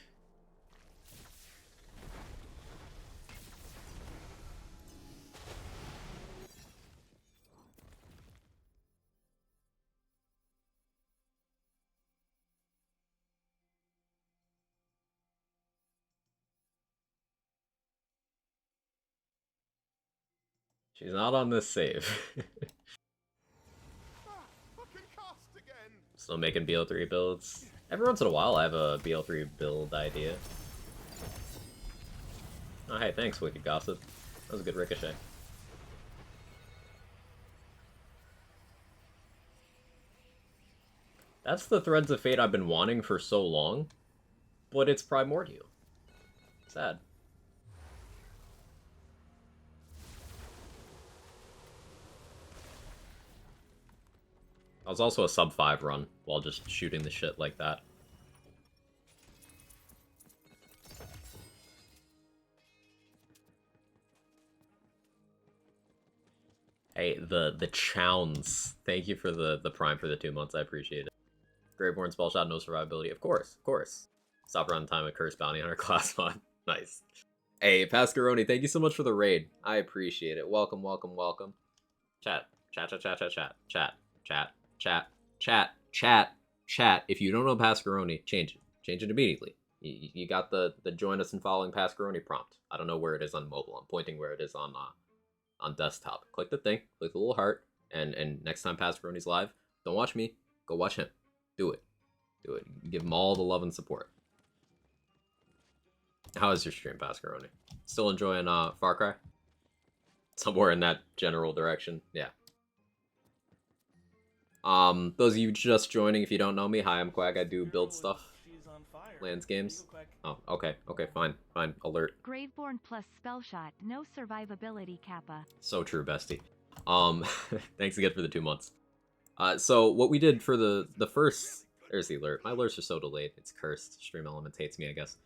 She's not on this save. Still making BL3 builds. Every once in a while, I have a BL3 build idea. Oh, hey, thanks, Wicked Gossip. That was a good ricochet. That's the Threads of Fate I've been wanting for so long, but it's primordial. Sad. I was also a sub 5 run while just shooting the shit like that. Hey, the Chowns. Thank you for the prime for the 2 months. I appreciate it. Graveborn spell shot, no survivability. Of course, of course. Stop around time at Curse Bounty Hunter class mod. Nice. Hey, Pascaroni, thank you so much for the raid. I appreciate it. Welcome, welcome, welcome. Chat. Chat, chat, chat, chat, chat, chat, chat, chat, chat, chat, chat. If you don't know Pascaroni, change it. Change it immediately. You got the join us in following Pascaroni prompt. I don't know where it is on mobile. I'm pointing where it is on desktop. Click the thing, click the little heart, and next time Pascaroni's live, don't watch me, go watch him. Do it. Do it. Give him all the love and support. How is your stream, Pascaroni? Still enjoying Far Cry? Somewhere in that general direction. Yeah. Those of you just joining, if you don't know me, hi, I'm Quag. I do build stuff. Lands games. Oh, okay. Okay, fine. Fine. Alert. Graveborn plus spell shot, no survivability kappa. So true, bestie. Thanks again for the 2 months. So what we did for the first... There's the alert. My alerts are so delayed. It's cursed. Stream Elements hates me, I guess.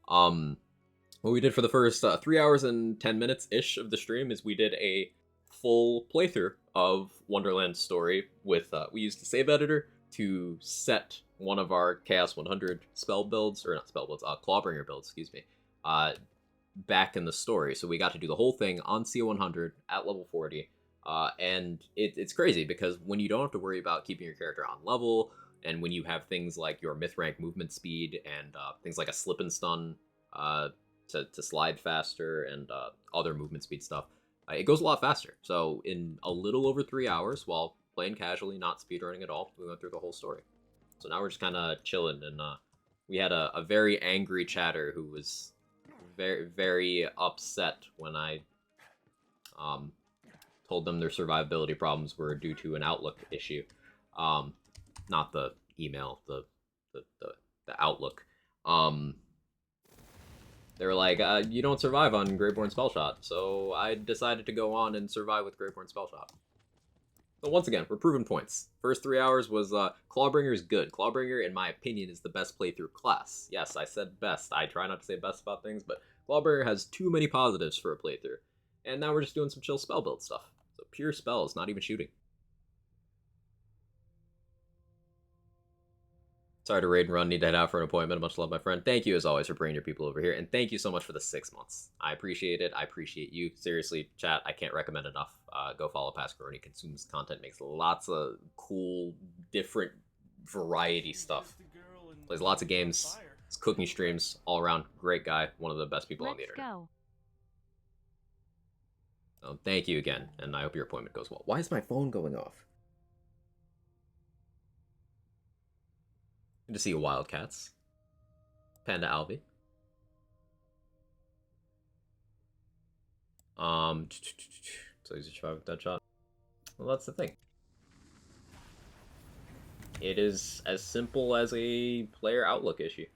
What we did for the first 3 hours and 10 minutes-ish of the stream is we did a full playthrough of Wonderland's story with... we used the save editor to set one of our Chaos 100 spell builds, or not spell builds, Clawbringer builds, excuse me, back in the story. So we got to do the whole thing on C100 at level 40, and it's crazy because when you don't have to worry about keeping your character on level, and when you have things like your myth rank movement speed and things like a slip and stun to slide faster and other movement speed stuff, it goes a lot faster. So in a little over 3 hours, while playing casually, not speedrunning at all, we went through the whole story. So now we're just kind of chilling, and we had a very angry chatter who was very, very upset when I told them their survivability problems were due to an Outlook issue. Not the email, the Outlook. They were like, you don't survive on Graveborn Spellshot, so I decided to go on and survive with Graveborn Spellshot. So once again, we're proving points. First 3 hours was, Clawbringer is good. Clawbringer, in my opinion, is the best playthrough class. Yes, I said best. I try not to say best about things, but Clawbringer has too many positives for a playthrough. And now we're just doing some chill spell build stuff. So pure spells, not even shooting. Sorry to raid and run, need to head out for an appointment. Much love, my friend. Thank you, as always, for bringing your people over here, and thank you so much for the 6 months. I appreciate it. I appreciate you. Seriously, chat, I can't recommend enough. Go follow Pascaroni. Consumes content, makes lots of cool, different variety stuff. Plays lots of games. It's cooking streams, all around. Great guy. One of the best people on the internet. Go. So thank you again, and I hope your appointment goes well. Why is my phone going off? Good to see you, Wildcats. Panda Alvi. So he's a survive with that shot. Well, that's the thing. It is as simple as a player outlook issue.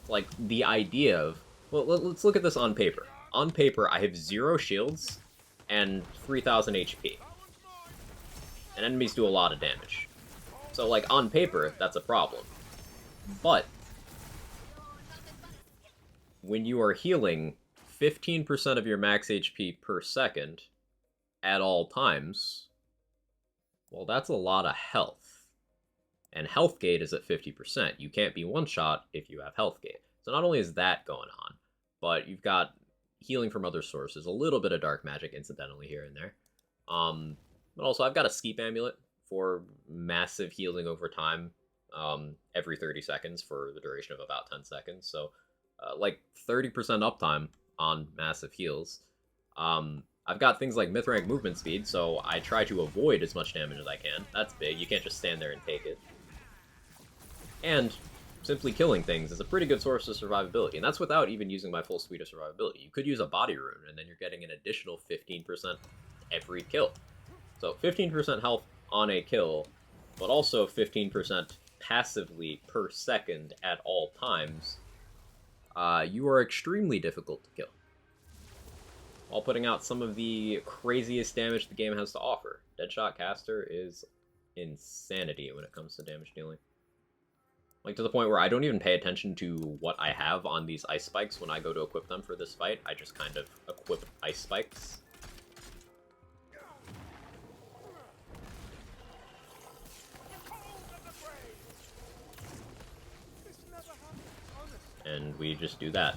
Like, the idea of... Well, let's look at this on paper. On paper, I have 0 shields and 3,000 HP. And enemies do a lot of damage. So, like, on paper, that's a problem. But when you are healing 15% of your max HP per second at all times, well, that's a lot of health. And health gate is at 50%. You can't be one-shot if you have health gate. So not only is that going on, but you've got healing from other sources, a little bit of dark magic incidentally here and there. But also, I've got a Skeep Amulet for massive healing over time, every 30 seconds for the duration of about 10 seconds. So, like 30% uptime on massive heals. I've got things like myth-rank movement speed, so I try to avoid as much damage as I can. That's big. You can't just stand there and take it. And simply killing things is a pretty good source of survivability, and that's without even using my full suite of survivability. You could use a body rune, and then you're getting an additional 15% every kill. So 15% health on a kill, but also 15% passively per second at all times. You are extremely difficult to kill, while putting out some of the craziest damage the game has to offer. Deadshot Caster is insanity when it comes to damage dealing. Like, to the point where I don't even pay attention to what I have on these ice spikes when I go to equip them for this fight. I just kind of equip ice spikes. And we just do that.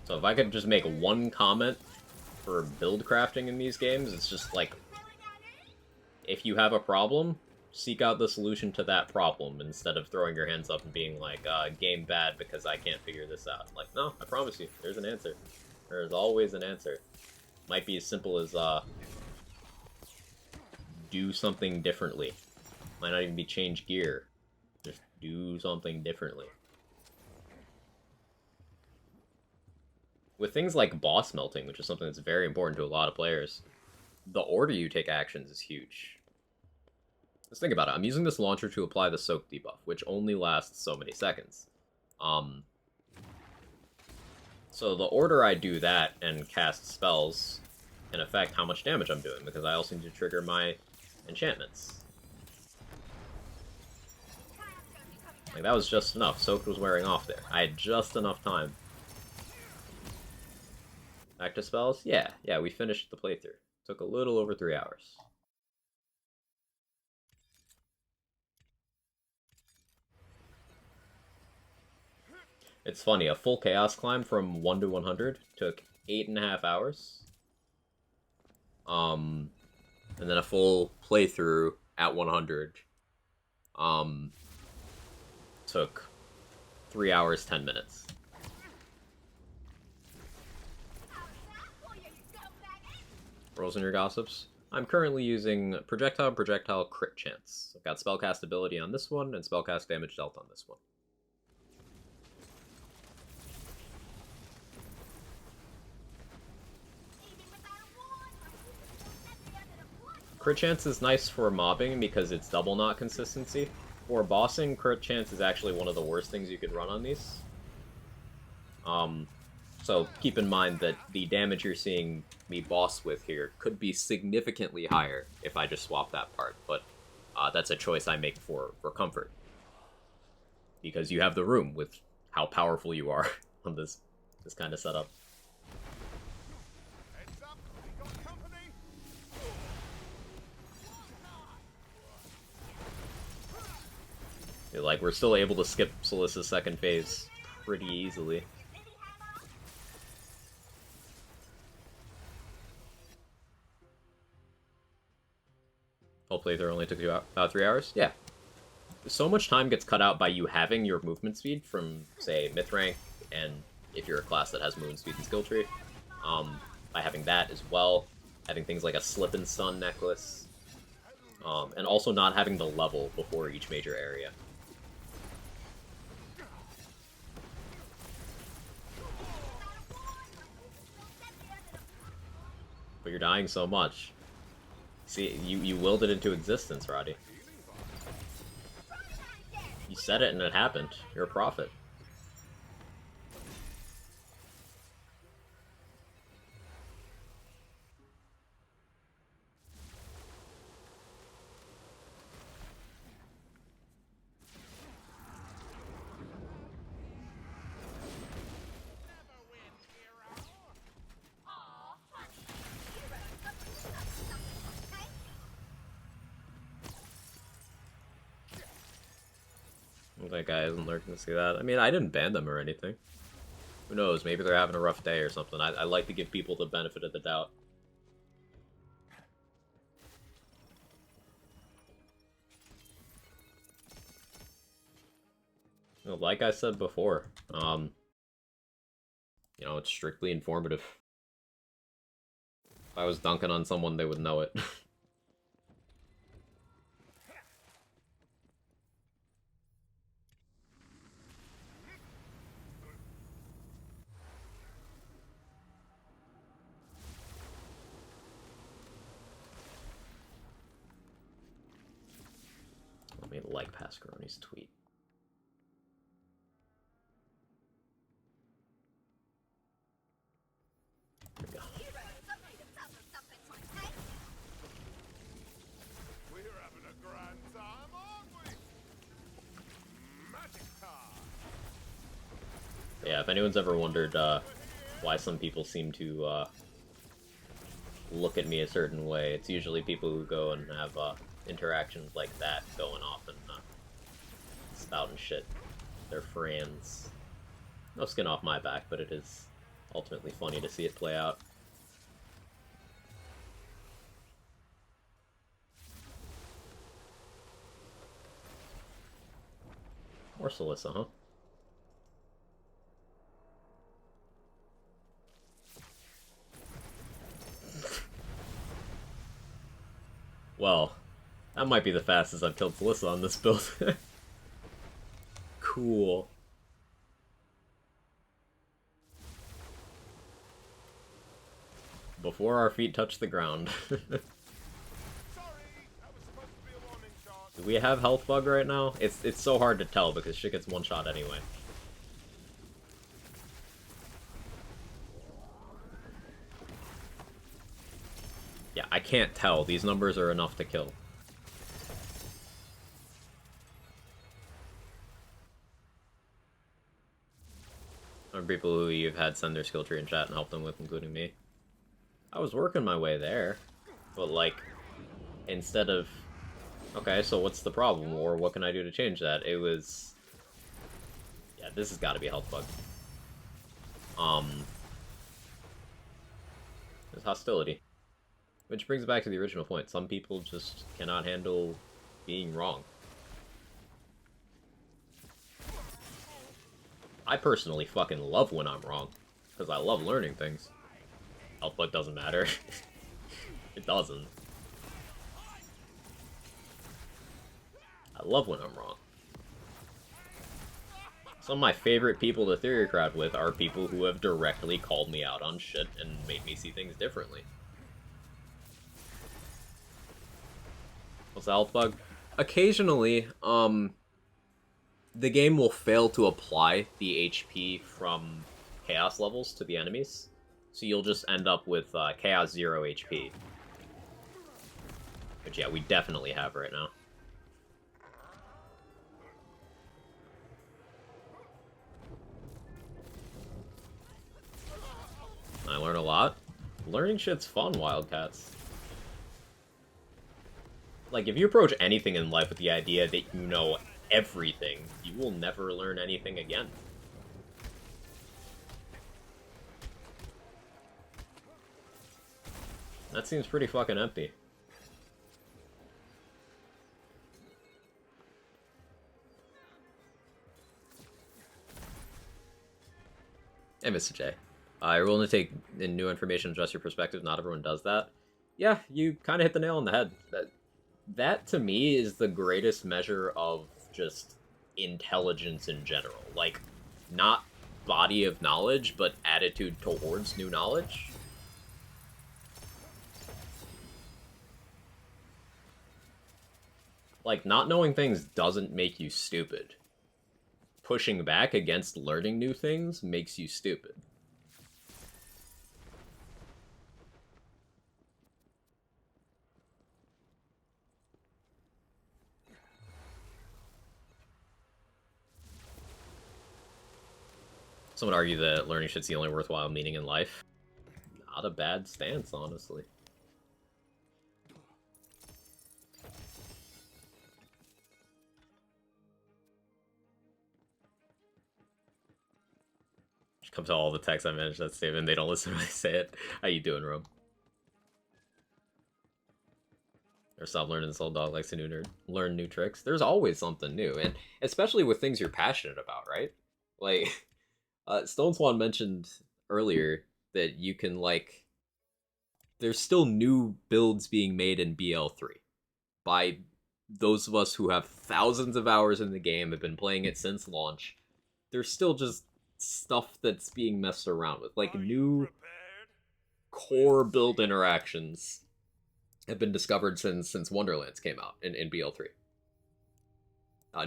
So if I could just make one comment for build crafting in these games, it's just like, if you have a problem, seek out the solution to that problem instead of throwing your hands up and being like, game bad because I can't figure this out. Like, no, I promise you, there's an answer. There's always an answer. Might be as simple as, do something differently. Might not even be change gear. Just do something differently. With things like boss melting, which is something that's very important to a lot of players, the order you take actions is huge. Let's think about it. I'm using this launcher to apply the soak debuff, which only lasts so many seconds. So the order I do that and cast spells can affect how much damage I'm doing, because I also need to trigger my enchantments. Like, that was just enough. Soaked was wearing off there. I had just enough time. Back to spells? Yeah, we finished the playthrough. Took a little over 3 hours. It's funny, a full chaos climb from 1 to 100 took 8.5 hours. And then a full playthrough at 100 took 3 hours, 10 minutes. Rolls in your gossips? I'm currently using projectile crit chance. I've got spellcast ability on this one, and spellcast damage dealt on this one. Crit chance is nice for mobbing because it's double knot consistency. For bossing, crit chance is actually one of the worst things you could run on these. So keep in mind that the damage you're seeing me boss with here could be significantly higher if I just swap that part, but that's a choice I make for comfort. Because you have the room with how powerful you are on this kind of setup. Like, we're still able to skip Solis's second phase pretty easily. Whole playthrough only took you about 3 hours? Yeah. So much time gets cut out by you having your movement speed from, say, myth rank, and if you're a class that has movement speed and skill tree, by having that as well, having things like a slip and stun necklace, and also not having the level before each major area. But you're dying so much. See, you willed it into existence, Roddy. You said it and it happened. You're a prophet. That guy isn't lurking to see that. I mean, I didn't ban them or anything. Who knows? Maybe they're having a rough day or something. I like to give people the benefit of the doubt. Like I said before, it's strictly informative. If I was dunking on someone, they would know it. Let me like Pascaroni's tweet. There we go. We're having a grand time, aren't we? Magic time. Yeah, if anyone's ever wondered why some people seem to look at me a certain way, it's usually people who go and have interactions like that going off and spouting shit. They're friends. No skin off my back, but it is ultimately funny to see it play out. Or Celissa, huh? Well, that might be the fastest I've killed Celissa on this build. Cool. Before our feet touch the ground. Do we have health bug right now? It's so hard to tell because shit gets one shot anyway. Yeah, I can't tell. These numbers are enough to kill. Or people who you've had send their skill tree in chat and help them with, including me. I was working my way there, but like, instead of, okay, so what's the problem, or what can I do to change that? It was, yeah, this has got to be a health bug. There's hostility. Which brings back to the original point. Some people just cannot handle being wrong. I personally fucking love when I'm wrong, because I love learning things. Health bug doesn't matter. It doesn't. I love when I'm wrong. Some of my favorite people to theory crowd with are people who have directly called me out on shit and made me see things differently. What's the health bug? Occasionally, the game will fail to apply the HP from Chaos levels to the enemies. So you'll just end up with Chaos 0 HP. Which, yeah, we definitely have right now. I learn a lot. Learning shit's fun, Wildcats. Like, if you approach anything in life with the idea that you know everything, you will never learn anything again. That seems pretty fucking empty. Hey, Mr. J. You're willing to take in new information, adjust your perspective. Not everyone does that. Yeah, you kind of hit the nail on the head. That, to me, is the greatest measure of just intelligence in general. Like, not body of knowledge, but attitude towards new knowledge. Like, not knowing things doesn't make you stupid. Pushing back against learning new things makes you stupid. Some would argue that learning shit's the only worthwhile meaning in life. Not a bad stance, honestly. Come to all the texts I managed that statement. They don't listen when I say it. How you doing, Rome? Or stop learning this old dog likes to learn new tricks. There's always something new, and especially with things you're passionate about, right? Like, Stone Swan mentioned earlier that you can like. There's still new builds being made in BL3 by those of us who have thousands of hours in the game, have been playing it since launch. There's still just stuff that's being messed around with, like new core build interactions have been discovered since Wonderlands came out in BL3.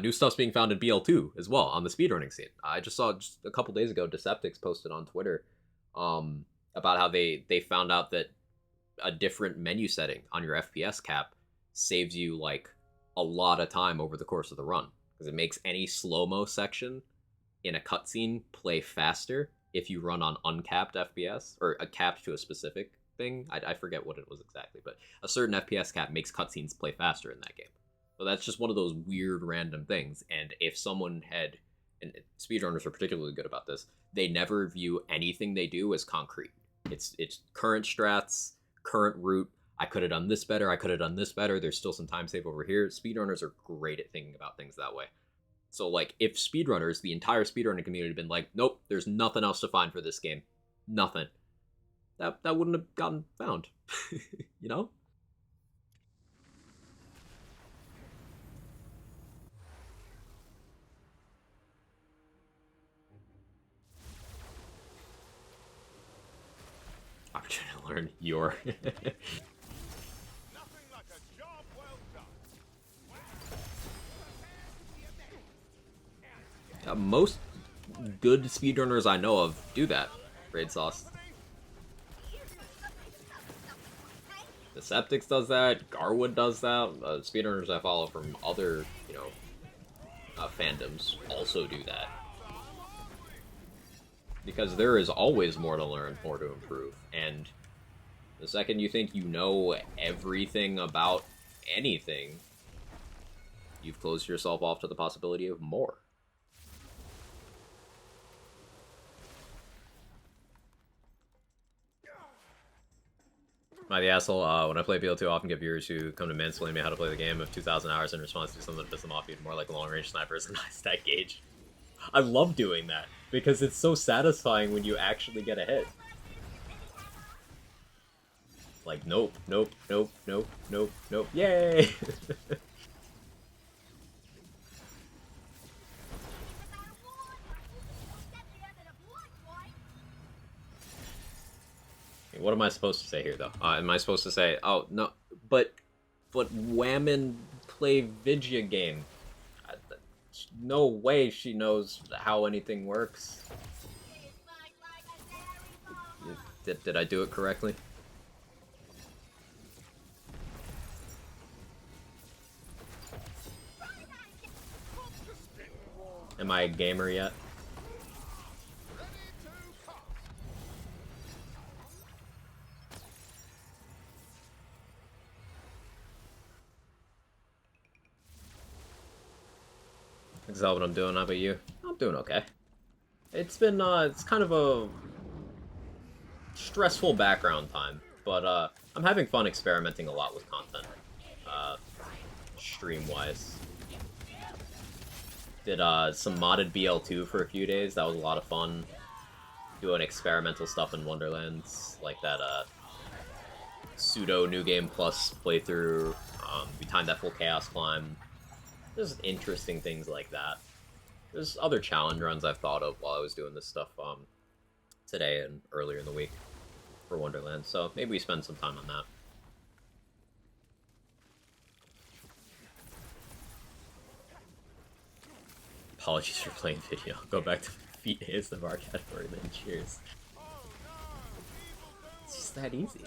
New stuff's being found in BL2 as well on the speedrunning scene. I just saw just a couple days ago, Deceptix posted on Twitter about how they found out that a different menu setting on your FPS cap saves you like a lot of time over the course of the run, because it makes any slow-mo section in a cutscene play faster if you run on uncapped FPS, or a capped to a specific thing. I forget what it was exactly, but a certain FPS cap makes cutscenes play faster in that game. So that's just one of those weird random things. And if someone had, and speedrunners are particularly good about this, they never view anything they do as concrete. It's current strats, current route. I could have done this better. I could have done this better. There's still some time save over here. Speedrunners are great at thinking about things that way. So, like, if speedrunners, the entire speedrunning community had been like, nope, there's nothing else to find for this game. Nothing. That wouldn't have gotten found. You know? Opportunity to learn your... most good speedrunners I know of do that. Raid Sauce. Deceptix does that. Garwood does that. Speedrunners I follow from other, fandoms also do that. Because there is always more to learn, more to improve. And the second you think you know everything about anything, you've closed yourself off to the possibility of more. Am I the asshole? When I play BL2, I often get viewers who come to mansplain me how to play the game of 2,000 hours in response to something that piss them off even more, like long-range snipers and high stack gauge. I love doing that, because it's so satisfying when you actually get a hit. Like, nope, nope, nope, nope, nope, nope, yay! What am I supposed to say here, though? Am I supposed to say, oh, no, but women play video game. No way she knows how anything works. Did I do it correctly? Am I a gamer yet? That's what I'm doing. How about you? I'm doing okay. It's been, it's kind of a stressful background time, but, I'm having fun experimenting a lot with content, stream-wise. Did, some modded BL2 for a few days. That was a lot of fun. Doing experimental stuff in Wonderlands, like that, pseudo New Game Plus playthrough. We timed that full Chaos Climb. There's interesting things like that. There's other challenge runs I've thought of while I was doing this stuff today and earlier in the week for Wonderland, so maybe we spend some time on that. Apologies for playing video. Go back to feet ASMR category, then cheers. It's just that easy.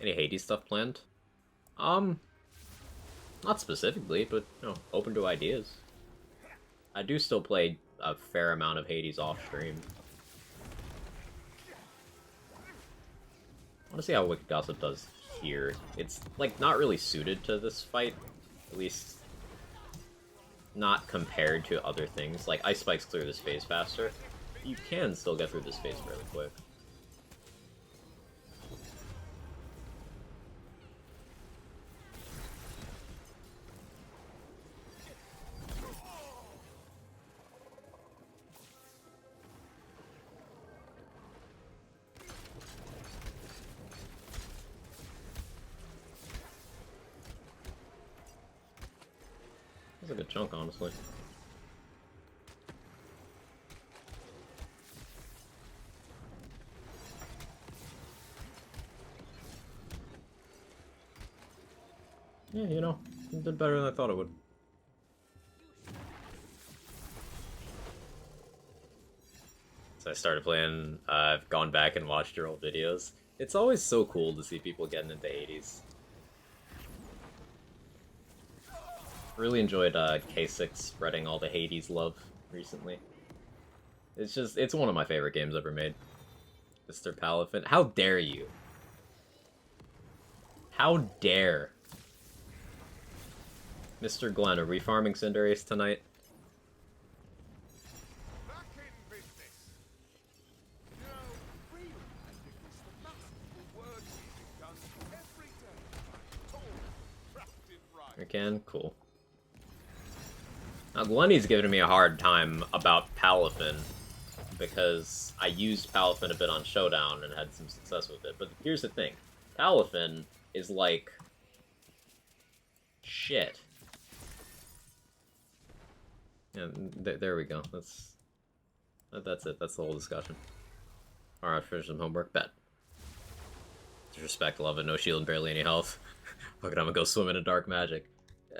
Any Hades stuff planned? Not specifically, but, open to ideas. I do still play a fair amount of Hades off-stream. I want to see how Wicked Gossip does here. It's, like, not really suited to this fight. At least, not compared to other things. Like, Ice Spikes clear this phase faster. You can still get through this phase fairly quick. That's a good chunk, honestly. Yeah, you know, it did better than I thought it would. So I started playing, I've gone back and watched your old videos. It's always so cool to see people getting into Hades. Really enjoyed K6 spreading all the Hades love recently. It's one of my favorite games ever made. Mr. Palafin. How dare you? How dare? Mr. Glenn, are we farming Cinderace tonight? Back in business. You know, really, I think it's the masterful work weaving done every day by tall, crafted right. I can? Cool. Now, Glenny's giving me a hard time about Palafin, because I used Palafin a bit on Showdown and had some success with it. But here's the thing. Palafin is like... shit. Yeah, there we go. That's it. That's the whole discussion. Alright, finish some homework. Bet. Disrespect, love it. No shield and barely any health. Fuck it, I'm gonna go swim in a dark magic.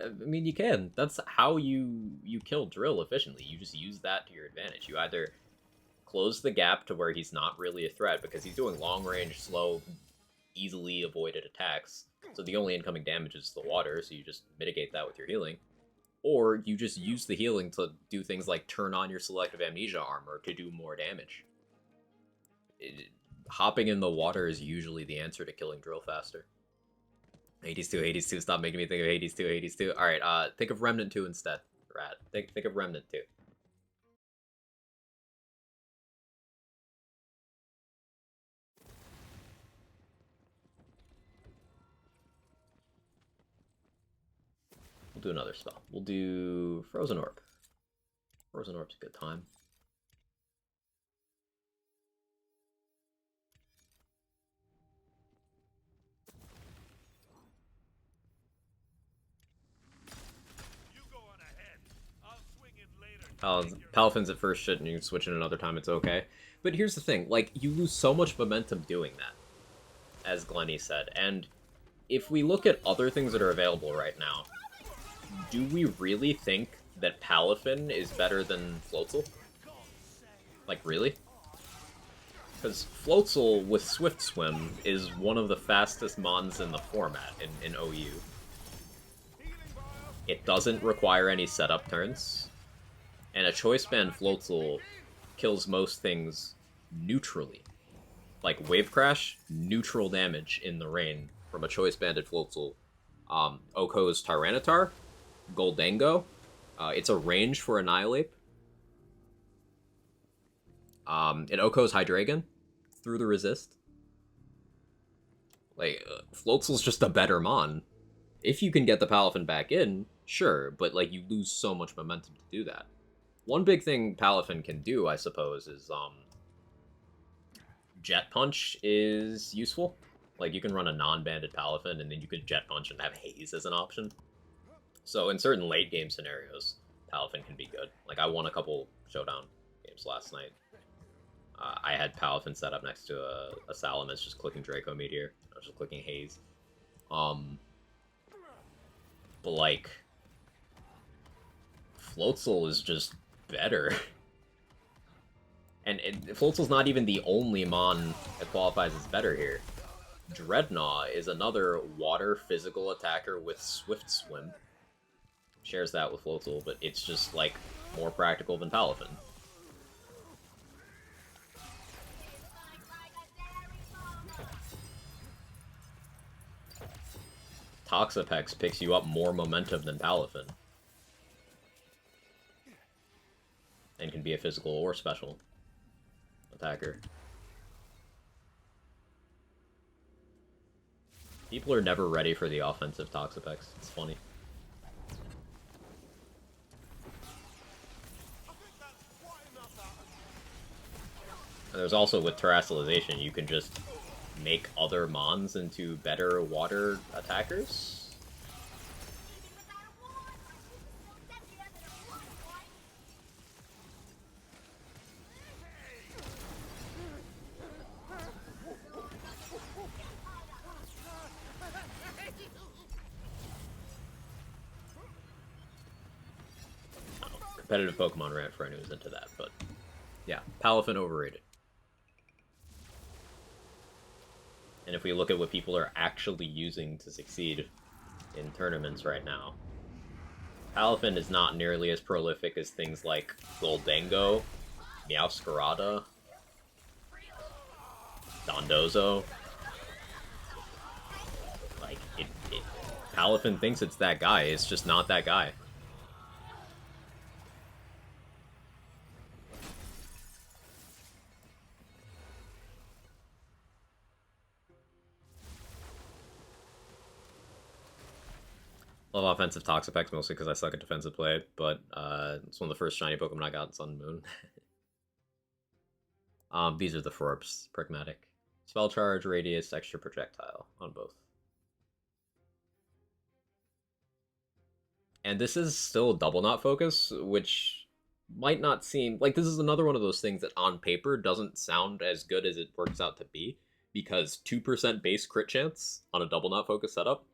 I mean, you can. That's how you kill Drill efficiently. You just use that to your advantage. You either close the gap to where he's not really a threat, because he's doing long-range, slow, easily avoided attacks, so the only incoming damage is the water, so you just mitigate that with your healing. Or you just use the healing to do things like turn on your selective amnesia armor to do more damage. Hopping in the water is usually the answer to killing Drill faster. Hades 2, Hades 2, stop making me think of Hades 2, Hades 2. Alright, think of Remnant 2 instead, Rat. Think of Remnant 2. We'll do another spell. We'll do Frozen Orb. Frozen Orb's a good time. Palafin's at first shit and you switch in another time, it's okay. But here's the thing, like, you lose so much momentum doing that, as Glenny said, and if we look at other things that are available right now, do we really think that Palafin is better than Floatzel? Like, really? Because Floatzel with Swift Swim is one of the fastest mons in the format in OU. It doesn't require any setup turns. And a Choice Band Floatzel kills most things neutrally. Like Wave Crash, neutral damage in the rain from a Choice Banded Floatzel. Oko's Tyranitar, Goldango. It's a range for Annihilate. And Oko's Hydreigon through the resist. Like, Floatzel's just a better mon. If you can get the Palafin back in, sure, but like you lose so much momentum to do that. One big thing Palafin can do, I suppose, is Jet Punch is useful. Like, you can run a non-banded Palafin, and then you could Jet Punch and have Haze as an option. So in certain late-game scenarios, Palafin can be good. Like, I won a couple Showdown games last night. I had Palafin set up next to a Salamis, just clicking Draco Meteor. I was just clicking Haze. But, like, Floatzel is just better. And Floatzel's not even the only mon that qualifies as better here. Dreadnought is another water physical attacker with Swift Swim. Shares that with Floatzel, but it's just, like, more practical than Palafin. Toxapex picks you up more momentum than Palafin. And can be a physical or special attacker. People are never ready for the offensive Toxapex. It's funny. And there's also, with terrestrialization, you can just make other Mons into better water attackers. Competitive Pokemon rant for anyone who's into that, but yeah, Palafin overrated. And if we look at what people are actually using to succeed in tournaments right now, Palafin is not nearly as prolific as things like Goldango, Meowscarada, Dondozo. Like, Palafin thinks it's that guy, it's just not that guy. Love offensive Toxapex, mostly because I suck at defensive play, but it's one of the first shiny Pokemon I got in Sun and Moon. These are the Forbs. Pragmatic. Spell Charge, Radius, Extra Projectile on both. And this is still Double Knot Focus, which might not seem... Like, this is another one of those things that on paper doesn't sound as good as it works out to be, because 2% base crit chance on a Double Knot Focus setup,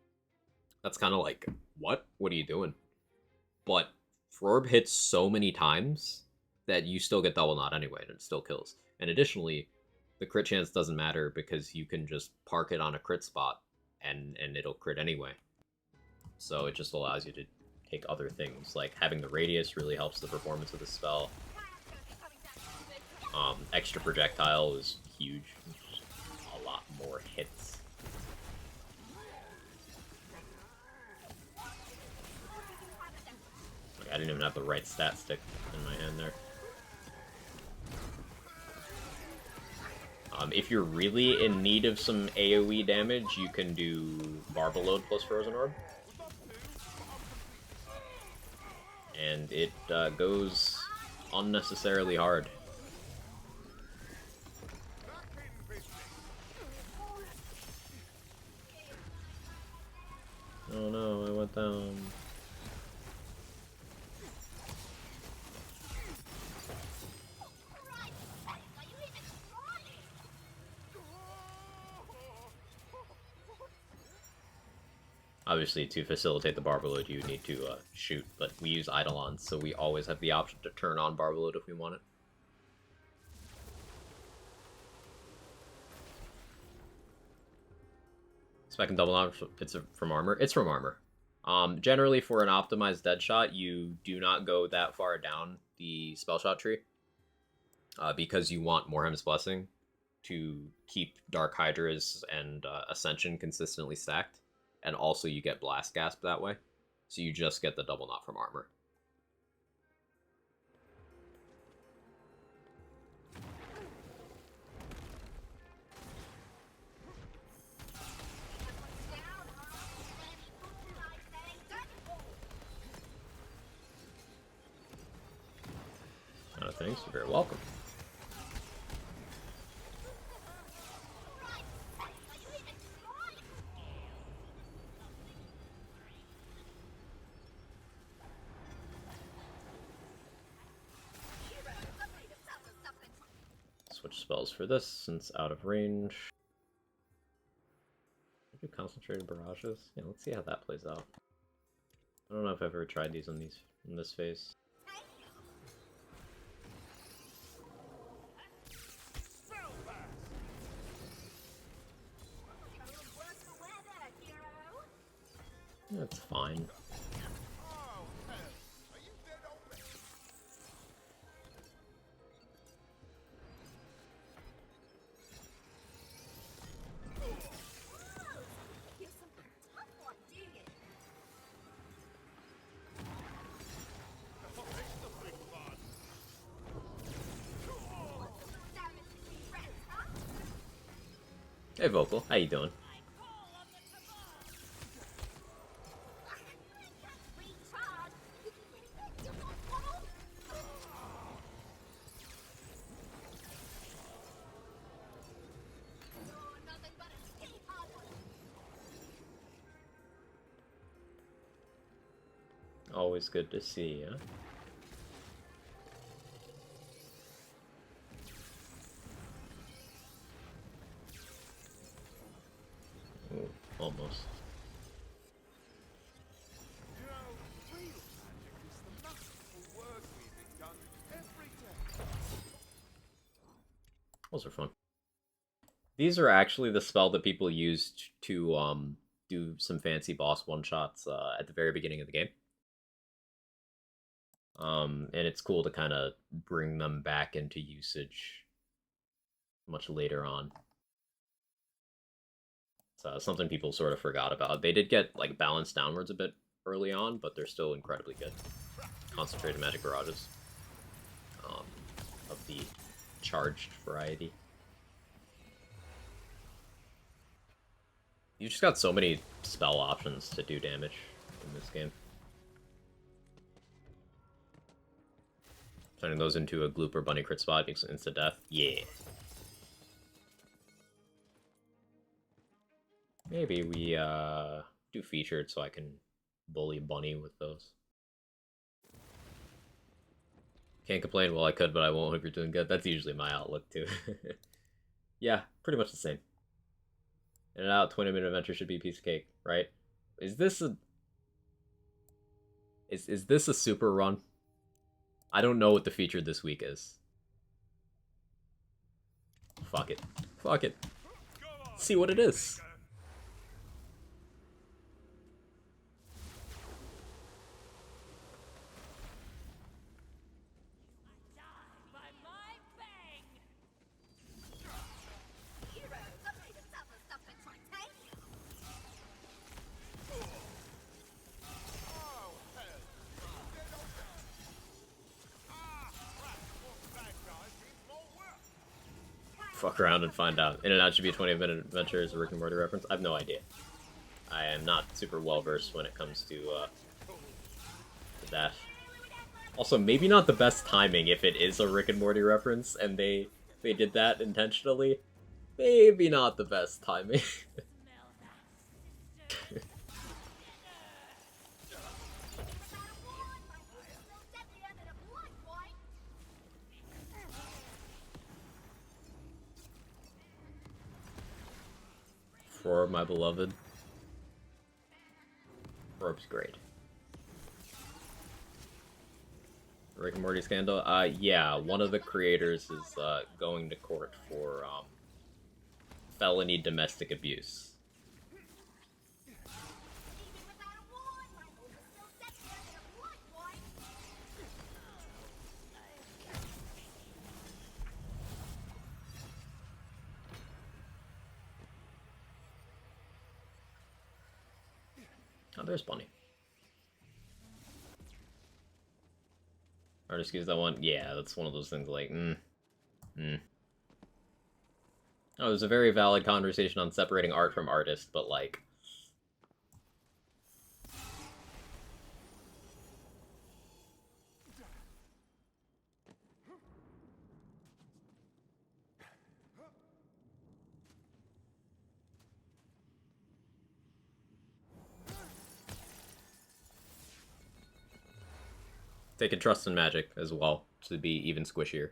that's kind of like, what? What are you doing? But Florb hits so many times that you still get Double Knot anyway, and it still kills. And additionally, the crit chance doesn't matter because you can just park it on a crit spot and it'll crit anyway. So it just allows you to take other things. Like having the Radius really helps the performance of the spell. Extra Projectile is huge. A lot more hits. I didn't even have the right stat stick in my hand there. If you're really in need of some AoE damage, you can do Barbaload plus Frozen Orb. And it goes unnecessarily hard. Oh no, I went down. Obviously, to facilitate the Barbaload, you need to shoot, but we use Eidolons, so we always have the option to turn on Barbaload if we want it. Spec and Double Knot, it's from armor? It's from armor. Generally, for an optimized Deadshot, you do not go that far down the Spellshot tree, because you want Morhem's Blessing to keep Dark Hydras and Ascension consistently stacked. And also you get Blast Gasp that way. So you just get the Double Knot from armor. Thanks, you're very welcome. Switch spells for this, since out of range. Do concentrated barrages? Yeah, let's see how that plays out. I don't know if I've ever tried these in this phase. That's fine. Hey, Vocal, how you doing? Always good to see you. Ooh, almost. You know, real magic is the masterful work weaving done every day. Those are fun. These are actually the spell that people used to do some fancy boss one-shots at the very beginning of the game. And it's cool to kind of bring them back into usage much later on. So something people sort of forgot about. They did get like balanced downwards a bit early on, but they're still incredibly good. Concentrated magic barrages of the charged variety. You just got so many spell options to do damage in this game. Turning those into a Gloop or Bunny crit spot makes insta death. Yeah. Maybe we do featured so I can bully Bunny with those. Can't complain. Well, I could, but I won't if you're doing good. That's usually my outlook too. Yeah, pretty much the same. In and out, 20-minute adventure should be a piece of cake, right? Is this a is this a super run? I don't know what the feature this week is. Fuck it. Fuck it. Let's see what it is. Fuck around and find out. In and out should be a 20-minute adventure as a Rick and Morty reference. I have no idea. I am not super well versed when it comes to that. Also, maybe not the best timing if it is a Rick and Morty reference and they did that intentionally. Maybe not the best timing. For my beloved. Rope's great. Rick and Morty scandal? Yeah, one of the creators is going to court for felony domestic abuse. Oh, there's Bunny. Or excuse that one. Yeah, that's one of those things like, Oh, there's a very valid conversation on separating art from artist, but like... Taking trust in magic as well, to be even squishier.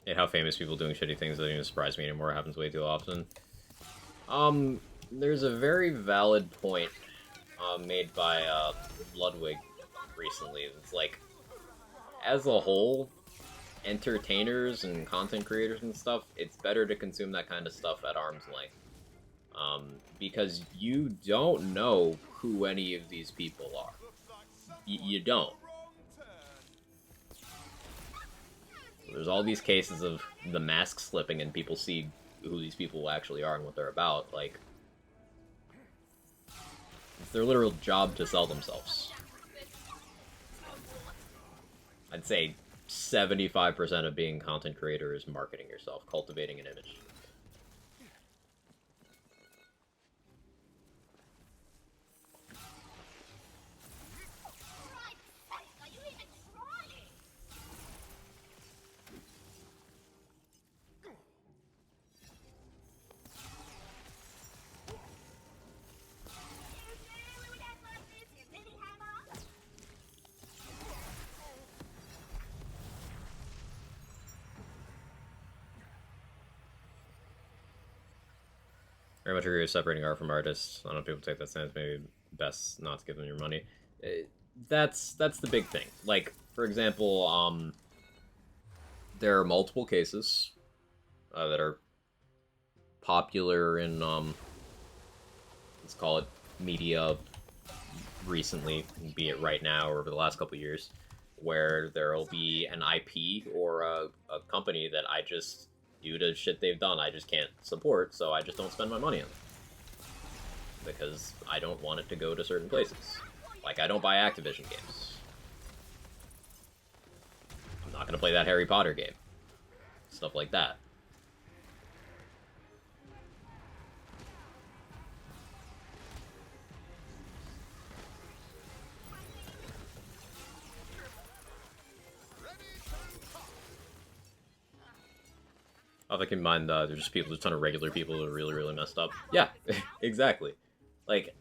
And how famous people doing shitty things doesn't even surprise me anymore. It happens way too often. There's a very valid point made by Ludwig recently. It's like, as a whole, entertainers and content creators and stuff, it's better to consume that kind of stuff at arm's length. Because you don't know who any of these people are. You don't. There's all these cases of the mask slipping and people see who these people actually are and what they're about. Like, their literal job to sell themselves. I'd say 75% of being a content creator is marketing yourself, cultivating an image. Very much agree with separating art from artists. I don't know if people take that stance. Maybe best not to give them your money. That's the big thing. Like, for example, there are multiple cases that are popular in let's call it media recently, be it right now or over the last couple of years, where there'll be an IP or a company that I just, due to shit they've done, I just can't support, so I just don't spend my money on them. Because I don't want it to go to certain places. Like, I don't buy Activision games. I'm not gonna play that Harry Potter game. Stuff like that. I think in mind, there's just people, there's a ton of regular people who are really, really messed up. Yeah, exactly. Like,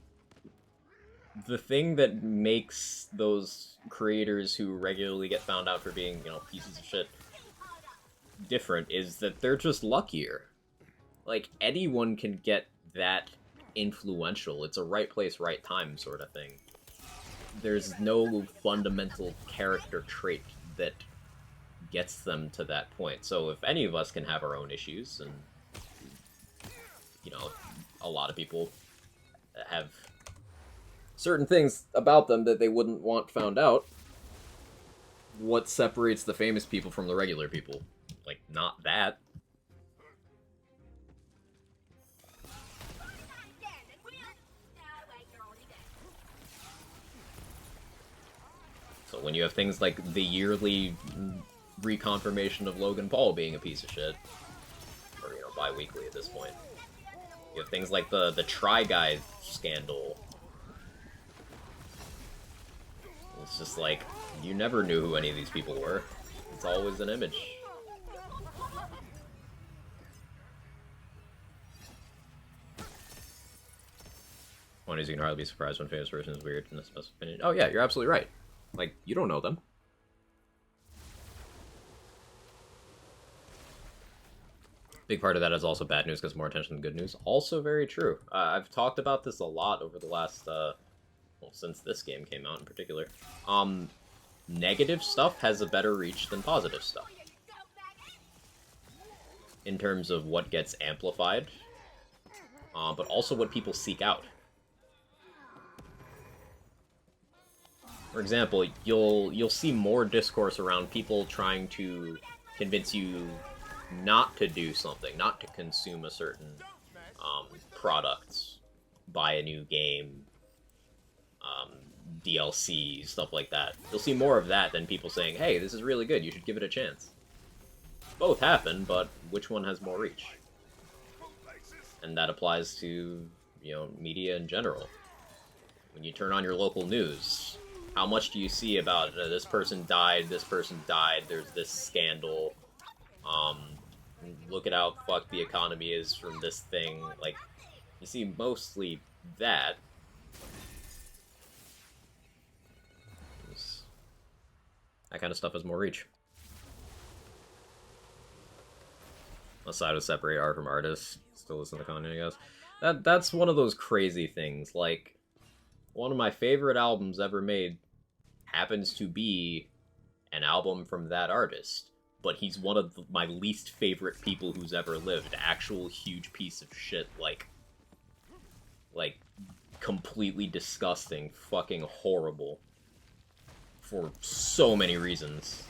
the thing that makes those creators who regularly get found out for being, you know, pieces of shit different is that they're just luckier. Like, anyone can get that influential. It's a right place, right time sort of thing. There's no fundamental character trait that gets them to that point. So if any of us can have our own issues, and, you know, a lot of people have certain things about them that they wouldn't want found out, what separates the famous people from the regular people? Like, not that. So when you have things like the yearly reconfirmation of Logan Paul being a piece of shit, or, you know, bi-weekly at this point, you have things like the Try Guy scandal. It's just like, you never knew who any of these people were. It's always an image. One is, you can hardly be surprised when a famous person is weird in a specific opinion. Oh yeah, you're absolutely right. Like, you don't know them. Big part of that is also bad news because more attention than good news. Also very true. I've talked about this a lot over the last, well, since this game came out in particular. Negative stuff has a better reach than positive stuff. In terms of what gets amplified, but also what people seek out. For example, you'll see more discourse around people trying to convince you not to do something, not to consume a certain product, buy a new game, DLC, stuff like that. You'll see more of that than people saying, hey, this is really good, you should give it a chance. Both happen, but which one has more reach? And that applies to, you know, media in general. When you turn on your local news, how much do you see about this person died, there's this scandal, look at how fucked the economy is from this thing. Like, you see mostly that. That kind of stuff has more reach. Aside of separate art from artists, still listen to content, I guess. That's one of those crazy things. Like, one of my favorite albums ever made happens to be an album from that artist, but he's one of my least favorite people who's ever lived. Actual huge piece of shit, like completely disgusting, fucking horrible, for so many reasons.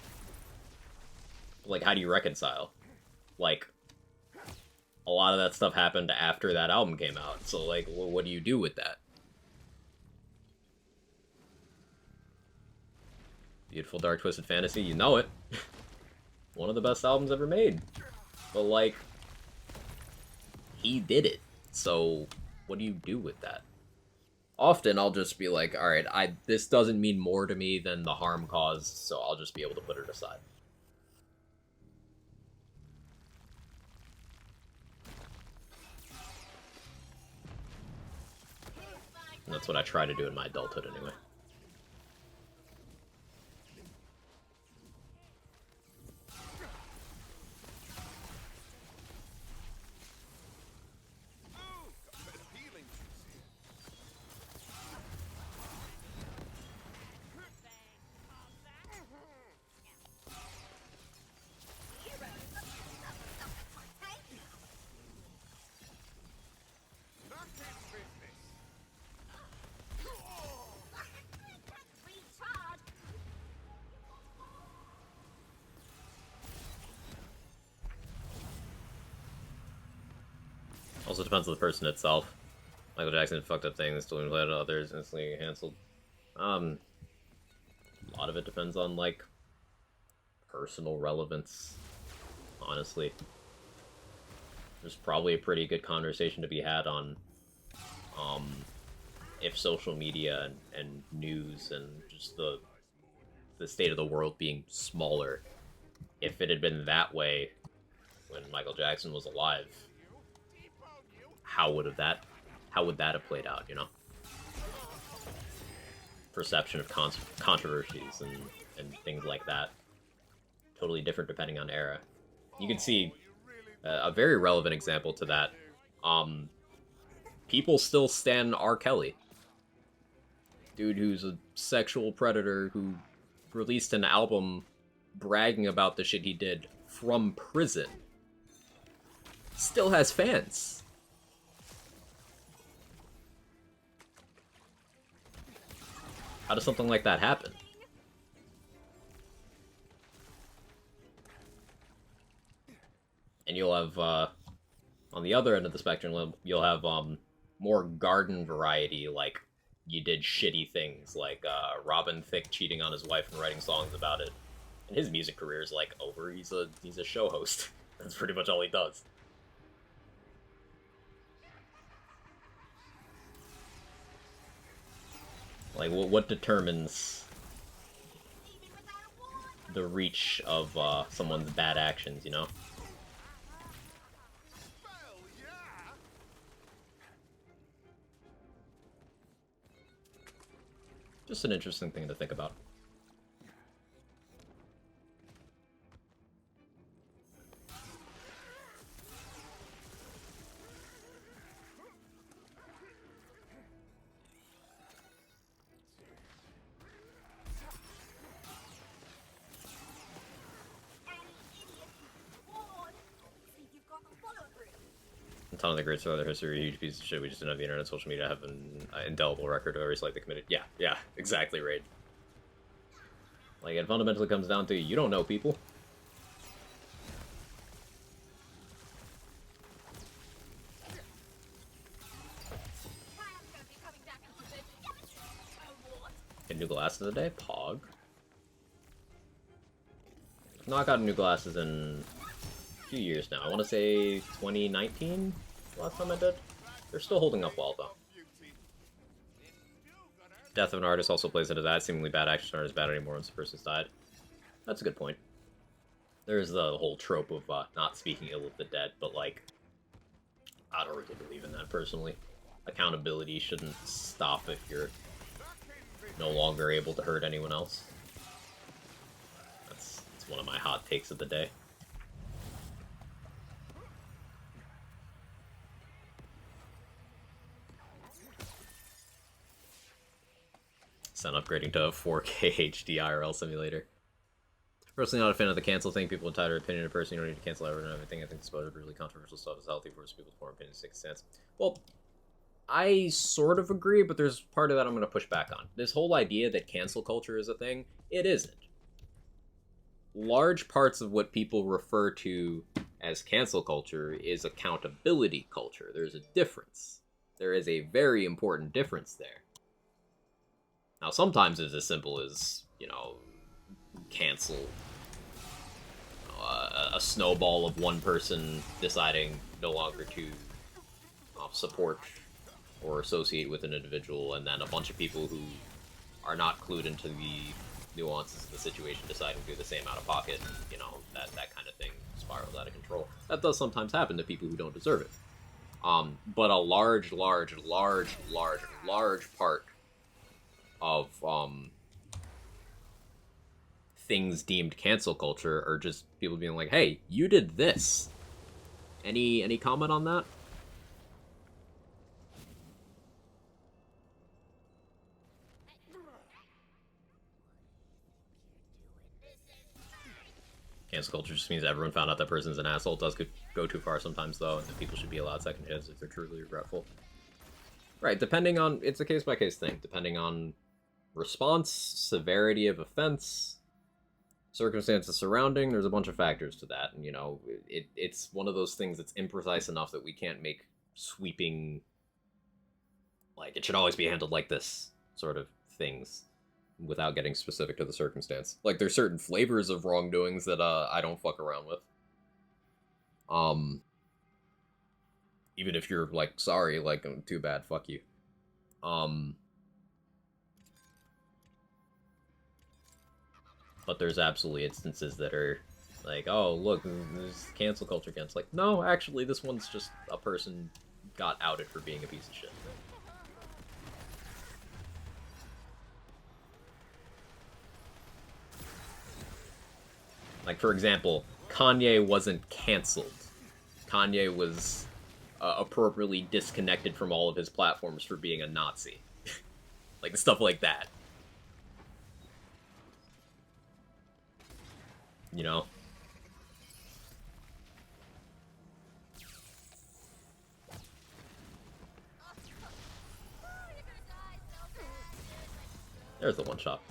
Like, how do you reconcile? Like, a lot of that stuff happened after that album came out, so, like, what do you do with that? Beautiful Dark Twisted Fantasy, you know it. One of the best albums ever made. But, like, he did it. So, what do you do with that? Often, I'll just be like, alright, this doesn't mean more to me than the harm caused, so I'll just be able to put it aside. And that's what I try to do in my adulthood, anyway. Also depends on the person itself. Michael Jackson fucked up things, still led others, instantly canceled. A lot of it depends on, like, personal relevance, honestly. There's probably a pretty good conversation to be had on, if social media and news and just the state of the world being smaller, if it had been that way when Michael Jackson was alive, how would that have played out, you know? Perception of controversies and things like that. Totally different depending on era. You can see a very relevant example to that. People still stan R. Kelly. Dude who's a sexual predator who released an album bragging about the shit he did from prison. Still has fans. How does something like that happen? And you'll have, on the other end of the spectrum, you'll have more garden variety, like you did shitty things, like Robin Thicke cheating on his wife and writing songs about it. And his music career is, like, over. He's a show host. That's pretty much all he does. Like, what determines the reach of someone's bad actions, you know? Just an interesting thing to think about. A ton of the greats of other history, a huge piece of shit. We just didn't have the internet, social media have an indelible record of every slight they committed. Yeah, exactly, Raid. Like, it fundamentally comes down to, you don't know people. Get new glasses today? Pog. I've not gotten new glasses in a few years now. I want to say 2019, last time I did. They're still holding up well, though. Death of an artist also plays into that. Seemingly bad actions aren't as bad anymore once the person's died. That's a good point. There's the whole trope of not speaking ill of the dead, but, like, I don't really believe in that, personally. Accountability shouldn't stop if you're no longer able to hurt anyone else. That's one of my hot takes of the day. Sound upgrading to a 4K HD IRL simulator. Personally, not a fan of the cancel thing. People entitled their opinion in person. You don't need to cancel everything. I think this is really controversial stuff is healthy for people's form opinions. 6 cents. Well, I sort of agree, but there's part of that I'm going to push back on. This whole idea that cancel culture is a thing, it isn't. Large parts of what people refer to as cancel culture is accountability culture. There's a difference. There is a very important difference there. Now, sometimes it's as simple as, you know, cancel a snowball of one person deciding no longer to support or associate with an individual, and then a bunch of people who are not clued into the nuances of the situation deciding to do the same out of pocket, you know, that kind of thing spirals out of control. That does sometimes happen to people who don't deserve it. But a large part of things deemed cancel culture are just people being like, "Hey, you did this." Any comment on that? Cancel culture just means everyone found out that person's an asshole. It does go too far sometimes, though, and that people should be allowed second chances if they're truly regretful. Right, depending on... It's a case-by-case thing. Depending on response, severity of offense, circumstances surrounding, there's a bunch of factors to that. And, you know, it's one of those things that's imprecise enough that we can't make sweeping... Like, it should always be handled like this sort of things without getting specific to the circumstance. Like, there's certain flavors of wrongdoings that I don't fuck around with. Even if you're like, sorry, like, too bad, fuck you. But there's absolutely instances that are like, oh, look, there's cancel culture against. Like, no, actually, this one's just a person got outed for being a piece of shit. Like, for example, Kanye wasn't canceled. Kanye was appropriately disconnected from all of his platforms for being a Nazi. Like, stuff like that. You know? There's the one shot.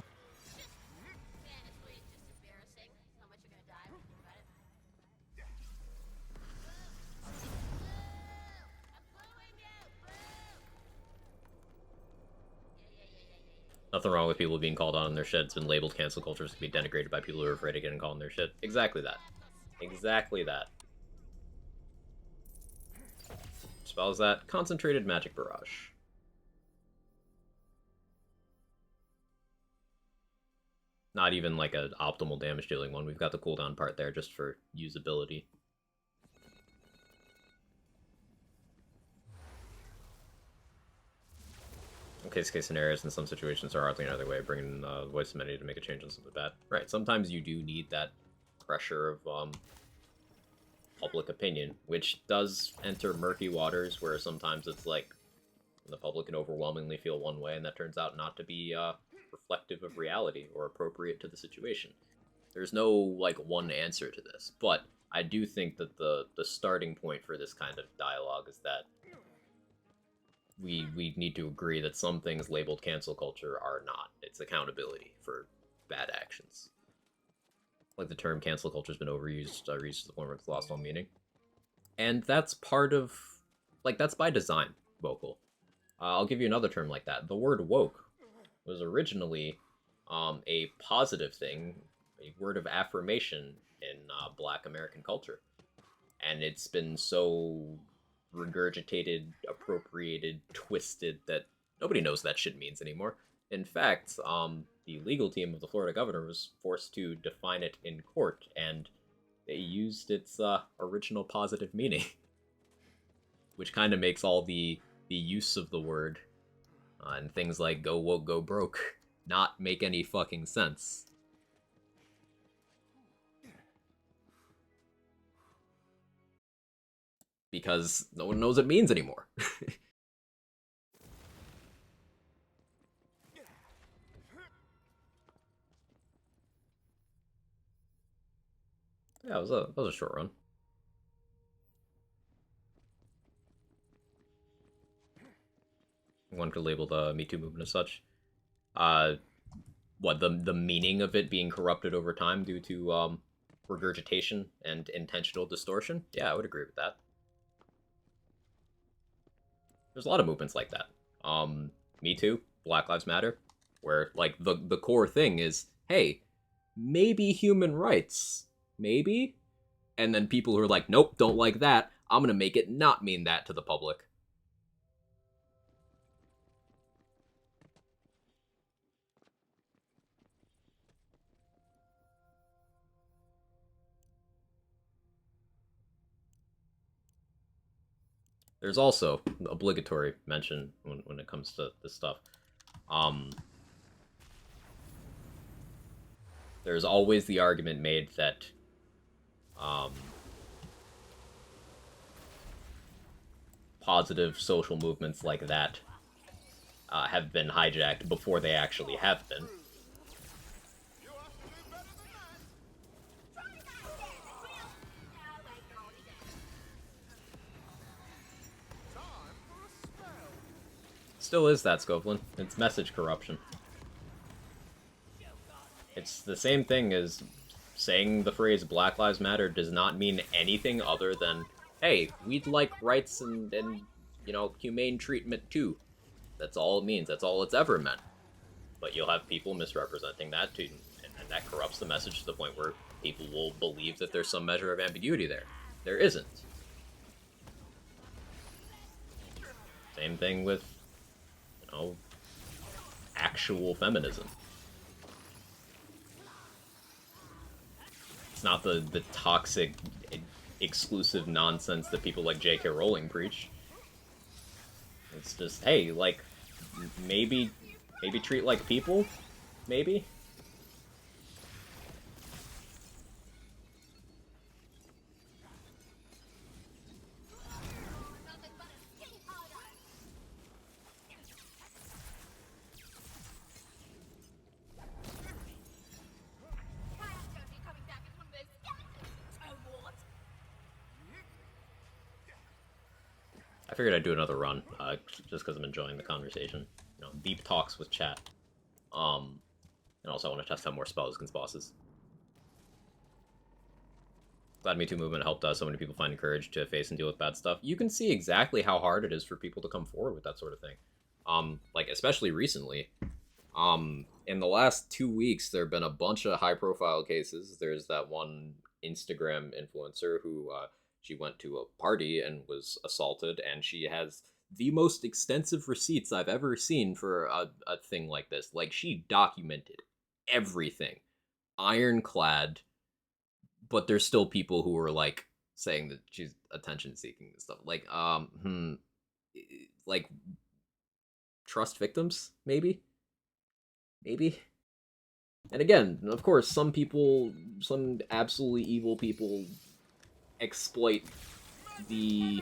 Nothing wrong with people being called on their shit. It's been labeled cancel culture to be denigrated by people who are afraid of getting called on their shit. Exactly that. Exactly that. Spells that concentrated magic barrage. Not even like an optimal damage dealing one. We've got the cooldown part there just for usability. In case scenarios in some situations are hardly another way of bringing the voice of many to make a change on something bad. Right, sometimes you do need that pressure of public opinion, which does enter murky waters where sometimes it's like the public can overwhelmingly feel one way and that turns out not to be reflective of reality or appropriate to the situation. There's no like one answer to this, but I do think that the starting point for this kind of dialogue is that we need to agree that some things labeled cancel culture are not. It's accountability for bad actions. Like the term cancel culture has been overused, reached the point where it's lost all meaning. And that's part of, like, that's by design, vocal. I'll give you another term like that. The word woke was originally a positive thing, a word of affirmation in Black American culture. And it's been so regurgitated, appropriated, twisted that nobody knows that shit means anymore. In fact, the legal team of the Florida governor was forced to define it in court, and they used its original positive meaning. Which kind of makes all the use of the word and things like go woke, go broke not make any fucking sense. Because no one knows what it means anymore. Yeah, that was a short run. One could label the Me Too movement as such. What, the meaning of it being corrupted over time due to regurgitation and intentional distortion? Yeah, I would agree with that. There's a lot of movements like that. Me Too, Black Lives Matter, where like the core thing is, hey, maybe human rights. Maybe? And then people who are like, nope, don't like that, I'm gonna make it not mean that to the public. There's also obligatory mention when it comes to this stuff. There's always the argument made that positive social movements like that have been hijacked before they actually have been. Still is that, Scovelin. It's message corruption. It's the same thing as saying the phrase Black Lives Matter does not mean anything other than, hey, we'd like rights and you know, humane treatment too. That's all it means. That's all it's ever meant. But you'll have people misrepresenting that too, and that corrupts the message to the point where people will believe that there's some measure of ambiguity there. There isn't. Same thing with, you know, actual feminism. It's not the toxic, exclusive nonsense that people like J.K. Rowling preach. It's just, hey, like, maybe treat like people? Maybe? I figured I'd do another run, just because I'm enjoying the conversation. You know, deep talks with chat. And also I want to test out more spells against bosses. Glad Me Too movement helped so many people find courage to face and deal with bad stuff. You can see exactly how hard it is for people to come forward with that sort of thing. Like, especially recently. In the last 2 weeks, there have been a bunch of high-profile cases. There's that one Instagram influencer who, she went to a party and was assaulted, and she has the most extensive receipts I've ever seen for a thing like this. Like, she documented everything. Ironclad, but there's still people who are, like, saying that she's attention-seeking and stuff. Like, like, trust victims, maybe? Maybe? And again, of course, some people, some absolutely evil people exploit the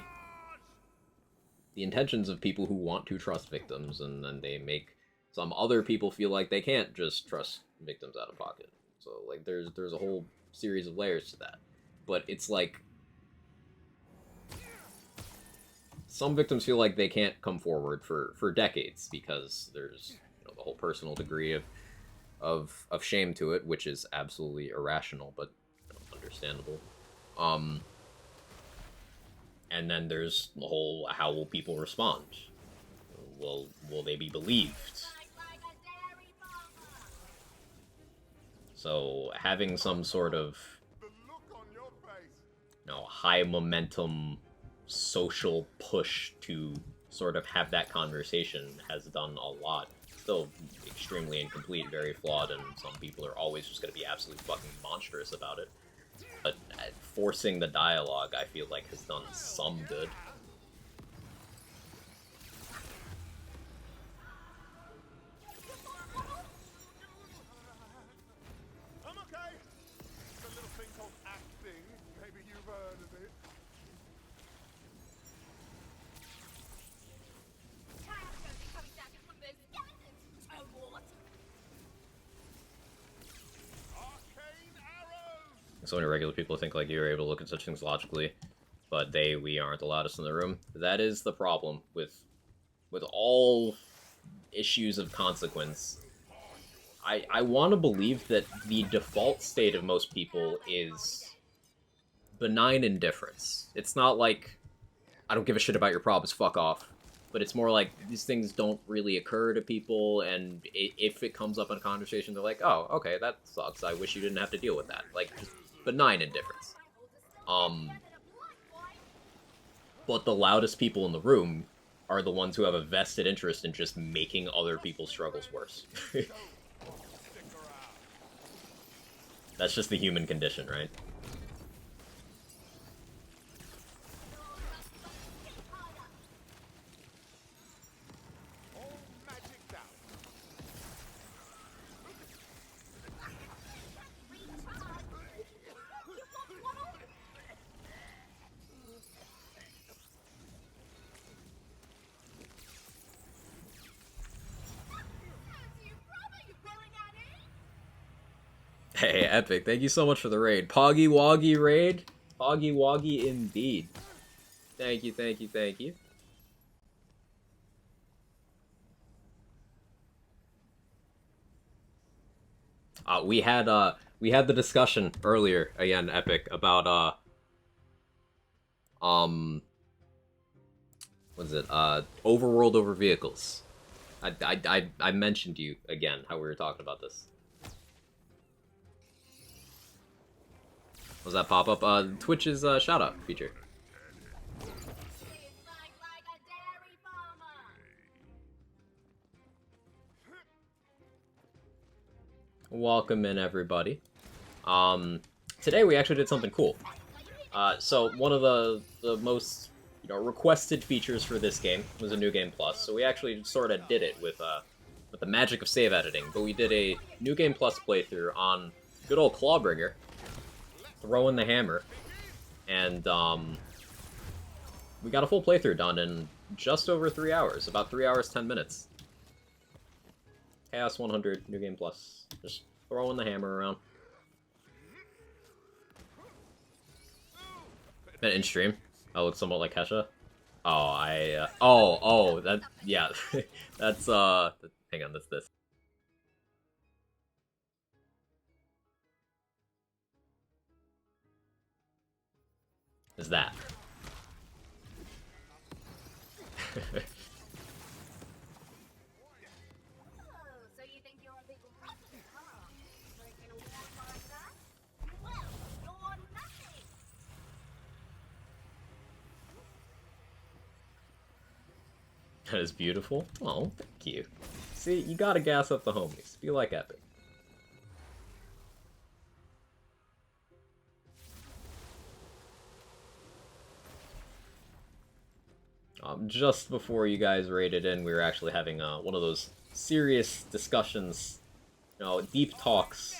intentions of people who want to trust victims, and then they make some other people feel like they can't just trust victims out of pocket. So, like, there's a whole series of layers to that. But it's like, some victims feel like they can't come forward for decades because there's, you know, the whole personal degree of shame to it, which is absolutely irrational, but, you know, understandable. And then there's the whole, how will people respond? Will they be believed? So having some sort of, you know, high momentum social push to sort of have that conversation has done a lot. Still extremely incomplete, very flawed, and some people are always just going to be absolutely fucking monstrous about it. But forcing the dialogue, I feel like, has done some good. I'm okay. It's a little thing called acting. Maybe you've heard of it. So many regular people think like you're able to look at such things logically, but we aren't the loudest in the room. That is the problem with all issues of consequence. I want to believe that the default state of most people is benign indifference. It's not like, I don't give a shit about your problems, fuck off. but it's more like these things don't really occur to people, and if it comes up in a conversation, they're like, oh, okay, that sucks. I wish you didn't have to deal with that. Like, just benign indifference. But the loudest people in the room are the ones who have a vested interest in just making other people's struggles worse. That's just the human condition, right? Hey, Epic, thank you so much for the raid. Poggy Woggy raid? Poggy Woggy indeed. Thank you, thank you, thank you. We had the discussion earlier, again, Epic, about what is it? Overworld over vehicles. I mentioned to you again how we were talking about this. Was that pop up? Twitch's shout out feature. Welcome in, everybody. Today we actually did something cool. So one of the most requested features for this game was a New Game Plus. So we actually sort of did it with the magic of save editing. But we did a New Game Plus playthrough on good old Clawbringer, throwing the hammer, and we got a full playthrough done in just over 3 hours, about 3 hours 10 minutes. Chaos 100 New Game Plus, just throwing the hammer around. In stream, I look somewhat like Hesha. Oh, that, yeah, that's, hang on, that's this. Is that. That is beautiful. Oh, thank you. See, you gotta gas up the homies. Be like Epic. Just before you guys raided in, we were actually having one of those serious discussions, deep talks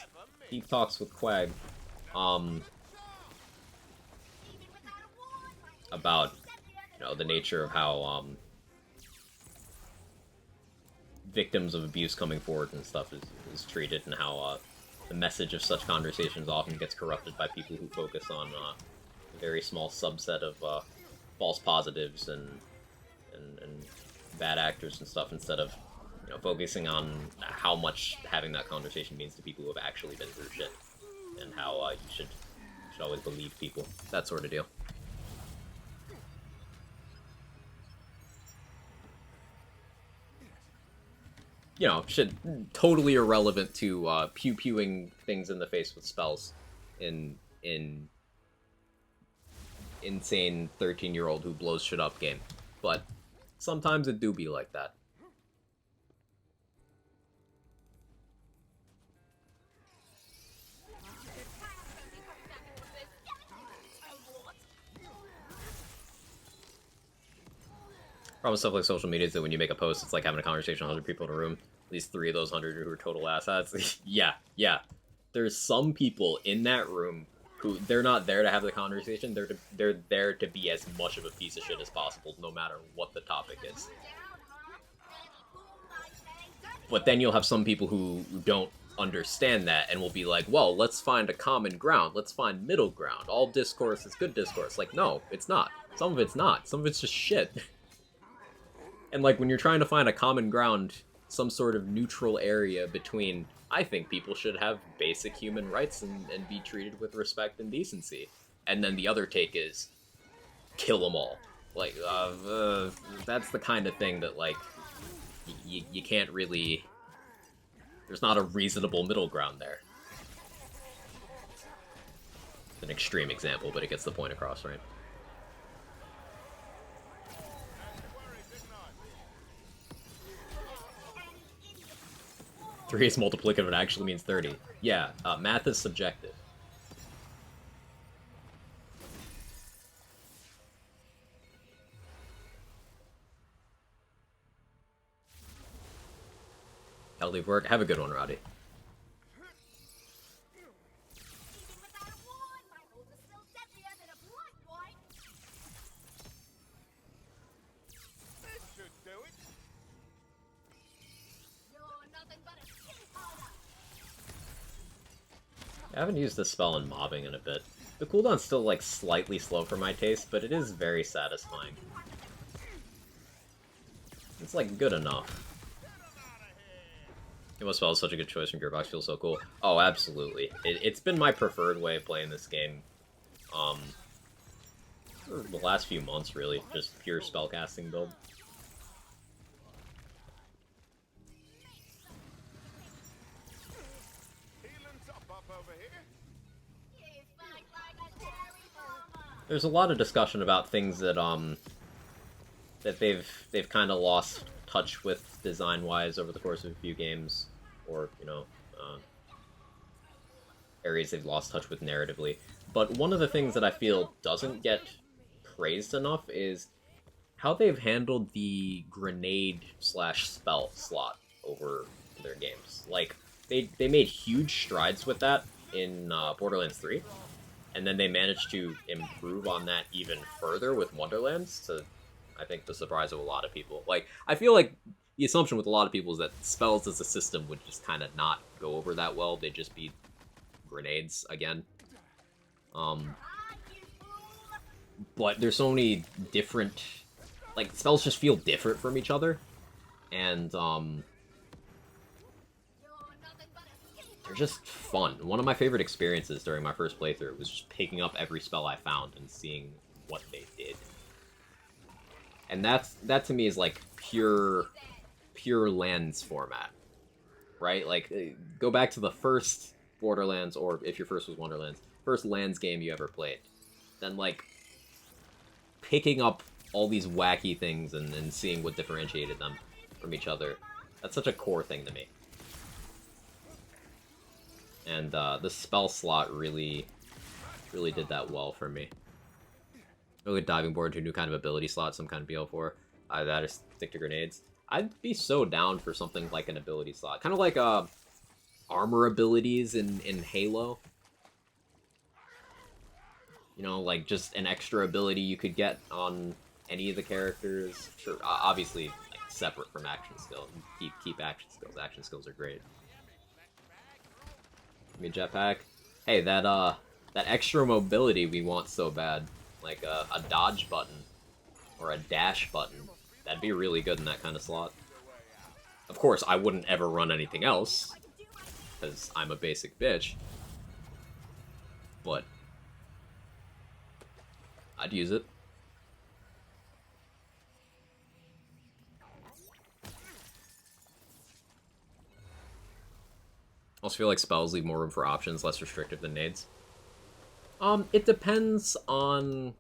with Quag, about the nature of how victims of abuse coming forward and stuff is treated, and how the message of such conversations often gets corrupted by people who focus on a very small subset of false positives and bad actors and stuff, instead of focusing on how much having that conversation means to people who have actually been through shit, and how you should always believe people, that sort of deal. Shit totally irrelevant to pew-pewing things in the face with spells in insane 13-year-old who blows shit up game. But sometimes it do be like that. Problem with stuff like social media is that when you make a post, it's like having a conversation with 100 people in a room. At least 3 of those 100 who are total asshats. yeah. There's some people in that room who, they're not there to have the conversation, they're there to be as much of a piece of shit as possible, no matter what the topic is. But then you'll have some people who don't understand that and will be like, well, let's find a common ground, let's find middle ground, all discourse is good discourse. Like, no, it's not. Some of it's not. Some of it's just shit. And like, when you're trying to find a common ground, some sort of neutral area between, I think people should have basic human rights and be treated with respect and decency. And then the other take is, kill them all. Like, that's the kind of thing that, like, you can't really... There's not a reasonable middle ground there. It's an extreme example, but it gets the point across, right? Three is multiplicative, it actually means 30. Yeah, math is subjective. Healthy work. Have a good one, Roddy. I haven't used this spell in mobbing in a bit. The cooldown's still, like, slightly slow for my taste, but it is very satisfying. It's, like, good enough. It spell is such a good choice from Gearbox, feels so cool. Oh, absolutely. It's been my preferred way of playing this game, for the last few months, really. Just pure spellcasting build. There's a lot of discussion about things that that they've kind of lost touch with design-wise over the course of a few games, or you know, areas they've lost touch with narratively. But one of the things that I feel doesn't get praised enough is how they've handled the grenade/spell slot over their games. Like they made huge strides with that in Borderlands 3. And then they managed to improve on that even further with Wonderlands, to, I think, the surprise of a lot of people. Like, I feel like the assumption with a lot of people is that spells as a system would just kind of not go over that well. They'd just be grenades again. But there's so many different... Like, spells just feel different from each other. And, they're just fun. One of my favorite experiences during my first playthrough was just picking up every spell I found and seeing what they did. And that to me is like pure Lands format, right? Like, go back to the first Borderlands, or if your first was Wonderlands, first Lands game you ever played. Then, like, picking up all these wacky things and seeing what differentiated them from each other. That's such a core thing to me. And the spell slot really did that well for me. Really diving board to a new kind of ability slot, some kind of BL4. That is stick to grenades. I'd be so down for something like an ability slot. Kind of like armor abilities in Halo. You know, like just an extra ability you could get on any of the characters. Sure, obviously like, separate from action skill. Keep action skills. Action skills are great. Give me a jetpack. Hey, that extra mobility we want so bad. Like a dodge button. Or a dash button. That'd be really good in that kind of slot. Of course, I wouldn't ever run anything else. Because I'm a basic bitch. But I'd use it. I also feel like spells leave more room for options, less restrictive than nades. It depends on...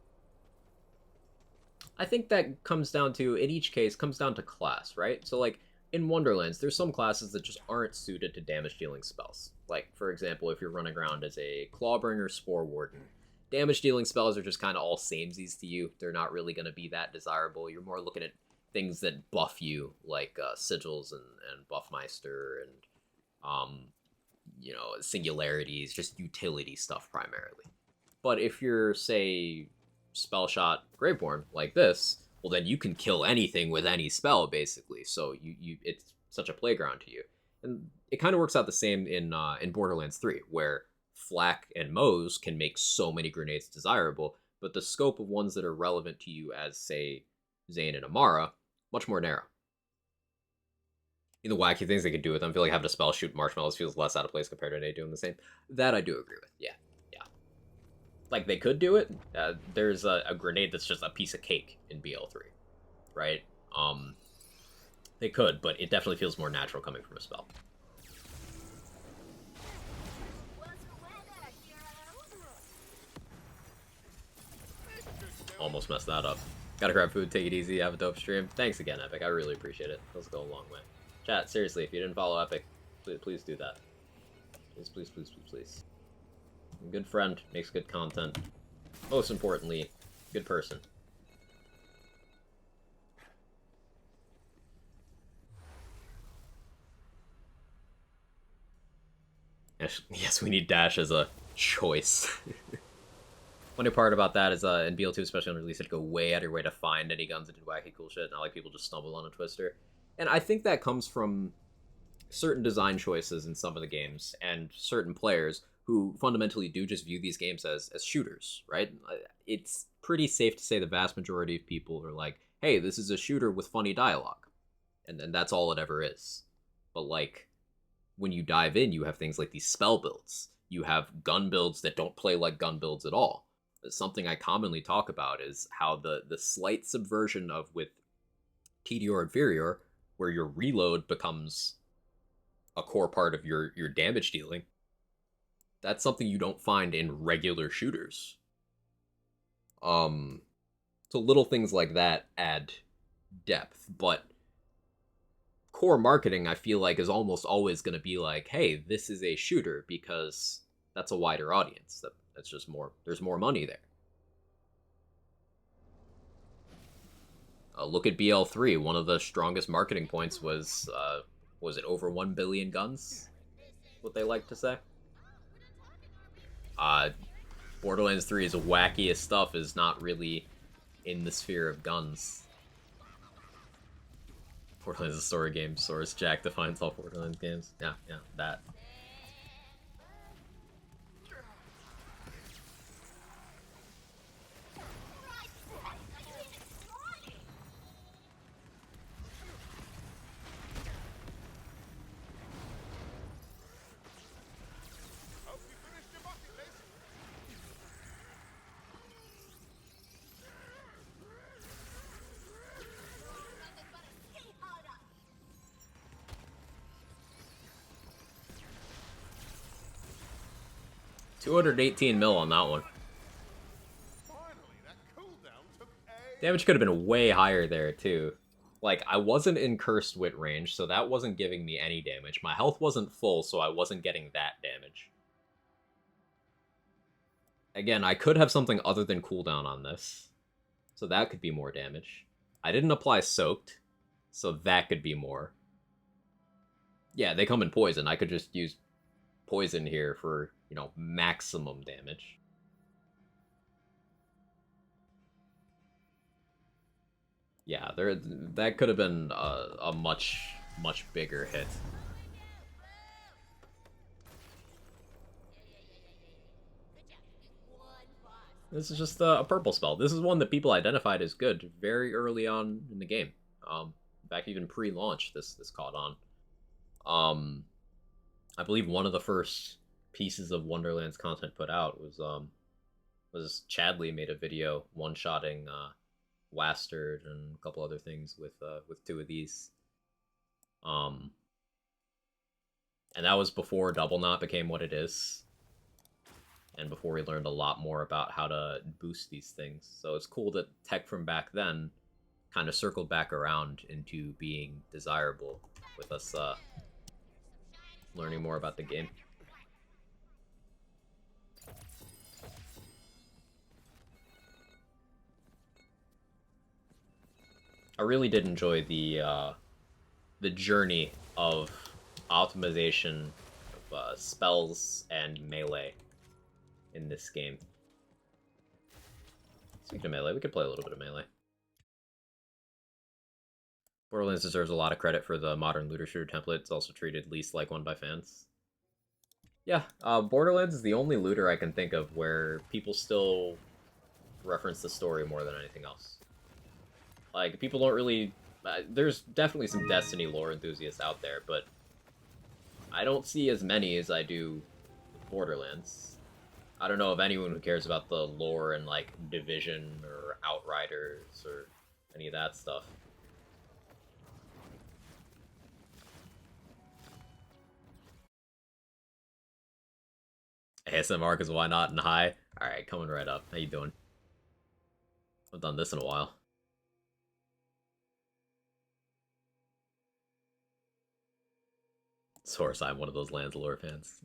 I think that comes down to, in each case, comes down to class, right? So, like, in Wonderlands, there's some classes that just aren't suited to damage-dealing spells. Like, for example, if you're running around as a Clawbringer Spore Warden, damage-dealing spells are just kind of all samesies to you. They're not really going to be that desirable. You're more looking at things that buff you, like Sigils and Buffmeister and, you know, Singularities, just utility stuff primarily. But if you're, say, Spellshot Graveborn, like this, well then you can kill anything with any spell, basically. So it's such a playground to you. And it kind of works out the same in Borderlands 3, where Flak and Moze can make so many grenades desirable, but the scope of ones that are relevant to you as, say, Zane and Amara, much more narrow. The wacky things they could do with them, I feel like having a spell shoot marshmallows feels less out of place compared to Nate doing the same. That I do agree with, yeah. Like, they could do it. There's a grenade that's just a piece of cake in BL3, right? They could, but it definitely feels more natural coming from a spell. Almost messed that up. Gotta grab food, take it easy, have a dope stream. Thanks again, Epic. I really appreciate it. Those go a long way. Chat, seriously, if you didn't follow Epic, please do that. Please, please, please, please, please. A good friend, makes good content. Most importantly, good person. Yes, we need Dash as a choice. Funny part about that is in BL2, especially on release, it'd go way out of your way to find any guns that did wacky cool shit, not like people just stumble on a Twister. And I think that comes from certain design choices in some of the games and certain players who fundamentally do just view these games as shooters, right? It's pretty safe to say the vast majority of people are like, hey, this is a shooter with funny dialogue. And then that's all it ever is. But like, when you dive in, you have things like these spell builds. You have gun builds that don't play like gun builds at all. Something I commonly talk about is how the slight subversion of with TDR Inferior, where your reload becomes a core part of your damage dealing, that's something you don't find in regular shooters. So little things like that add depth, but core marketing, I feel like, is almost always going to be like, hey, this is a shooter, because that's a wider audience. That's just more, there's more money there. Look at BL3. One of the strongest marketing points was it over 1 billion guns? What they like to say. Borderlands 3's wackiest stuff is not really in the sphere of guns. Borderlands is a story game. Source Jack defines all Borderlands games. Yeah, that. $218 mil on that one. Damage could have been way higher there, too. Like, I wasn't in Cursed Wit range, so that wasn't giving me any damage. My health wasn't full, so I wasn't getting that damage. Again, I could have something other than cooldown on this, so that could be more damage. I didn't apply Soaked, so that could be more. Yeah, they come in poison. I could just use poison here for, you know, maximum damage. Yeah, that could have been a much bigger hit. This is just a purple spell. This is one that people identified as good very early on in the game. In fact, even pre-launch, this caught on. I believe one of the first pieces of Wonderland's content put out was Chadley made a video one-shotting Wastard and a couple other things with 2 of these. And that was before Double Knot became what it is, and before we learned a lot more about how to boost these things. So it's cool that tech from back then kind of circled back around into being desirable with us learning more about the game. I really did enjoy the journey of optimization of spells and melee in this game. Speaking of melee, we could play a little bit of melee. Borderlands deserves a lot of credit for the modern looter shooter template. It's also treated least like one by fans. Yeah, Borderlands is the only looter I can think of where people still reference the story more than anything else. Like, people don't really... there's definitely some Destiny lore enthusiasts out there, but I don't see as many as I do with Borderlands. I don't know of anyone who cares about the lore and like Division or Outriders or any of that stuff. ASMR, because why not? And hi. Alright, coming right up. How you doing? I've done this in a while. Source, I'm one of those Lands lore fans.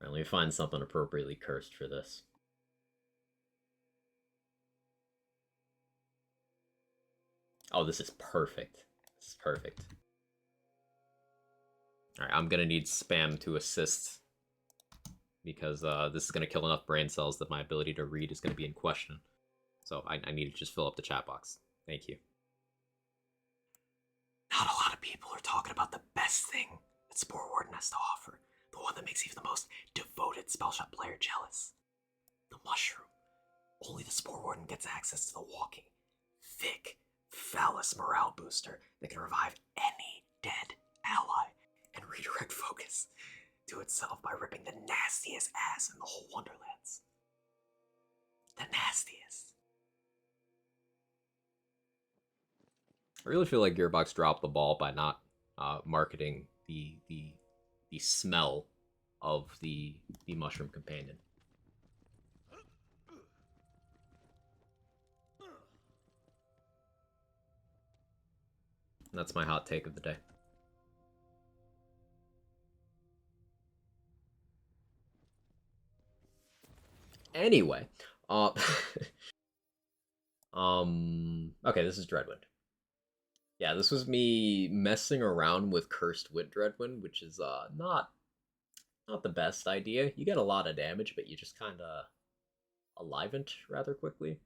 Alright, let me find something appropriately cursed for this. Oh, this is perfect. This is perfect. Alright, I'm gonna need spam to assist, because this is gonna kill enough brain cells that my ability to read is gonna be in question. So I need to just fill up the chat box. Thank you. Not a lot of people are talking about the best thing that Spore Warden has to offer. The one that makes even the most devoted Spellshot player jealous. The mushroom. Only the Spore Warden gets access to the walking, thick, phallus morale booster that can revive any dead ally and redirect focus to itself by ripping the nastiest ass in the whole Wonderlands. The nastiest. I really feel like Gearbox dropped the ball by not marketing the smell of the mushroom companion. That's my hot take of the day. Anyway, okay, this is Dreadwind. Yeah, this was me messing around with Cursed Wit Dreadwind, which is not the best idea. You get a lot of damage, but you just kind of alivened rather quickly.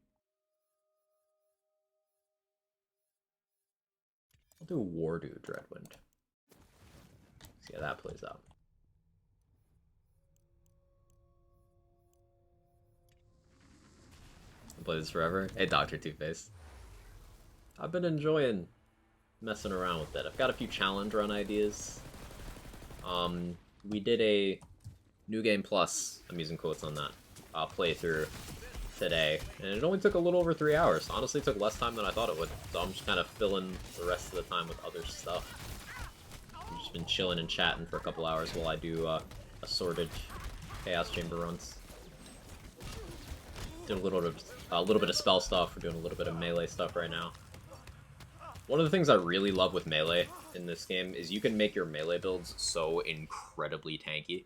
I'll do Wardu Dreadwind. See how that plays out. I'll play this forever. Hey, Dr. Two-Face. I've been enjoying messing around with it. I've got a few challenge run ideas. We did a New Game Plus, I'm using quotes on that, playthrough today, and it only took a little over 3 hours. Honestly, it took less time than I thought it would, so I'm just kind of filling the rest of the time with other stuff. I've just been chilling and chatting for a couple hours while I do assorted Chaos Chamber runs. Did a little bit of spell stuff. We're doing a little bit of melee stuff right now. One of the things I really love with melee in this game is you can make your melee builds so incredibly tanky.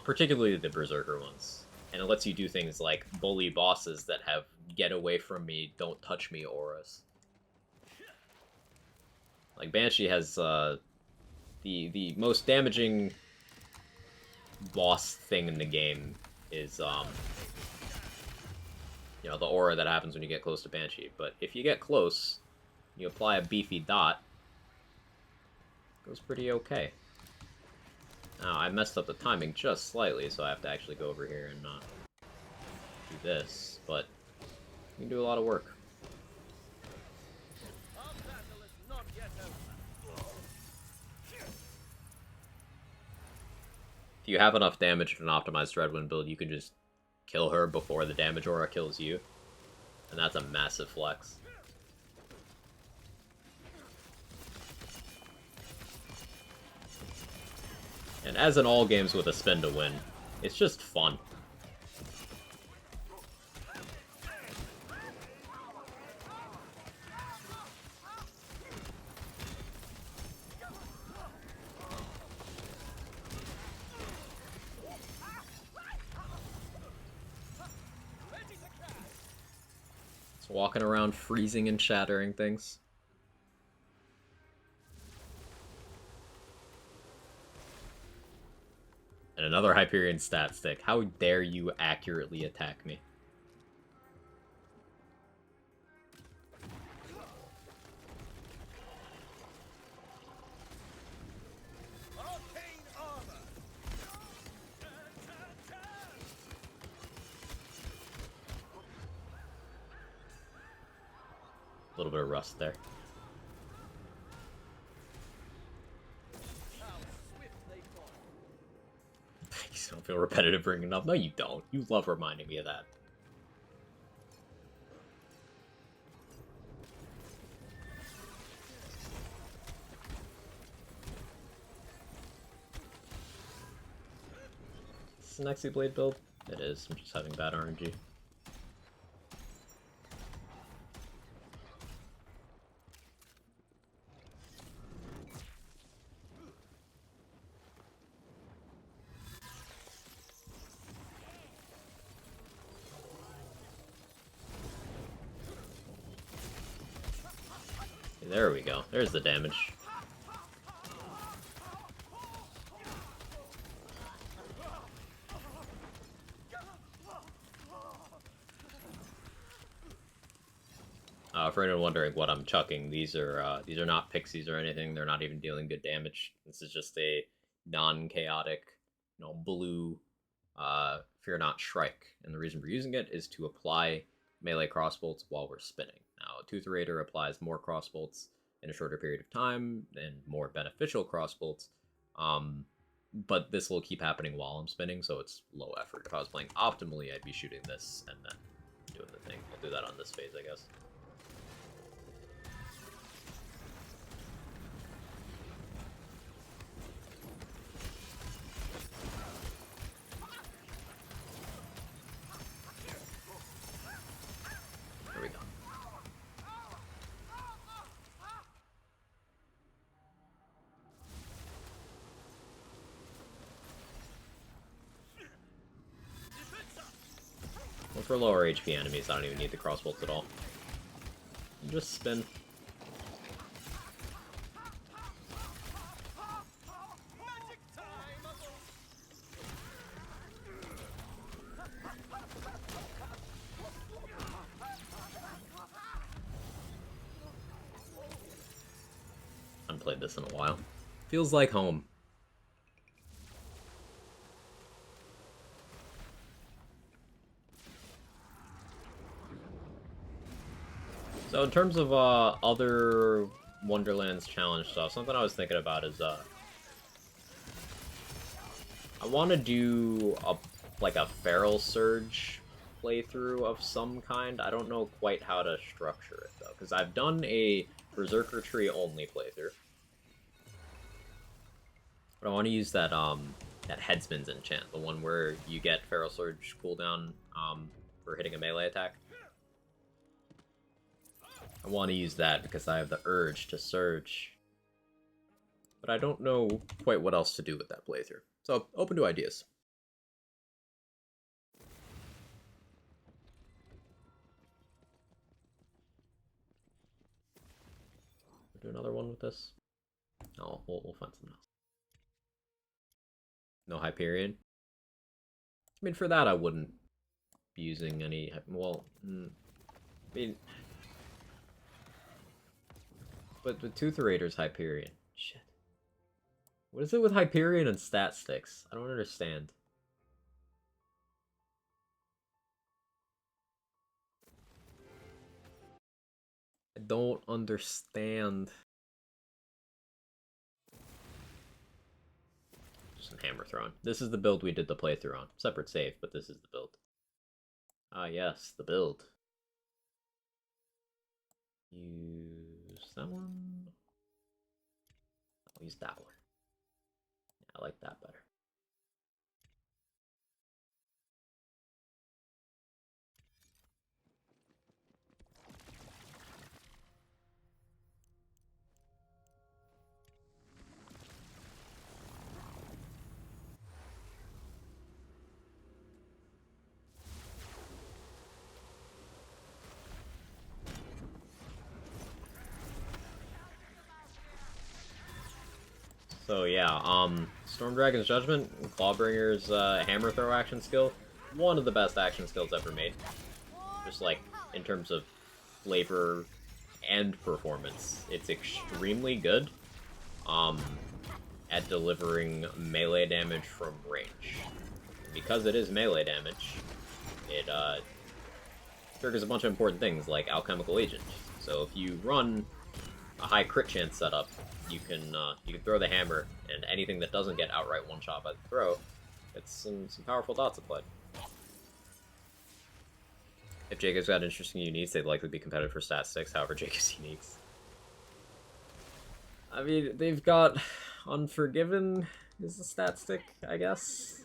Particularly the Berserker ones. And it lets you do things like bully bosses that have get away from me, don't touch me auras. Like Banshee has the most damaging boss thing in the game is you know, the aura that happens when you get close to Banshee. But if you get close, you apply a beefy dot, it goes pretty okay. Now, I messed up the timing just slightly, so I have to actually go over here and do this, but you can do a lot of work. If you have enough damage with an optimized Dreadwind build, you can just kill her before the damage aura kills you, and that's a massive flex. And as in all games with a spin to win, it's just fun. It's walking around freezing and shattering things. And another Hyperion stat stick. How dare you accurately attack me? A little bit of rust there. feel repetitive bringing it up. No, you don't. You love reminding me of that. Is this an Nexi Blade build? It is. I'm just having bad RNG. There we go. There's the damage. For anyone wondering what I'm chucking, these are not pixies or anything. They're not even dealing good damage. This is just a non-chaotic, blue Fear Not Shrike. And the reason we're using it is to apply melee crossbolts while we're spinning. Now, Tootherator applies more crossbolts in a shorter period of time and more beneficial crossbolts, but this will keep happening while I'm spinning, so it's low effort. If I was playing optimally, I'd be shooting this and then doing the thing. I'll do that on this phase, I guess. There we go. Well, for lower HP enemies, I don't even need the crossbolts at all. Just spin. I haven't played this in a while. Feels like home. So in terms of other Wonderlands challenge stuff, something I was thinking about is I want to do like a Feral Surge playthrough of some kind. I don't know quite how to structure it though, because I've done a Berserker Tree only playthrough, but I want to use that that Headsman's enchant, the one where you get Feral Surge cooldown for hitting a melee attack. I want to use that because I have the urge to surge. But I don't know quite what else to do with that playthrough. So, open to ideas. Do another one with this? No, we'll find something else. No Hyperion? I mean, for that I wouldn't be using any... Well, I mean... But the Tootherator's Hyperion. Shit. What is it with Hyperion and stat sticks? I don't understand. I don't understand. Just some hammer throwing. This is the build we did the playthrough on. Separate save, but this is the build. Ah, yes, the build. Use that one. I'll use that one. Yeah, I like that better. So yeah, Storm Dragon's Judgment, Clawbringer's hammer throw action skill, one of the best action skills ever made. Just like, in terms of flavor and performance, it's extremely good at delivering melee damage from range. Because it is melee damage, it triggers a bunch of important things like Alchemical Agent. So if you run a high crit chance setup, you can throw the hammer, and anything that doesn't get outright one-shot by the throw, It's some powerful dots applied. If Jacob's got interesting uniques, they'd likely be competitive for stat 6, however Jacob's uniques. I mean, they've got Unforgiven is a stat stick, I guess.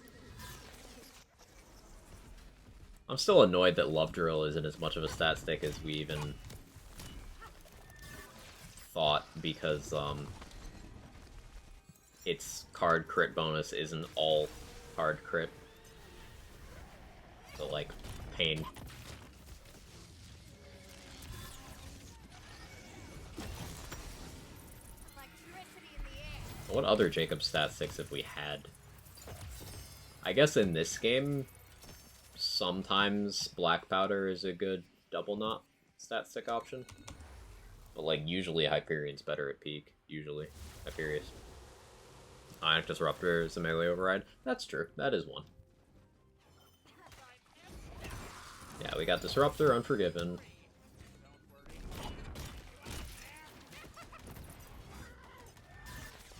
I'm still annoyed that Love Drill isn't as much of a stat stick as we even thought, because its card crit bonus isn't all card crit. So, like, pain. What other Jacob stat sticks have we had? I guess in this game, sometimes Black Powder is a good double knot stat stick option. But, like, usually Hyperion's better at peak. Usually. Hyperius. Ionic Disruptor is a melee override. That's true. That is one. Yeah, we got Disruptor, Unforgiven.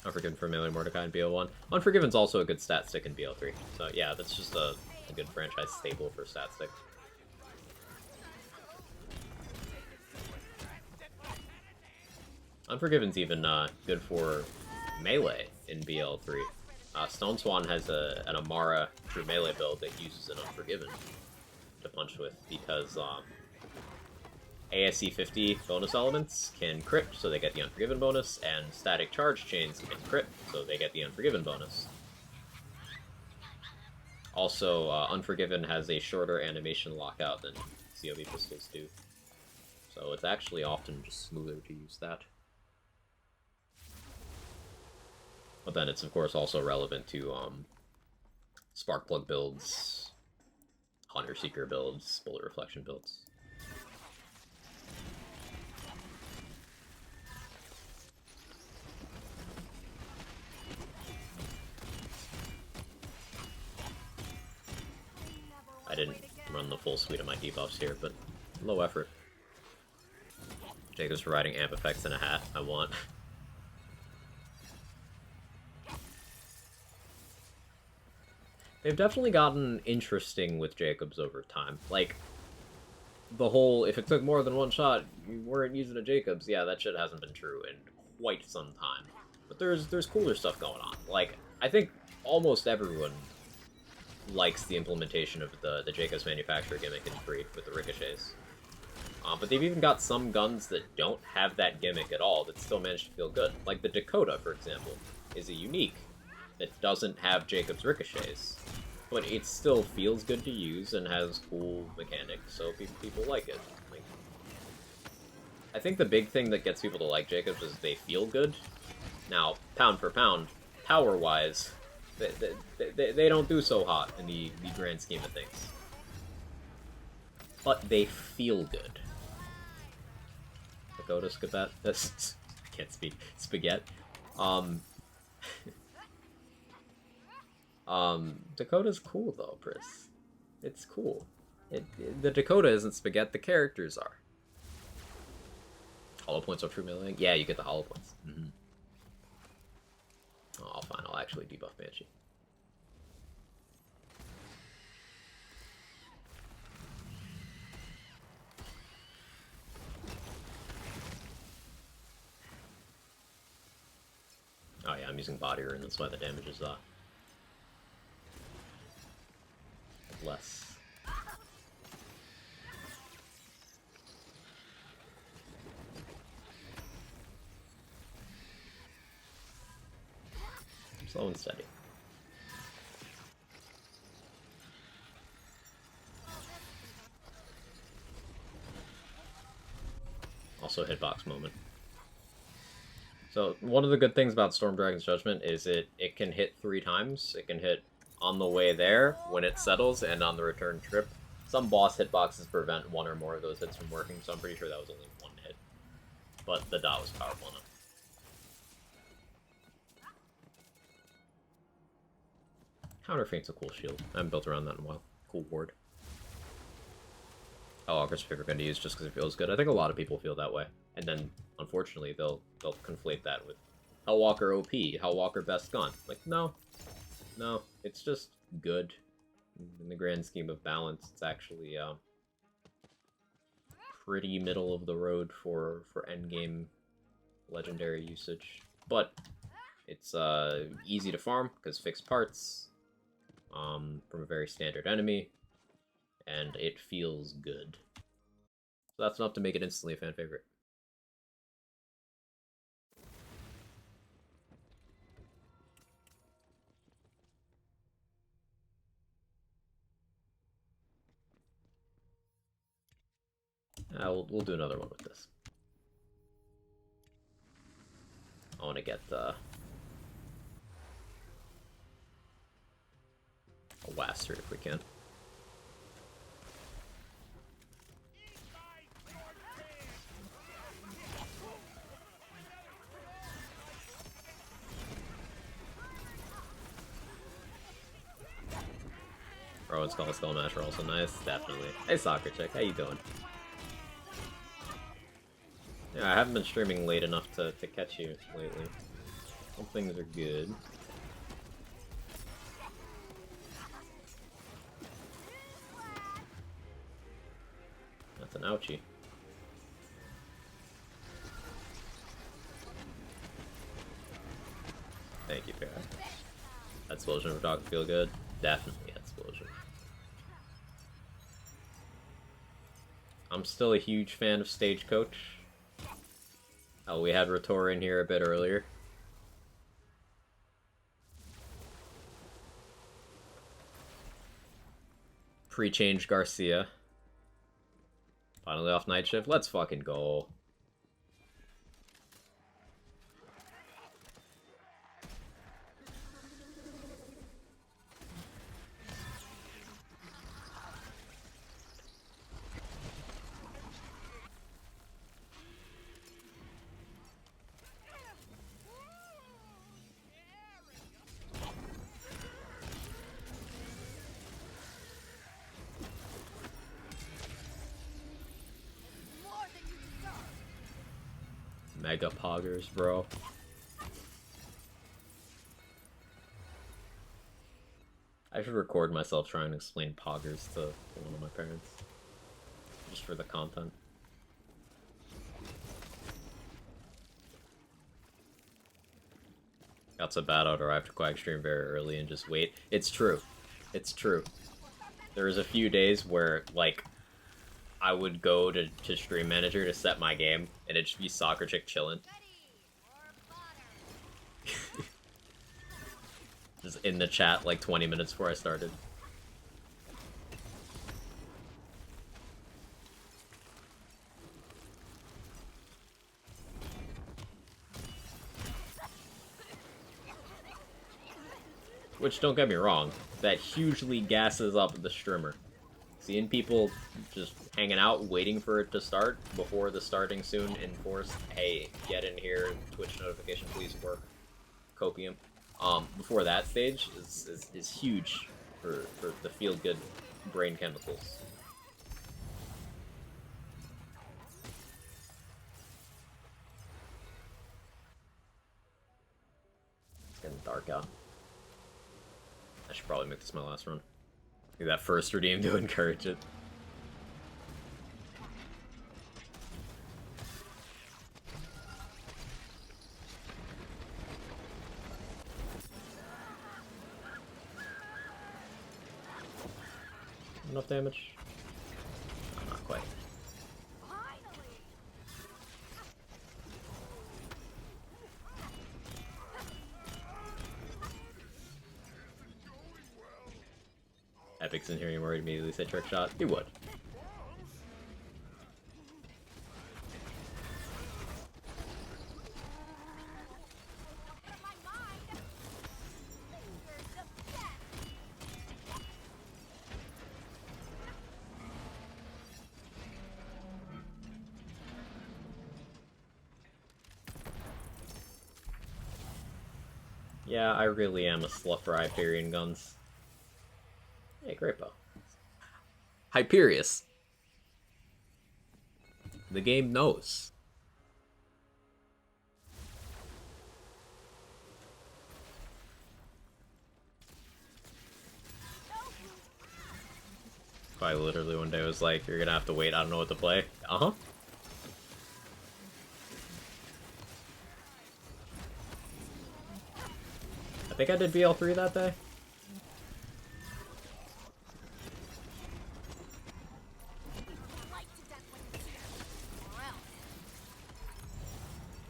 Unforgiven for melee Mordecai in BO1. Unforgiven's also a good stat stick in BO3. So yeah, that's just a good franchise staple for stat stick. Unforgiven's even good for melee in BL3. Stone Swan has an Amara true melee build that uses an Unforgiven to punch with, because ASC 50 bonus elements can crit, so they get the Unforgiven bonus, and static charge chains can crit, so they get the Unforgiven bonus. Also, Unforgiven has a shorter animation lockout than COV pistols do, so it's actually often just smoother to use that. But then it's, of course, also relevant to Sparkplug builds, Hunter Seeker builds, Bullet Reflection builds. I didn't run the full suite of my debuffs here, but low effort. Jacob's providing amp effects and a hat. I want. They've definitely gotten interesting with Jacobs over time. Like, the whole, if it took more than one shot, you weren't using a Jacobs, yeah, that shit hasn't been true in quite some time. But there's cooler stuff going on. Like, I think almost everyone likes the implementation of the Jacobs manufacturer gimmick in 3 with the ricochets. But they've even got some guns that don't have that gimmick at all that still manage to feel good. Like the Dakota, for example, is a unique that doesn't have Jacobs ricochets, but it still feels good to use and has cool mechanics, so people like it. Like, I think the big thing that gets people to like Jacobs is they feel good. Now, pound for pound, power-wise, they don't do so hot in the grand scheme of things. But they feel good. Dakota Scabat? I can't speak. Spaghetti. Dakota's cool though, Pris. It's cool. The Dakota isn't spaghetti, the characters are. Hollow points are true melee? Yeah, you get the hollow points. Mm-hmm. Oh, fine, I'll actually debuff Banshee. Oh yeah, I'm using body rune, that's why the damage is less. Slow and steady. Also hitbox moment. So one of the good things about Storm Dragon's Judgment is it can hit 3 times. It can hit on the way there, when it settles, and on the return trip. Some boss hitboxes prevent 1 or more of those hits from working, so I'm pretty sure that was only 1 hit. But the dot was powerful enough. Counterfeint's a cool shield. I haven't built around that in a while. Cool ward. Hellwalker's favorite gun to use just because it feels good. I think a lot of people feel that way. And then, unfortunately, they'll conflate that with Hellwalker OP, Hellwalker best gun. Like, no. No, it's just good. In the grand scheme of balance, it's actually pretty middle of the road for endgame legendary usage. But it's easy to farm because fixed parts from a very standard enemy, and it feels good. So that's enough to make it instantly a fan favorite. We'll do another one with this. I want to get a Waster if we can. Bro, it's called Skull Masher also nice, definitely. Hey Soccer Chick, how you doing? Yeah, I haven't been streaming late enough to catch you lately. Some things are good. That's an ouchie. Thank you, Farrah. Explosion for Dog feel good? Definitely Explosion. I'm still a huge fan of Stagecoach. Oh, we had Rotor in here a bit earlier. Pre-change Garcia. Finally off night shift. Let's fucking go. Mega poggers, bro. I should record myself trying to explain poggers to one of my parents. Just for the content. Got so bad I'd arrive to Quack stream very early and just wait. It's true. It's true. There was a few days where, like, I would go to Stream Manager to set my game, and it'd just be Soccer Chick chilling. Just in the chat like 20 minutes before I started. Which, don't get me wrong, that hugely gasses up the streamer. Seeing people just hanging out, waiting for it to start, before the starting soon enforced, hey, get in here, Twitch notification please work, copium. Before that stage is huge for the feel-good brain chemicals. It's getting dark out. I should probably make this my last run. Need that first redeem to encourage it. Enough damage? Oh, not quite. Epic's in here, you worried immediately say trick shot? He would. Yeah, I really am a slut for Hyperion guns. Hey, great bow. Hyperius. The game knows. I literally one day was like, you're gonna have to wait, I don't know what to play. Uh-huh. I think I did BL3 that day.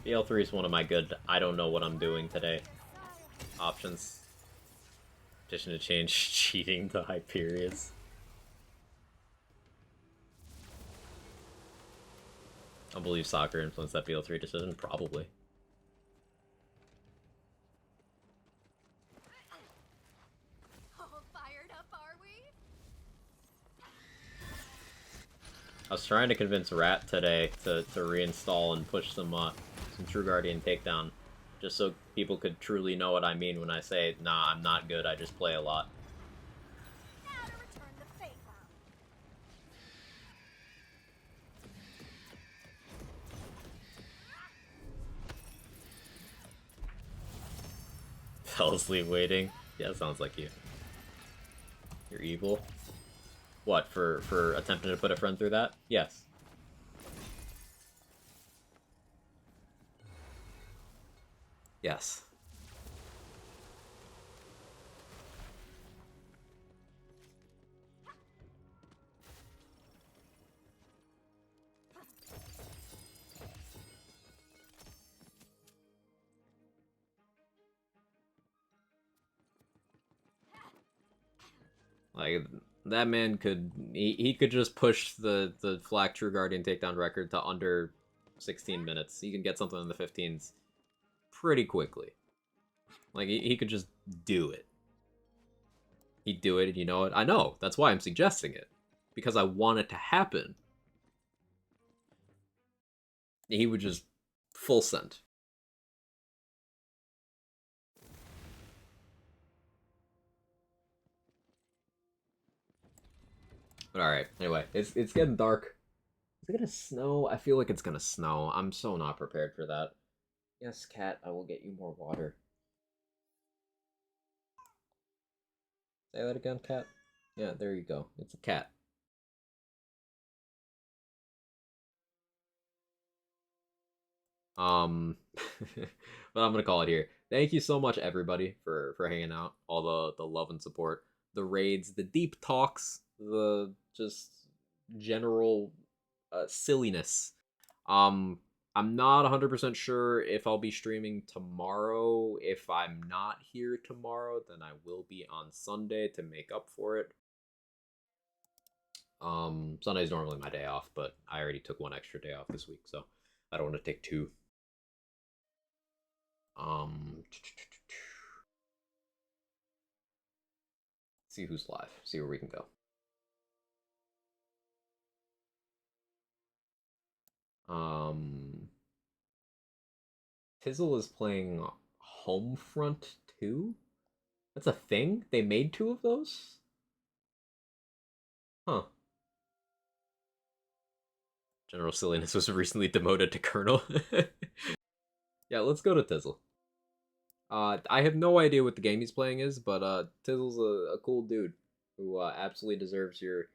BL3 is one of my good I don't know what I'm doing today options. Petition to change cheating to Hyperions. I believe soccer influenced that BL3 decision, probably. Fired up, are we? I was trying to convince Rat today to reinstall and push some True Guardian Takedown, just so people could truly know what I mean when I say, nah, I'm not good, I just play a lot. Now to return the favor. Fell asleep waiting. Yeah, that sounds like you. You're evil. What, for attempting to put a friend through that? Yes. Yes. Like, that man could... He could just push the Flak True Guardian takedown record to under 16 minutes. He can get something in the 15s pretty quickly. Like, he could just do it. He'd do it, and you know what? I know. That's why I'm suggesting it. Because I want it to happen. He would just full send. But alright, anyway, it's getting dark. Is it gonna snow? I feel like it's gonna snow. I'm so not prepared for that. Yes, cat, I will get you more water. Say that again, cat? Yeah, there you go. It's a cat. But I'm gonna call it here. Thank you so much, everybody, for hanging out. All the love and support, the raids, the deep talks, the just general silliness. I'm not 100% sure if I'll be streaming tomorrow. If I'm not here tomorrow, then I will be on Sunday to make up for it. Sunday's normally my day off, but I already took one extra day off this week, so I don't want to take two. See who's live. See where we can go. Tizzle is playing Homefront 2? That's a thing? They made two of those? Huh. General Silliness was recently demoted to Colonel. Yeah, let's go to Tizzle. I have no idea what the game he's playing is, but Tizzle's a cool dude who absolutely deserves your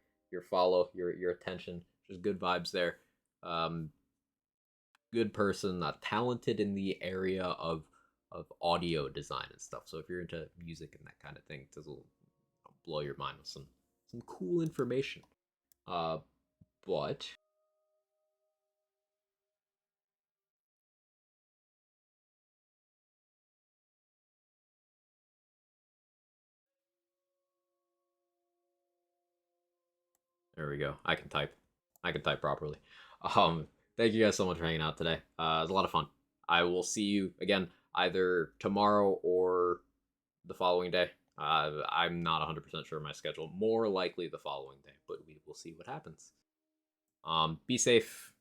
follow, your attention. Just good vibes there. Good person, talented in the area of audio design and stuff. So if you're into music and that kind of thing, Tizzle will blow your mind with some cool information. But there we go. I can type. I can type properly. Thank you guys so much for hanging out today. It was a lot of fun. I will see you again either tomorrow or the following day. I'm not 100% sure of my schedule. More likely the following day, but we will see what happens. Be safe.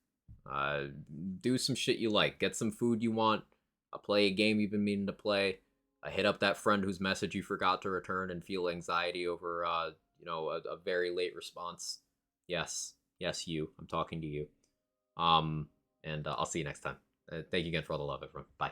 Do some shit you like. Get some food you want. Play a game you've been meaning to play. Hit up that friend whose message you forgot to return and feel anxiety over, a very late response. Yes, you. I'm talking to you. And I'll see you next time. Thank you again for all the love, everyone. Bye.